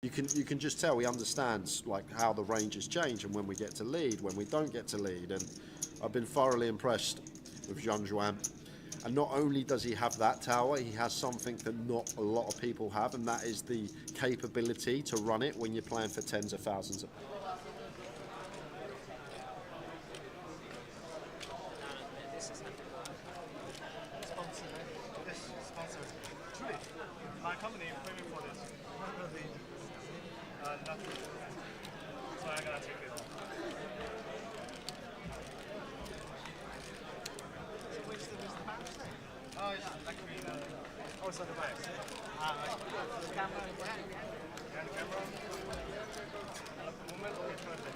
You can just tell he understands like how the ranges change and when we get to lead, when we don't get to lead, and I've been thoroughly impressed with Jean-Juan. And not only does he have that tower, he has something that not a lot of people have, and that is the capability to run it when you're playing for tens of thousands of. My company paid me for this. Nothing. So I gotta take it off. Where's the mouse thing? Oh, it's actually oh, it's on the back. The camera. And the camera. At the moment, only perfect.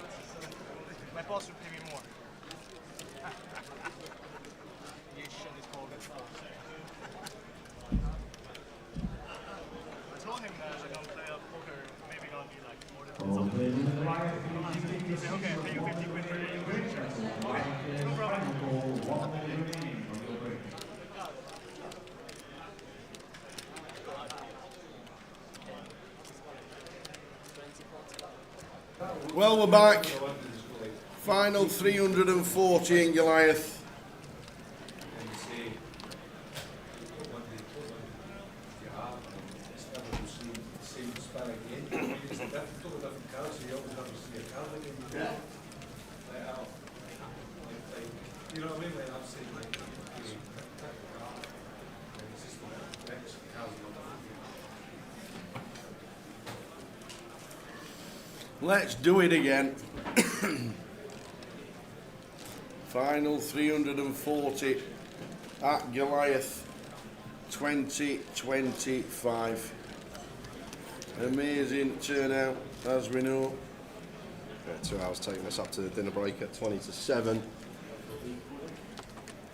My boss would pay me more. You shit is called it. I told him that I'm gonna play poker, maybe gonna be like more than okay, pay you 50 quid for it. Okay, no problem. Well, we're back. Final 340 in Goliath. You know what I mean? Like I've seen like it's just the next Let's do it again. Final 340 at Goliath 2025. Amazing turnout, as we know. Yeah, 2 hours taking us up to the dinner break at 20 to 7.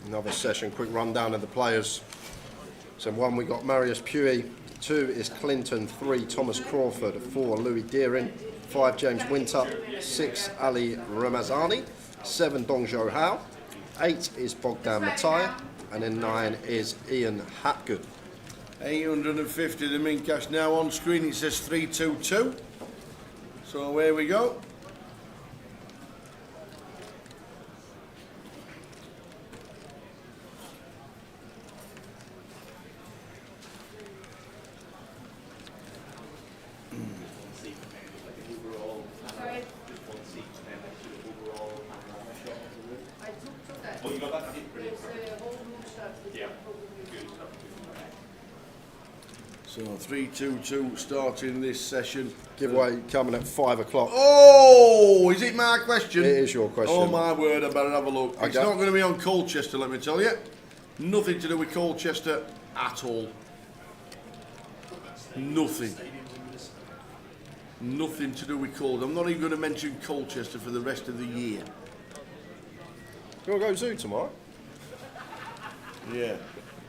Another session, quick rundown of the players. So 1 we got Marius Puey, 2 is Clinton, 3 Thomas Crawford, 4 Louis Deering, 5 James Wintop, 6 Ali Ramazani, 7 Dongzhou Hao, 8 is Bogdan Mataya, and then 9 is Ian Hapgood. 850 the min cash now on screen. It says 322. So here we go. So 322 starting this session. Giveaway coming at 5 o'clock. Oh, is it my question? It is your question. Oh my word, I better have a look. It's not going to be on Colchester, let me tell you. Nothing to do with Colchester at all. Nothing. Nothing to do with Colchester. I'm not even going to mention Colchester for the rest of the year. You want to go zoo tomorrow? Yeah.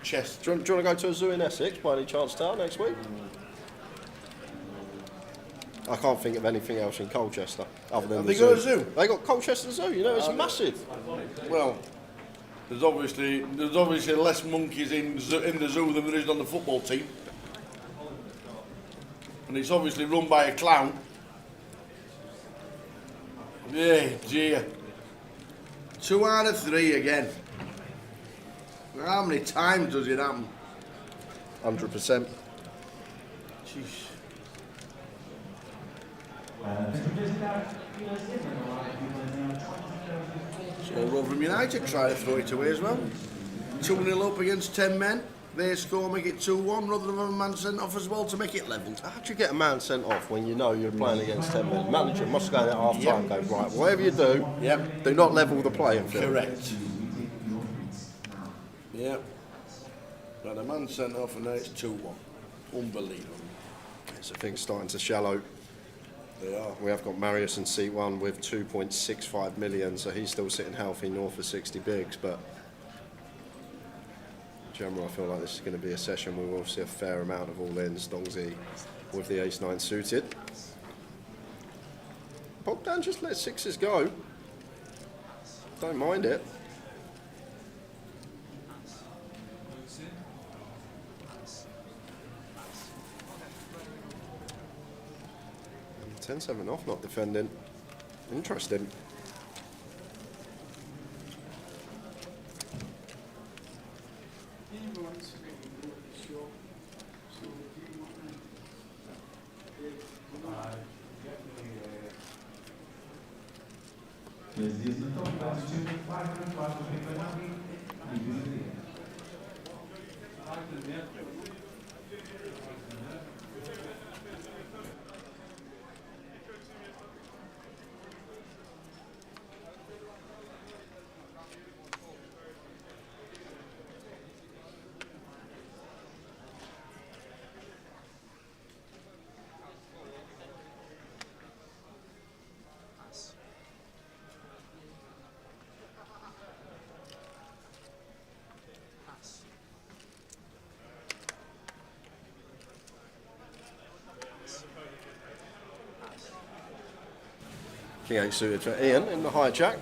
Chest. Do you want to go to a zoo in Essex by any chance, Town, next week? I can't think of anything else in Colchester other than Have the they zoo. got a zoo? They got Colchester Zoo. You know, it's massive. Well, there's obviously less monkeys in the zoo than there is on the football team, and it's obviously run by a clown. Yeah, dear. 2 out of 3 again. How many times does it happen? 100%. Jeez. So Rotherham United try to throw it away as well. 2-0 up against 10 men. their score, make it 2-1 rather than have a man sent off as well to make it level. How do you get a man sent off when you know you're playing against 10 men? Manager must go at half time and go, right, whatever you do, do not level the playing field. Correct. Yep. Got a man sent off and now it's 2-1. Unbelievable. So things starting to shallow. They are. We have got Marius in seat 1 with 2.65 million, so he's still sitting healthy north of 60 bigs, but in general, I feel like this is going to be a session where we'll see a fair amount of all-ins. Dongsy with the ace-9 suited. Bogdan just let sixes go. Don't mind it. 10-7 off, not defending. Interesting. King 8 suited for Ian in the hijack.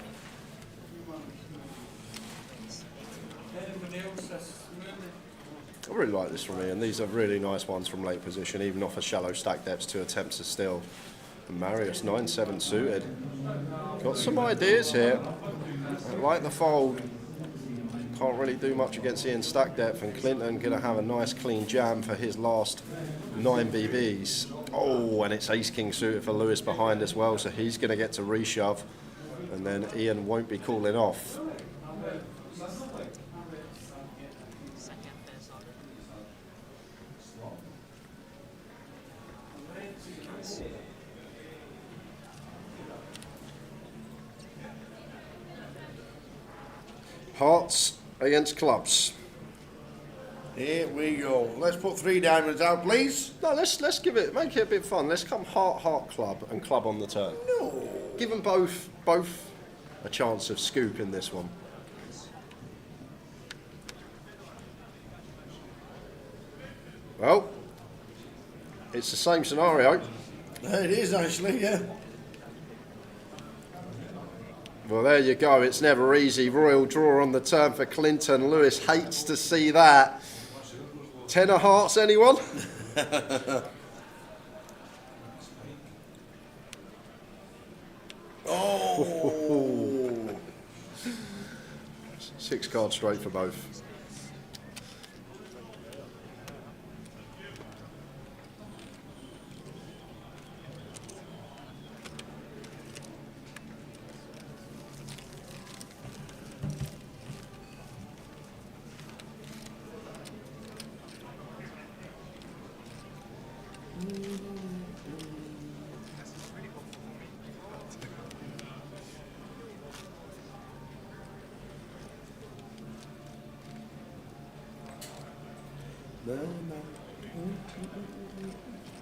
I really like this from Ian. These are really nice ones from late position, even off a shallow stack depths to attempt to steal. And Marius 9-7 suited. Got some ideas here. I like the fold. Can't really do much against Ian's stack depth, and Clinton going to have a nice clean jam for his last 9 BBs. Oh, and it's ace-king suited for Lewis behind as well, so he's going to get to reshove, and then Ian won't be calling off. Hearts against clubs. Here we go. Let's put 3 diamonds out, please. No, let's give it, make it a bit fun. Let's come heart, heart, club, and club on the turn. No. Give them both a chance of scoop in this one. Well, it's the same scenario. It is actually, yeah. Well, there you go. It's never easy. Royal draw on the turn for Clinton. Lewis hates to see that. 10 of hearts, anyone? Oh. 6 cards straight for both.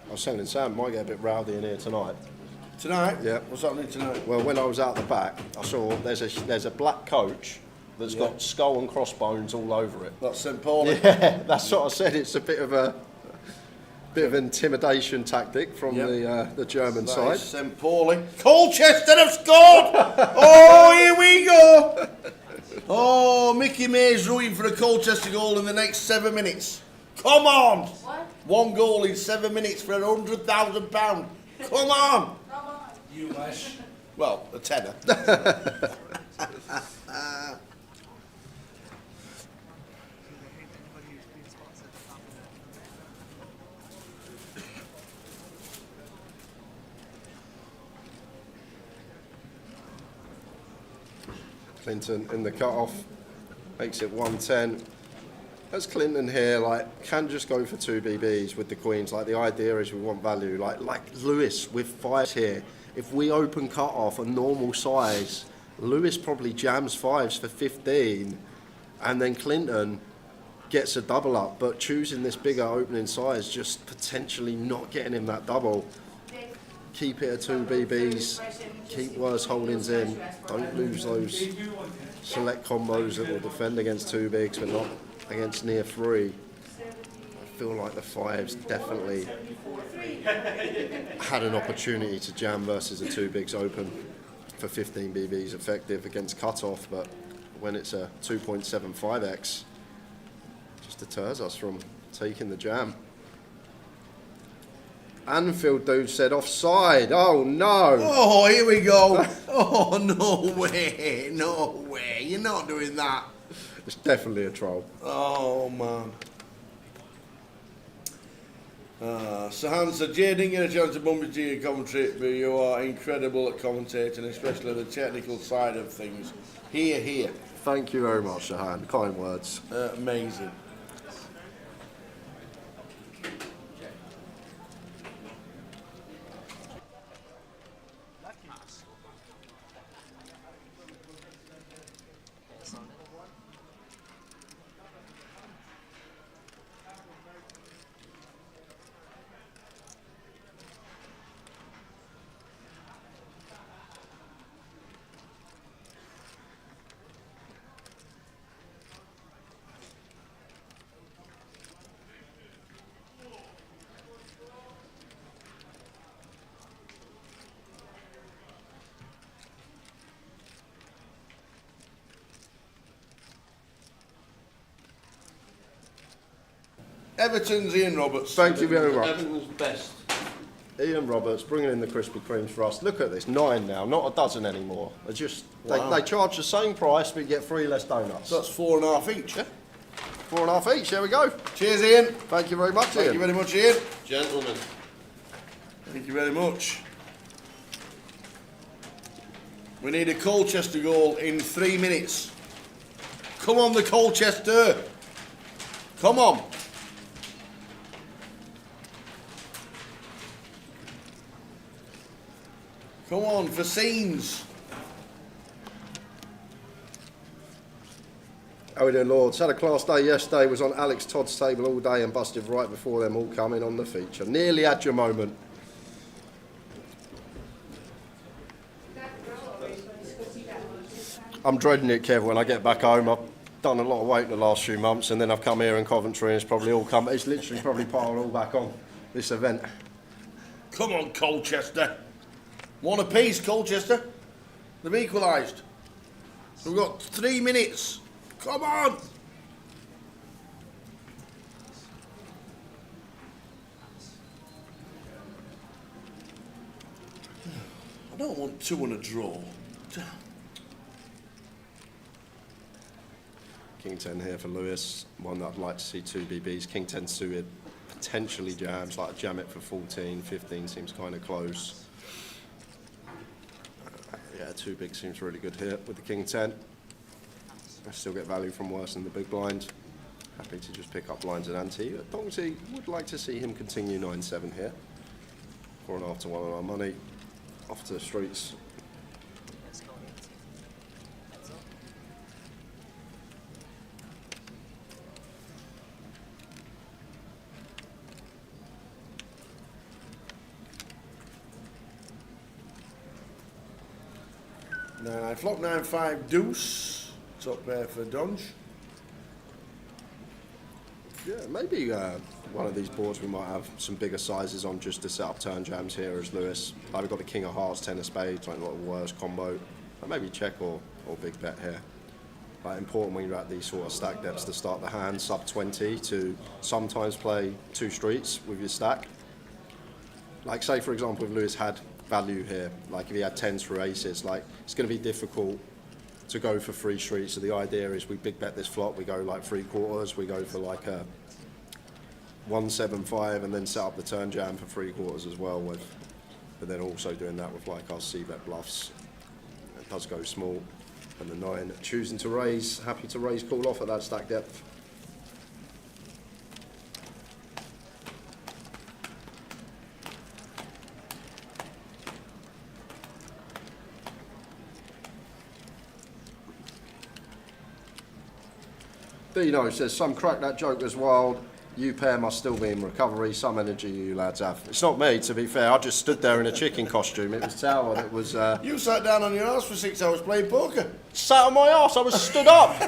I was telling Sam, might get a bit rowdy in here tonight. Tonight? Yeah. What's happening tonight? Well, when I was out the back, I saw there's a black coach that's got skull and crossbones all over it. That's St. Paul. Yeah, that's what I said. It's a bit of intimidation tactic from the German side. St. Pauli. Colchester have scored! Oh, here we go! Oh, Mickey May's rooting for a Colchester goal in the next 7 minutes. Come on! What? 1 goal in 7 minutes for £100,000. Come on! US. Well, a tenner. Clinton in the cut-off makes it 110. as Clinton here, like, can just go for 2 BBs with the queens. Like, the idea is we want value. Like Lewis with 5s here. If we open cut off a normal size, Lewis probably jams 5s for 15, and then Clinton gets a double up. But choosing this bigger opening size, just potentially not getting him that double. Keep it at 2 BBs, keep worse holdings in, don't lose those select combos that will defend against 2 bigs but not against near 3. I feel like the 5s definitely had an opportunity to jam versus a 2 bigs open for 15 BBs effective against cutoff, but when it's a 2.75x, just deters us from taking the jam. Anfield dude said offside. Oh no. Oh, here we go. Oh, no way. No way. You're not doing that. It's definitely a troll. Oh, man. So Hans, Jay didn't get a chance to bump into your commentary, but you are incredible at commentating, especially the technical side of things. Here. Thank you very much, Shahan. Kind words. Amazing. Everton's Ian Roberts. Thank you very much. Everton's best. Ian Roberts bringing in the Krispy Kremes for us. Look at this, 9 now, not a dozen anymore. Wow. They charge the same price, but you get 3 less donuts. So that's 4.5 each. Yeah. 4.5 each. There we go. Cheers, Ian. Thank you very much, Thank you very much, Ian. Gentlemen. Thank you very much. We need a Colchester goal in 3 minutes. Come on, the Colchester. Come on. Come on, for scenes. How we doing, Lords? Had a class day yesterday, was on Alex Todd's table all day and busted right before them all coming on the feature. Nearly had your moment. I'm dreading it, Kev, when I get back home. I've done a lot of weight in the last few months, and then I've come here in Coventry and it's literally probably piled all back on this event. Come on, Colchester. One apiece, Colchester. They've equalised. We've got 3 minutes. Come on. I don't want 2 and a draw. King 10 here for Lewis. One that I'd like to see 2 BBs. King 10 suited, potentially jams, like jam it for 14, 15 seems kind of close. Yeah, 2 big seems really good here with the King 10. I still get value from worse than the big blind. Happy to just pick up blinds at ante. Dongsy would like to see him continue 9-7 here. 4.5 to 1 on our money. Off to the streets. Flop 9-5 deuce. Top pair for Donge. Yeah, maybe one of these boards we might have some bigger sizes on just to set up turn jams here as Lewis. Like we've got the King of Hearts, 10 of Spades, like a lot of worse combo. But maybe check or big bet here. Like important when you're at these sort of stack depths to start the hand, sub 20, to sometimes play 2 streets with your stack. Like say for example if Lewis had value here, like if he had 10s through aces, like it's going to be difficult to go for 3 streets. So the idea is we big bet this flop, we go like 3/4, we go for like a 1-7-5 and then set up the turn jam for 3/4 as well with, but then also doing that with like our c-bet bluffs. It does go small. And the 9 choosing to raise, happy to raise call off at that stack depth. Dino says, some crack that joke as wild. You pair must still be in recovery. Some energy you lads have. It's not me, to be fair. I just stood there in a chicken costume. It was Tower that was... You sat down on your arse for 6 hours playing poker. Sat on my arse. I was stood up.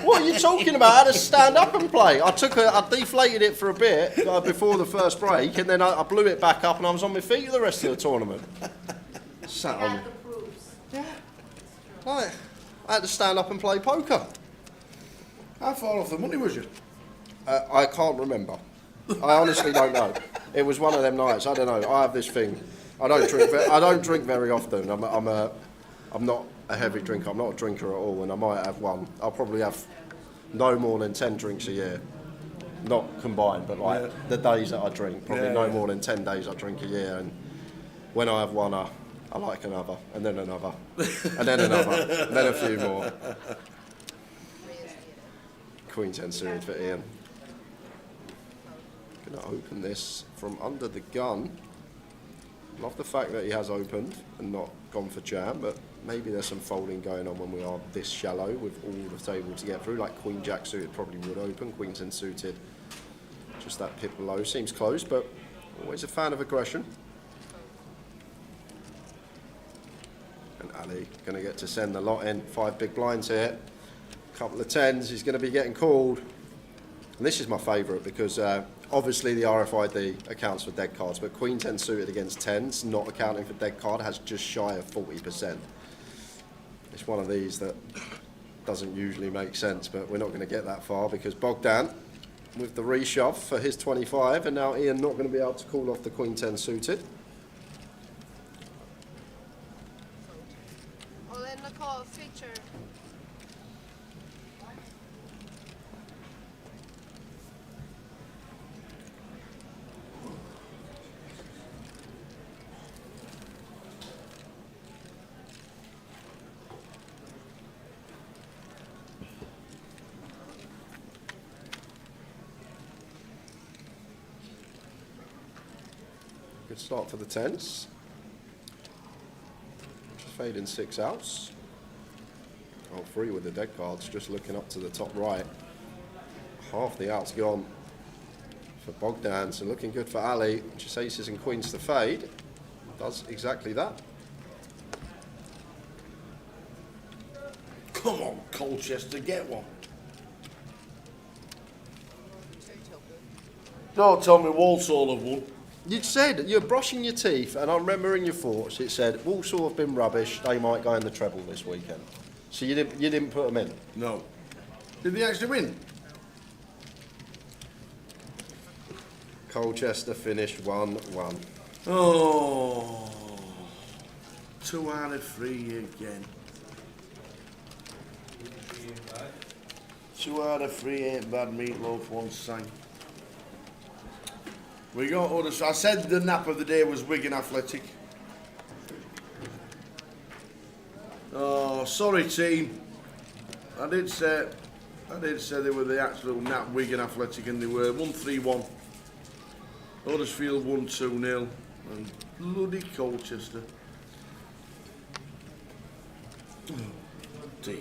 What are you talking about? I had to stand up and play. I deflated it for a bit before the first break, and then I blew it back up, and I was on my feet for the rest of the tournament. Sat on... Yeah. Right. I had to stand up and play poker. How far off the money was you? I can't remember. I honestly don't know. It was one of them nights. I don't know. I have this thing. I don't drink very often. I'm not a heavy drinker. I'm not a drinker at all, and I might have one. I'll probably have no more than 10 drinks a year. Not combined, but like the days that I drink. Probably no more than 10 days I drink a year. And when I have one, I like another, and then another, and then another, and then a few more. Queen 10 suited for Ian. Going to open this from under the gun. Love the fact that he has opened and not gone for jam, but maybe there's some folding going on when we are this shallow with all the table to get through. Like Queen Jack suited probably would open. Queen 10 suited, just that pip below. Seems close, but always a fan of aggression. And Ali going to get to send the lot in. 5 big blinds here. Couple of 10s. He's going to be getting called. And this is my favourite because obviously the RFID accounts for dead cards, but Queen 10 suited against 10s, not accounting for dead card, has just shy of 40%. It's one of these that doesn't usually make sense, but we're not going to get that far because Bogdan with the reshove for his 25, and now Ian not going to be able to call off the Queen 10 suited. Well, then the call feature. Good start for the 10s. Just fading 6 outs. Oh, 3 with the dead cards, just looking up to the top right. Half the outs gone for Bogdan, so looking good for Ali. Just aces and queens to fade. Does exactly that. Come on, Colchester, get one. Don't tell me Walsall have won. You said you're brushing your teeth, and I remember in your thoughts it said Walsall have been rubbish. They might go in the treble this weekend. So you didn't put them in. No. Did they actually win? Colchester finished 1-1. Oh, 2 out of 3 again. 2 out of 3 ain't bad, Meatloaf once sang. We got others. I said the nap of the day was Wigan Athletic. Oh, sorry team. I did say they were the absolute nap Wigan Athletic, and they were 1-3-1. Huddersfield 1-2-0, and bloody Colchester. Oh dear.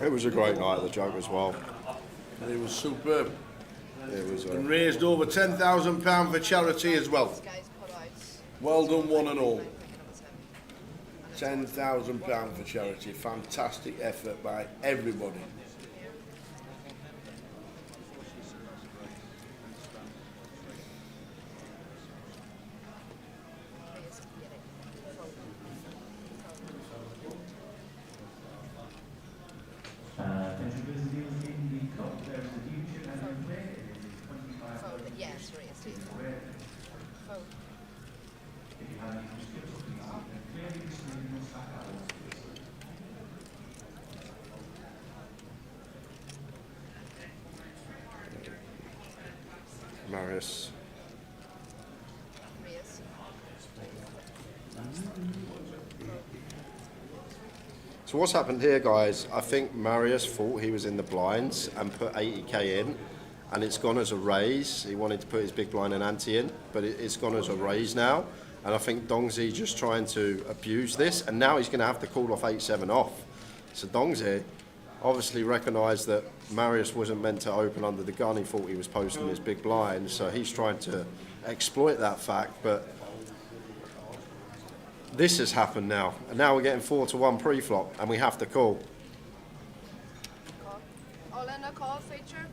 It was a great night at the Jug as well. It was superb. It was. And raised over £10,000 for charity as well. Well done, one and all. £10,000 for charity. Fantastic effort by everybody. Marius. So what's happened here, guys, I think Marius thought he was in the blinds and put 80k in, and it's gone as a raise. He wanted to put his big blind and ante in, but it's gone as a raise now. And I think Dongzi just trying to abuse this, and now he's going to have to call off 8-7 off. So Dongzi obviously recognised that Marius wasn't meant to open under the gun. He thought he was posting his big blind, so he's trying to exploit that fact, but this has happened now, and now we're getting 4-1 pre-flop, and we have to call. All in a call feature.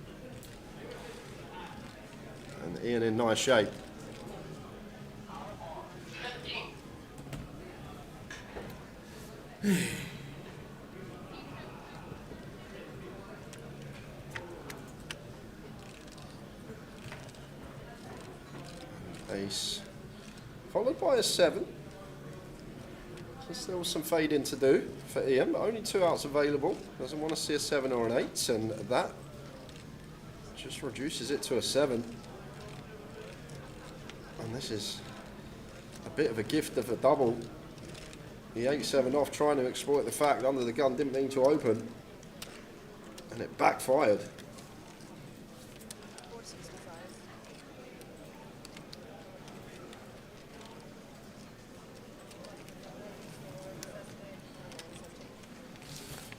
And Ian in nice shape. Ace, followed by a 7. So still some fading to do for Ian, but only 2 outs available. Doesn't want to see a 7 or an 8, and that just reduces it to a 7. And this is a bit of a gift of a double. The 8-7 off, trying to exploit the fact under the gun didn't mean to open, and it backfired.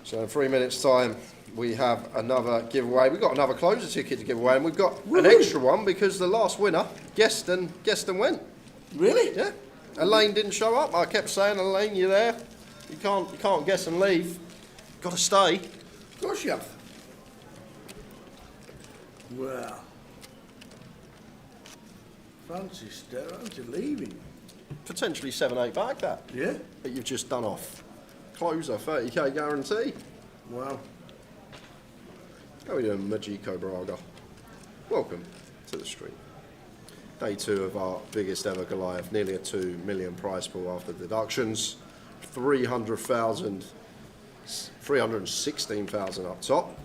So in 3 minutes' time, we have another giveaway. We've got another closer ticket to give away, and we've got an extra one because the last winner guessed and went. Really? Yeah. Elaine didn't show up. I kept saying, Elaine, you there? You can't guess and leave. Got to stay. Of course you have. Well, Francis, aren't you leaving? Potentially 7-8 back that. Yeah. But you've just done off. Closer, 30k guarantee. Wow. How are you doing, Majiko Braga? Welcome to the stream. Day 2 of our biggest ever Goliath, nearly a 2 million prize pool after deductions. 316,000 up top.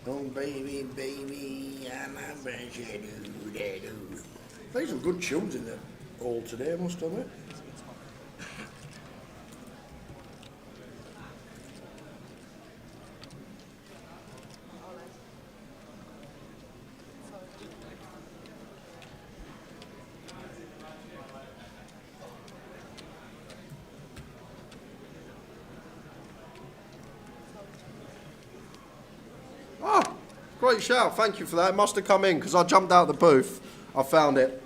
Oh, baby, baby, I'm a do. There's some good tunes in there all today, I must admit. Great shout, thank you for that. It must have come in because I jumped out of the booth. I found it.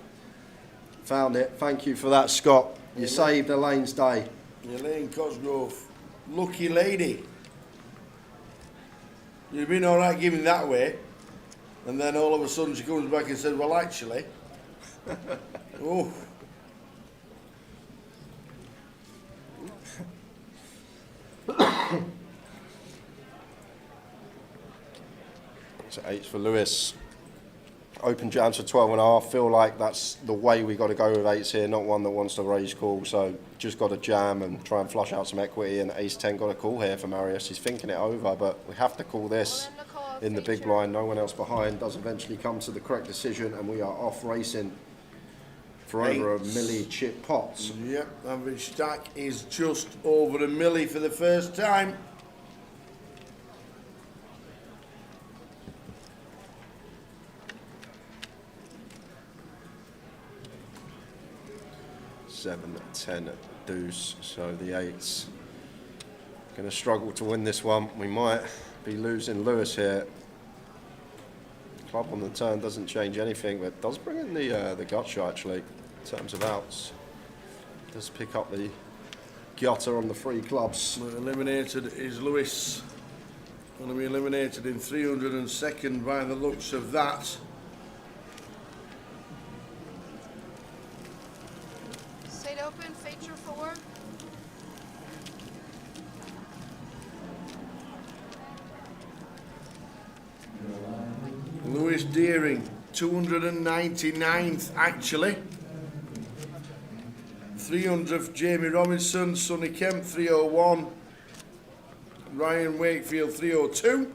Found it. Thank you for that, Scott. You saved Elaine's day. Elaine Cosgrove, lucky lady. You've been all right giving that away, and then all of a sudden she comes back and says, well, actually, oh. So 8 for Lewis. Open jams for 12.5. Feel like that's the way we got to go with 8s here, not one that wants to raise call. So just got to jam and try and flush out some equity. And Ace 10 got a call here for Marius. He's thinking it over, but we have to call this in the big blind. No one else behind. Does eventually come to the correct decision, and we are off racing for over a milli chip pots. Yep, average stack is just over a milli for the first time. Seven, 10 deuce, so the 8's going to struggle to win this one. We might be losing Lewis here. Club on the turn doesn't change anything, but does bring in the gut shot actually in terms of outs. Does pick up the gutter on the 3 clubs. Eliminated is Lewis. Going to be eliminated in 302nd by the looks of that. Stayed open, feature 4. Lewis Deering, 299th actually. 300th Jamie Robinson, Sonny Kemp 301. Ryan Wakefield 302.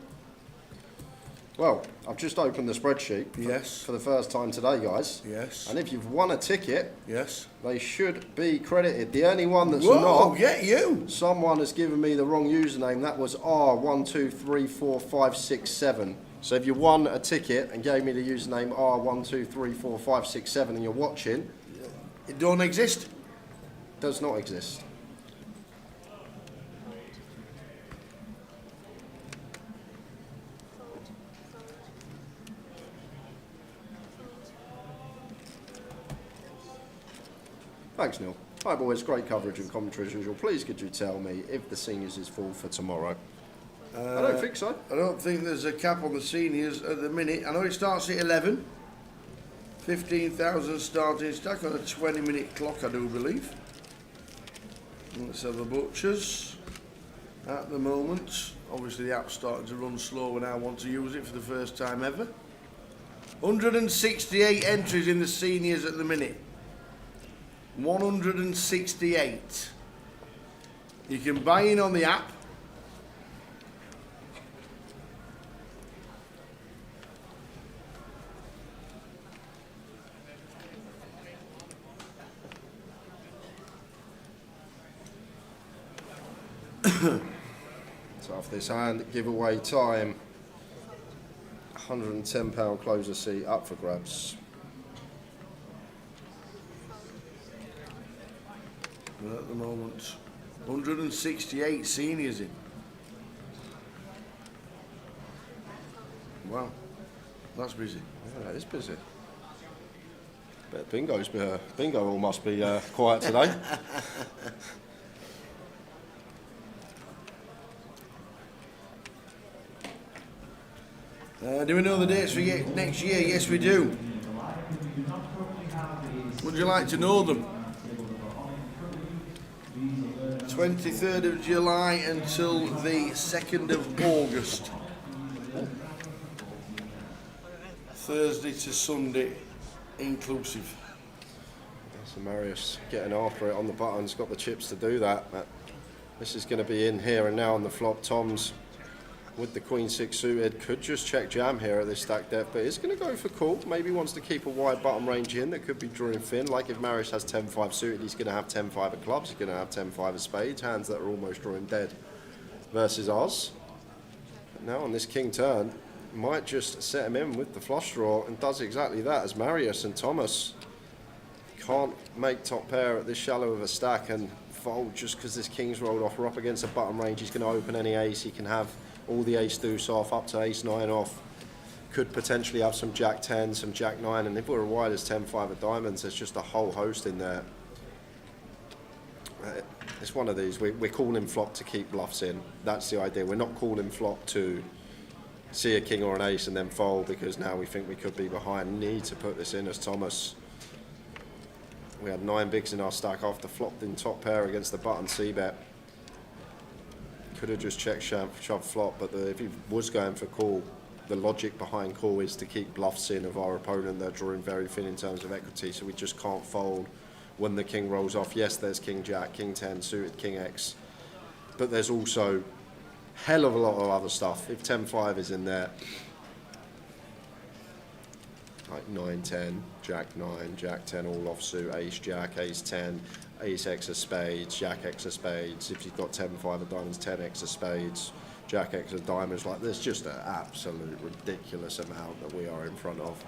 Well, I've just opened the spreadsheet. Yes. For the first time today, guys. Yes. And if you've won a ticket, yes, they should be credited. The only one that's Whoa, not. Get you. Someone has given me the wrong username. That was R12345667. So if you won a ticket and gave me the username R12345667 and you're watching, it don't exist. Does not exist. Thanks, Neil. Hi, boys. Great coverage and commentary as usual. Please, could you tell me if the seniors is full for tomorrow? I don't think so. I don't think there's a cap on the seniors at the minute. I know it starts at 11. 15,000 starting stack on a 20-minute clock, I do believe. Let's have the butchers. At the moment, obviously the app's starting to run slow when I want to use it for the first time ever. 168 entries in the seniors at the minute. 168. You can buy in on the app. So off this hand, giveaway time. £110 closer seat up for grabs. Well, at the moment, 168 seniors in. Wow, that's busy. Yeah, that is busy. Bet bingo all must be quiet today. Do we know the dates we get next year? Yes, we do. Would you like to know them? 23rd of July until the 2nd of August. Thursday to Sunday inclusive. So Marius getting after it on the buttons, got the chips to do that. But this is going to be in here and now on the flop. Tom's with the Queen 6 suited, could just check jam here at this stack depth, but is going to go for call. Maybe wants to keep a wide bottom range in that could be drawing thin. Like if Marius has 10-5 suited, he's going to have 10-5 of clubs, he's going to have 10-5 of spades, hands that are almost drawing dead versus ours. But now on this king turn, might just set him in with the flush draw and does exactly that, as Marius and Thomas can't make top pair at this shallow of a stack and fold just because this king's rolled off. We're up against a bottom range, he's going to open any ace, he can have all the ace deuce off, up to ace 9 off. Could potentially have some jack 10, some jack 9, and if we're as wide as 10-5 of diamonds, there's just a whole host in there. It's one of these, we're calling flop to keep bluffs in. That's the idea. We're not calling flop to see a king or an ace and then fold because now we think we could be behind. Need to put this in as Thomas. We had 9 bigs in our stack after flopped in top pair against the button c-bet. Could have just checked shove flop, but if he was going for call, the logic behind call is to keep bluffs in of our opponent. They're drawing very thin in terms of equity, so we just can't fold when the king rolls off. Yes, there's king jack, king 10, suited king x, but there's also hell of a lot of other stuff. If 10-5 is in there, like 9-10, jack 9, jack 10 all offsuit, ace jack, ace 10, ace x of spades, jack x of spades. If you've got 10-5 of diamonds, 10 x of spades, jack x of diamonds. Like there's just an absolute ridiculous amount that we are in front of.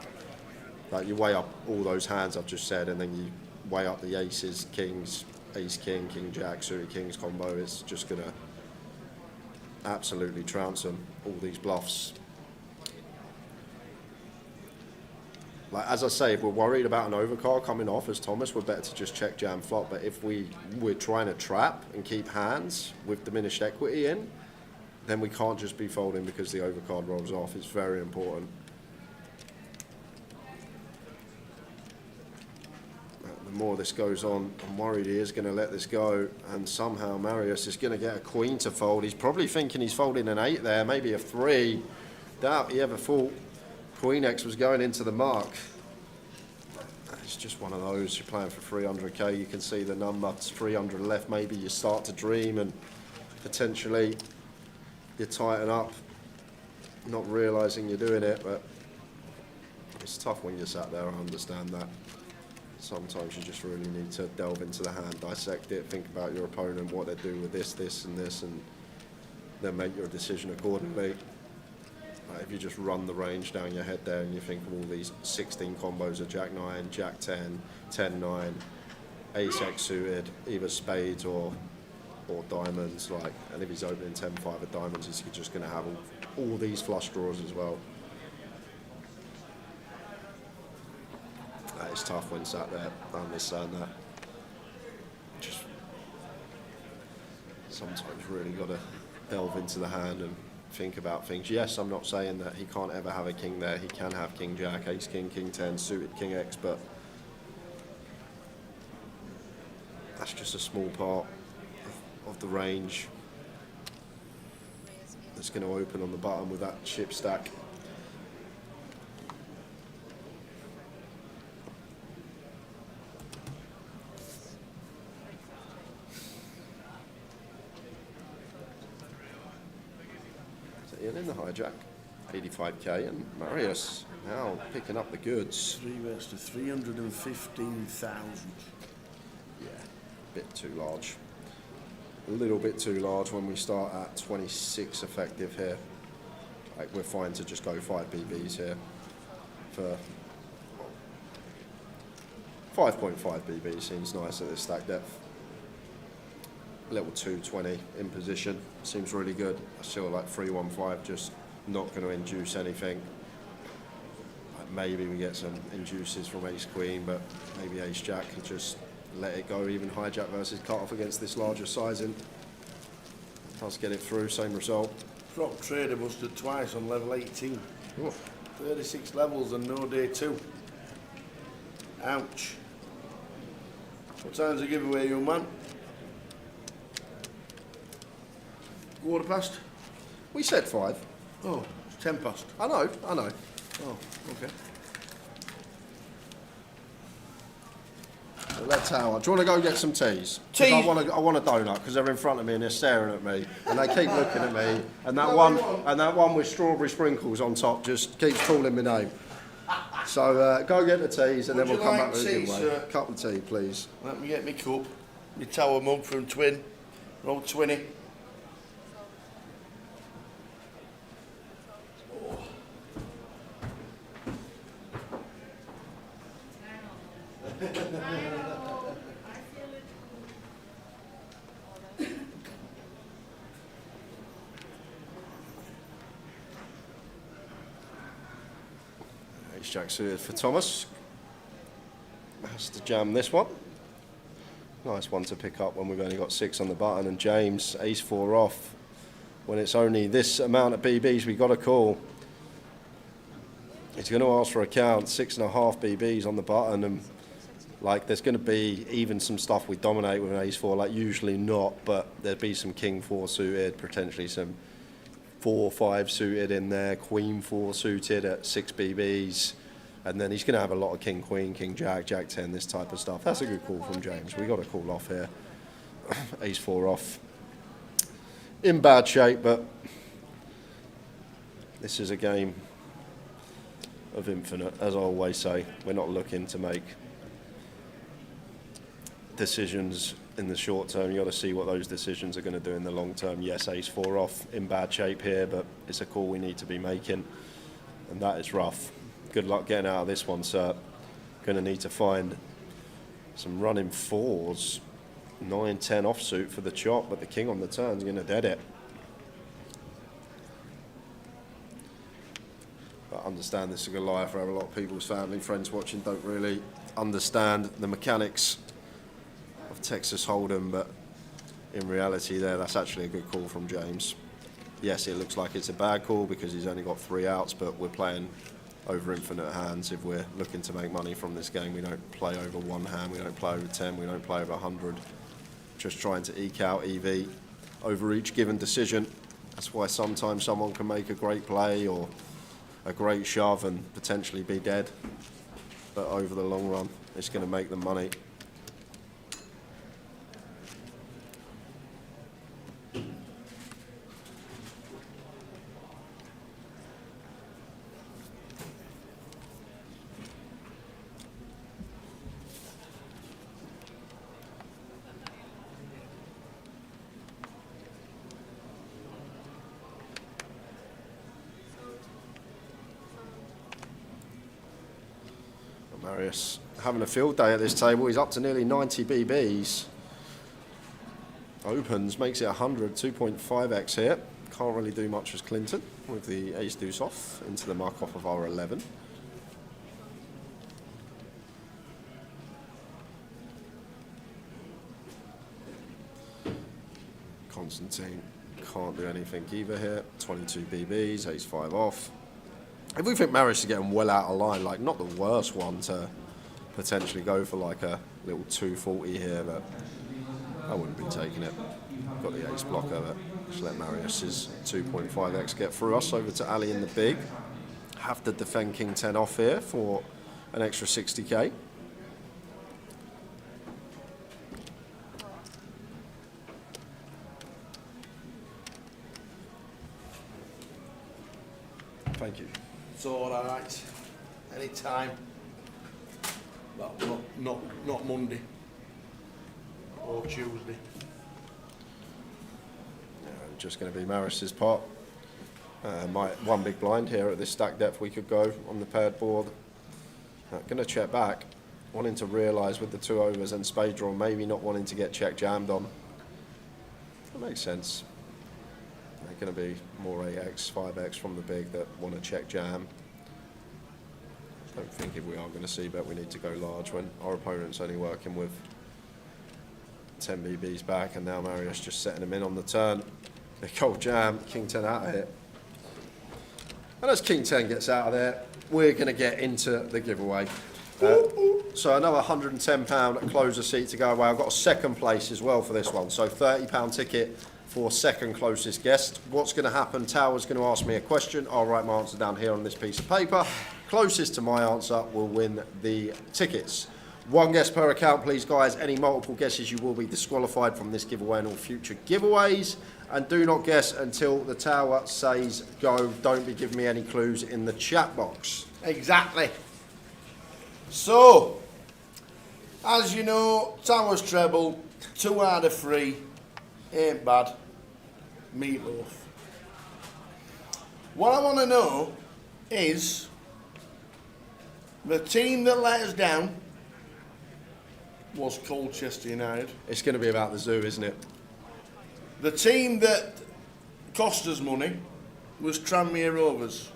Like you weigh up all those hands I've just said, and then you weigh up the aces, kings, ace king, king jack, suited kings combo. It's just gonna absolutely trounce them, all these bluffs. Like, as I say, if we're worried about an overcard coming off as Thomas, we're better to just check jam flop. But if we're trying to trap and keep hands with diminished equity in, then we can't just be folding because the overcard rolls off. It's very important. The more this goes on, I'm worried he is going to let this go, and somehow Marius is going to get a queen to fold. He's probably thinking he's folding an 8 there, maybe a 3. Doubt he ever thought Queen X was going into the mark. It's just one of those, you're playing for 300k, you can see the number, it's 300 left, maybe you start to dream and potentially you tighten up, not realising you're doing it, but it's tough when you're sat there, I understand that. Sometimes you just really need to delve into the hand, dissect it, think about your opponent, what they do with this, this and this, and then make your decision accordingly. If you just run the range down your head there and you think of all these 16 combos of Jack 9, Jack 10, 10 9, Ace X suited, either spades or diamonds, like, and if he's opening 10-5 of diamonds, he's just going to have all these flush draws as well. That is tough when sat there, I understand that. Just sometimes really got to delve into the hand and think about things. Yes, I'm not saying that he can't ever have a king there. He can have king jack, ace king, king 10, suited king X, but that's just a small part of the range that's going to open on the button with that chip stack. In the hijack, 85k, and Marius now picking up the goods. 3 bets to 315,000. Yeah, a bit too large. A little bit too large when we start at 26 effective here. Like, we're fine to just go 5 BBs here for 5.5 BB seems nice at this stack depth. Level 220 in position seems really good. I feel like 315 just not going to induce anything. Like, maybe we get some induces from ace queen, but maybe ace jack can just let it go. Even hijack versus cut off against this larger sizing does get it through. Same result. Prop trader busted twice on level 18. Oof. 36 levels and no day 2. Ouch. What time's the giveaway, young man? Quarter past? We said 5. Oh, it's 10 past. I know. Oh, okay. So that's how. Do you want to go get some teas? Teas? I want a donut because they're in front of me and they're staring at me and they keep looking at me and that one with strawberry sprinkles on top just keeps calling my name. So go get the teas and then we'll come back to the giveaway. Cup of tea, please. Let me get my cup. My tower mug from Twin. Roll 20. Ace jack suited for Thomas. Has to jam this one. Nice one to pick up when we've only got 6 on the button, and James ace 4 off. When it's only this amount of BBs we got to call. He's going to ask for a count, 6.5 BBs on the button, and like there's going to be even some stuff we dominate with an ace 4, like usually not, but there'd be some king 4 suited, potentially some 4-5 suited in there, queen 4 suited at 6 BBs, and then he's going to have a lot of king queen, king jack, jack 10, this type of stuff. That's a good call from James. We got to call off here. Ace 4 off. In bad shape, but this is a game of infinite, as I always say. We're not looking to make decisions in the short term. You got to see what those decisions are going to do in the long term. Yes, ace 4 off, in bad shape here, but it's a call we need to be making, and that is rough. Good luck getting out of this one, sir. Going to need to find some running 4s. 9-10 offsuit for the chop, but the king on the turn is going to dead it. But understand this is a Goliath. For a lot of people's family, friends watching don't really understand the mechanics of Texas Hold'em, but in reality there, that's actually a good call from James. Yes, it looks like it's a bad call because he's only got 3 outs, but we're playing over infinite hands. If we're looking to make money from this game, we don't play over 1 hand, we don't play over 10, we don't play over 100. Just trying to eke out EV over each given decision. That's why sometimes someone can make a great play or a great shove and potentially be dead. But over the long run, it's going to make them money. Marius having a field day at this table. He's up to nearly 90 BBs. Opens, makes it 100, 2.5x here. Can't really do much as Clinton with the ace deuce off into the mark off of R11. Constantine can't do anything either here. 22 BBs, ace 5 off. If we think Marius is getting well out of line, like not the worst one to potentially go for like a little 240 here, but I wouldn't be taking it. Got the ace blocker, but just let Marius's 2.5x get through us over to Ali in the big. Have to defend King 10 off here for an extra 60k. Thank you. It's all right. Anytime. Well, not Monday or Tuesday. Just going to be Marius's pot. My one big blind here at this stack depth we could go on the paired board. Going to check back, wanting to realise with the 2 overs and spade draw, maybe not wanting to get check jammed on. That makes sense. They're going to be more 8x, 5x from the big that want to check jam. Don't think if we are going to see bet we need to go large when our opponent's only working with 10 BBs back, and now Marius just setting them in on the turn. Big old jam, King 10 out of it. And as King 10 gets out of there, we're going to get into the giveaway. So another £110 closer seat to go away. I've got a second place as well for this one. So £30 ticket for second closest guest. What's going to happen? Tower's going to ask me a question. I'll write my answer down here on this piece of paper. Closest to my answer will win the tickets. One guess per account, please, guys. Any multiple guesses, you will be disqualified from this giveaway and all future giveaways. And do not guess until the tower says go. Don't be giving me any clues in the chat box. Exactly. So, as you know, Tower's treble, 2 out of 3, ain't bad. Meatloaf. What I want to know is the team that let us down was Colchester United. It's going to be about the zoo, isn't it? The team that cost us money was Tranmere Rovers.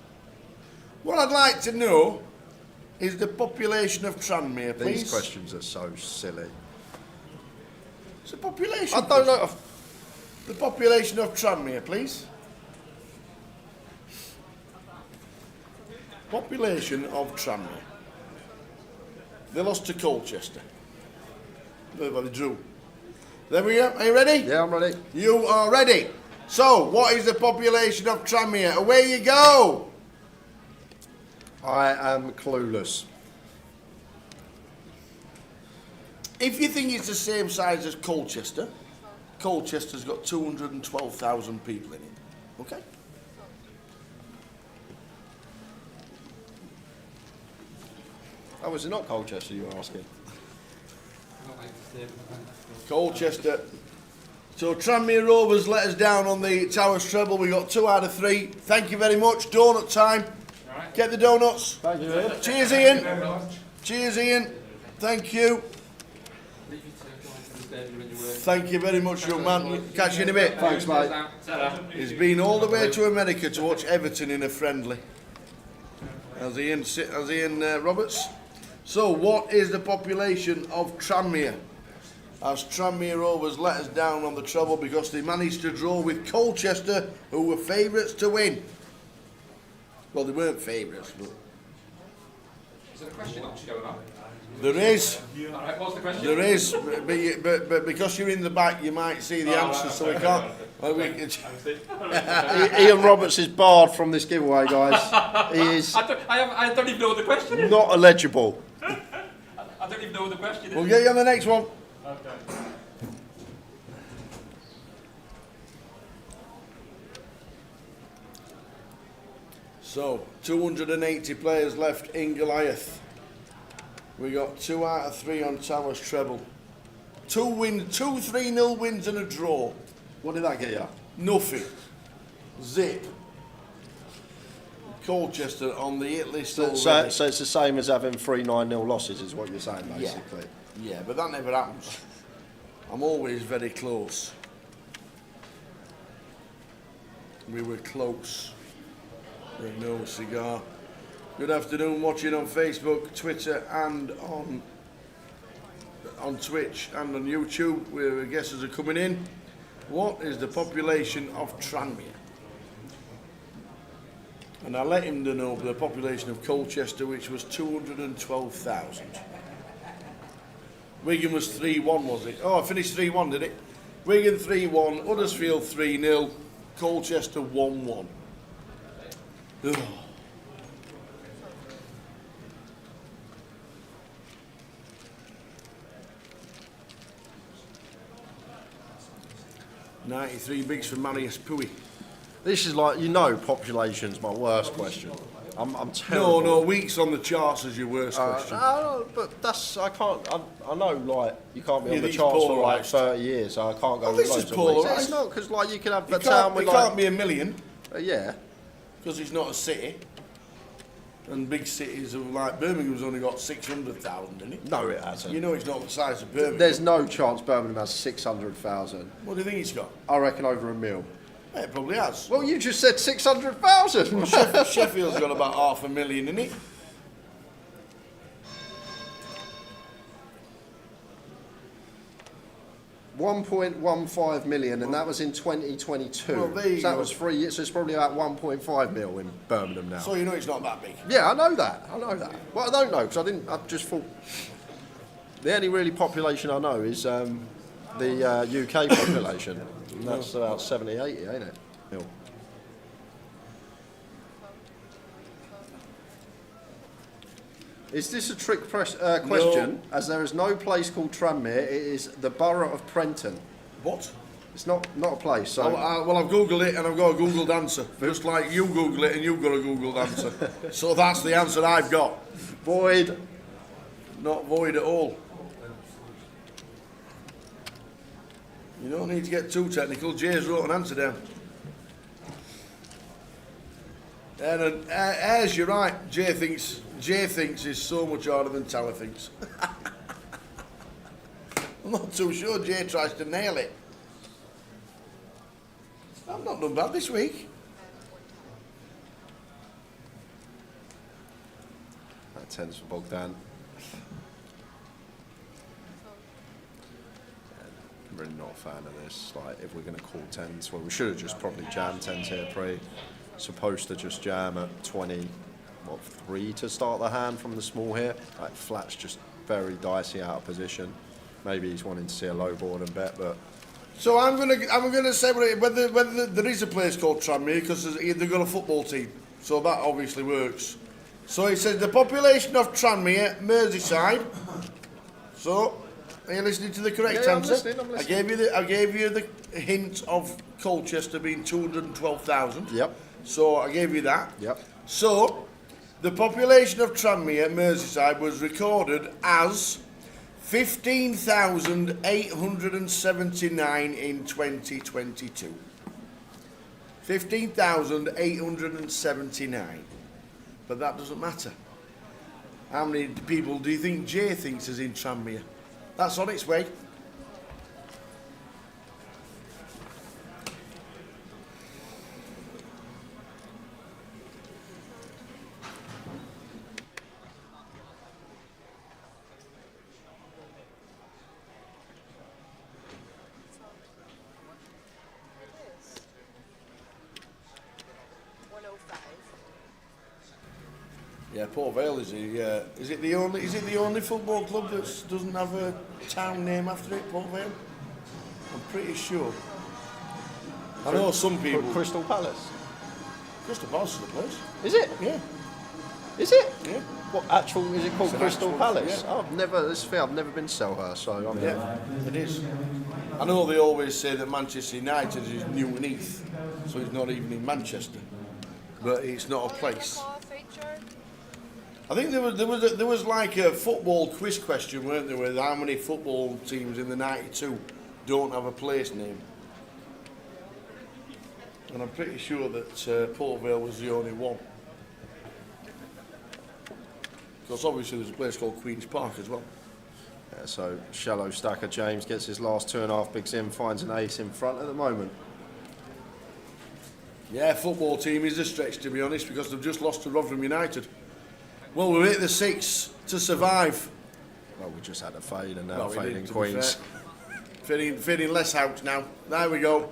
What I'd like to know is the population of Tranmere, please. These questions are so silly. It's a population. I don't know. The population of Tranmere, please. Population of Tranmere. They lost to Colchester. They drew. There we go. Are you ready? Yeah, I'm ready. You are ready. So, what is the population of Tranmere? Away you go. I am clueless. If you think it's the same size as Colchester, Colchester's got 212,000 people in it. Okay? Oh, was it not Colchester you were asking? Colchester. So Tranmere Rovers let us down on the Towers treble. We got 2 out of 3. Thank you very much. Donut time. Right. Get the donuts. Thank you, Ian. Cheers, Ian. Cheers, Ian. Thank you. Thank you very much, young man. Catch you in a bit. Thanks, mate. He's been all the way to America to watch Everton in a friendly. As Ian Roberts. So, what is the population of Tranmere? As Tranmere Rovers let us down on the treble because they managed to draw with Colchester, who were favourites to win. Well, they weren't favourites, but... Is there a question actually going on? There is. All right, what's the question? There is, but because you're in the back, you might see the answer, so we can't... Ian Roberts is barred from this giveaway, guys. He is... I don't even know what the question is. Not eligible. I don't even know what the question is. We'll get you on the next one. Okay. So, 280 players left in Goliath. We got 2 out of 3 on Towers treble. 2 3-0 wins and a draw. What did that get you? Nothing. Zip. Colchester on the hit list So, already. so it's the same as having 3 9-0 losses, is what you're saying, basically. Yeah, but that never happens. I'm always very close. We were close. With no cigar. Good afternoon, watching on Facebook, Twitter, and on Twitch and on YouTube, where guesses are coming in. What is the population of Tranmere? And I let him know the population of Colchester, which was 212,000. Wigan was 3-1, was it? Oh, I finished 3-1, did it? Wigan 3-1, Huddersfield 3-0, Colchester 1-1. Ugh. 93 bigs for Marius Pui. This is like, population's my worst question. I'm terrible. No, weeks on the charts is your worst question. No, but I know, like, you can't be on the these charts for like polarised. 30 years, so I can't go Well, with this loads is of weeks. polarised. It's not, because, like, you can have the It town with, like... can't be a million. Yeah. Because it's not a city. And big cities of, like, Birmingham's only got 600,000 in it. No, it hasn't. You know it's not the size of Birmingham. There's no chance Birmingham has 600,000. What do you think it's got? I reckon over a mil. Yeah, it probably has. Well, you just said 600,000. Well, Sheffield's got about 500,000 in it. $1.15 million, and that was in 2022. Well, there you so that go. was 3 years, so it's probably about 1.5 mil in Birmingham now. So you know it's not that big. Yeah, I know that. Well, I don't know, because I just thought... The only really population I know is the UK population. And that's about 70, 80, ain't it? Mil. Is this a trick question? No. As there is no place called Tranmere, it is the borough of Prenton. What? It's not a place. So Well, I've Googled it and I've got a Googled answer. Just like you Google it and you've got a Googled answer. So that's the answer I've got. Void. Not void at all. You don't need to get too technical. Jay's wrote an answer down. And as you're right, Jay thinks is so much harder than Tower thinks. I'm not too sure Jay tries to nail it. I've not done bad this week. that 10's for Bogdan. I'm really not a fan of this. Like, if we're going to call 10s, well, we should have just probably jammed 10s here pre. Supposed to just jam at 3 to start the hand from the small here. Like, flat's just very dicey out of position. Maybe he's wanting to see a low board and bet, but... So I'm gonna say whether there is a place called Tranmere, because they've got a football team, so that obviously works. So it says the population of Tranmere, Merseyside. So are you listening to the correct answer? I'm listening. I gave you the hint of Colchester being 212,000. Yep. So I gave you that. Yep. So the population of Tranmere, Merseyside, was recorded as 15,879 in 2022. 15,879. But that doesn't matter. How many people do you think Jay thinks is in Tranmere? That's on its way. Yeah, Port Vale is it the only football club that doesn't have a town name after it, Port Vale? I'm pretty sure. I know some people. Crystal Palace. Crystal Palace is the place. Is it? Yeah. Is it? Yeah. What actual is it called? It's an Crystal actual- Palace. yeah. Oh, I've never been to Selhurst, so I'm Yeah, it is. I know they always say that Manchester United is Newton Heath, so it's not even in Manchester, but it's not a place. I think there was like a football quiz question, weren't there, with how many football teams in the '92 don't have a place name, and I'm pretty sure that Port Vale was the only one. Because obviously there's a place called Queen's Park as well. Yeah, so shallow stacker James gets his last 2.5 bigs in, finds an ace in front at the moment. Yeah, football team is a stretch, to be honest, because they've just lost to Rotherham United. Well, we've hit the 6 to survive. Well, we just had a fade and now Well, we fading did, to be Queens. fair. Fading less out now. There we go.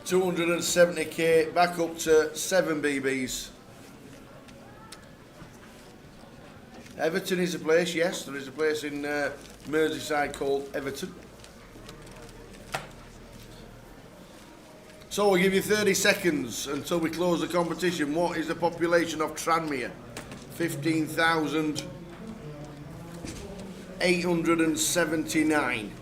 270k, back up to 7 BBs. Everton is a place, yes. There is a place in Merseyside called Everton. So we'll give you 30 seconds until we close the competition. What is the population of Tranmere? 15,879.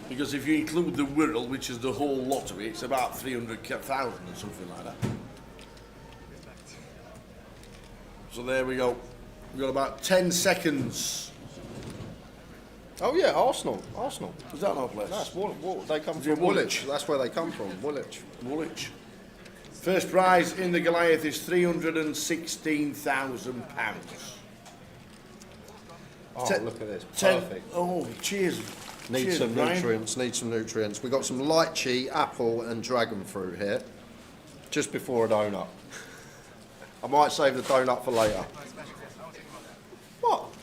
Because if you include the Wirral, which is the whole lot of it, it's about 300,000 or something like that. So there we go. We've got about 10 seconds. Oh yeah, Arsenal. Is that our place? That's they come Is from it Woolwich. Woolwich? That's where they come from, Woolwich. Woolwich. First prize in the Goliath is £316,000. Oh, look at this. 10 Perfect. Oh, cheers. Need Cheers, some Brian. nutrients. We've got some lychee, apple and dragon fruit here. Just before a donut. I might save the donut for later. What?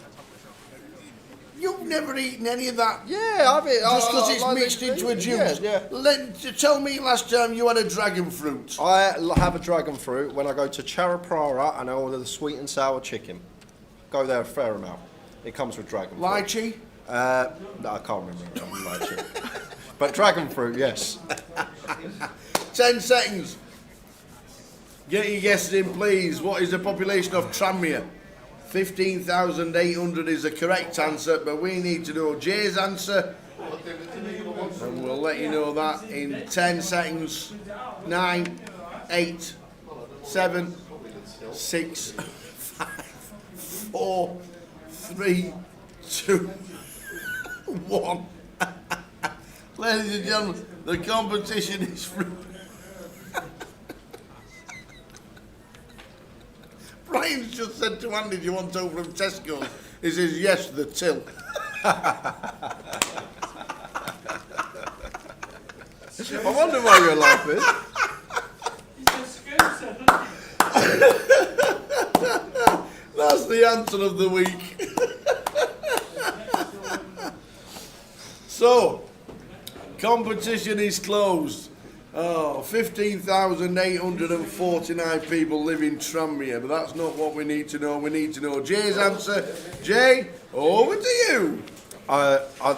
You've never eaten any of that? Yeah, I've eaten. Just because it's mixed into a juice? Yeah. Tell me last time you had a dragon fruit. I have a dragon fruit when I go to Charaprara and I order the sweet and sour chicken. Go there a fair amount. It comes with dragon fruit. Lychee? No, I can't remember lychee. But dragon fruit, yes. 10 seconds. Get your guesses in, please. What is the population of Tranmere? 15,800 is the correct answer, but we need to know Jay's answer. And we'll let you know that in 10 seconds. 9, 8, 7, 6, 5, 4, 3, 2, 1. Ladies and gentlemen, the competition is free. Brian's just said to Andy, do you want over from Tesco's? He says, yes, the till. I wonder why you're laughing. That's the answer of the week. So, competition is closed. Oh, 15,849 people live in Tranmere, but that's not what we need to know. We need to know Jay's answer. Jay, over to you.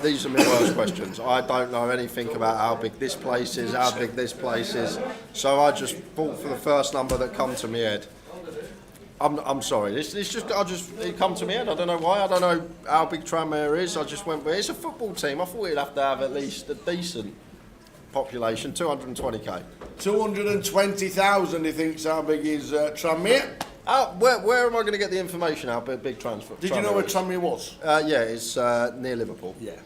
These are my worst questions. I don't know anything about how big this place is, how big this place is. So I just fought for the first number that come to my head. I'm sorry. It come to my head. I don't know why. I don't know how big Tranmere is. I just went with it's a football team. I thought it'd have to have at least a decent population, 220k. 220,000, he thinks, how big is Tranmere? Where am I going to get the information out? Big transfer. Did you know where Tranmere was? Yeah, it's near Liverpool. Yeah.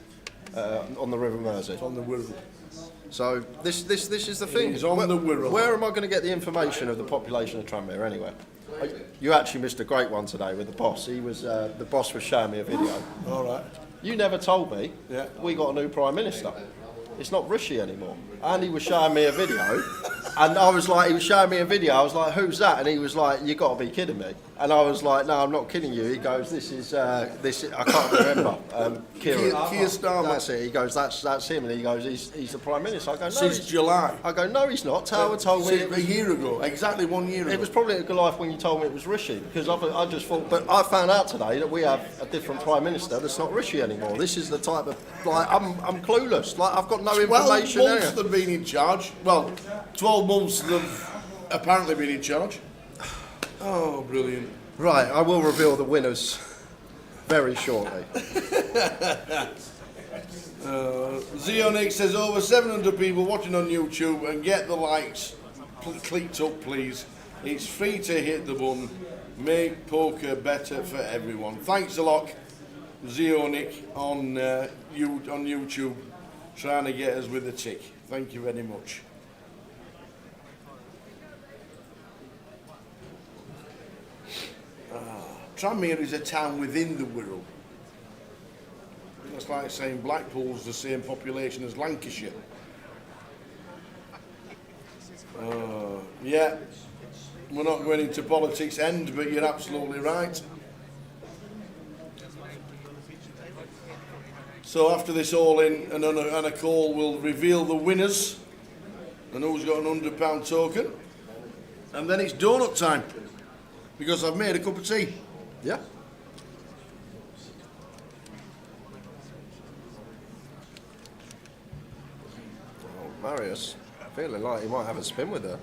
On the River Mersey. It's on the Wirral. So this is the thing. It's on the Wirral. Where am I going to get the information of the population of Tranmere anyway? You actually missed a great one today with the boss. The boss was showing me a video. All right. You never told me. Yeah. We got a new Prime Minister. It's not Rishi anymore. And he was showing me a video, and I was like, he was showing me a video. I was like, who's that? And he was like, you got to be kidding me. And I was like, no, I'm not kidding you. He goes, this is I can't remember. Keir Starmer. That's it. He goes, that's him. And he goes, he's the Prime Minister. I go, no. Since July. I go, no, he's not. Tower told me. A year ago. Exactly 1 year ago. It was probably at Goliath when you told me it was Rishi, because I just thought, but I found out today that we have a different Prime Minister that's not Rishi anymore. This is the type of, like, I'm clueless. Like, I've got no information. 12 months they've been in charge. Well, 12 months they've apparently been in charge. Oh, brilliant. Right, I will reveal the winners very shortly. Zeonic says over 700 people watching on YouTube, and get the likes clicked up, please. It's free to hit the button. Make poker better for everyone. Thanks a lot, Zeonic on YouTube, trying to get us with a tick. Thank you very much. Tranmere is a town within the Wirral. That's like saying Blackpool's the same population as Lancashire. Yeah, we're not going into politics end, but you're absolutely right. So after this all in and a call, we'll reveal the winners and who's got an £100 token. And then it's donut time, because I've made a cup of tea. Yeah. Marius, feeling like he might have a spin with her.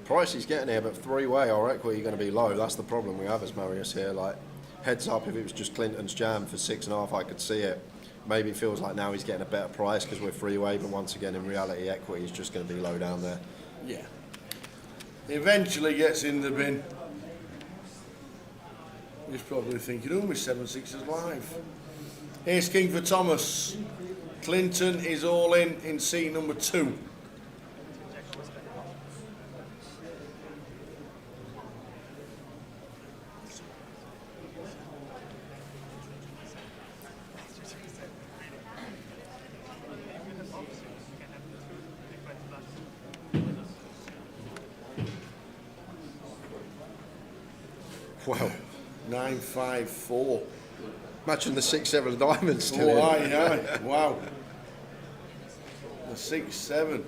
Price he's getting here, but three-way, our equity going to be low. That's the problem we have as Marius here. Like, heads up, if it was just Clinton's jam for 6.5, I could see it. Maybe it feels like now he's getting a better price because we're three-way, but once again, in reality, equity is just going to be low down there. Yeah. Eventually gets in the bin. He's probably thinking, oh, my 7-6 is live. Ace King for Thomas. Clinton is all in seat number 2. Wow. 954. Imagine the 6-7 diamonds still Oh, in. aye. Wow. The 6-7.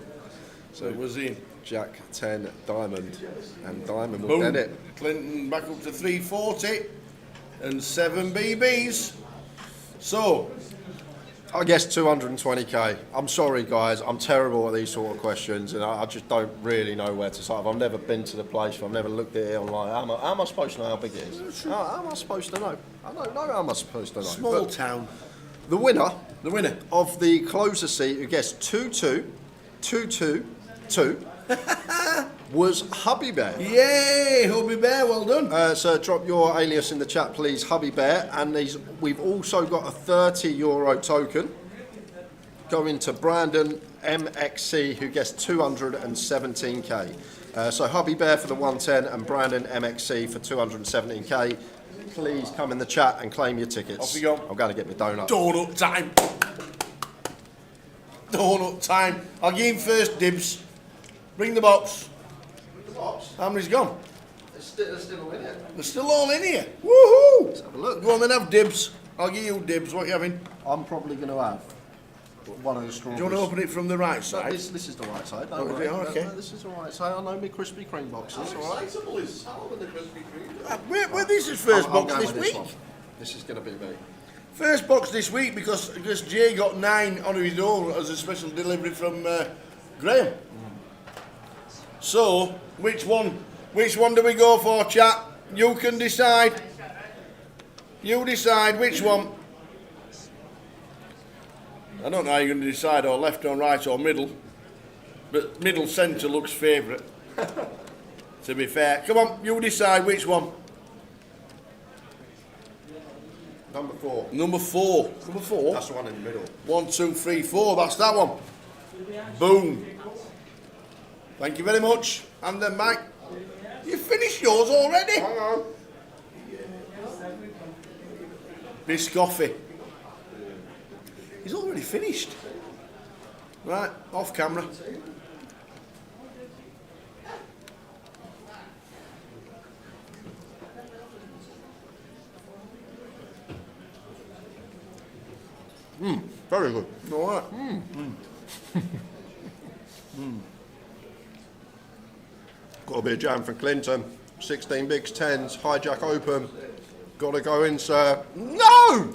So it was in. Jack 10 diamond, and diamond will Boom. get it. Clinton back up to 340 and 7 BBs. So I guess 220k. I'm sorry, guys. I'm terrible at these sort of questions, and I just don't really know where to start. I've never been to the place. I've never looked at it online. How am I supposed to know how big it is? How am I supposed to know? I don't know how am I supposed to know. small But town. the winner of the closer seat, who guessed 2-2, 2-2, 2, was Hubby Bear. Yay, Hubby Bear, well done. So drop your alias in the chat, please, Hubby Bear. And we've also got a €30 token going to Brandon MXC, who guessed 217k. So Hubby Bear for the 110 and Brandon MXC for 217k. Please come in the chat and claim your tickets. Off you go. I'm going to get my donut. Donut time. Donut time. I'll give him first dibs. Bring the box. How many's gone? They're still all in here. They're still all in here. Woohoo! Let's have a look. Go on then, have dibs. I'll give you dibs. What are you having? I'm probably going to have one of the Do strawberries. you want to open it from the right side? No, this is the right side. Oh, Don't is it? worry. Okay. No, this is the right side. I know my Krispy Kreme boxes. All right. Well, this is first I'm box going this with week. one. This is going to be me. First box this week because Jay got 9 on his own as a special delivery from Graham. So, which one do we go for, chat? You can decide. You decide which one. I don't know how you're going to decide, or left or right or middle, but middle centre looks favourite. To be fair, come on, you decide which one. Number 4. Number 4. Number 4. That's the one in the middle. 1, 2, 3, 4. That's that one. Boom. Thank you very much. And then Mike, you finished yours already. Hang on. Biscoffy. He's already finished. Right, off camera. Very good. All right. Got a bit of jam for Clinton. 16 bigs, 10s, hijack open. Got to go in, sir. No!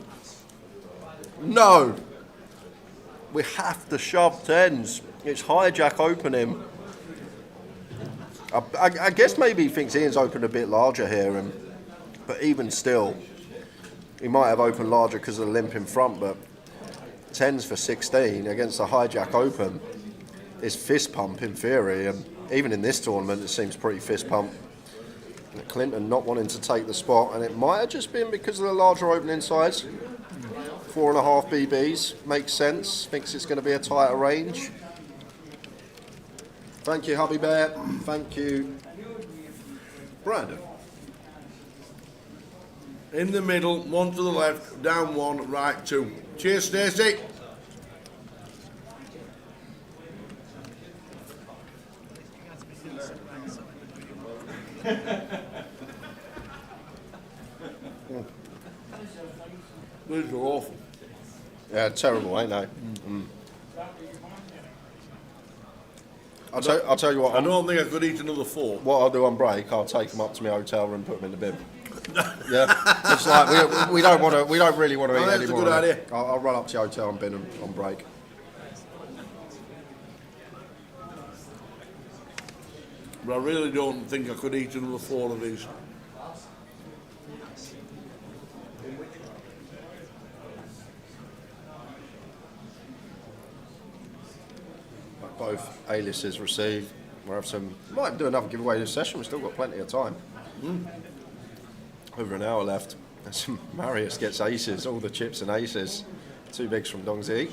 No. We have to shove 10s. It's hijack opening. I guess maybe he thinks Ian's opened a bit larger here, but even still, he might have opened larger because of the limp in front, but 10s for 16 against the hijack open is fist pump in theory, and even in this tournament it seems pretty fist pump. Clinton not wanting to take the spot, and it might have just been because of the larger opening size. 4.5 BBs makes sense. Thinks it's going to be a tighter range. Thank you, Hubby Bear. Thank you, Brandon. In the middle, one to the left, down one, right two. Cheers, Stacey. These are awful. Yeah, terrible, ain't they? I'll tell you what. I don't think I could eat another 4. What I'll do on break, I'll take them up to my hotel room, put them in the bin. Yeah, it's like we don't want to. We don't really want to eat That's anymore. a good idea. I'll run up to the hotel and bin them on break. But I really don't think I could eat another 4 of these. Both A-listers receive. We'll have some. Might do another giveaway this session. We've still got plenty of time. Over an hour left. Marius gets aces. All the chips and aces. 2 bigs from Dongzi.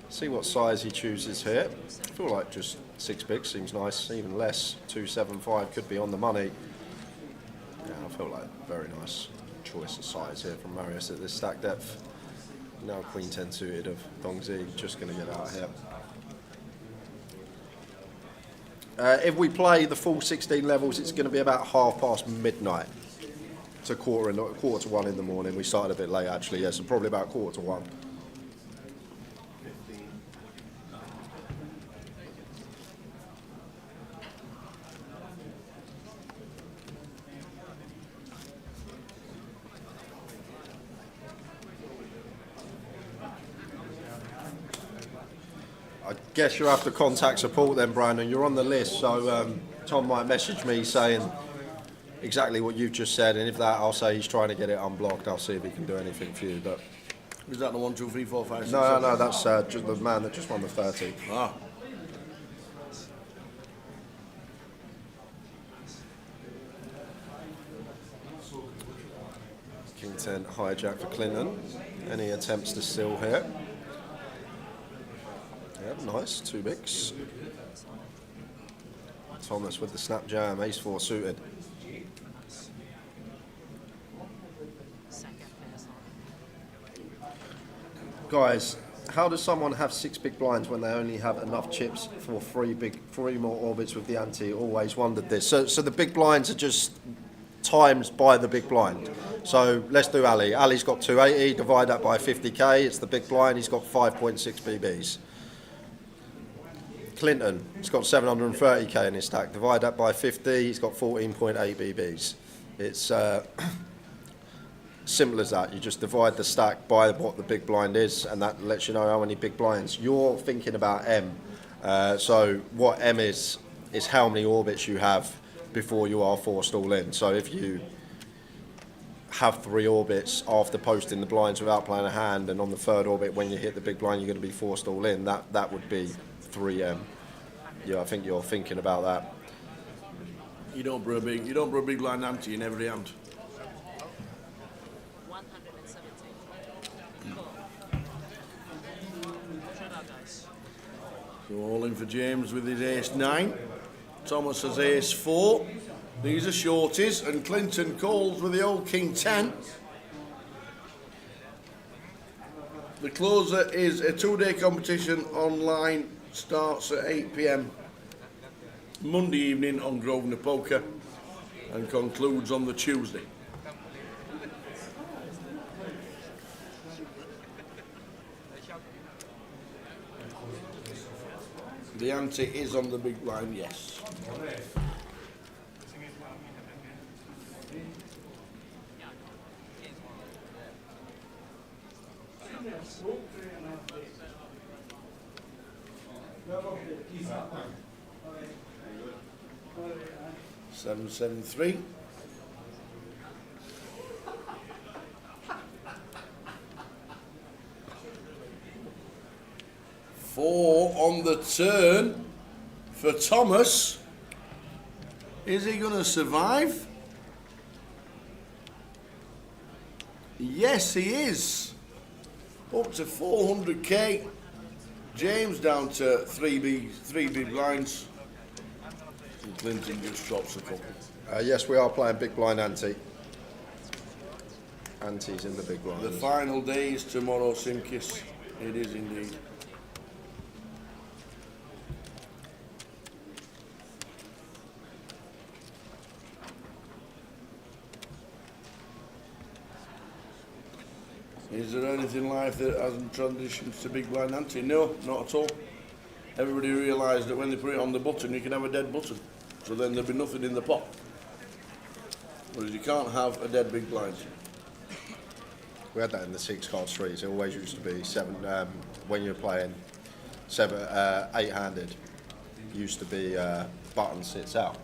See what size he chooses here. I feel like just 6 bigs seems nice. Even less. 275 could be on the money. Yeah, I feel like very nice choice of size here from Marius at this stack depth. Now Queen 10 suited of Dongzi. Just going to get out here. If we play the full 16 levels, it's going to be about midnight to quarter to 1 in the morning. We started a bit late actually, yeah, so probably about 1:45. I guess you have to contact support then, Brandon. You're on the list, so Tom might message me saying exactly what you've just said, and if that, I'll say he's trying to get it unblocked. I'll see if he can do anything for you. But is that the 1, 2, 3, 4, 5, 6? No, that's just the man that just won the 30. Ah. King 10 hijack for Clinton. Any attempts to steal here? Yeah, nice, 2 bigs. Thomas with the snap jam, ace 4 suited. Guys, how does someone have 6 big blinds when they only have enough chips for 3 more orbits with the ante? Always wondered this. So the big blinds are just times by the big blind. So let's do Ali. Ali's got 280, divide that by 50k, it's the big blind, he's got 5.6 BBs. Clinton, he's got 730k in his stack, divide that by 50, he's got 14.8 BBs. It's simple as that. You just divide the stack by what the big blind is, and that lets you know how many big blinds. You're thinking about M. So what M is how many orbits you have before you are forced all in. So if you have 3 orbits after posting the blinds without playing a hand, and on the 3rd orbit when you hit the big blind you're going to be forced all in, that would be 3M. Yeah, I think you're thinking about that. You don't brew a big blind ante in every hand. So all in for James with his ace 9. Thomas has ace 4. These are shorties, and Clinton calls with the old king 10. The closer is a 2-day competition online, starts at 8 PM Monday evening on Grosvenor Poker and concludes on the Tuesday. The ante is on the big blind, yes. Seven, 7, 3. Four on the turn for Thomas. Is he going to survive? Yes, he is. Up to 400k. James down to 3 big blinds. And Clinton just drops a couple. Yes, we are playing big blind ante. Antes in the big blinds. The final day is tomorrow, Simkis. It is indeed. Is there anything in life that hasn't transitioned to big blind ante? No, not at all. Everybody realised that when they put it on the button, you can have a dead button. So then there'll be nothing in the pot. Whereas you can't have a dead big blind. We had that in the 6-card streets. It always used to be 7 when you're playing 8-handed. Used to be button sits out.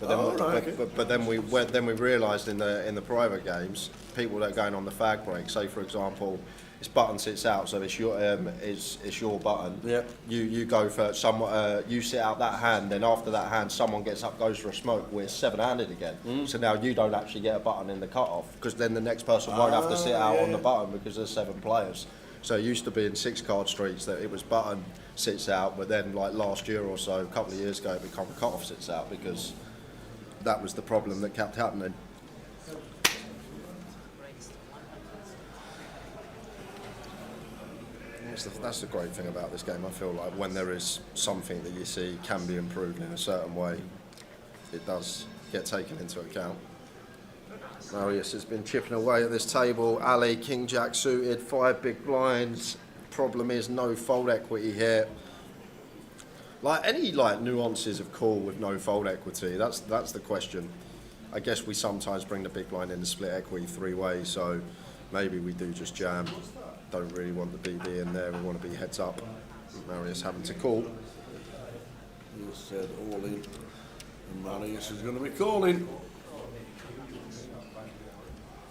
But then, but then we realised in the private games, people that are going on the fag break. Say for example, it's button sits out, so it's your button. Yeah. You go for you sit out that hand, then after that hand, someone gets up, goes for a smoke. We're 7-handed again. So now you don't actually get a button in the cut-off because then the next person won't have to sit out on the button because there's 7 players. So it used to be in 6-card streets that it was button sits out, but then like last year or so, a couple of years ago, it became cut-off sits out because that was the problem that kept happening. That's the great thing about this game. I feel like when there is something that you see can be improved in a certain way, it does get taken into account. Marius has been chipping away at this table. Ali, King Jack suited, 5 big blinds. Problem is no fold equity here. Like any nuances of call with no fold equity, that's the question. I guess we sometimes bring the big blind in the split equity 3 ways, so maybe we do just jam. Don't really want the BB in there, we want to be heads up. Marius having to call. You said all in, and Marius is going to be calling.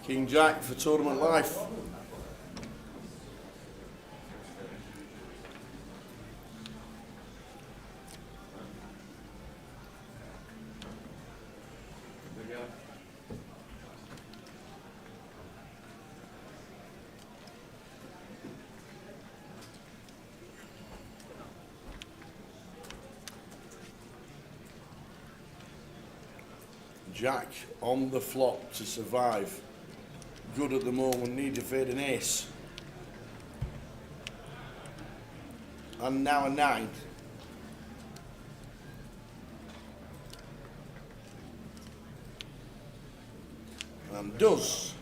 King Jack for tournament life. Jack on the flop to survive. Good at the moment, need to fade an ace. And now a 9. And does.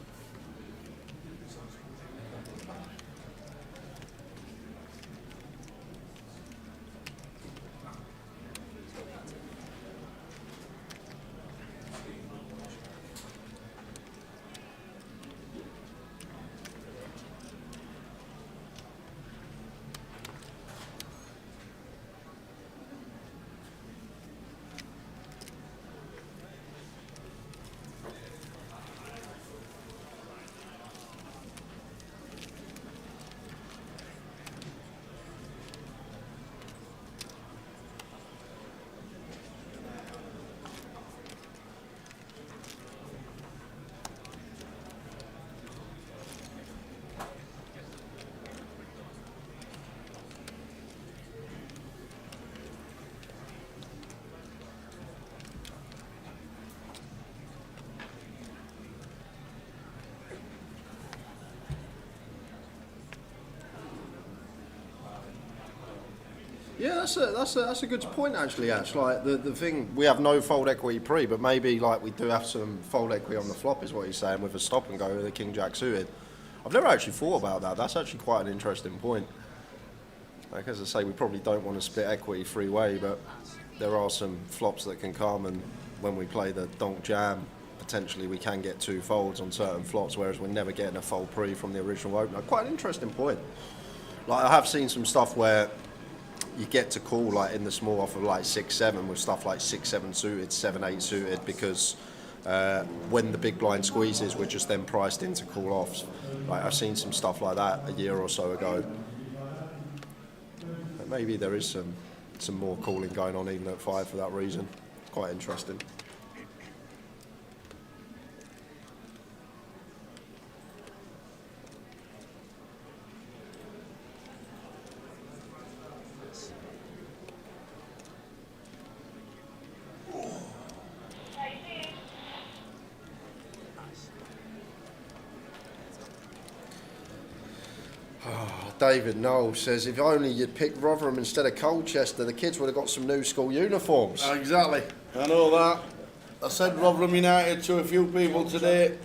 Yeah, that's a good point actually. Ash, like the thing, we have no fold equity pre, but maybe like we do have some fold equity on the flop, is what he's saying, with a stop and go with the King Jack suited. I've never actually thought about that. That's actually quite an interesting point. Like as I say, we probably don't want to split equity 3-way, but there are some flops that can come, and when we play the donk jam, potentially we can get 2 folds on certain flops, whereas we're never getting a fold pre from the original opener. Quite an interesting point. Like I have seen some stuff where you get to call like in the small off of like 6-7 with stuff like 6-7 suited, 7-8 suited, because when the big blind squeezes, we're just then priced into call offs. Like I've seen some stuff like that a year or so ago. But maybe there is some more calling going on even at 5 for that reason. Quite interesting. David Knoll says, if only you'd picked Rotherham instead of Colchester, the kids would have got some new school uniforms. Exactly. I know that. I said Rotherham United to a few people today.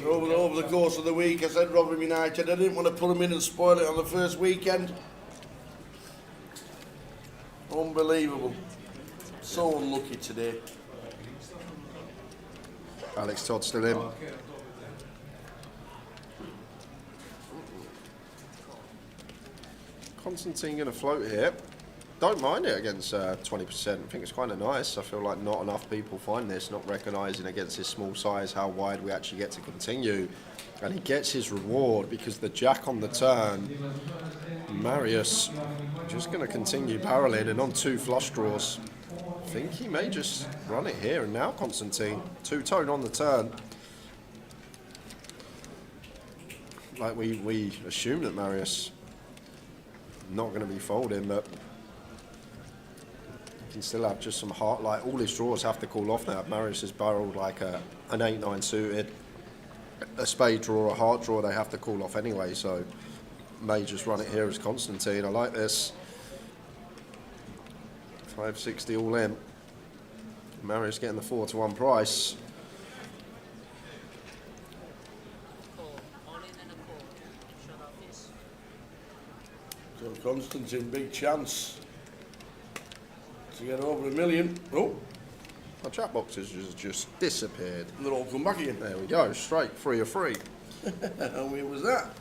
Over the course of the week, I said Rotherham United. I didn't want to put them in and spoil it on the first weekend. Unbelievable. So unlucky today. Alex Todd still in. Constantine going to float here. Don't mind it against 20%. I think it's kind of nice. I feel like not enough people find this, not recognising against his small size how wide we actually get to continue. And he gets his reward because the jack on the turn, Marius just going to continue barreling and on 2 flush draws. I think he may just run it here. And now Constantine, 2-tone on the turn. Like we assume that Marius not going to be folding, but you can still have just some heart. Like all his draws have to call off now. Marius has barreled like an 8-9 suited, a spade draw, a heart draw. They have to call off anyway. So may just run it here as Constantine. I like this. 560 all in. Marius getting the 4-1 price. So Constantine, big chance to get over $1 million. Oh, our chat boxes just disappeared. And they're all come back again. There we go, straight 3 of 3. How weird was that?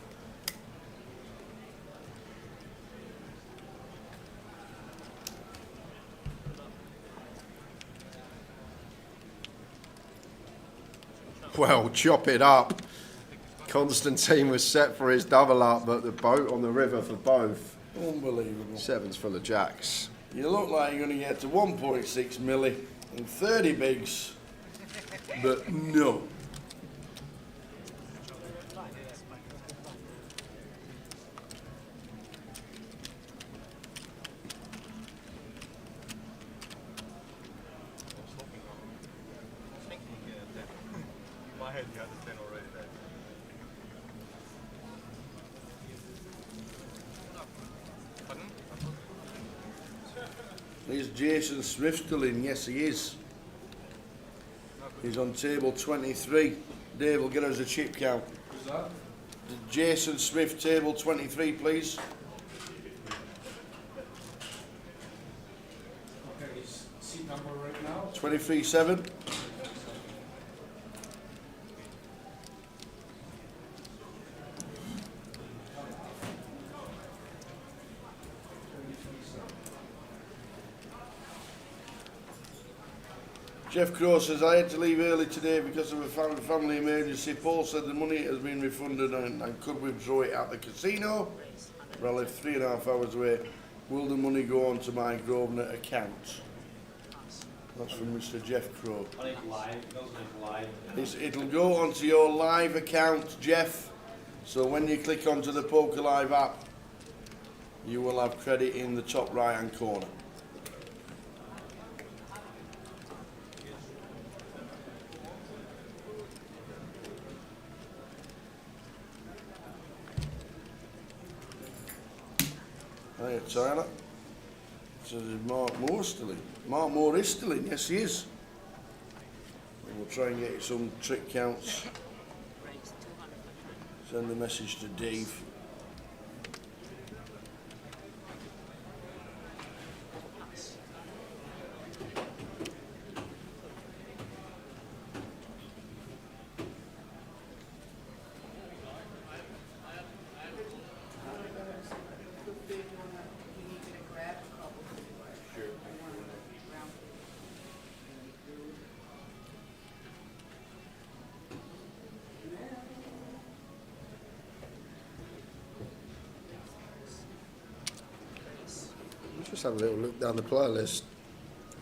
Well, chop it up. Constantine was set for his double up, but the boat on the river for both. Unbelievable. 7's full of jacks. You look like you're going to get to 1.6 milli and 30 bigs, but no. My head, you understand already that. Is Jason Smith still in? Yes, he is. He's on table 23. Dave will get us a chip count. Who's that? Jason Smith, table 23, please. Okay, is seat number right now? 23-7. Jeff Crow says, I had to leave early today because of a family emergency. Paul said the money has been refunded and could withdraw it at the casino. But I live 3.5 hours away. Will the money go on to my Grosvenor account? That's from Mr. Jeff Crow. It'll go onto your live account, Jeff. So when you click onto the Poker Live app, you will have credit in the top right-hand corner. Hey, Tyler. So is Mark Moore still in? Mark Moore is still in, yes he is. And we'll try and get you some trick counts. Send a message to Dave. Just have a little look down the player list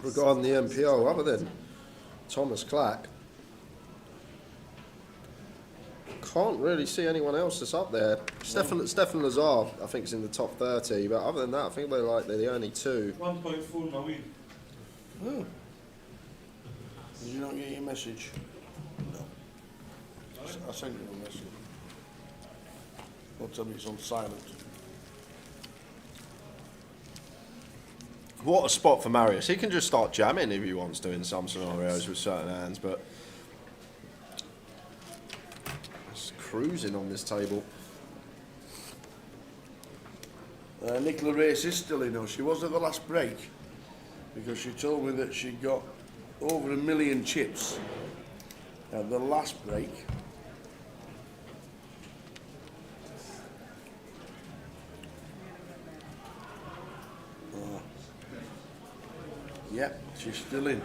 regarding the MPO, other than Thomas Clack. Can't really see anyone else that's up there. Stefan Lazar, I think, is in the top 30, but other than that, I think they're the only two. 1.4 my win. Oh. Did you not get your message? No. I sent you a message. Don't tell me it's on silent. What a spot for Marius. He can just start jamming if he wants to in some scenarios with certain hands, but it's cruising on this table. Nicola Race is still in, though. She was at the last break because she told me that she got over 1 million chips at the last break. Yep, she's still in.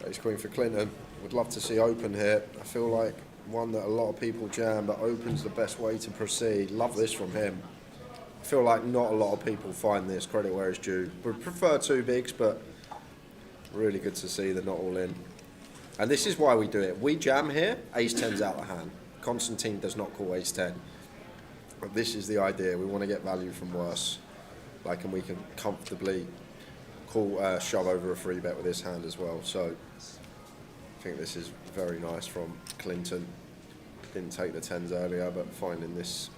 Ace Queen for Clinton. Would love to see open here. I feel like one that a lot of people jam, but open's the best way to proceed. Love this from him. I feel like not a lot of people find this. Credit where it's due. Would prefer 2 bigs, but really good to see they're not all in. And this is why we do it. We jam here, ace 10's out of hand. Constantine does not call ace 10. But this is the idea. We want to get value from worse. Like, and we can comfortably call shove over a free bet with this hand as well. So I think this is very nice from Clinton. Didn't take the 10s earlier, but finding this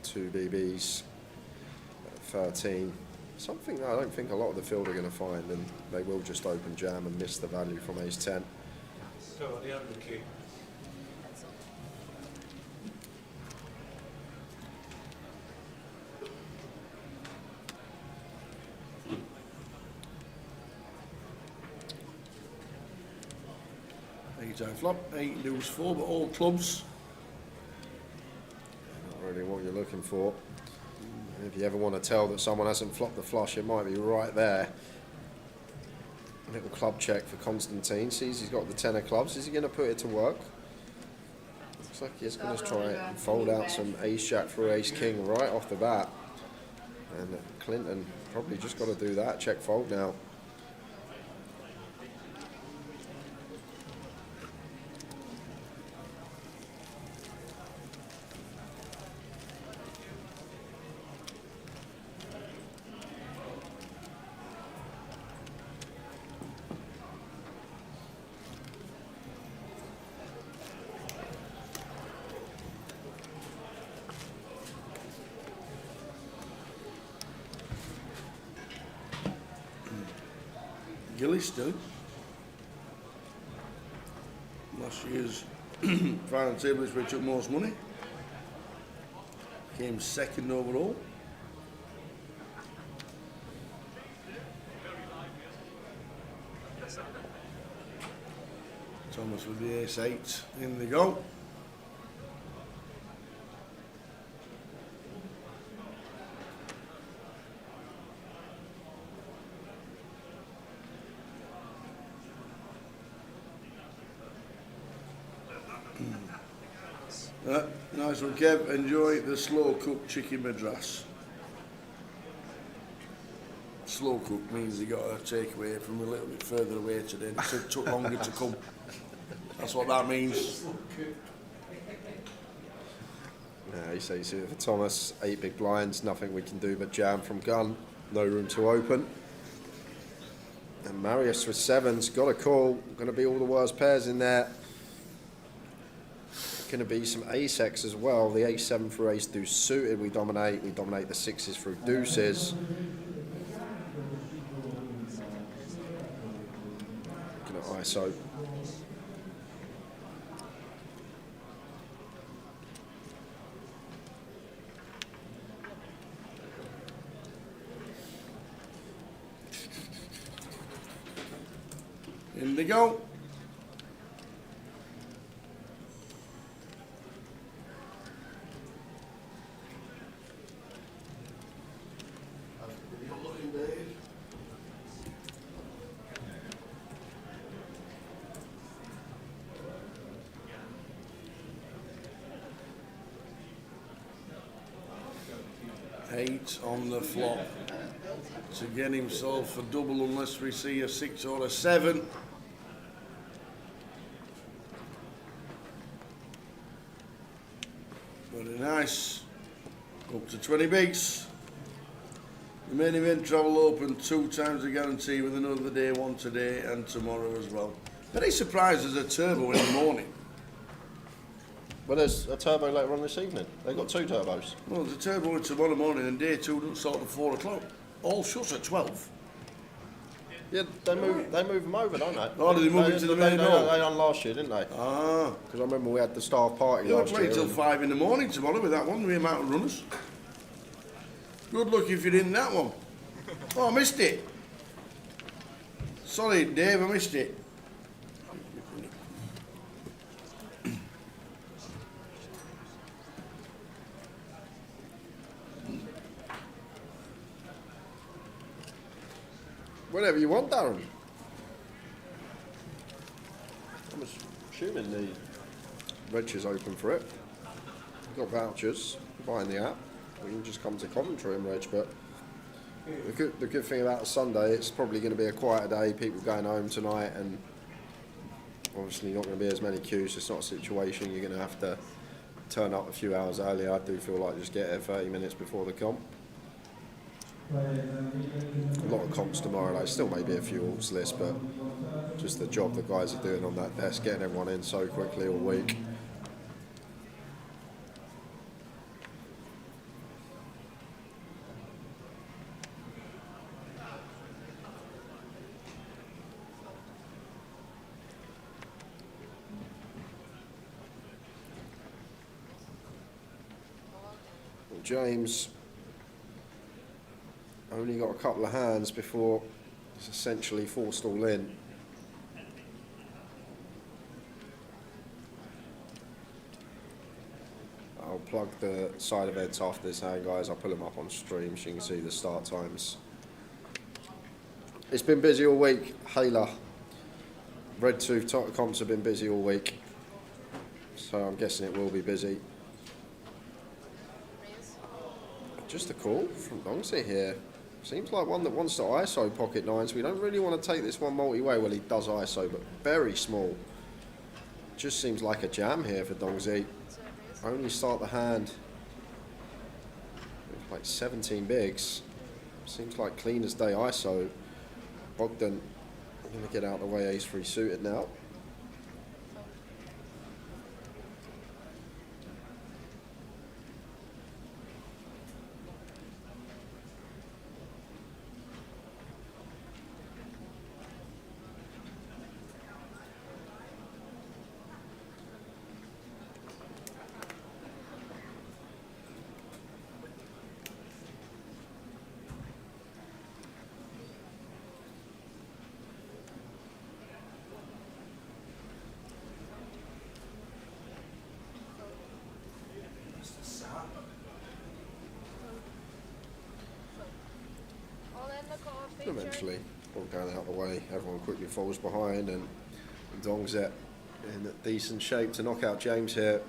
2 BBs at 13. Something I don't think a lot of the field are going to find, and they will just open jam and miss the value from ace 10. So the other key. Time flop, 8 deuce 4, but all clubs. Not really what you're looking for. If you ever want to tell that someone hasn't flopped the flush, it might be right there. A little club check for Constantine. Sees he's got the 10 of clubs. Is he going to put it to work? Looks like he's going to try and fold out some ace jack for ace king right off the bat. And Clinton probably just got to do that. Check fold now. Gilly's still. Last year's final table is where he took most money. Came second overall. Thomas with the ace 8. In they go. Nice one, Kev. Enjoy the slow cooked chicken madras. Slow cooked means you got a takeaway from a little bit further away today. It took longer to come. That's what that means. Yeah, you see it for Thomas. 8 big blinds, nothing we can do but jam from gun. No room to open. And Marius with 7s, got a call. Going to be all the worst pairs in there. Going to be some ace X as well. The ace 7 for ace deuce suited. We dominate the 6s through deuces. Looking at ISO. In they go. Eight on the flop to get himself a double unless we see a 6 or a 7. Very nice. Up to 20 bigs. The main event Treble open 2 times a guarantee with another day, one today and tomorrow as well. Very surprised there's a turbo in the morning. Well, there's a turbo later on this evening. They've got 2 turbos. Well, there's a turbo tomorrow morning and day 2 doesn't start at 4 o'clock. All shuts at 12. Yeah, they move them over, don't they? Oh, did they move into the main hall? They done last year, didn't they? Ah. Because I remember we had the staff party You'll last play year. till and- 5 in the morning tomorrow with that one, the amount of runners. Good luck if you're in that one. Oh, I missed it. Sorry, Dave, I missed it. Whatever you want, Darren. I'm assuming the reg is open for it. You've got vouchers, buying the app. You can just come to Coventry and reg, but the good thing about the Sunday, it's probably going to be a quieter day, people going home tonight, and obviously not going to be as many queues. It's not a situation you're going to have to turn up a few hours earlier. I do feel like just get here 30 minutes before the comp. A lot of comps tomorrow, like still maybe a few alts list, but just the job the guys are doing on that desk, getting everyone in so quickly all week. Well, James only got a couple of hands before it's essentially forced all in. I'll plug the side events after this hand, guys. I'll put them up on stream so you can see the start times. It's been busy all week. Haler, Red Tooth comps have been busy all week, so I'm guessing it will be busy. Just a call from Dongsy here. Seems like one that wants to ISO pocket nines. We don't really want to take this one multi-way. Well, he does ISO, but very small. Just seems like a jam here for Dongsy. Only start the hand with like 17 bigs. Seems like clean as day ISO. Bogdan going to get out of the way, ace-3 suited now. Eventually, all going out of the way, everyone quickly falls behind, and Dongzet in decent shape to knock out James here.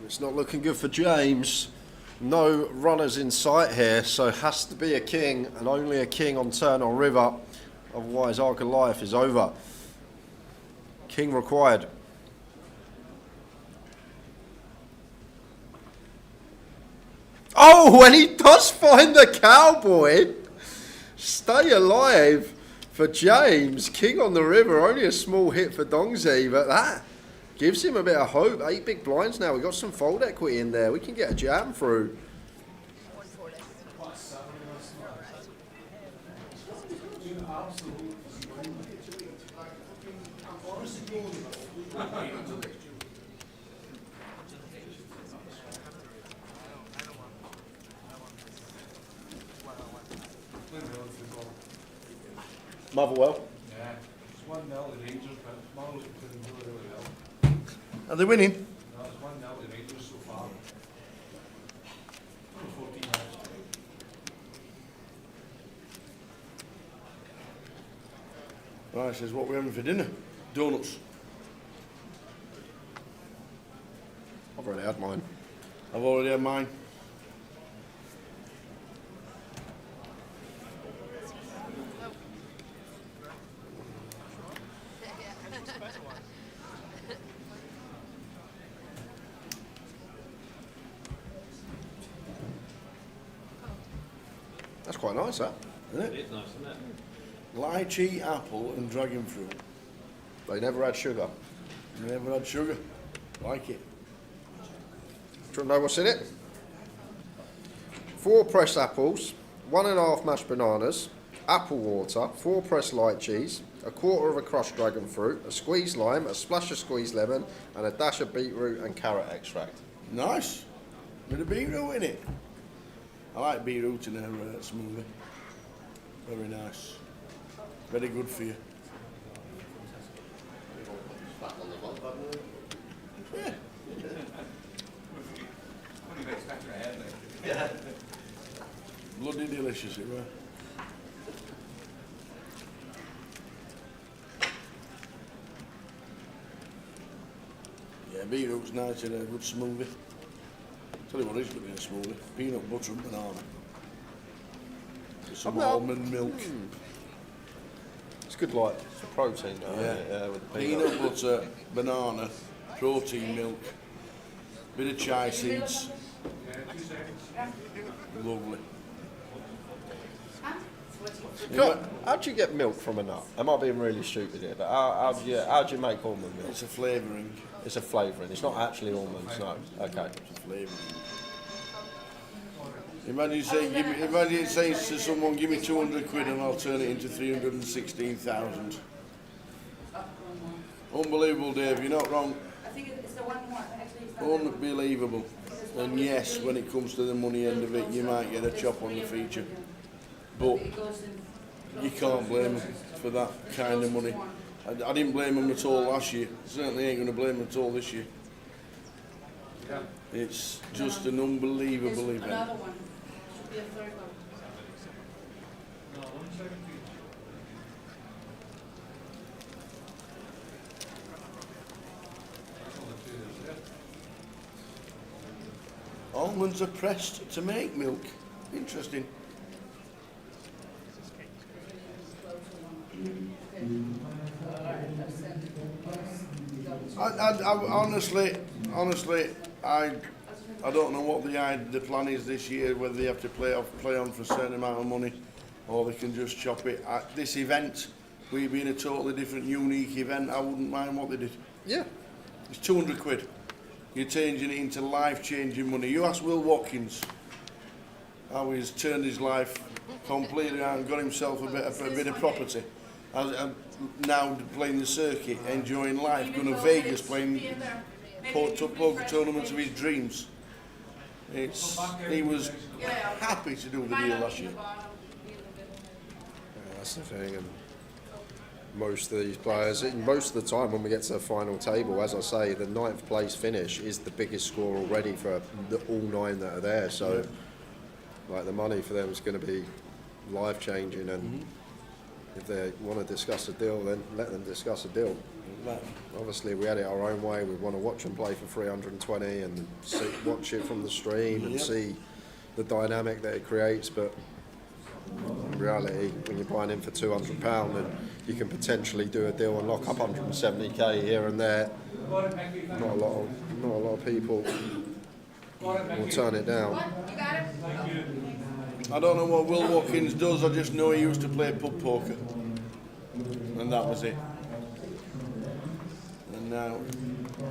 It's not looking good for James. No runners in sight here, so it has to be a king, and only a king on turn or river. Otherwise, our Goliath is over. King required. Oh, and he does find the cowboy. Stay alive for James. King on the river. Only a small hit for Dongzi, but that gives him a bit of hope. 8 big blinds now. We've got some fold equity in there. We can get a jam through. Motherwell. Yeah, it's 1-0 the Rangers, but Marlo's been doing really, really well. Are they winning? No, it's 1-0 the Rangers so far. 14 minutes. Right, says what we're having for dinner. Donuts. I've already had mine. I've already had mine. quite nice, that. Isn't it? It's nice, isn't it? Lychee, apple and dragon fruit. They never had sugar. Never had sugar. Like it. Do you know what's in it? 4 pressed apples, 1.5 mashed bananas, apple water, 4 pressed lychees, 1/4 of a crushed dragon fruit, a squeezed lime, a splash of squeezed lemon, and a dash of beetroot and carrot extract. Nice. Bit of beetroot in it. I like beetroot in a smoothie. Very nice. Very good for you. Yeah. Yeah. Bloody delicious it was. Yeah, beetroot's nice in a good smoothie. Tell you what is good in a smoothie. Peanut butter and banana. With some almond milk. It's good, like, for protein, though, isn't it? Yeah, with the Peanut butter, banana, protein milk, bit of chia seeds. Lovely. How do you get milk from a nut? I might be being really stupid here, but how do you make almond milk? It's a flavouring. It's a flavouring. It's not actually almonds, no. Okay. It's a flavouring. Imagine saying to someone, give me 200 quid and I'll turn it into 316,000. Unbelievable, Dave, you're not wrong. I think it's the one more. Actually, it's not Unbelievable. And yes, when it comes to the money end of it, you might get a chop on the feature. But you can't blame them for that kind of money. I didn't blame them at all last year. Certainly ain't going to blame them at all this year. It's just an unbelievable event. another one. Should be a third one. Almonds are pressed to make milk. Interesting. Honestly, I don't know what the plan is this year. Whether they have to play on for a certain amount of money, or they can just chop it. This event, we being a totally different, unique event, I wouldn't mind what they did. Yeah. It's 200 quid. You're changing it into life-changing money. You ask Will Watkins how he's turned his life completely around and got himself a bit of property. I'm now playing the circuit, enjoying life, going to Vegas, playing poker tournaments of his dreams. He was happy to do the deal last year. Yeah, that's the thing, and most of these players, most of the time when we get to the final table, as I say, the 9th place finish is the biggest score already for all 9 that are there. So, like, the money for them is going to be life-changing, and if they want to discuss a deal, then let them discuss a deal. Obviously, we had it our own way. We want to watch them play for 320 and watch it from the stream and see the dynamic that it creates. But in reality, when you're buying in for £200, and you can potentially do a deal and lock up 170k here and there, not a lot of people will turn it down. I don't know what Will Watkins does, I just know he used to play pub poker. And that was it. And now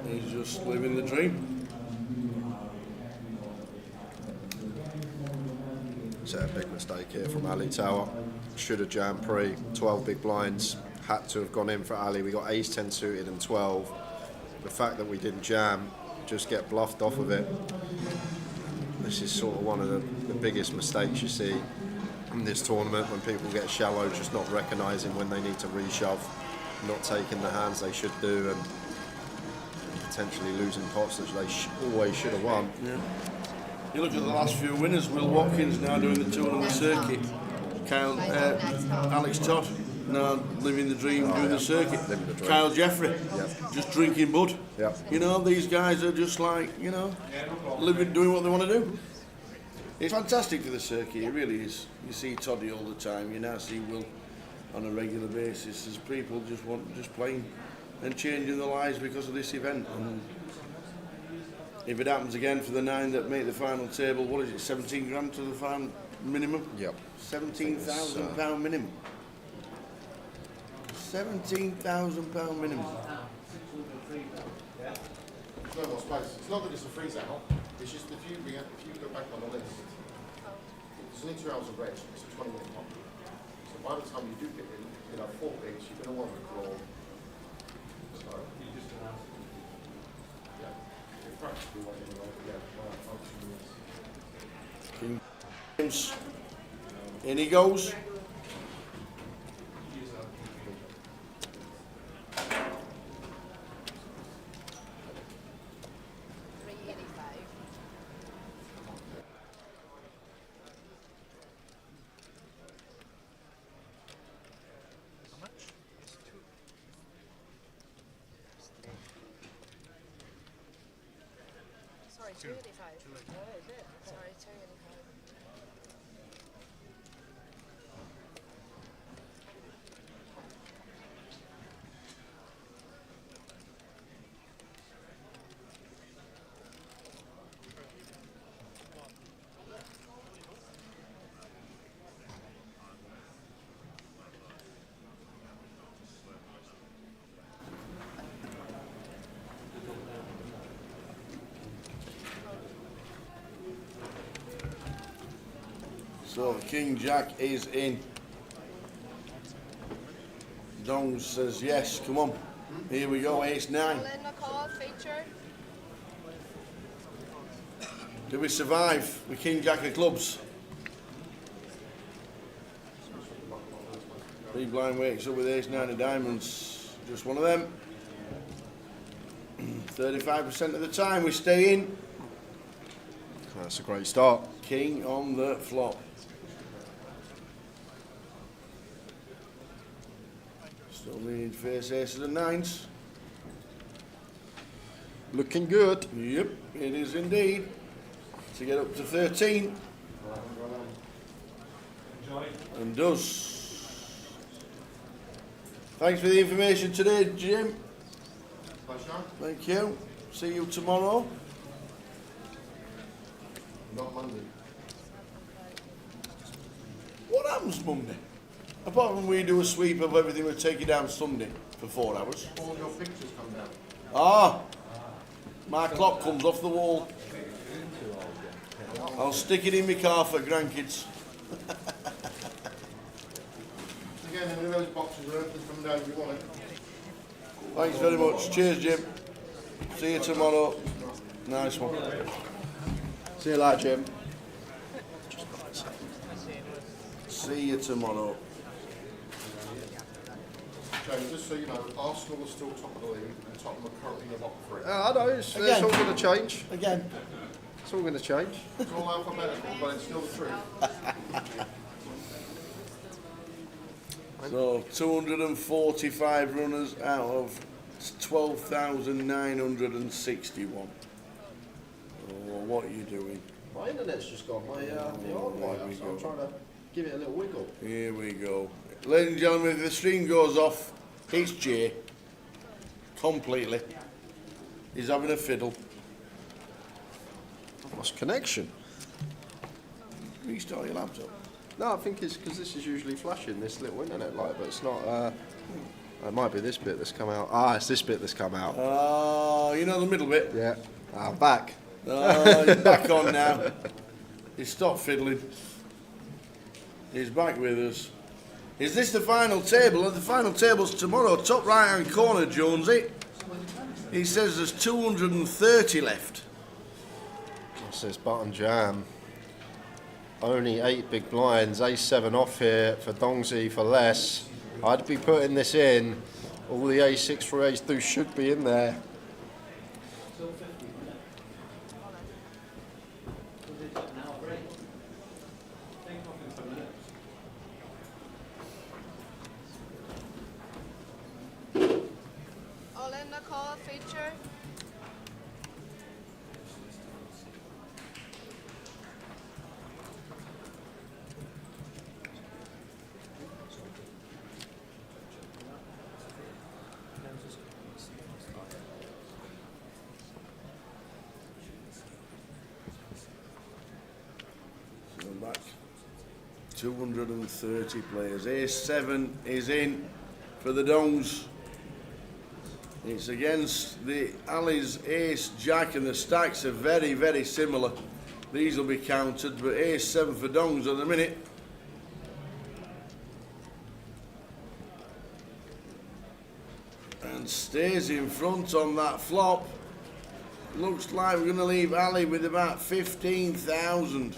he's just living the dream. It's a big mistake here from Ali Tower. Should have jammed pre, 12 big blinds, had to have gone in for Ali. We got ace 10 suited and 12. The fact that we didn't jam, just get bluffed off of it. This is sort of one of the biggest mistakes you see in this tournament, when people get shallow, just not recognising when they need to reshove, not taking the hands they should do, and potentially losing pots that they always should have won. Yeah. You look at the last few winners, Will Watkins now doing the tournament circuit, Alex Todd now living the dream, doing the circuit, Kyle Jeffrey just drinking bud. You know, these guys are just like, you know, doing what they want to do. It's fantastic for the circuit, it really is. You see Toddy all the time, you now see Will on a regular basis, as people just playing and changing their lives because of this event. And if it happens again for the 9 that make the final table, what is it, 17 grand to the final? minimum. Yep. £17,000 minimum. £17,000 minimum. No more space. It's not that it's a freeze out. It's just if you go back on the list, there's only 2 hours of rest. It's a 20-minute pop. So by the time you do get in, 4 bigs, you're going to want to crawl. So you just announce it. Yeah. You're practically what anyway. Yeah. King James. In he goes. Sorry, 285. Sorry, 285. So King Jack is in. Dong says yes, come on. Here we go, ace 9. All in the call, feature. Do we survive with King Jack of clubs? Big blind wakes up with ace 9 of diamonds. Just one of them. 35% of the time we stay in. That's a great start. King on the flop. Still need face aces and 9s. Looking good. Yep, it is indeed. To get up to 13. And does. Thanks for the information today, Jim. Thank you. See you tomorrow. Not Monday. What happens Monday? Apart from we do a sweep of everything, we'll take you down Sunday for 4 hours. All your pictures come down. Ah, my clock comes off the wall. I'll stick it in my car for grandkids. Again, any of those boxes are open from down if you want it. Thanks very much. Cheers, Jim. See you tomorrow. Nice one. See you later, Jim. See you tomorrow. James, just so you know, Arsenal are still top of the league and Tottenham are currently in the bottom 3. I know, it's all going to change. Again. It's all going to change. It's all alphabetical, but it's still the truth. So 245 runners out of 12,961. Oh, what are you doing? My internet's just gone. My arm light up, so I'm trying to give it a little wiggle. Here we go. Ladies and gentlemen, if the stream goes off, it's Jay. Completely. He's having a fiddle. Lost connection. Restart your laptop. No, I think it's because this is usually flashing, this little internet light, but it's not. It might be this bit that's come out. Ah, it's this bit that's come out. Oh, you know the middle bit? Yeah. I'm back. Oh, he's back on now. He's stopped fiddling. He's back with us. Is this the final table? The final table's tomorrow. Top right hand corner, Jonesy. He says there's 230 left. It says button jam. Only 8 big blinds, A7 off here for Dongsy for less. I'd be putting this in. All the A6 for A2 should be in there. All in the call, feature. Back. 230 players. Ace 7 is in for the Dongs. It's against the Ali's Ace Jack, and the stacks are very, very similar. These will be counted, but Ace 7 for Dongs at the minute. And stays in front on that flop. Looks like we're going to leave Ali with about 15,000.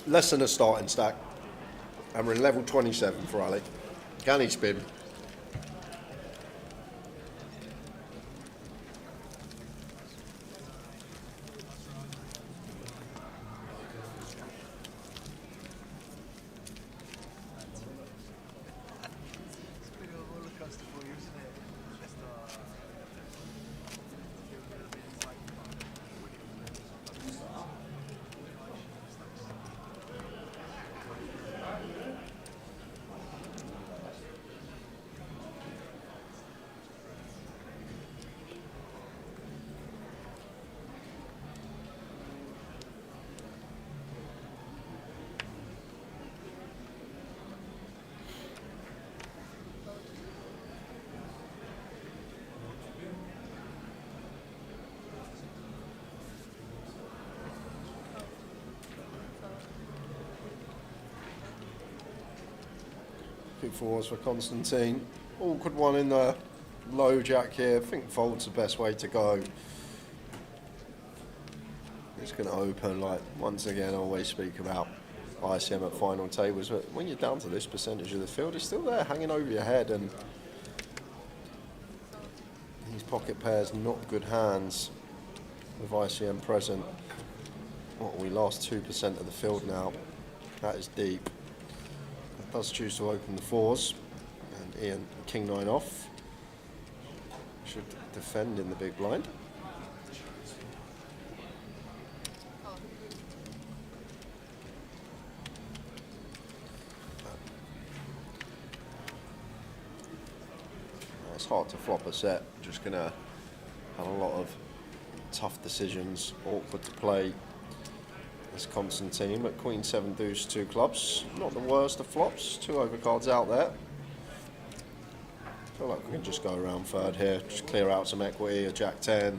Less than a starting stack. And we're in level 27 for Ali. Can he spin? Big fours for Constantine. Awkward one in the low jack here. I think fold's the best way to go. It's going to open, like, once again, I always speak about ICM at final tables, but when you're down to this percentage of the field, it's still there hanging over your head, and these pocket pairs, not good hands with ICM present. What, we lost 2% of the field now. That is deep. Does choose to open the fours, and Ian king 9 off. Should defend in the big blind. It's hard to flop a set. Just gonna have a lot of tough decisions, awkward to play. This Constantine, but Queen 7 deuce 2 clubs. Not the worst of flops. 2 overcards out there. I feel like we can just go around third here. Just clear out some equity. A Jack 10,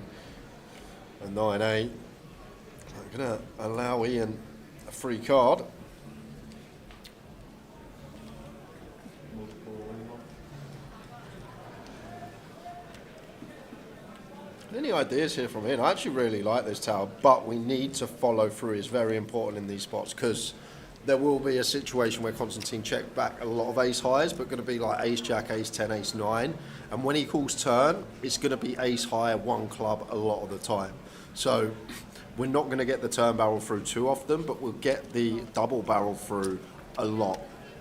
a 9-8. I'm going to allow Ian a free card. Any ideas here from Ian? I actually really like this tower, but we need to follow through. It's very important in these spots, because there will be a situation where Constantine checked back a lot of ace highs, but going to be like ace jack, ace 10, ace 9. And when he calls turn, it's going to be ace high, 1 club a lot of the time. So we're not going to get the turn barrel through too often, but we'll get the double barrel through a lot.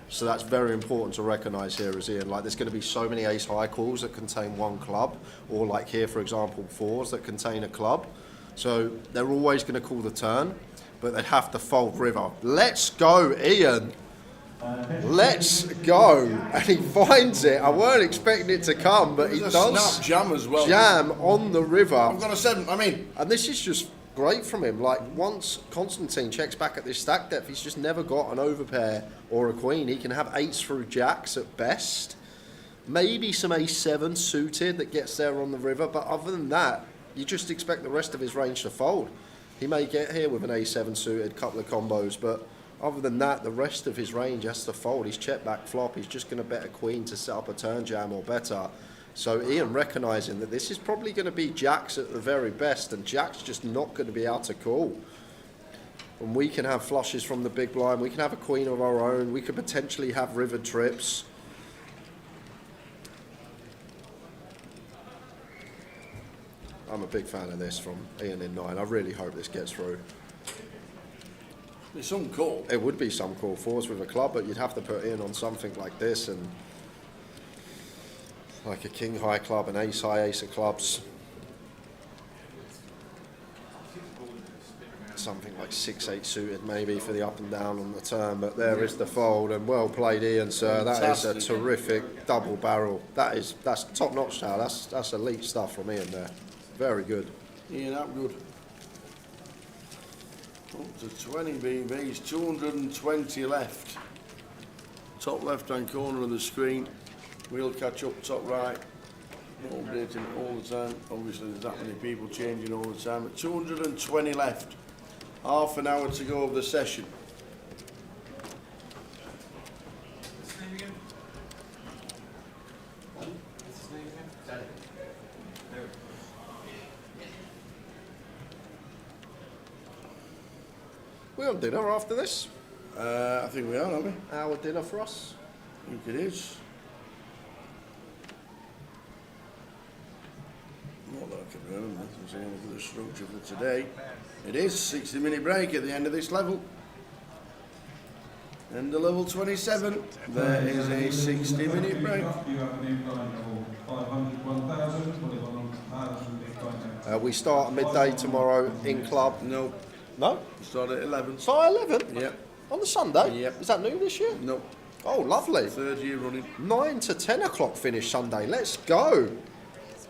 So that's very important to recognise here as Ian. Like, there's going to be so many ace high calls that contain 1 club, or like here, for example, 4s that contain a club. So they're always going to call the turn, but they have to fold river. Let's go, Ian. Let's go. And he finds it. I weren't expecting it to come, but he does. Snap jam as well. Jam on the river. I've got a 7. I mean, and this is just great from him. Like, once Constantine checks back at this stack depth, he's just never got an overpair or a queen. He can have 8s through jacks at best. Maybe some ace 7 suited that gets there on the river, but other than that, you just expect the rest of his range to fold. He may get here with an ace 7 suited, couple of combos, but other than that, the rest of his range has to fold. He's check back flop. He's just going to bet a queen to set up a turn jam or better. So Ian recognising that this is probably going to be jacks at the very best, and jack's just not going to be able to call. And we can have flushes from the big blind. We can have a queen of our own. We could potentially have river trips. I'm a big fan of this from Ian in 9. I really hope this gets through. There's some call. It would be some call 4s with a club, but you'd have to put Ian on something like this, and like a king high club, an ace high, ace of clubs. Something like 6-8 suited maybe for the up and down on the turn, but there is the fold, and well played, Ian, sir. That is a terrific double barrel. That's top notch now. That's elite stuff from Ian there. Very good. Ian, that good. Up to 20 BBs, 220 left. Top left hand corner of the screen. We'll catch up top right. Not updating it all the time. Obviously there's that many people changing all the time. But 220 left. Half an hour to go of the session. We on dinner after this? I think we are, aren't we? Hour dinner for us? I think it is. Not that I can remember. I'm saying look at the structure for today. It is 60-minute break at the end of this level. End of level 27. There is a 60-minute break. We start at midday tomorrow in club. No. No? We start at 11. Start at 11? Yep. On the Sunday? Yep. Is that new this year? No. Oh, lovely. Third year running. 9 to 10 o'clock finish Sunday. Let's go.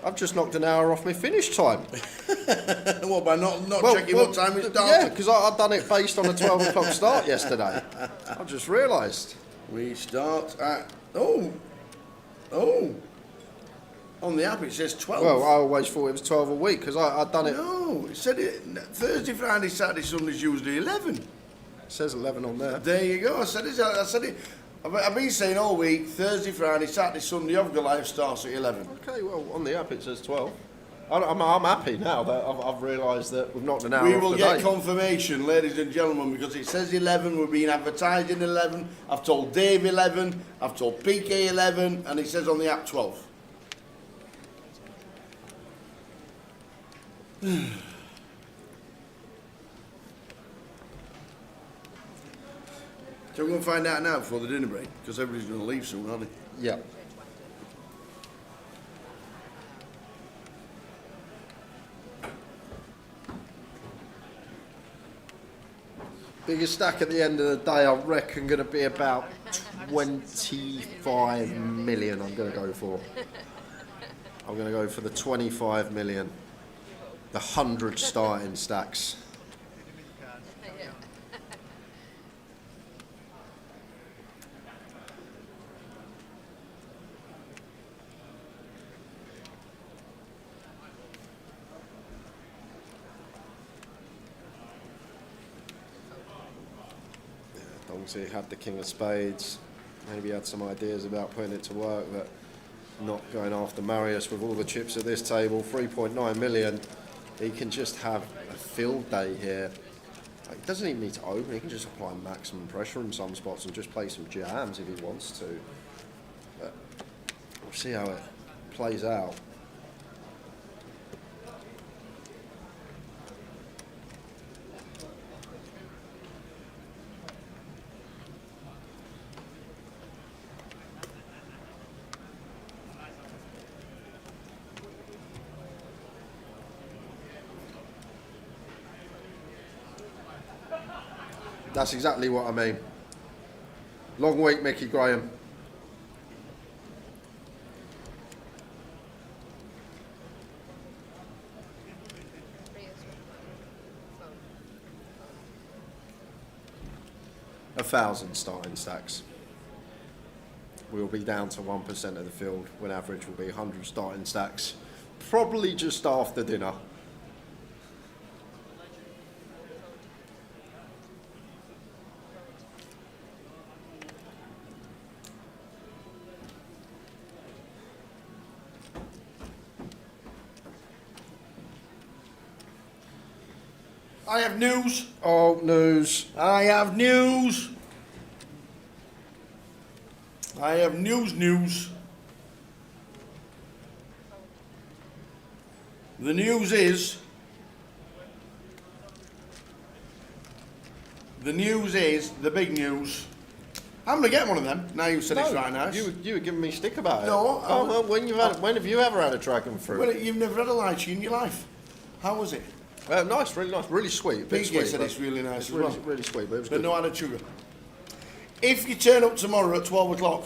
I've just knocked an hour off my finish time. What, by not checking what time it started? Yeah, because I'd done it based on a 12 o'clock start yesterday. I just realised. We start at... Oh! On the app it says 12. Well, I always thought it was 12 a week because I'd done it... No, it said it Thursday, Friday, Saturday, Sunday's usually 11. It says 11 on there. There you go. I said it. I've been saying all week, Thursday, Friday, Saturday, Sunday of Goliath starts at 11. Okay, well, on the app it says 12. I'm happy now that I've realised that we've knocked an hour We off will the get day. confirmation, ladies and gentlemen, because it says 11, we're being advertised in 11, I've told Dave 11, I've told PK 11, and it says on the app 12. So we're going to find out now before the dinner break, because everybody's going to leave soon, aren't they? Yeah. Biggest stack at the end of the day, I reckon, going to be about 25 million. I'm going to go for. I'm going to go for the 25 million, the 100 starting stacks. Obviously he had the King of Spades, maybe had some ideas about putting it to work, but not going after Marius with all the chips at this table. 3.9 million, he can just have a field day here. He doesn't even need to open, he can just apply maximum pressure in some spots and just play some jams if he wants to. But we'll see how it plays out. That's exactly what I mean. Long week, Mickey Graham. A 1,000 starting stacks. We'll be down to 1% of the field when average will be 100 starting stacks. Probably just after dinner. I have news. Oh, news. I have news. I have news. The news is... the big news, I'm going to get one of them. Now you said it's right nice. You were giving me stick about it. No. Well, when have you ever had a dragon fruit? Well, you've never had a lychee in your life. How was it? Nice, really sweet. PJ said it's really nice as well. Really sweet, but it was But good. no added sugar. If you turn up tomorrow at 12 o'clock,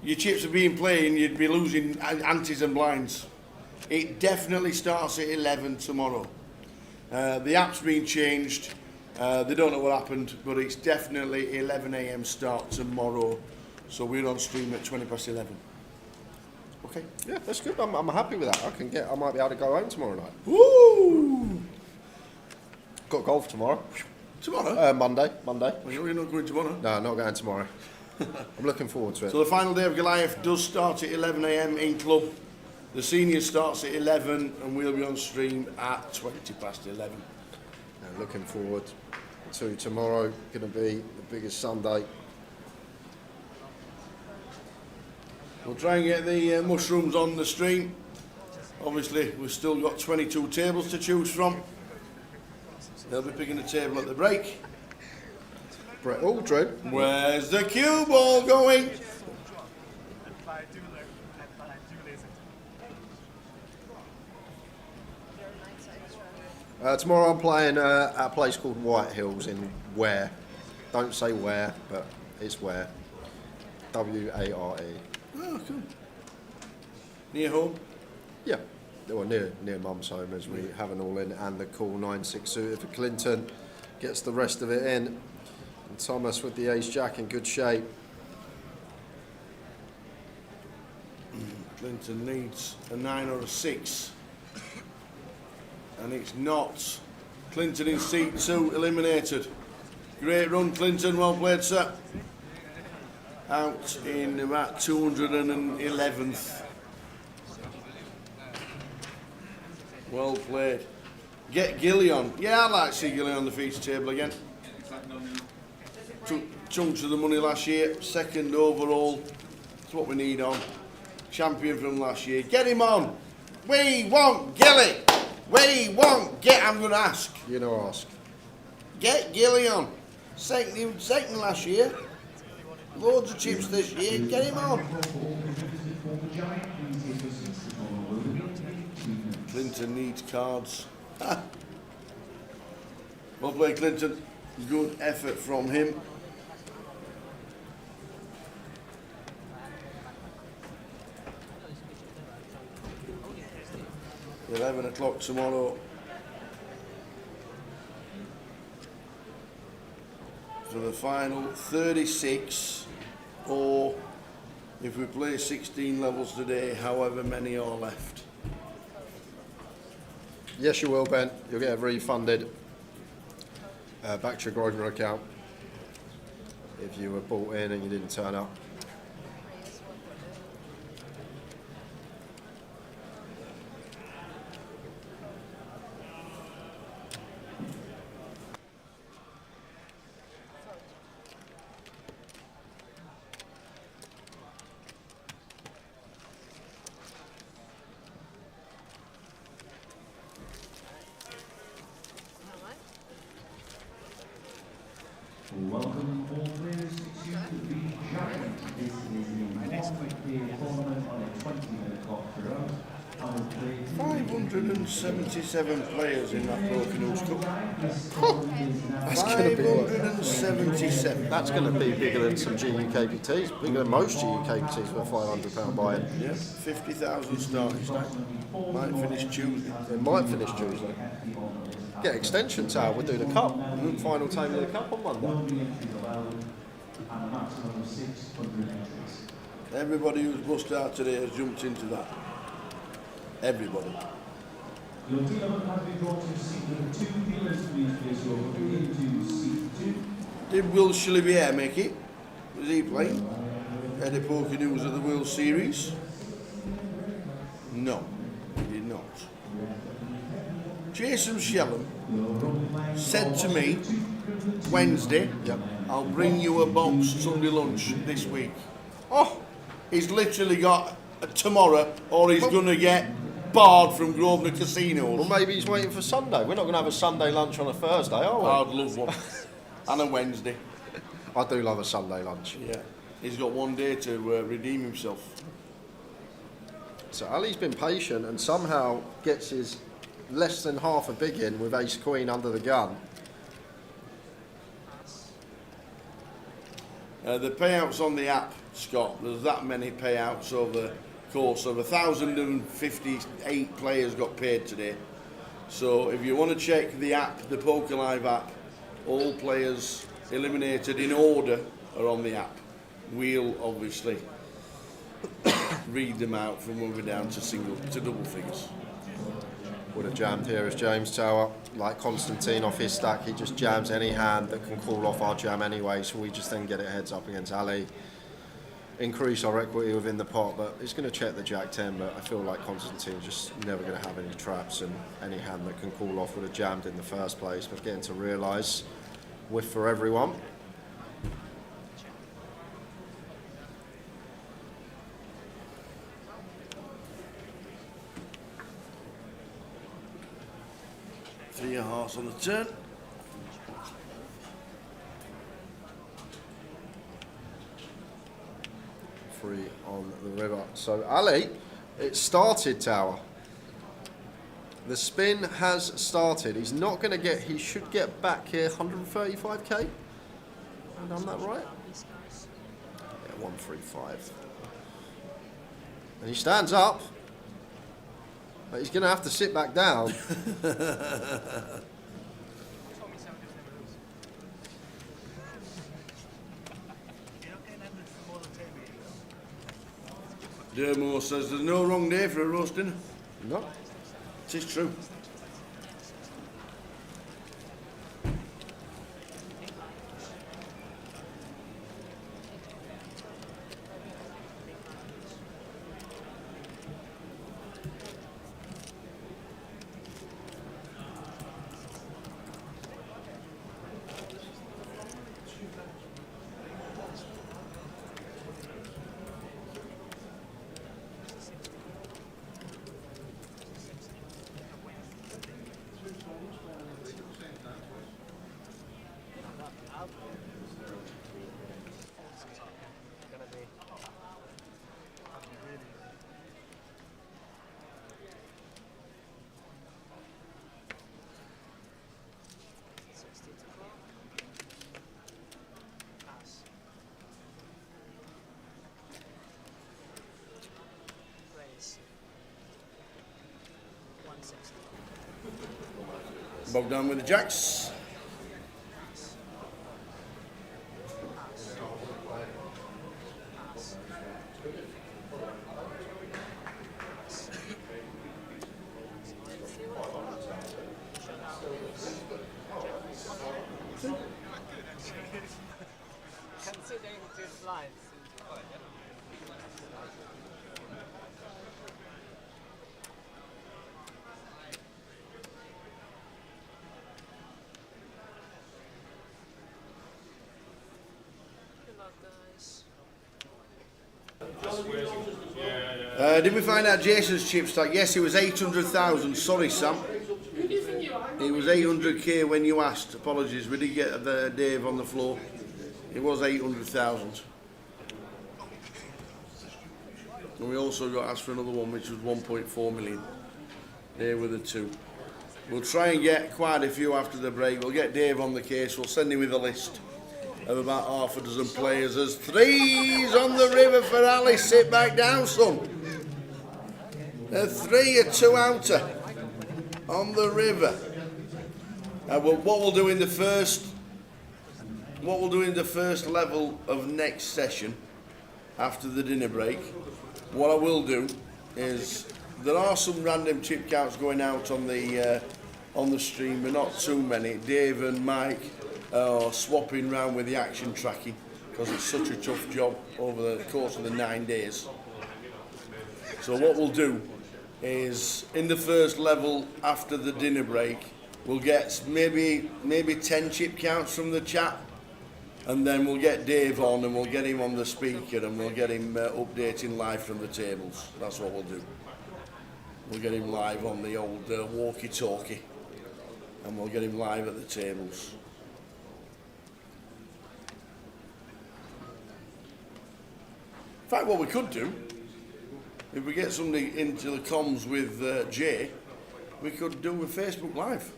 your chips are being played and you'd be losing antes and blinds. It definitely starts at 11 tomorrow. The app's been changed. They don't know what happened, but it's definitely 11 a.m. start tomorrow. So we're on stream at 20 past 11. Okay. Yeah, that's good. I'm happy with that. I might be able to go home tomorrow night. Woo! Got golf tomorrow. Tomorrow? Monday. Well, you're not going tomorrow? No, not going tomorrow. I'm looking forward to it. So the final day of Goliath does start at 11 a.m. in club. The senior starts at 11 and we'll be on stream at 20 past 11. Looking forward to tomorrow. Going to be the biggest Sunday. We'll try and get the mushrooms on the stream. Obviously, we've still got 22 tables to choose from. They'll be picking a table at the break. Brett Aldred. Where's the cue ball going? Tomorrow I'm playing at a place called White Hills in Ware. Don't say where, but it's Ware. W-A-R-E. Oh, cool. Near home? Yeah. Well, near Mum's home as we have an all-in, and the cool 9-6 suited for Clinton gets the rest of it in. And Thomas with the ace-jack in good shape. Clinton needs a 9 or a 6. And it's not. Clinton in seat 2, eliminated. Great run, Clinton. Well played, sir. Out in about 211th. Well played. Get Gilly on. Yeah, I'd like to see Gilly on the feature table again. Took chunks of the money last year. Second overall. That's what we need on. Champion from last year. Get him on. We want Gilly. We want I'm going to ask. You know, ask. Get Gilly on. Second last year. Loads of chips this year. Get him on. Clinton needs cards. Well played, Clinton. Good effort from him. $11 tomorrow. For the final 36, or if we play 16 levels today, however many are left. Yes, you will, Ben. You'll get it refunded back to your Grosvenor account if you were bought in and you didn't turn up. Welcome all players to the Giant. This is a one-player tournament on a 20-minute clock throughout. 577 players in that Broken Hills Cup. That's going to be 577. That's going to be bigger than some GUKPTs, bigger than most GUKPTs with a £500 buy-in. Yeah, 50,000 starting stake. Might finish Tuesday. It might finish Tuesday. Get extensions out. We'll do the cup. Final time of the cup on Monday. Everybody who's bust out today has jumped into that. Everybody. Your tournament has been brought to seat number 2. Dealers, please place your way into seat 2. Did Will Chilivier make it? Was he playing? Head of Poker News at the World Series? No, he did not. Jason Shellham said to me Wednesday, I'll bring you a box Sunday lunch this week. Oh, he's literally got a tomorrow, or he's going to get barred from Grosvenor casinos. Well, maybe he's waiting for Sunday. We're not going to have a Sunday lunch on a Thursday, are we? I'd love one. And a Wednesday. I do love a Sunday lunch. Yeah, he's got one day to redeem himself. So Ali's been patient and somehow gets his less than half a big in with ace queen under the gun. The payouts on the app, Scott, there's that many payouts over the course of 1,058 players got paid today. So if you want to check the app, the Poker Live app, all players eliminated in order are on the app. We'll obviously read them out from when we're down to double figures. Would have jammed here as James Tower. Like Constantine off his stack, he just jams any hand that can call off our jam anyway, so we just then get it heads up against Ali. Increase our equity within the pot, but he's going to check the Jack 10, but I feel like Constantine's just never going to have any traps, and any hand that can call off would have jammed in the first place. But getting to realise, whiff for everyone. Three of hearts on the turn. Free on the river. So Ali, it started, Tower. The spin has started. He's not going to get, he should get back here 135k. Have I done that right? Yeah, 135. And he stands up. But he's going to have to sit back down. Dermo says there's no wrong day for a roast dinner. No. It is true. Bogdan with the jacks. Considering two slides. Did we find out Jason's chip stack? Yes, it was 800,000. Sorry, Sam. It was 800k when you asked. Apologies, we did get the Dave on the floor. It was 800,000. And we also got asked for another one, which was 1.4 million. There were the two. We'll try and get quite a few after the break. We'll get Dave on the case. We'll send him with a list of about half a dozen players. There's threes on the river for Ali. Sit back down, son. A three, a two outer on the river. What we'll do in the first level of next session after the dinner break, what I will do is there are some random chip counts going out on the stream, but not too many. Dave and Mike are swapping round with the action tracking because it's such a tough job over the course of the 9 days. So what we'll do is in the first level after the dinner break, we'll get maybe 10 chip counts from the chat, and then we'll get Dave on and we'll get him on the speaker and we'll get him updating live from the tables. That's what we'll do. We'll get him live on the old walkie-talkie and we'll get him live at the tables. fact, what we could do, if we get somebody into the comms with Jay, we could do a Facebook Live.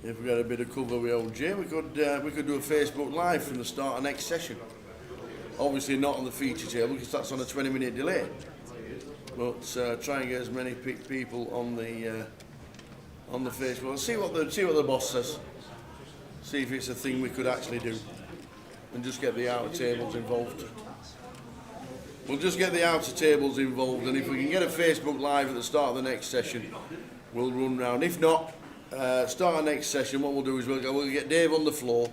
If we got a bit of cover with old Jay, we could do a Facebook Live from the start of next session. Obviously not on the feature table because that's on a 20-minute delay. But try and get as many people on the Facebook. See what the boss says. See if it's a thing we could actually do, and just get the outer tables involved. We'll just get the outer tables involved, and if we can get a Facebook Live at the start of the next session, we'll run round. If not, start of next session, what we'll do is we'll get Dave on the floor.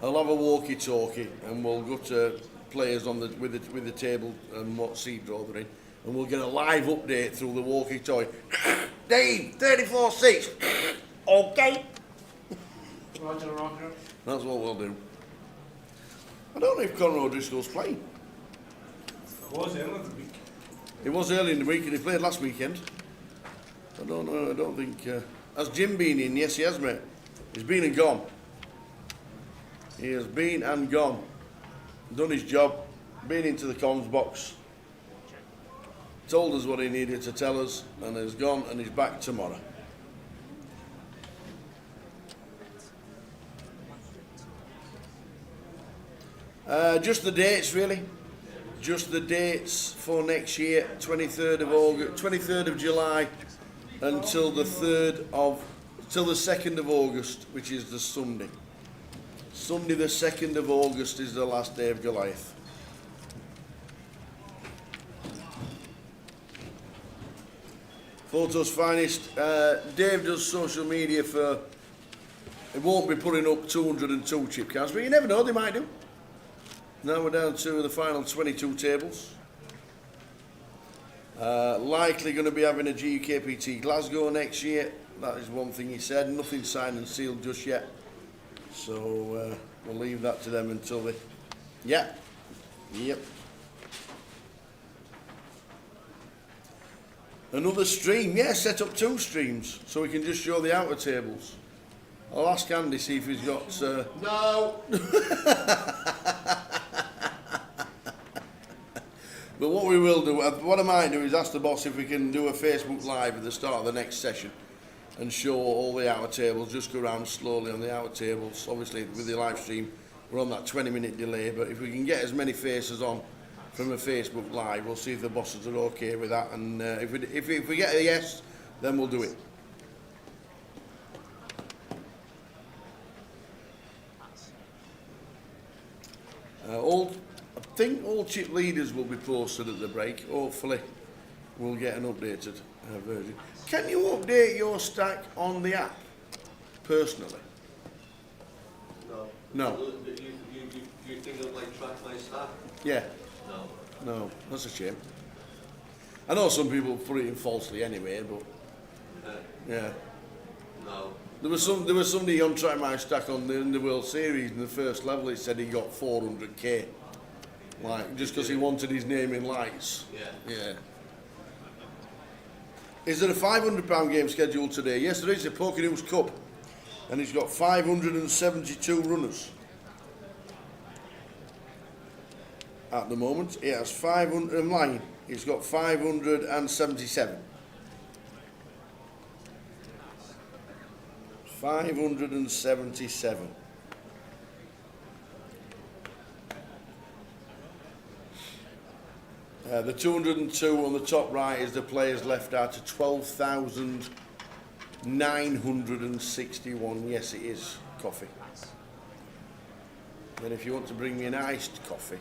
I'll have a walkie-talkie, and we'll go to players on with the table and what seed draw they're in, and we'll get a live update through the walkie-talkie. Dave, 34-6. Okay. Roger, Roger. That's what we'll do. I don't know if Conor O'Driscoll's playing. It was early in the week. It was early in the week, and he played last weekend. I don't know. I don't think. Has Jim been in? Yes, he has, mate. He's been and gone. He has been and gone. Done his job. Been into the comms box. Told us what he needed to tell us, and has gone, and he's back tomorrow. Just the dates, really. Just the dates for next year, 23rd of August, 23rd of July, until the 2nd of August, which is the Sunday. Sunday, the 2nd of August, is the last day of Goliath. Photos Finest. Dave does social media for. It won't be putting up 202 chip counts, but you never know, they might do. Now we're down to the final 22 tables. Likely going to be having a GUKPT Glasgow next year. That is one thing he said. Nothing signed and sealed just yet. So we'll leave that to them until they... Yep. Another stream. Yeah, set up 2 streams so we can just show the outer tables. I'll ask Andy, see if he's got... No! But what we will do, what I might do is ask the boss if we can do a Facebook Live at the start of the next session and show all the outer tables, just go around slowly on the outer tables. Obviously with the live stream we're on that 20-minute delay, but if we can get as many faces on from a Facebook Live, we'll see if the bosses are okay with that, and if we get a yes, then we'll do it. I think all chip leaders will be posted at the break. Hopefully we'll get an updated version. Can you update your stack on the app personally? No. You think of like track my stack? Yeah. No. That's a shame. I know some people put it in falsely anyway, but yeah. No. There was somebody on Track My Stack in the World Series in the first level. It said he got 400k, like just because he wanted his name in lights. Yeah. Is there a £500 game scheduled today? Yes, there is. A Pokenews Cup, and he's got 572 runners at the moment. He has 500. I'm lying. He's got 577. 577. The 202 on the top right is the players left out of 12,961. Yes, it is coffee. Then if you want to bring me an iced coffee,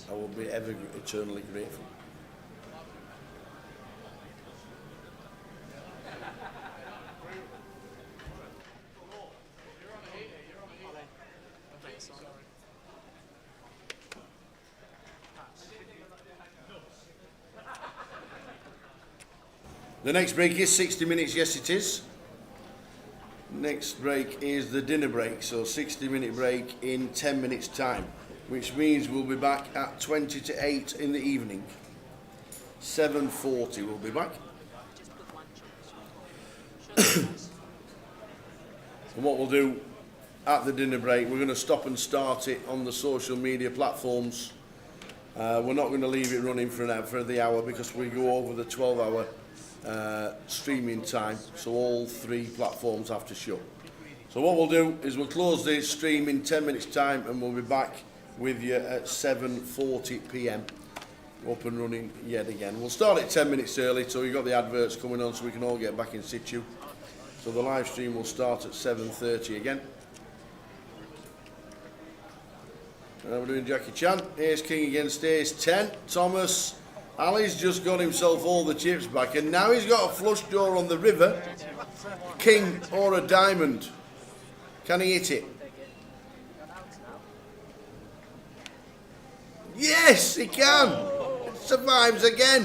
I will be ever eternally grateful. The next break is 60 minutes, yes it is. Next break is the dinner break, so 60-minute break in 10 minutes time, which means we'll be back at 20 to 8 in the evening. 7:40 we'll be back. And what we'll do at the dinner break. We're going to stop and start it on the social media platforms. We're not going to leave it running for the hour because we go over the 12-hour streaming time, so all 3 platforms have to shut. So what we'll do is we'll close this stream in 10 minutes time and we'll be back with you at 7:40 p.m. up and running yet again. We'll start it 10 minutes early so you've got the adverts coming on so we can all get back in situ. So the live stream will start at 7:30 again. We're doing Jackie Chan, Ace King against Ace 10. Thomas, Ali's just got himself all the chips back and now he's got a flush draw on the river. King or a diamond. Can he hit it? Yes, he can. It survives again.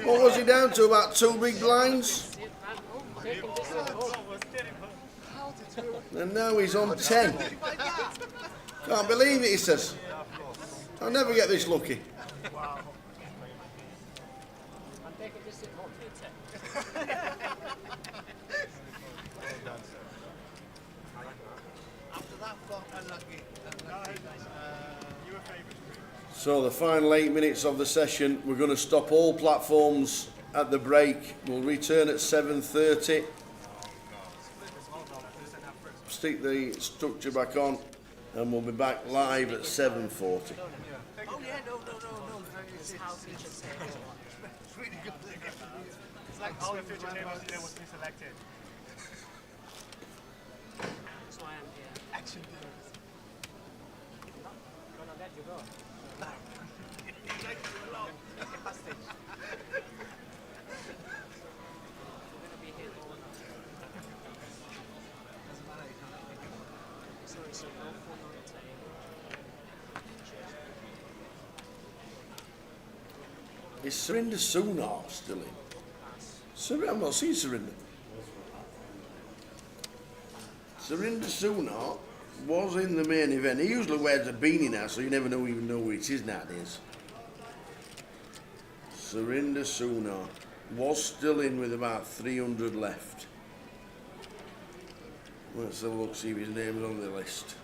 What was he down to? About 2 big blinds? And now he's on 10. Can't believe it, he says. I'll never get this lucky. So the final 8 minutes of the session, we're going to stop all platforms at the break. We'll return at 7:30. Stick the structure back on and we'll be back live at 7:40. Oh yeah, no. It's really good. It's like all the future tables today was pre-selected. That's why I'm here. Action dealers. I'm gonna let you go. Like you alone. Hostage. We're gonna be here all night. Doesn't matter, you can't make it. Sorry, so no phone on the table. Is Surinder Sunar still in? I've not seen Surinder. Surinder Sunar was in the main event. He usually wears a beanie now, so you never even know who it is nowadays. Surinder Sunar was still in with about 300 left. Let's have a look, see if his name's on the list.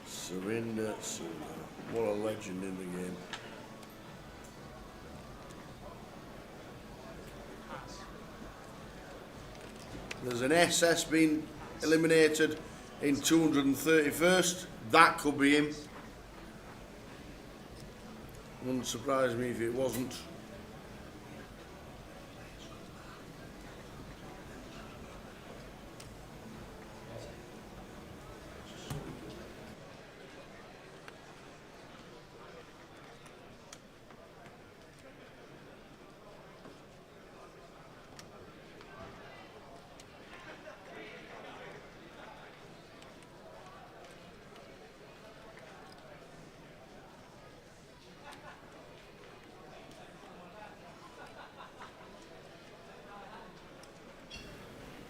Surinder Sunar. What a legend in the game. There's an SS being eliminated in 231st. That could be him. Wouldn't surprise me if it wasn't.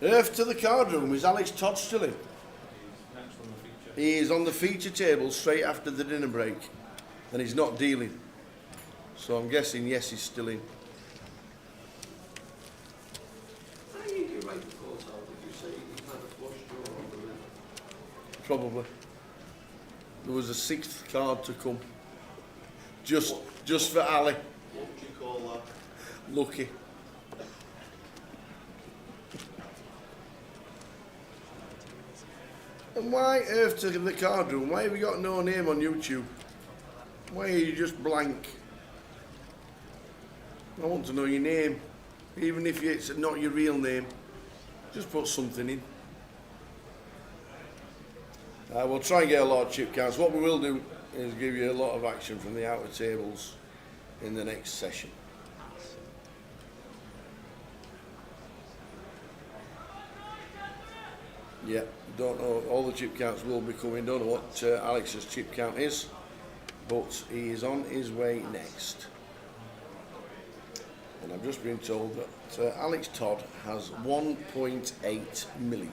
Earth to the card room. Is Alex Todd still in? He is on the feature table straight after the dinner break. And he's not dealing. So I'm guessing yes, he's still in. How do you write the calls out? Did you say he had a flush draw on the river? Probably. There was a 6th card to come. Just for Ali. What would you call that? Lucky. And why Earth to the card room? Why have you got no name on YouTube? Why are you just blank? I want to know your name. Even if it's not your real name. Just put something in. We'll try and get a lot of chip counts. What we will do is give you a lot of action from the outer tables in the next session. Yeah, don't know. All the chip counts will be coming. Don't know what Alex's chip count is, but he is on his way next. And I've just been told that Alex Todd has 1.8 million.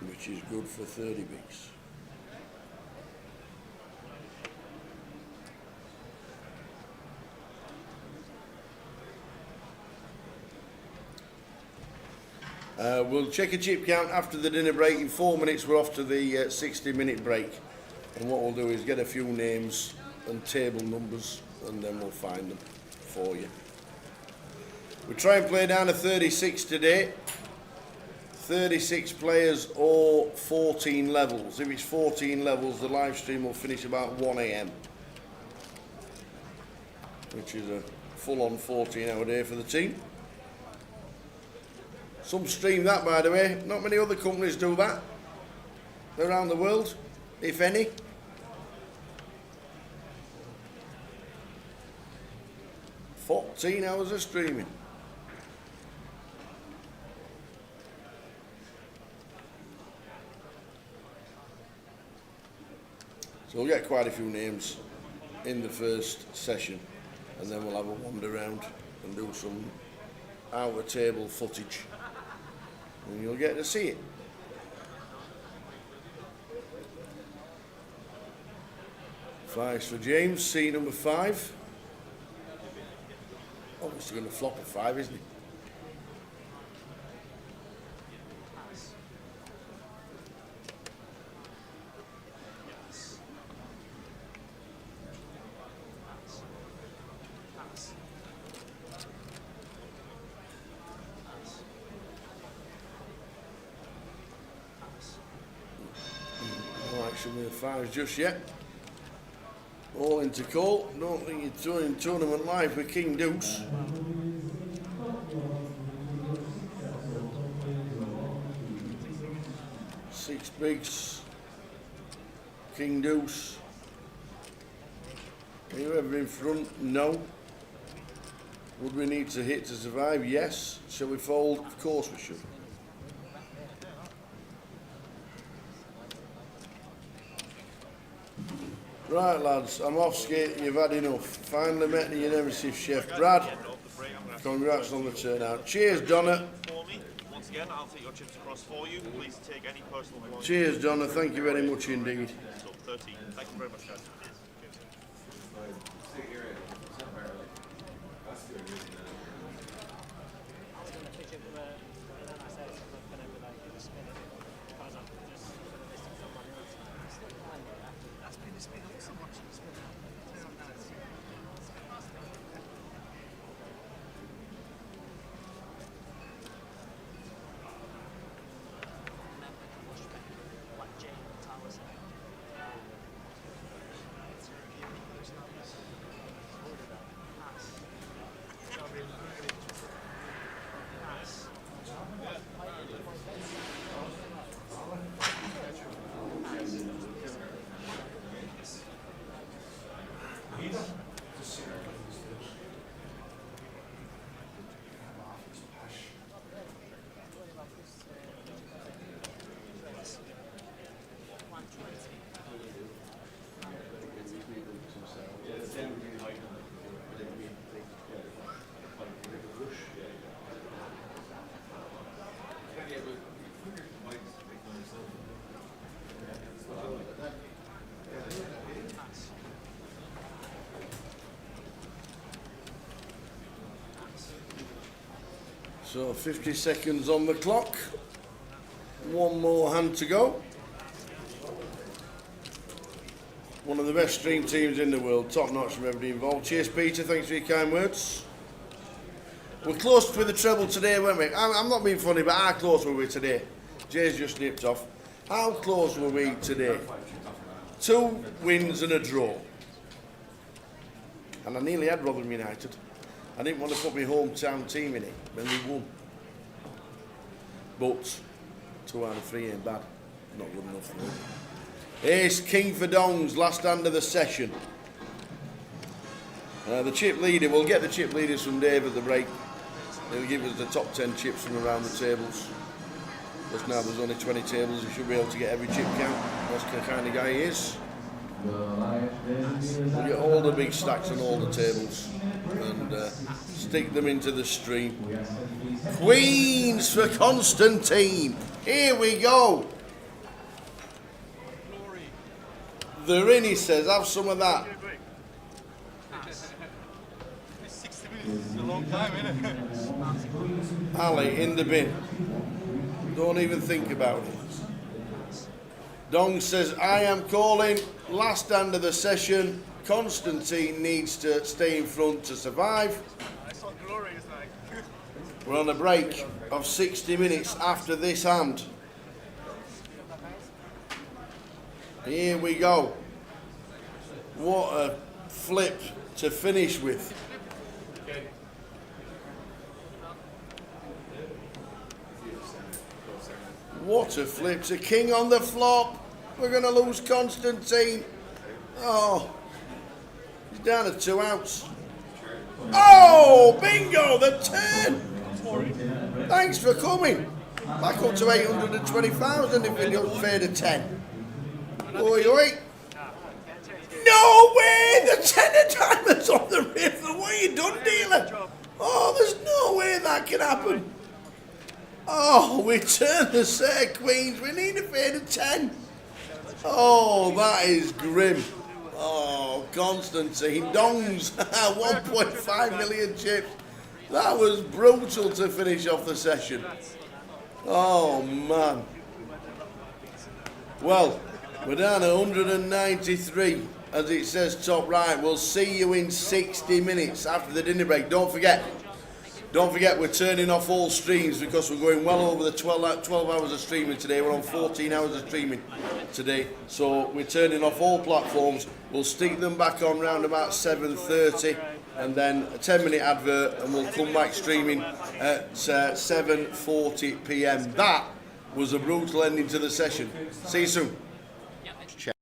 Which is good for 30 bigs. We'll check a chip count after the dinner break. In 4 minutes, we're off to the 60-minute break. And what we'll do is get a few names and table numbers, and then we'll find them for you. We try and play down to 36 today. 36 players or 14 levels. If it's 14 levels, the live stream will finish about 1 AM, which is a full-on 14-hour day for the team. Some stream that, by the way. Not many other companies do that around the world, if any. $14 hours of streaming. So we'll get quite a few names in the first session, and then we'll have a wander around and do some outer table footage, and you'll get to see it. Fives for James, C number 5. Obviously going to flop a 5, isn't he? No action with the 5s just yet. All into call. Don't think you're doing tournament live with King Deuce. Six bigs. King Deuce. Are you ever in front? No. Would we need to hit to survive? Yes. Shall we fold? Of course we should. Right, lads, I'm off skate. You've had enough. Finally met the Intermission chef, Brad. Congrats on the turnout. Cheers, Donna. Once again, I'll take your chips across for you. Please take any personal belongings. Cheers, Donna. Thank you very much indeed. So 13. Thank you very much, guys. So 50 seconds on the clock. One more hand to go. One of the best stream teams in the world, top notch from everybody involved. Cheers, Peter, thanks for your kind words. We're close with the treble today, weren't we? I'm not being funny, but how close were we today? Jay's just nipped off. How close were we today? 2 wins and a draw. And I nearly had Rotherham United. I didn't want to put my hometown team in it, then we won. But 2 out of 3 ain't bad. Not good enough for me. Ace King for Dongs, last hand of the session. The chip leader, we'll get the chip leaders from Dave at the break. He'll give us the top 10 chips from around the tables. Because now there's only 20 tables, he should be able to get every chip count. That's the kind of guy he is. We'll get all the big stacks on all the tables and stick them into the stream. Queens for Constantine. Here we go. They're in, he says. Have some of that. 60 minutes is a long time, isn't it? Ali in the bin. Don't even think about it. Dong says, I am calling last hand of the session. Constantine needs to stay in front to survive. We're on a break of 60 minutes after this hand. Here we go. What a flip to finish with. What a flip. It's a king on the flop. We're going to lose Constantine. Oh, he's down to 2 outs. Oh, bingo, the turn. Thanks for coming. Back up to 820,000 if you're fair to 10. Oi, oi. No way! The 10 of diamonds on the river. What are you done, dealer? Oh, there's no way that can happen. Oh, we turn the set of queens. We need a fair to 10. Oh, that is grim. Oh, Constantine. Dongs. 1.5 million chips. That was brutal to finish off the session. Oh, man. Well, we're down to 193, as it says top right. We'll see you in 60 minutes after the dinner break. Don't forget, we're turning off all streams because we're going well over the 12 hours of streaming today. We're on 14 hours of streaming today. So we're turning off all platforms. We'll stick them back on round about 7:30 and then a 10-minute advert, and we'll come back streaming at 7:40 p.m. That was a brutal ending to the session. See you soon. Check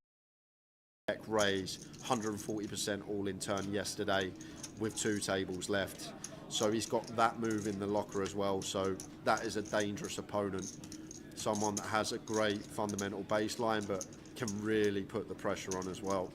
raise, 140% all-in turn yesterday with 2 tables left. So he's got that move in the locker as well. So that is a dangerous opponent. Someone that has a great fundamental baseline, but can really put the pressure on as well.